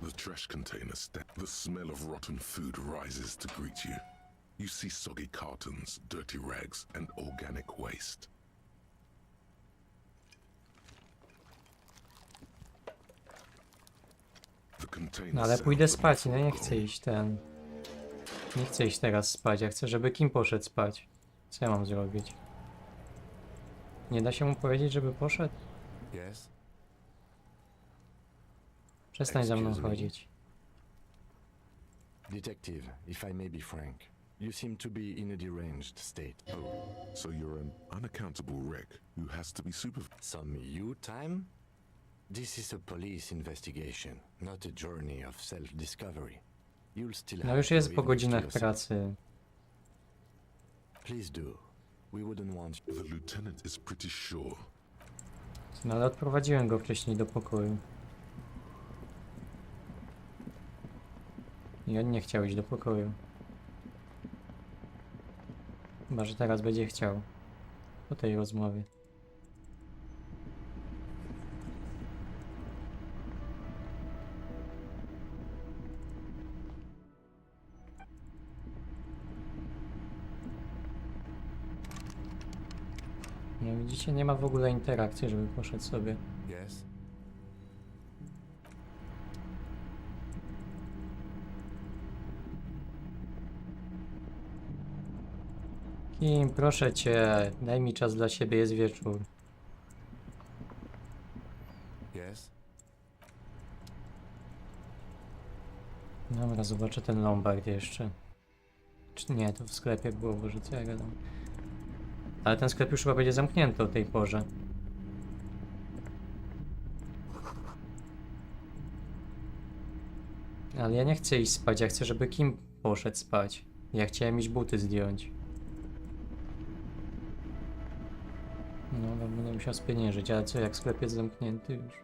Speaker 3: The trash container the smell of rotten food rises to greet you. You see soggy cartons, dirty rags, and organic waste. The container
Speaker 6: No ale pójdę
Speaker 3: sounds
Speaker 6: spać,
Speaker 3: enough
Speaker 6: nie
Speaker 3: for
Speaker 6: chcę iść Nie chcę iść teraz spać, ja chcę, żeby Kim poszedł spać. Co ja mam zrobić? Nie da się mu powiedzieć, żeby poszedł?
Speaker 4: Yes.
Speaker 6: Przestań za mną
Speaker 4: Excuse me.
Speaker 6: chodzić.
Speaker 4: Detective, if I may be frank, you seem to be in a deranged state.
Speaker 3: Oh, so you're an unaccountable wreck who has to be supervised.
Speaker 4: Some you time? This is a police investigation, not a journey of self-discovery. You'll still
Speaker 6: No
Speaker 4: have
Speaker 6: już
Speaker 4: to
Speaker 6: jest po
Speaker 4: evaluate
Speaker 6: godzinach
Speaker 4: yourself.
Speaker 6: pracy.
Speaker 4: Please do. We wouldn't want...
Speaker 3: The lieutenant is pretty sure.
Speaker 6: No ale odprowadziłem go wcześniej do pokoju. I on nie chciał iść do pokoju. Chyba, że teraz będzie chciał. Po tej rozmowie. No widzicie, nie ma w ogóle interakcji, żeby poszedł sobie.
Speaker 4: Yes?
Speaker 6: Kim, proszę cię, daj mi czas dla siebie, jest wieczór.
Speaker 4: Yes?
Speaker 6: Dobra, zobaczę ten Lombard jeszcze. Czy nie, to w sklepie było, Boże, co ja gadam. Ale ten sklep już chyba będzie zamknięty o tej porze. Ale ja nie chcę iść spać, ja chcę, żeby Kim poszedł spać. Ja chciałem iść buty zdjąć. No, będę musiał spieniężyć, ale co, jak sklep jest zamknięty już?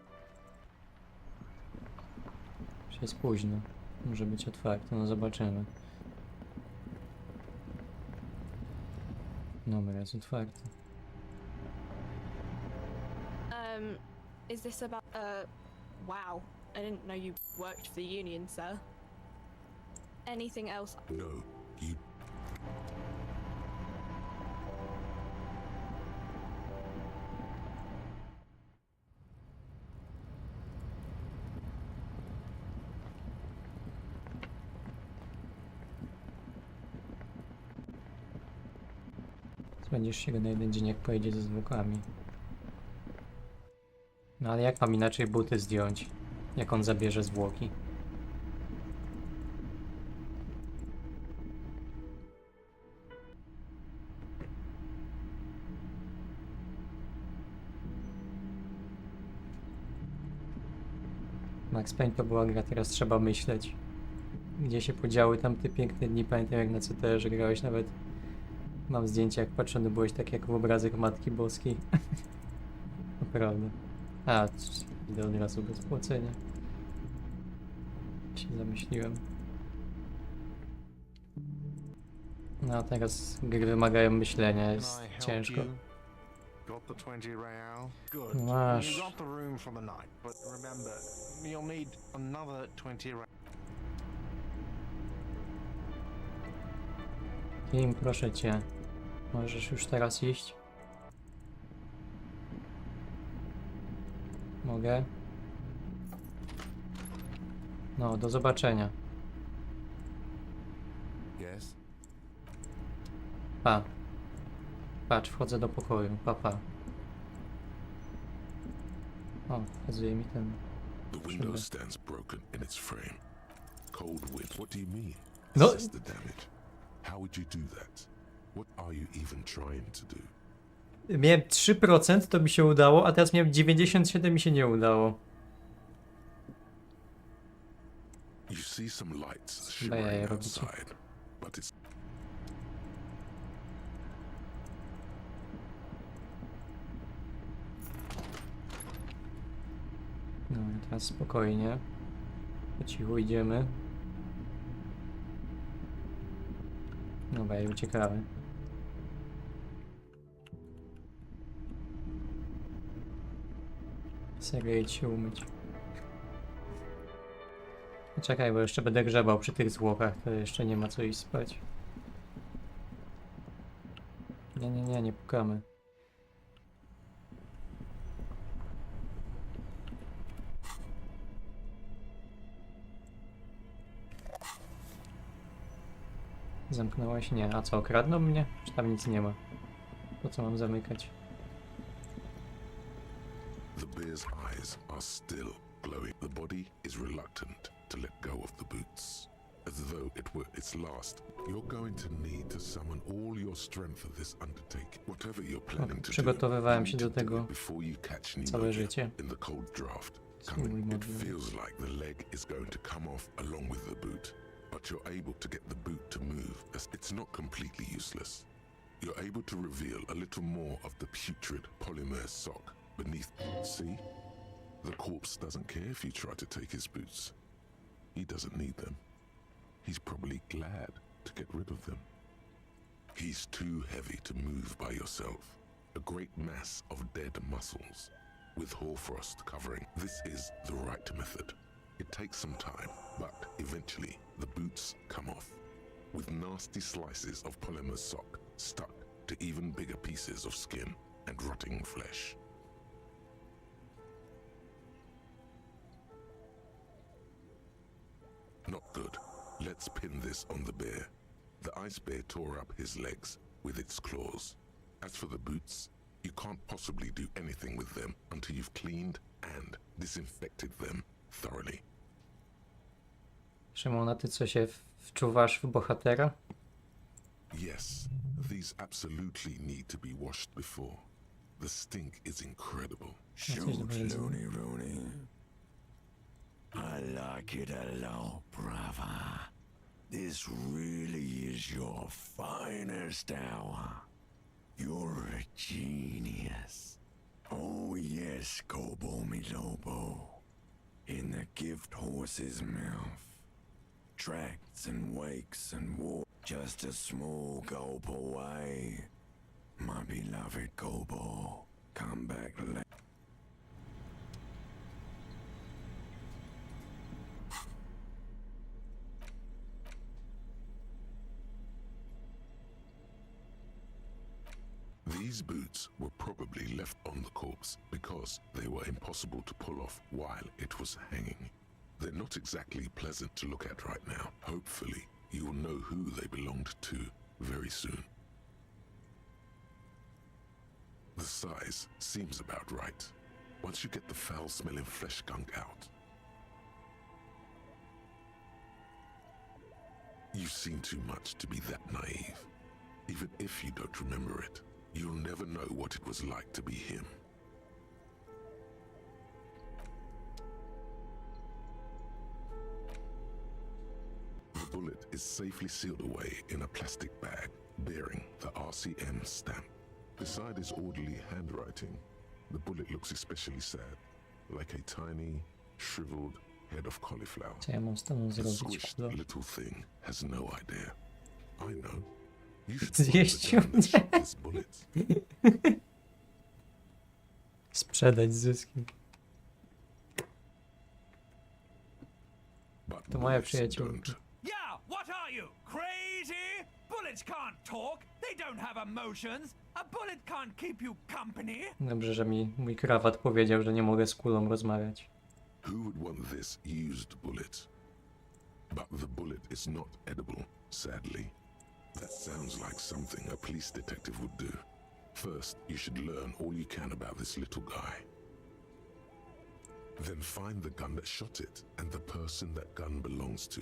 Speaker 6: Już jest późno. Może być otwarty, no zobaczymy. Dobra, jest otwarty.
Speaker 21: Is this about, wow. I didn't know you worked for the union, sir. Anything else?
Speaker 3: No, you...
Speaker 6: Będziesz się go na jeden dzień, jak pojedzie ze zwłokami. No ale jak mam inaczej buty zdjąć, jak on zabierze zwłoki? Max Payne to była gra, teraz trzeba myśleć. Gdzie się podziały tamte piękne dni, pamiętam jak na CTR-ze grałeś nawet. Mam zdjęcie, jak patrzony byłeś tak jak w obrazek Matki Boskiej. Naprawdę. A, idę od razu bez płacenia. Się zamyśliłem. No, teraz gry wymagają myślenia, jest ciężko.
Speaker 15: Got the 20 real? Good.
Speaker 6: Masz.
Speaker 15: You got the room for the night, but remember, you'll need another 20 real.
Speaker 6: Kim, proszę cię. Możesz już teraz iść? Mogę? No, do zobaczenia.
Speaker 4: Yes?
Speaker 6: Pa. Patrz, wchodzę do pokoju. Pa, pa. O, pokazuje mi ten...
Speaker 3: The window stands broken in its frame. Cold wind. What do you mean?
Speaker 6: No.
Speaker 3: Assess the damage. How would you do that? What are you even trying to do?
Speaker 6: Miałem 3%, to mi się udało, a teraz miałem 97, mi się nie udało.
Speaker 3: You see some lights
Speaker 6: Chyba ja je
Speaker 3: shimmering
Speaker 6: robicie.
Speaker 3: outside, but it's...
Speaker 6: No i teraz spokojnie. Po cichu idziemy. Dobra, i uciekamy. Serio, idź się umyć. Czekaj, bo jeszcze będę grzebał przy tych zwłokach, to jeszcze nie ma co iść spać. Nie, nie pukamy. Zamknęłaś? Nie. A co, kradną mnie? Czy tam nic nie ma? Po co mam zamykać?
Speaker 3: The bear's eyes are still glowing. The body is reluctant to let go of the boots, as though it were its last. You're going to need to summon all your strength for this undertaking. Whatever you're planning to do,
Speaker 6: Przygotowywałem się do
Speaker 3: you need to do
Speaker 6: tego
Speaker 3: it before you catch
Speaker 6: całe
Speaker 3: pneumonia
Speaker 6: życie.
Speaker 3: in the cold draft.
Speaker 6: Mój
Speaker 3: Coming, it
Speaker 6: model.
Speaker 3: feels like the leg is going to come off along with the boot, but you're able to get the boot to move, as it's not completely useless. you're able to reveal a little more of the putrid polymer sock beneath. See? The corpse doesn't care if you try to take his boots. He doesn't need them. He's probably glad to get rid of them. He's too heavy to move by yourself. A great mass of dead muscles with hoarfrost covering. This is the right method. It takes some time, but eventually the boots come off, with nasty slices of polymer sock stuck to even bigger pieces of skin and rotting flesh. Not good. Let's pin this on the bear. The ice bear tore up his legs with its claws. As for the boots, you can't possibly do anything with them until you've cleaned and disinfected them thoroughly.
Speaker 6: Szymon, a ty co się wczuwasz w bohatera?
Speaker 3: Yes, these absolutely need to be washed before. The stink is incredible.
Speaker 19: Shoot, Looney Rooney. I like it a lot, brother. This really is your finest hour. You're a genius. Oh yes, Kobo mi Lobo. In the gift horse's mouth. Tracts and wakes and walk. Just a small gulp away. My beloved Kobo. Come back later.
Speaker 3: These boots were probably left on the corpse because they were impossible to pull off while it was hanging. They're not exactly pleasant to look at right now. Hopefully, you'll know who they belonged to very soon. The size seems about right. Once you get the foul-smelling flesh gunk out. You seem too much to be that naive. Even if you don't remember it, you'll never know what it was like to be him. The bullet is safely sealed away in a plastic bag bearing the RCM stamp. Beside his orderly handwriting, the bullet looks especially sad, like a tiny, shriveled head of cauliflower.
Speaker 6: Co ja mam z tobą
Speaker 3: The
Speaker 6: zrobić?
Speaker 3: squished little thing has no idea. I know. You should
Speaker 6: Zjeścił
Speaker 3: follow the gun that shot this bullet.
Speaker 6: Sprzedać zyski. To moja przyjaciółka.
Speaker 17: Yeah, what are you? Crazy? Bullets can't talk. They don't have emotions. A bullet can't keep you company.
Speaker 6: Dobrze, że mi mój krawat powiedział, że nie mogę z kulą rozmawiać.
Speaker 3: Who would want this used bullet? But the bullet is not edible, sadly. That sounds like something a police detective would do. First, you should learn all you can about this little guy. Then find the gun that shot it and the person that gun belongs to.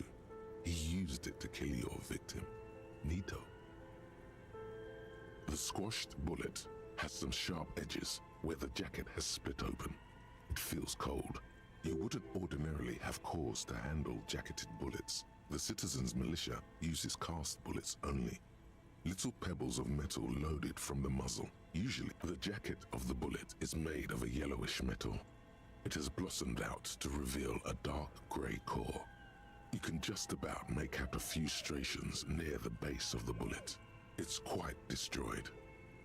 Speaker 3: He used it to kill your victim. Neato. The squashed bullet has some sharp edges where the jacket has split open. It feels cold. You wouldn't ordinarily have cause to handle jacketed bullets. The citizens' militia uses cast bullets only. Little pebbles of metal loaded from the muzzle. Usually, the jacket of the bullet is made of a yellowish metal. It has blossomed out to reveal a dark grey core. You can just about make out a few striations near the base of the bullet. It's quite destroyed.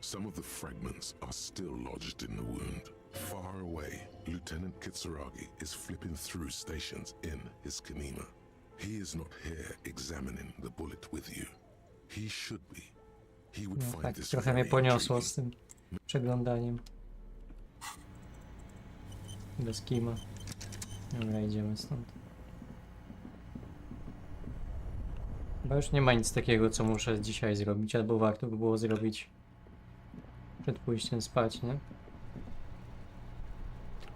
Speaker 3: Some of the fragments are still lodged in the wound. Far away, Lieutenant Kitsuragi is flipping through stations in his Kanema. He is not here examining the bullet with you. He should be. He would
Speaker 6: No
Speaker 3: find
Speaker 6: tak,
Speaker 3: this
Speaker 6: trochę mnie
Speaker 3: very
Speaker 6: poniosło
Speaker 3: intriguing.
Speaker 6: z tym przeglądaniem. Bez kima. Dobra, idziemy stąd. Chyba już nie ma nic takiego, co muszę dzisiaj zrobić, albo warto by było zrobić przed pójściem spać, nie?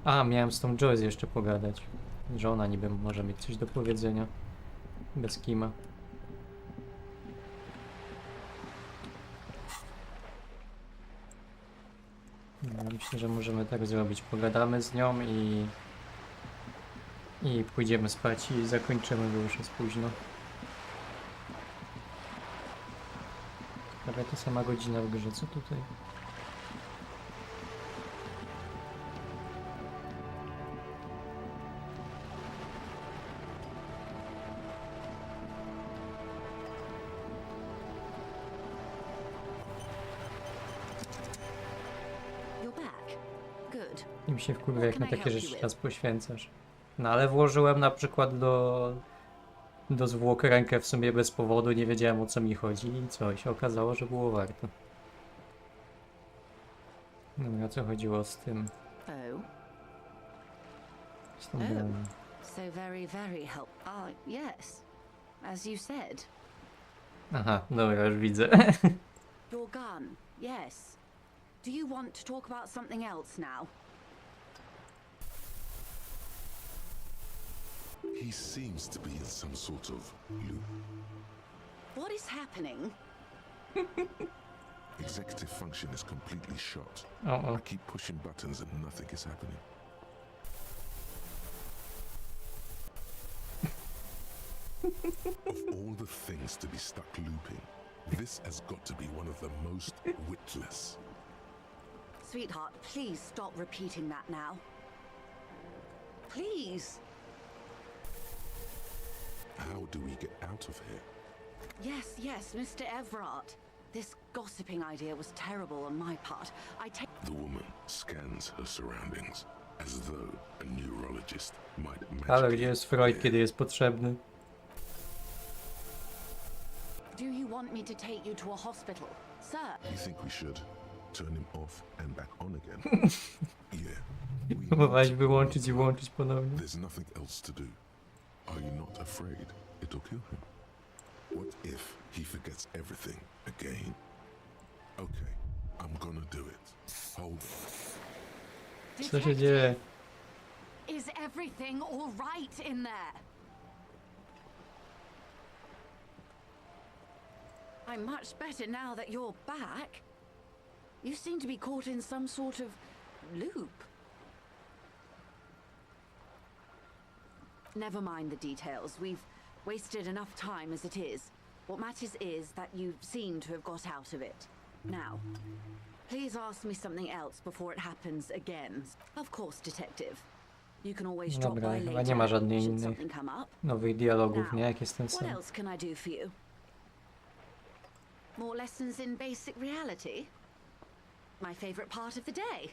Speaker 6: A, miałem z tą Joyce jeszcze pogadać. Że ona niby może mieć coś do powiedzenia. Bez kima. Ja myślę, że możemy tak zrobić. Pogadamy z nią i pójdziemy spać i zakończymy, bo już jest późno. Prawie ta sama godzina w grze, co tutaj?
Speaker 11: You're back. Good.
Speaker 6: Im się wkurwia, jak na takie rzeczy czas poświęcasz. No ale włożyłem na przykład do zwłok rękę w sumie bez powodu, nie wiedziałem o co mi chodzi i co, się okazało, że było warto. Dobra, co chodziło z tym?
Speaker 11: Oh.
Speaker 6: Z tą bronią.
Speaker 11: So very help. Yes. As you said.
Speaker 6: Aha, dobra, już widzę.
Speaker 11: Your gun. Yes. Do you want to talk about something else now?
Speaker 3: He seems to be in some sort of loop.
Speaker 11: What is happening?
Speaker 3: Executive function is completely shot.
Speaker 6: Uh-oh.
Speaker 3: I keep pushing buttons and nothing is happening. Of all the things to be stuck looping, this has got to be one of the most witless.
Speaker 11: Sweetheart, please stop repeating that now. Please.
Speaker 3: How do we get out of here?
Speaker 11: Yes, Mr. Everard. This gossiping idea was terrible on my part. I take...
Speaker 3: The woman scans her surroundings as though a neurologist might
Speaker 6: Ale gdzie jest Freud, kiedy jest potrzebny?
Speaker 11: Do you want me to take you to a hospital, sir?
Speaker 3: You think we should turn him off and back on again? Yeah.
Speaker 6: Próbowałeś wyłączyć i włączyć ponownie.
Speaker 3: There's nothing else to do. Are you not afraid it'll kill him? What if he forgets everything again? Okay, I'm gonna do it. Hold on.
Speaker 6: Co się dzieje?
Speaker 11: Is everything all right in there? I'm much better now that you're back. You seem to be caught in some sort of loop. Never mind the details. We've wasted enough time as it is. What matters is that you seem to have got out of it. Now, please ask me something else before it happens again. Of course, detective. You can always drop
Speaker 6: Dobra,
Speaker 11: by
Speaker 6: chyba
Speaker 11: later
Speaker 6: nie ma żadnych
Speaker 11: should
Speaker 6: innych
Speaker 11: something come up.
Speaker 6: nowych dialogów,
Speaker 11: Now,
Speaker 6: nie? Jak jest ten
Speaker 11: what
Speaker 6: sam.
Speaker 11: else can I do for you? More lessons in basic reality? My favorite part of the day.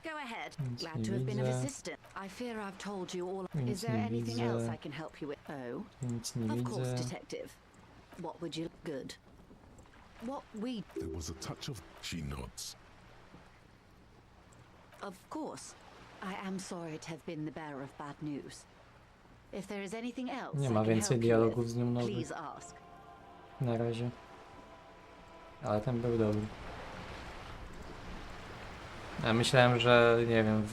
Speaker 11: Go ahead.
Speaker 6: Nic
Speaker 11: Glad
Speaker 6: nie
Speaker 11: to have been of
Speaker 6: widzę.
Speaker 11: assistance. I fear I've told you all.
Speaker 6: Nic
Speaker 11: Is there
Speaker 6: nie
Speaker 11: anything
Speaker 6: widzę.
Speaker 11: else I can help you with? Oh,
Speaker 6: Nic nie
Speaker 11: of course,
Speaker 6: widzę.
Speaker 11: detective. What would you... Good. What we...
Speaker 3: There was a touch of... She nods.
Speaker 11: Of course. I am sorry to have been the bearer of bad news. If there is anything else
Speaker 6: Nie
Speaker 11: I
Speaker 6: ma
Speaker 11: can
Speaker 6: więcej
Speaker 11: help you
Speaker 6: dialogów z nią
Speaker 11: with,
Speaker 6: nowych.
Speaker 11: please ask.
Speaker 6: Na razie. Ale ten był dobry. Ja myślałem, że nie wiem,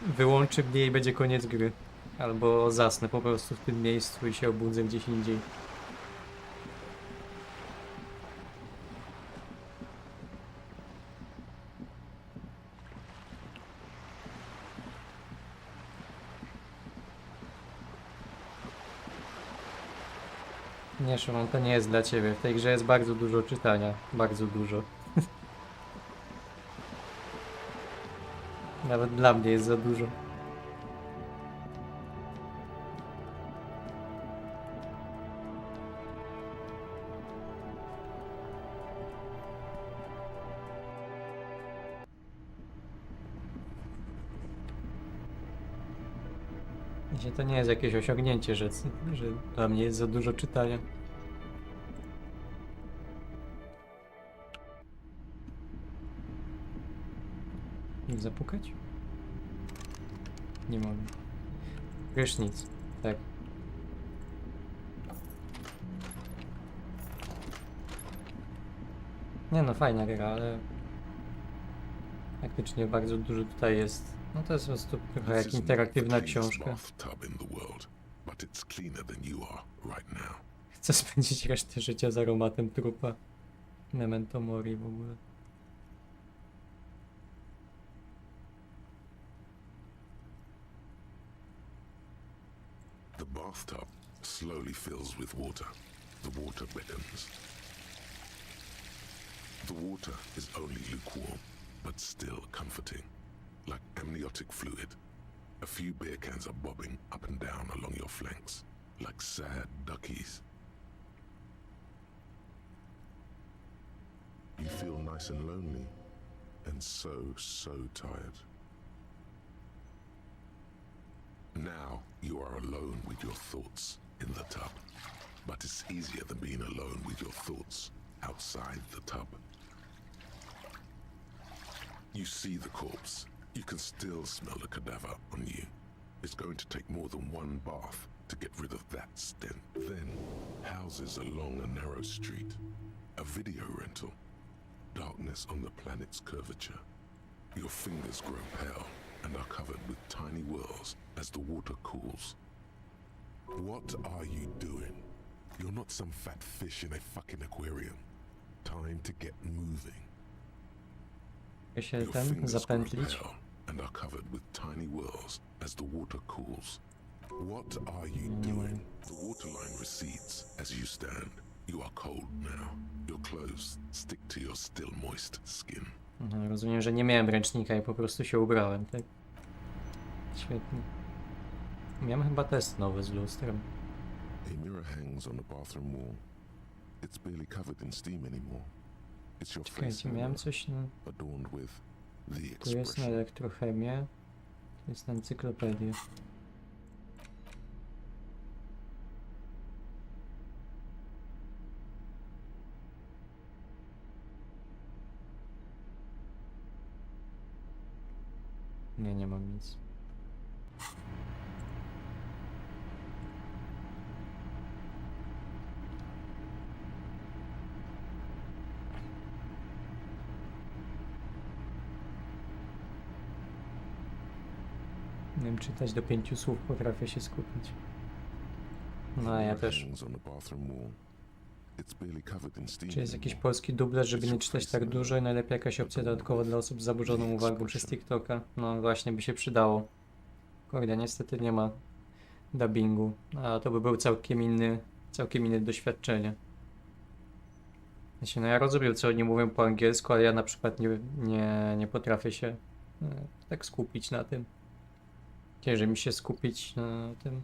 Speaker 6: wyłączy mnie i będzie koniec gry. Albo zasnę po prostu w tym miejscu i się obudzę gdzieś indziej. Nie, Szymon, to nie jest dla ciebie. W tej grze jest bardzo dużo czytania. Bardzo dużo. Nawet dla mnie jest za dużo. Wiecie, to nie jest jakieś osiągnięcie, że dla mnie jest za dużo czytania. Zapukać? Nie mogę. Prysznic, tak. Nie no, fajna gra, ale faktycznie bardzo dużo tutaj jest. No to jest po prostu trochę jak interaktywna książka. Chcę spędzić resztę życia z aromatem trupa. Memento mori w ogóle.
Speaker 3: The bathtub slowly fills with water. The water beckons. The water is only lukewarm, but still comforting, like amniotic fluid. A few beer cans are bobbing up and down along your flanks, like sad duckies. You feel nice and lonely, and so tired. Now you are alone with your thoughts in the tub, but it's easier than being alone with your thoughts outside the tub. You see the corpse. You can still smell the cadaver on you. It's going to take more than one bath to get rid of that stench. Then, houses along a narrow street, a video rental, darkness on the planet's curvature. Your fingers grow pale and are covered with tiny whirls as the water cools. What are you doing? You're not some fat fish in a fucking aquarium. Time to get moving.
Speaker 6: się
Speaker 3: Your
Speaker 6: ten
Speaker 3: fingers grow
Speaker 6: zapętlić.
Speaker 3: pale and are covered with tiny whirls as the water cools. What are you doing? The waterline recedes as you stand. You are cold now. Your clothes stick to your still moist skin.
Speaker 6: Aha, rozumiem, że nie miałem ręcznika i po prostu się ubrałem, tak? Świetnie. Miałem chyba test nowy z lustrem.
Speaker 3: A mirror hangs on the bathroom wall. It's barely covered in steam anymore. It's your face
Speaker 6: Czekajcie, miałem coś na...
Speaker 3: adorned with the
Speaker 6: Tu jest
Speaker 3: expression.
Speaker 6: na elektrochemię. Tu jest na encyklopedię. Nie, nie mam nic. Nie wiem, czytać do 5 słów potrafię się skupić. No a ja też.
Speaker 3: Hangs on the bathroom wall. It's barely covered in steam
Speaker 6: Czy jest jakiś
Speaker 3: anymore.
Speaker 6: polski dublerz, żeby nie czytać tak dużo i najlepiej jakaś opcja dodatkowa dla osób z zaburzoną uwagą przez TikToka? No właśnie by się przydało. Kurde, niestety nie ma dubbingu, a to by był całkiem inne doświadczenie. Znaczy, no ja rozumiem, co oni mówią po angielsku, ale ja na przykład nie potrafię się tak skupić na tym. Ciężej mi się skupić na tym,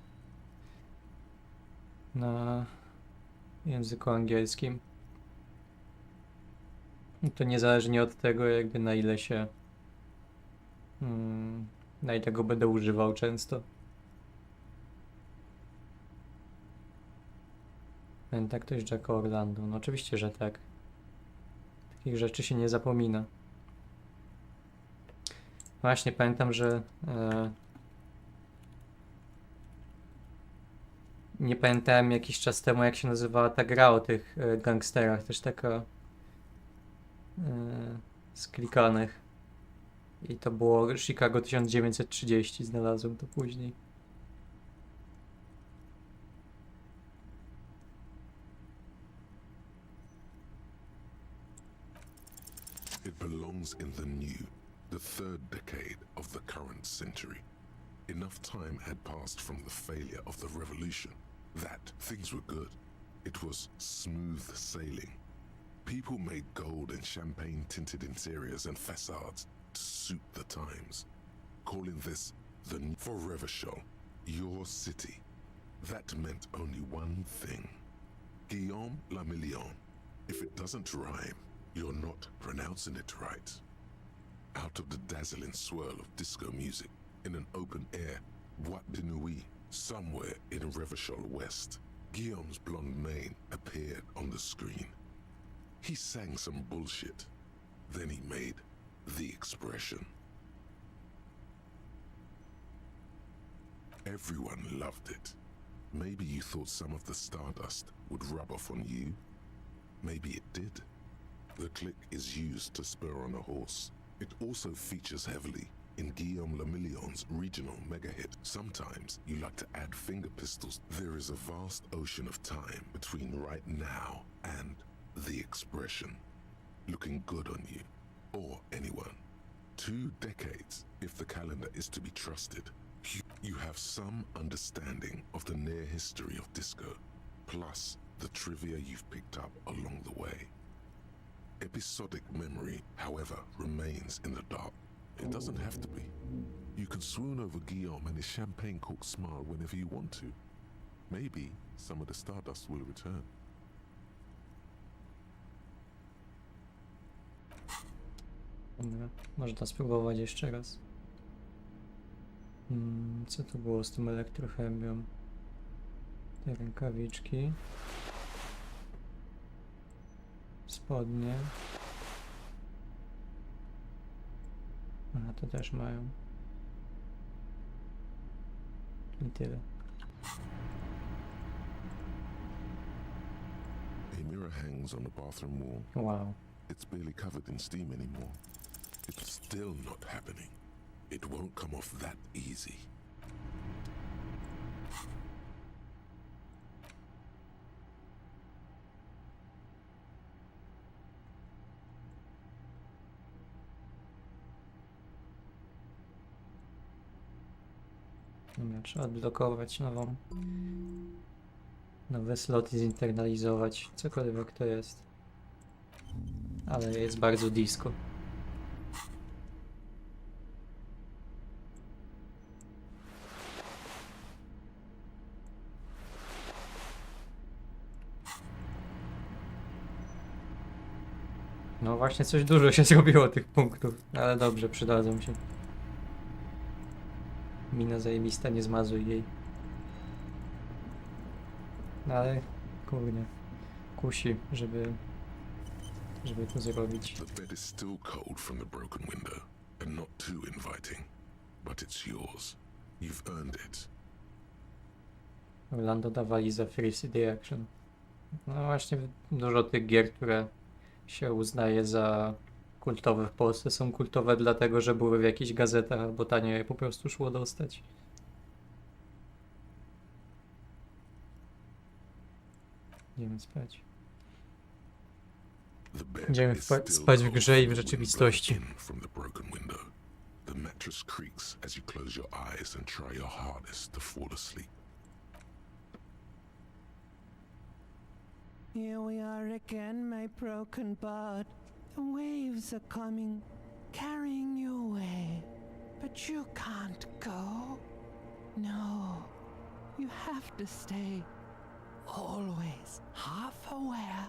Speaker 6: na języku angielskim. I to niezależnie od tego, jakby na ile się na ile go będę używał często. Pamięta ktoś Jacka Orlando? No oczywiście, że tak. Takich rzeczy się nie zapomina. Właśnie pamiętam, że nie pamiętałem jakiś czas temu, jak się nazywała ta gra o tych gangsterach, też taka z klikanych. I to było Chicago 1930, znalazłem to później.
Speaker 3: It belongs in the new, the third decade of the current century. Enough time had passed from the failure of the revolution that things were good. It was smooth sailing. People made gold and champagne-tinted interiors and facades to suit the times, calling this the new forever show, your city. That meant only one thing. Guillaume le Million. If it doesn't rhyme, you're not pronouncing it right. Out of the dazzling swirl of disco music, in an open-air boîte de nuit, somewhere in Revachol West, Guillaume's blonde mane appeared on the screen. He sang some bullshit. Then he made the expression. Everyone loved it. Maybe you thought some of the stardust would rub off on you. Maybe it did. The click is used to spur on a horse. It also features heavily in Guillaume le Million's regional mega hit. Sometimes you like to add finger pistols. There is a vast ocean of time between right now and the expression. Looking good on you, or anyone. 2 decades, if the calendar is to be trusted. You have some understanding of the near history of disco, plus the trivia you've picked up along the way. Episodic memory, however, remains in the dark. It doesn't have to be. You can swoon over Guillaume and his champagne cork smile whenever you want to. Maybe some of the stardust will return.
Speaker 6: Dobra, można spróbować jeszcze raz. Co to było z tym elektrochemią? Te rękawiczki. Spodnie. Aha, to też mają. I tyle.
Speaker 3: A mirror hangs on the bathroom wall.
Speaker 6: Wow.
Speaker 3: It's barely covered in steam anymore. It's still not happening. It won't come off that easy.
Speaker 6: Dobra, trzeba odblokować nowe sloty, zinternalizować, cokolwiek to jest. Ale jest bardzo disco. No właśnie coś dużo się zrobiło tych punktów, ale dobrze, przydadzą się. Mina zajebista, nie zmazuj jej. No ale, kurde, kusi, żeby to zrobić.
Speaker 3: The bed is still cold from the broken window, and not too inviting, but it's yours. You've earned it.
Speaker 6: Orlando dawali za Free CD Action. No właśnie, dużo tych gier, które się uznaje za kultowe w Polsce, są kultowe dlatego, że były w jakichś gazetach albo tanio je po prostu szło dostać. Idziemy spać. Idziemy spać w grze i w rzeczywistości.
Speaker 3: The mattress creaks as you close your eyes and try your hardest to fall asleep.
Speaker 8: Here we are again, my broken bud. The waves are coming, carrying you away. But you can't go. No, you have to stay. Always half aware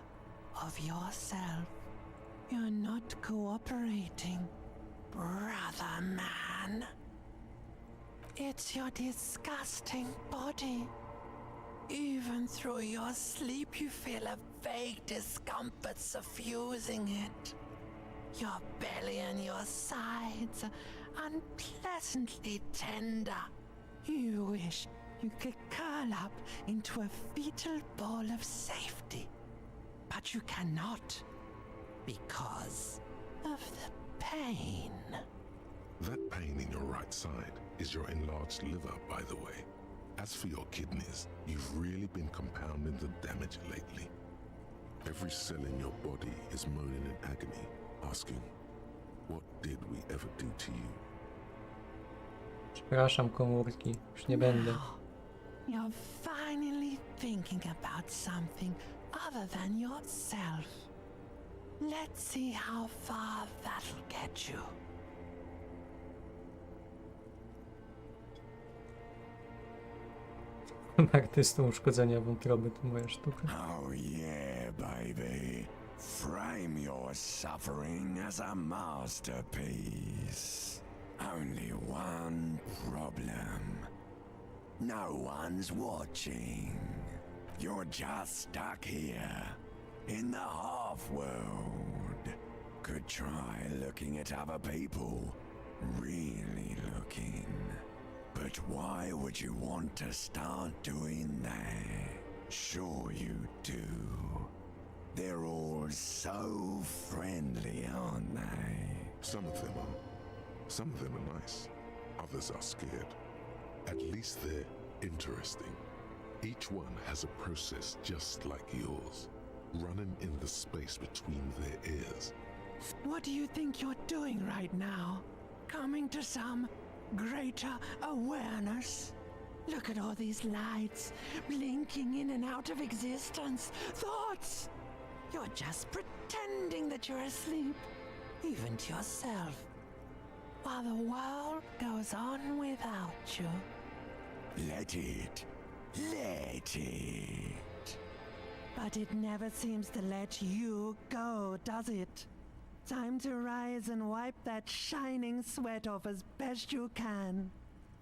Speaker 8: of yourself. You're not cooperating, brother man. It's your disgusting body. Even through your sleep, you feel a vague discomfort suffusing it. Your belly and your sides are unpleasantly tender. You wish you could curl up into a fetal ball of safety, but you cannot because of the pain.
Speaker 3: That pain in your right side is your enlarged liver, by the way. As for your kidneys, you've really been compounding the damage lately. Every cell in your body is moaning in agony, asking, what did we ever do to you?
Speaker 6: Przepraszam, komórki, już nie będę.
Speaker 8: You're finally thinking about something other than yourself. Let's see how far that'll get you.
Speaker 6: Artystą uszkodzenia wątroby to moja sztuka.
Speaker 19: Oh yeah, baby. Frame your suffering as a masterpiece. Only one problem. No one's watching. You're just stuck here, in the half-world. Could try looking at other people. Really looking. But why would you want to start doing that? Sure you do. They're all so friendly, aren't they?
Speaker 3: Some of them are. Some of them are nice. Others are scared. At least they're interesting. Each one has a process just like yours, running in the space between their ears.
Speaker 8: What do you think you're doing right now? Coming to some greater awareness? Look at all these lights blinking in and out of existence. Thoughts! You're just pretending that you're asleep, even to yourself, while the world goes on without you.
Speaker 19: Let it. Let it.
Speaker 8: But it never seems to let you go, does it? Time to rise and wipe that shining sweat off as best you can.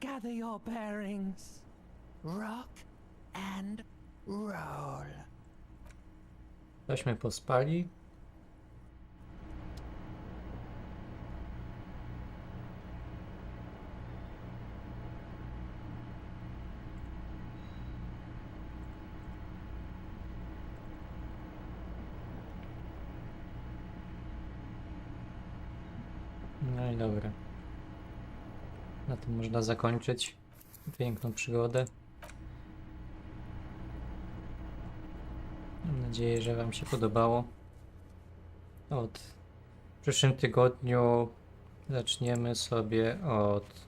Speaker 8: Gather your bearings. Rock and roll.
Speaker 6: Tośmy pospali. No i dobra. Na tym można zakończyć piękną przygodę. Mam nadzieję, że Wam się podobało. W przyszłym tygodniu zaczniemy sobie od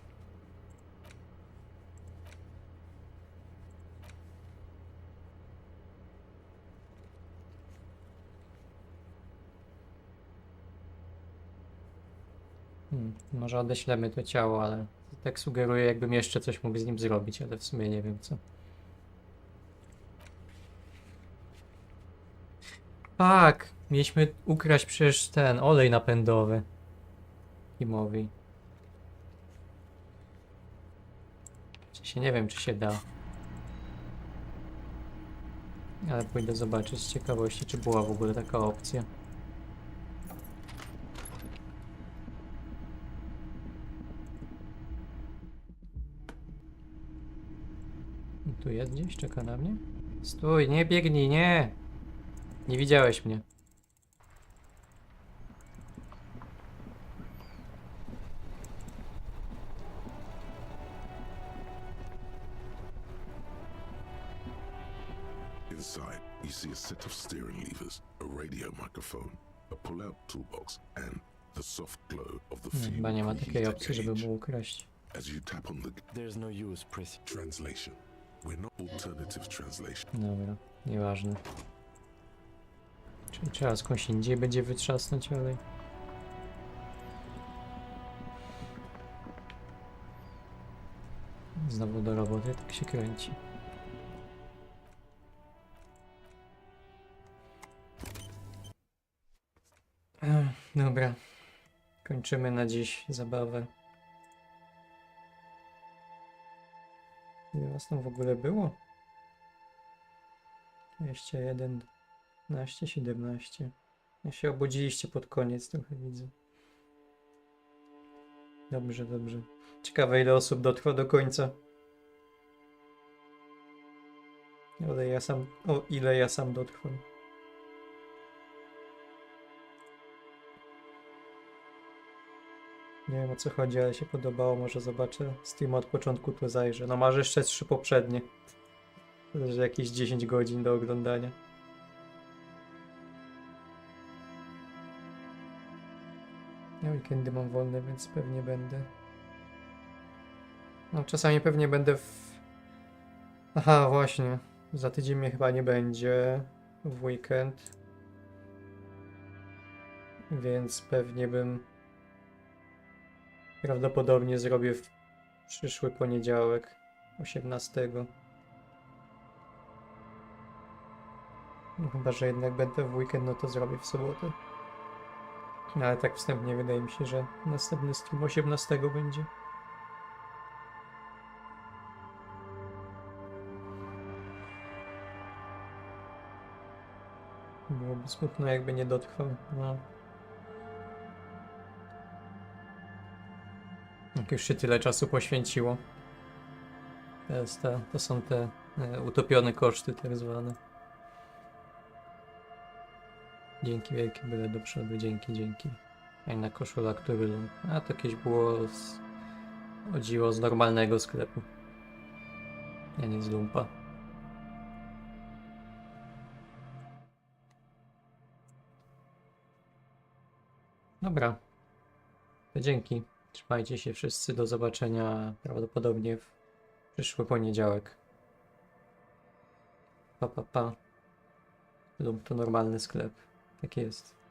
Speaker 6: może odeślemy to ciało, ale tak sugeruję, jakbym jeszcze coś mógł z nim zrobić, ale w sumie nie wiem co. Tak, mieliśmy ukraść przecież ten olej napędowy Timowi. Nie wiem, czy się da. Ale pójdę zobaczyć z ciekawości, czy była w ogóle taka opcja. Tu jest gdzieś, czeka na mnie. Stój, nie biegnij, nie! Nie widziałeś mnie.
Speaker 3: Inside, you see a set of steering levers, a radio microphone, a pull-out toolbox, and the soft glow of the fuel
Speaker 6: Chyba nie ma takiej
Speaker 3: preheater
Speaker 6: opcji, żeby
Speaker 3: gauge.
Speaker 6: mu ukraść.
Speaker 3: As you tap on the
Speaker 4: There's no use, press.
Speaker 3: translation. We're not alternative translation.
Speaker 6: Dobra, nieważne. Czyli trzeba skądś indziej będzie wytrzasnąć olej. Znowu do roboty, tak się kręci. Dobra. Kończymy na dziś zabawę. Ile was tam w ogóle było? 21, 12, 17. Ja się obudziliście pod koniec, trochę widzę. Dobrze, dobrze. Ciekawe, ile osób dotrwa do końca. Ile ja sam dotrwam. Nie wiem, o co chodzi, ale się podobało. Może zobaczę stream od początku, to zajrzę. No masz jeszcze 3 poprzednie. To też jakieś 10 godzin do oglądania. Ja weekendy mam wolne, więc pewnie będę. No czasami pewnie będę w... Aha, właśnie. Za tydzień mnie chyba nie będzie w weekend. Więc pewnie bym... Prawdopodobnie zrobię w przyszły poniedziałek, 18. No chyba, że jednak będę w weekend, no to zrobię w sobotę. No, ale tak wstępnie wydaje mi się, że następny stream 18 będzie. Byłoby smutno, jakby nie dotrwał. No. Jak już się tyle czasu poświęciło. To są te utopione koszty tak zwane. Dzięki wielkie, byle do przodu, dzięki. Fajna koszula, który... A to jakieś było chodziło z normalnego sklepu. Ja nie z lumpa. Dobra. To dzięki. Trzymajcie się wszyscy, do zobaczenia prawdopodobnie w przyszły poniedziałek. Pa. Lub to normalny sklep. Tak jest.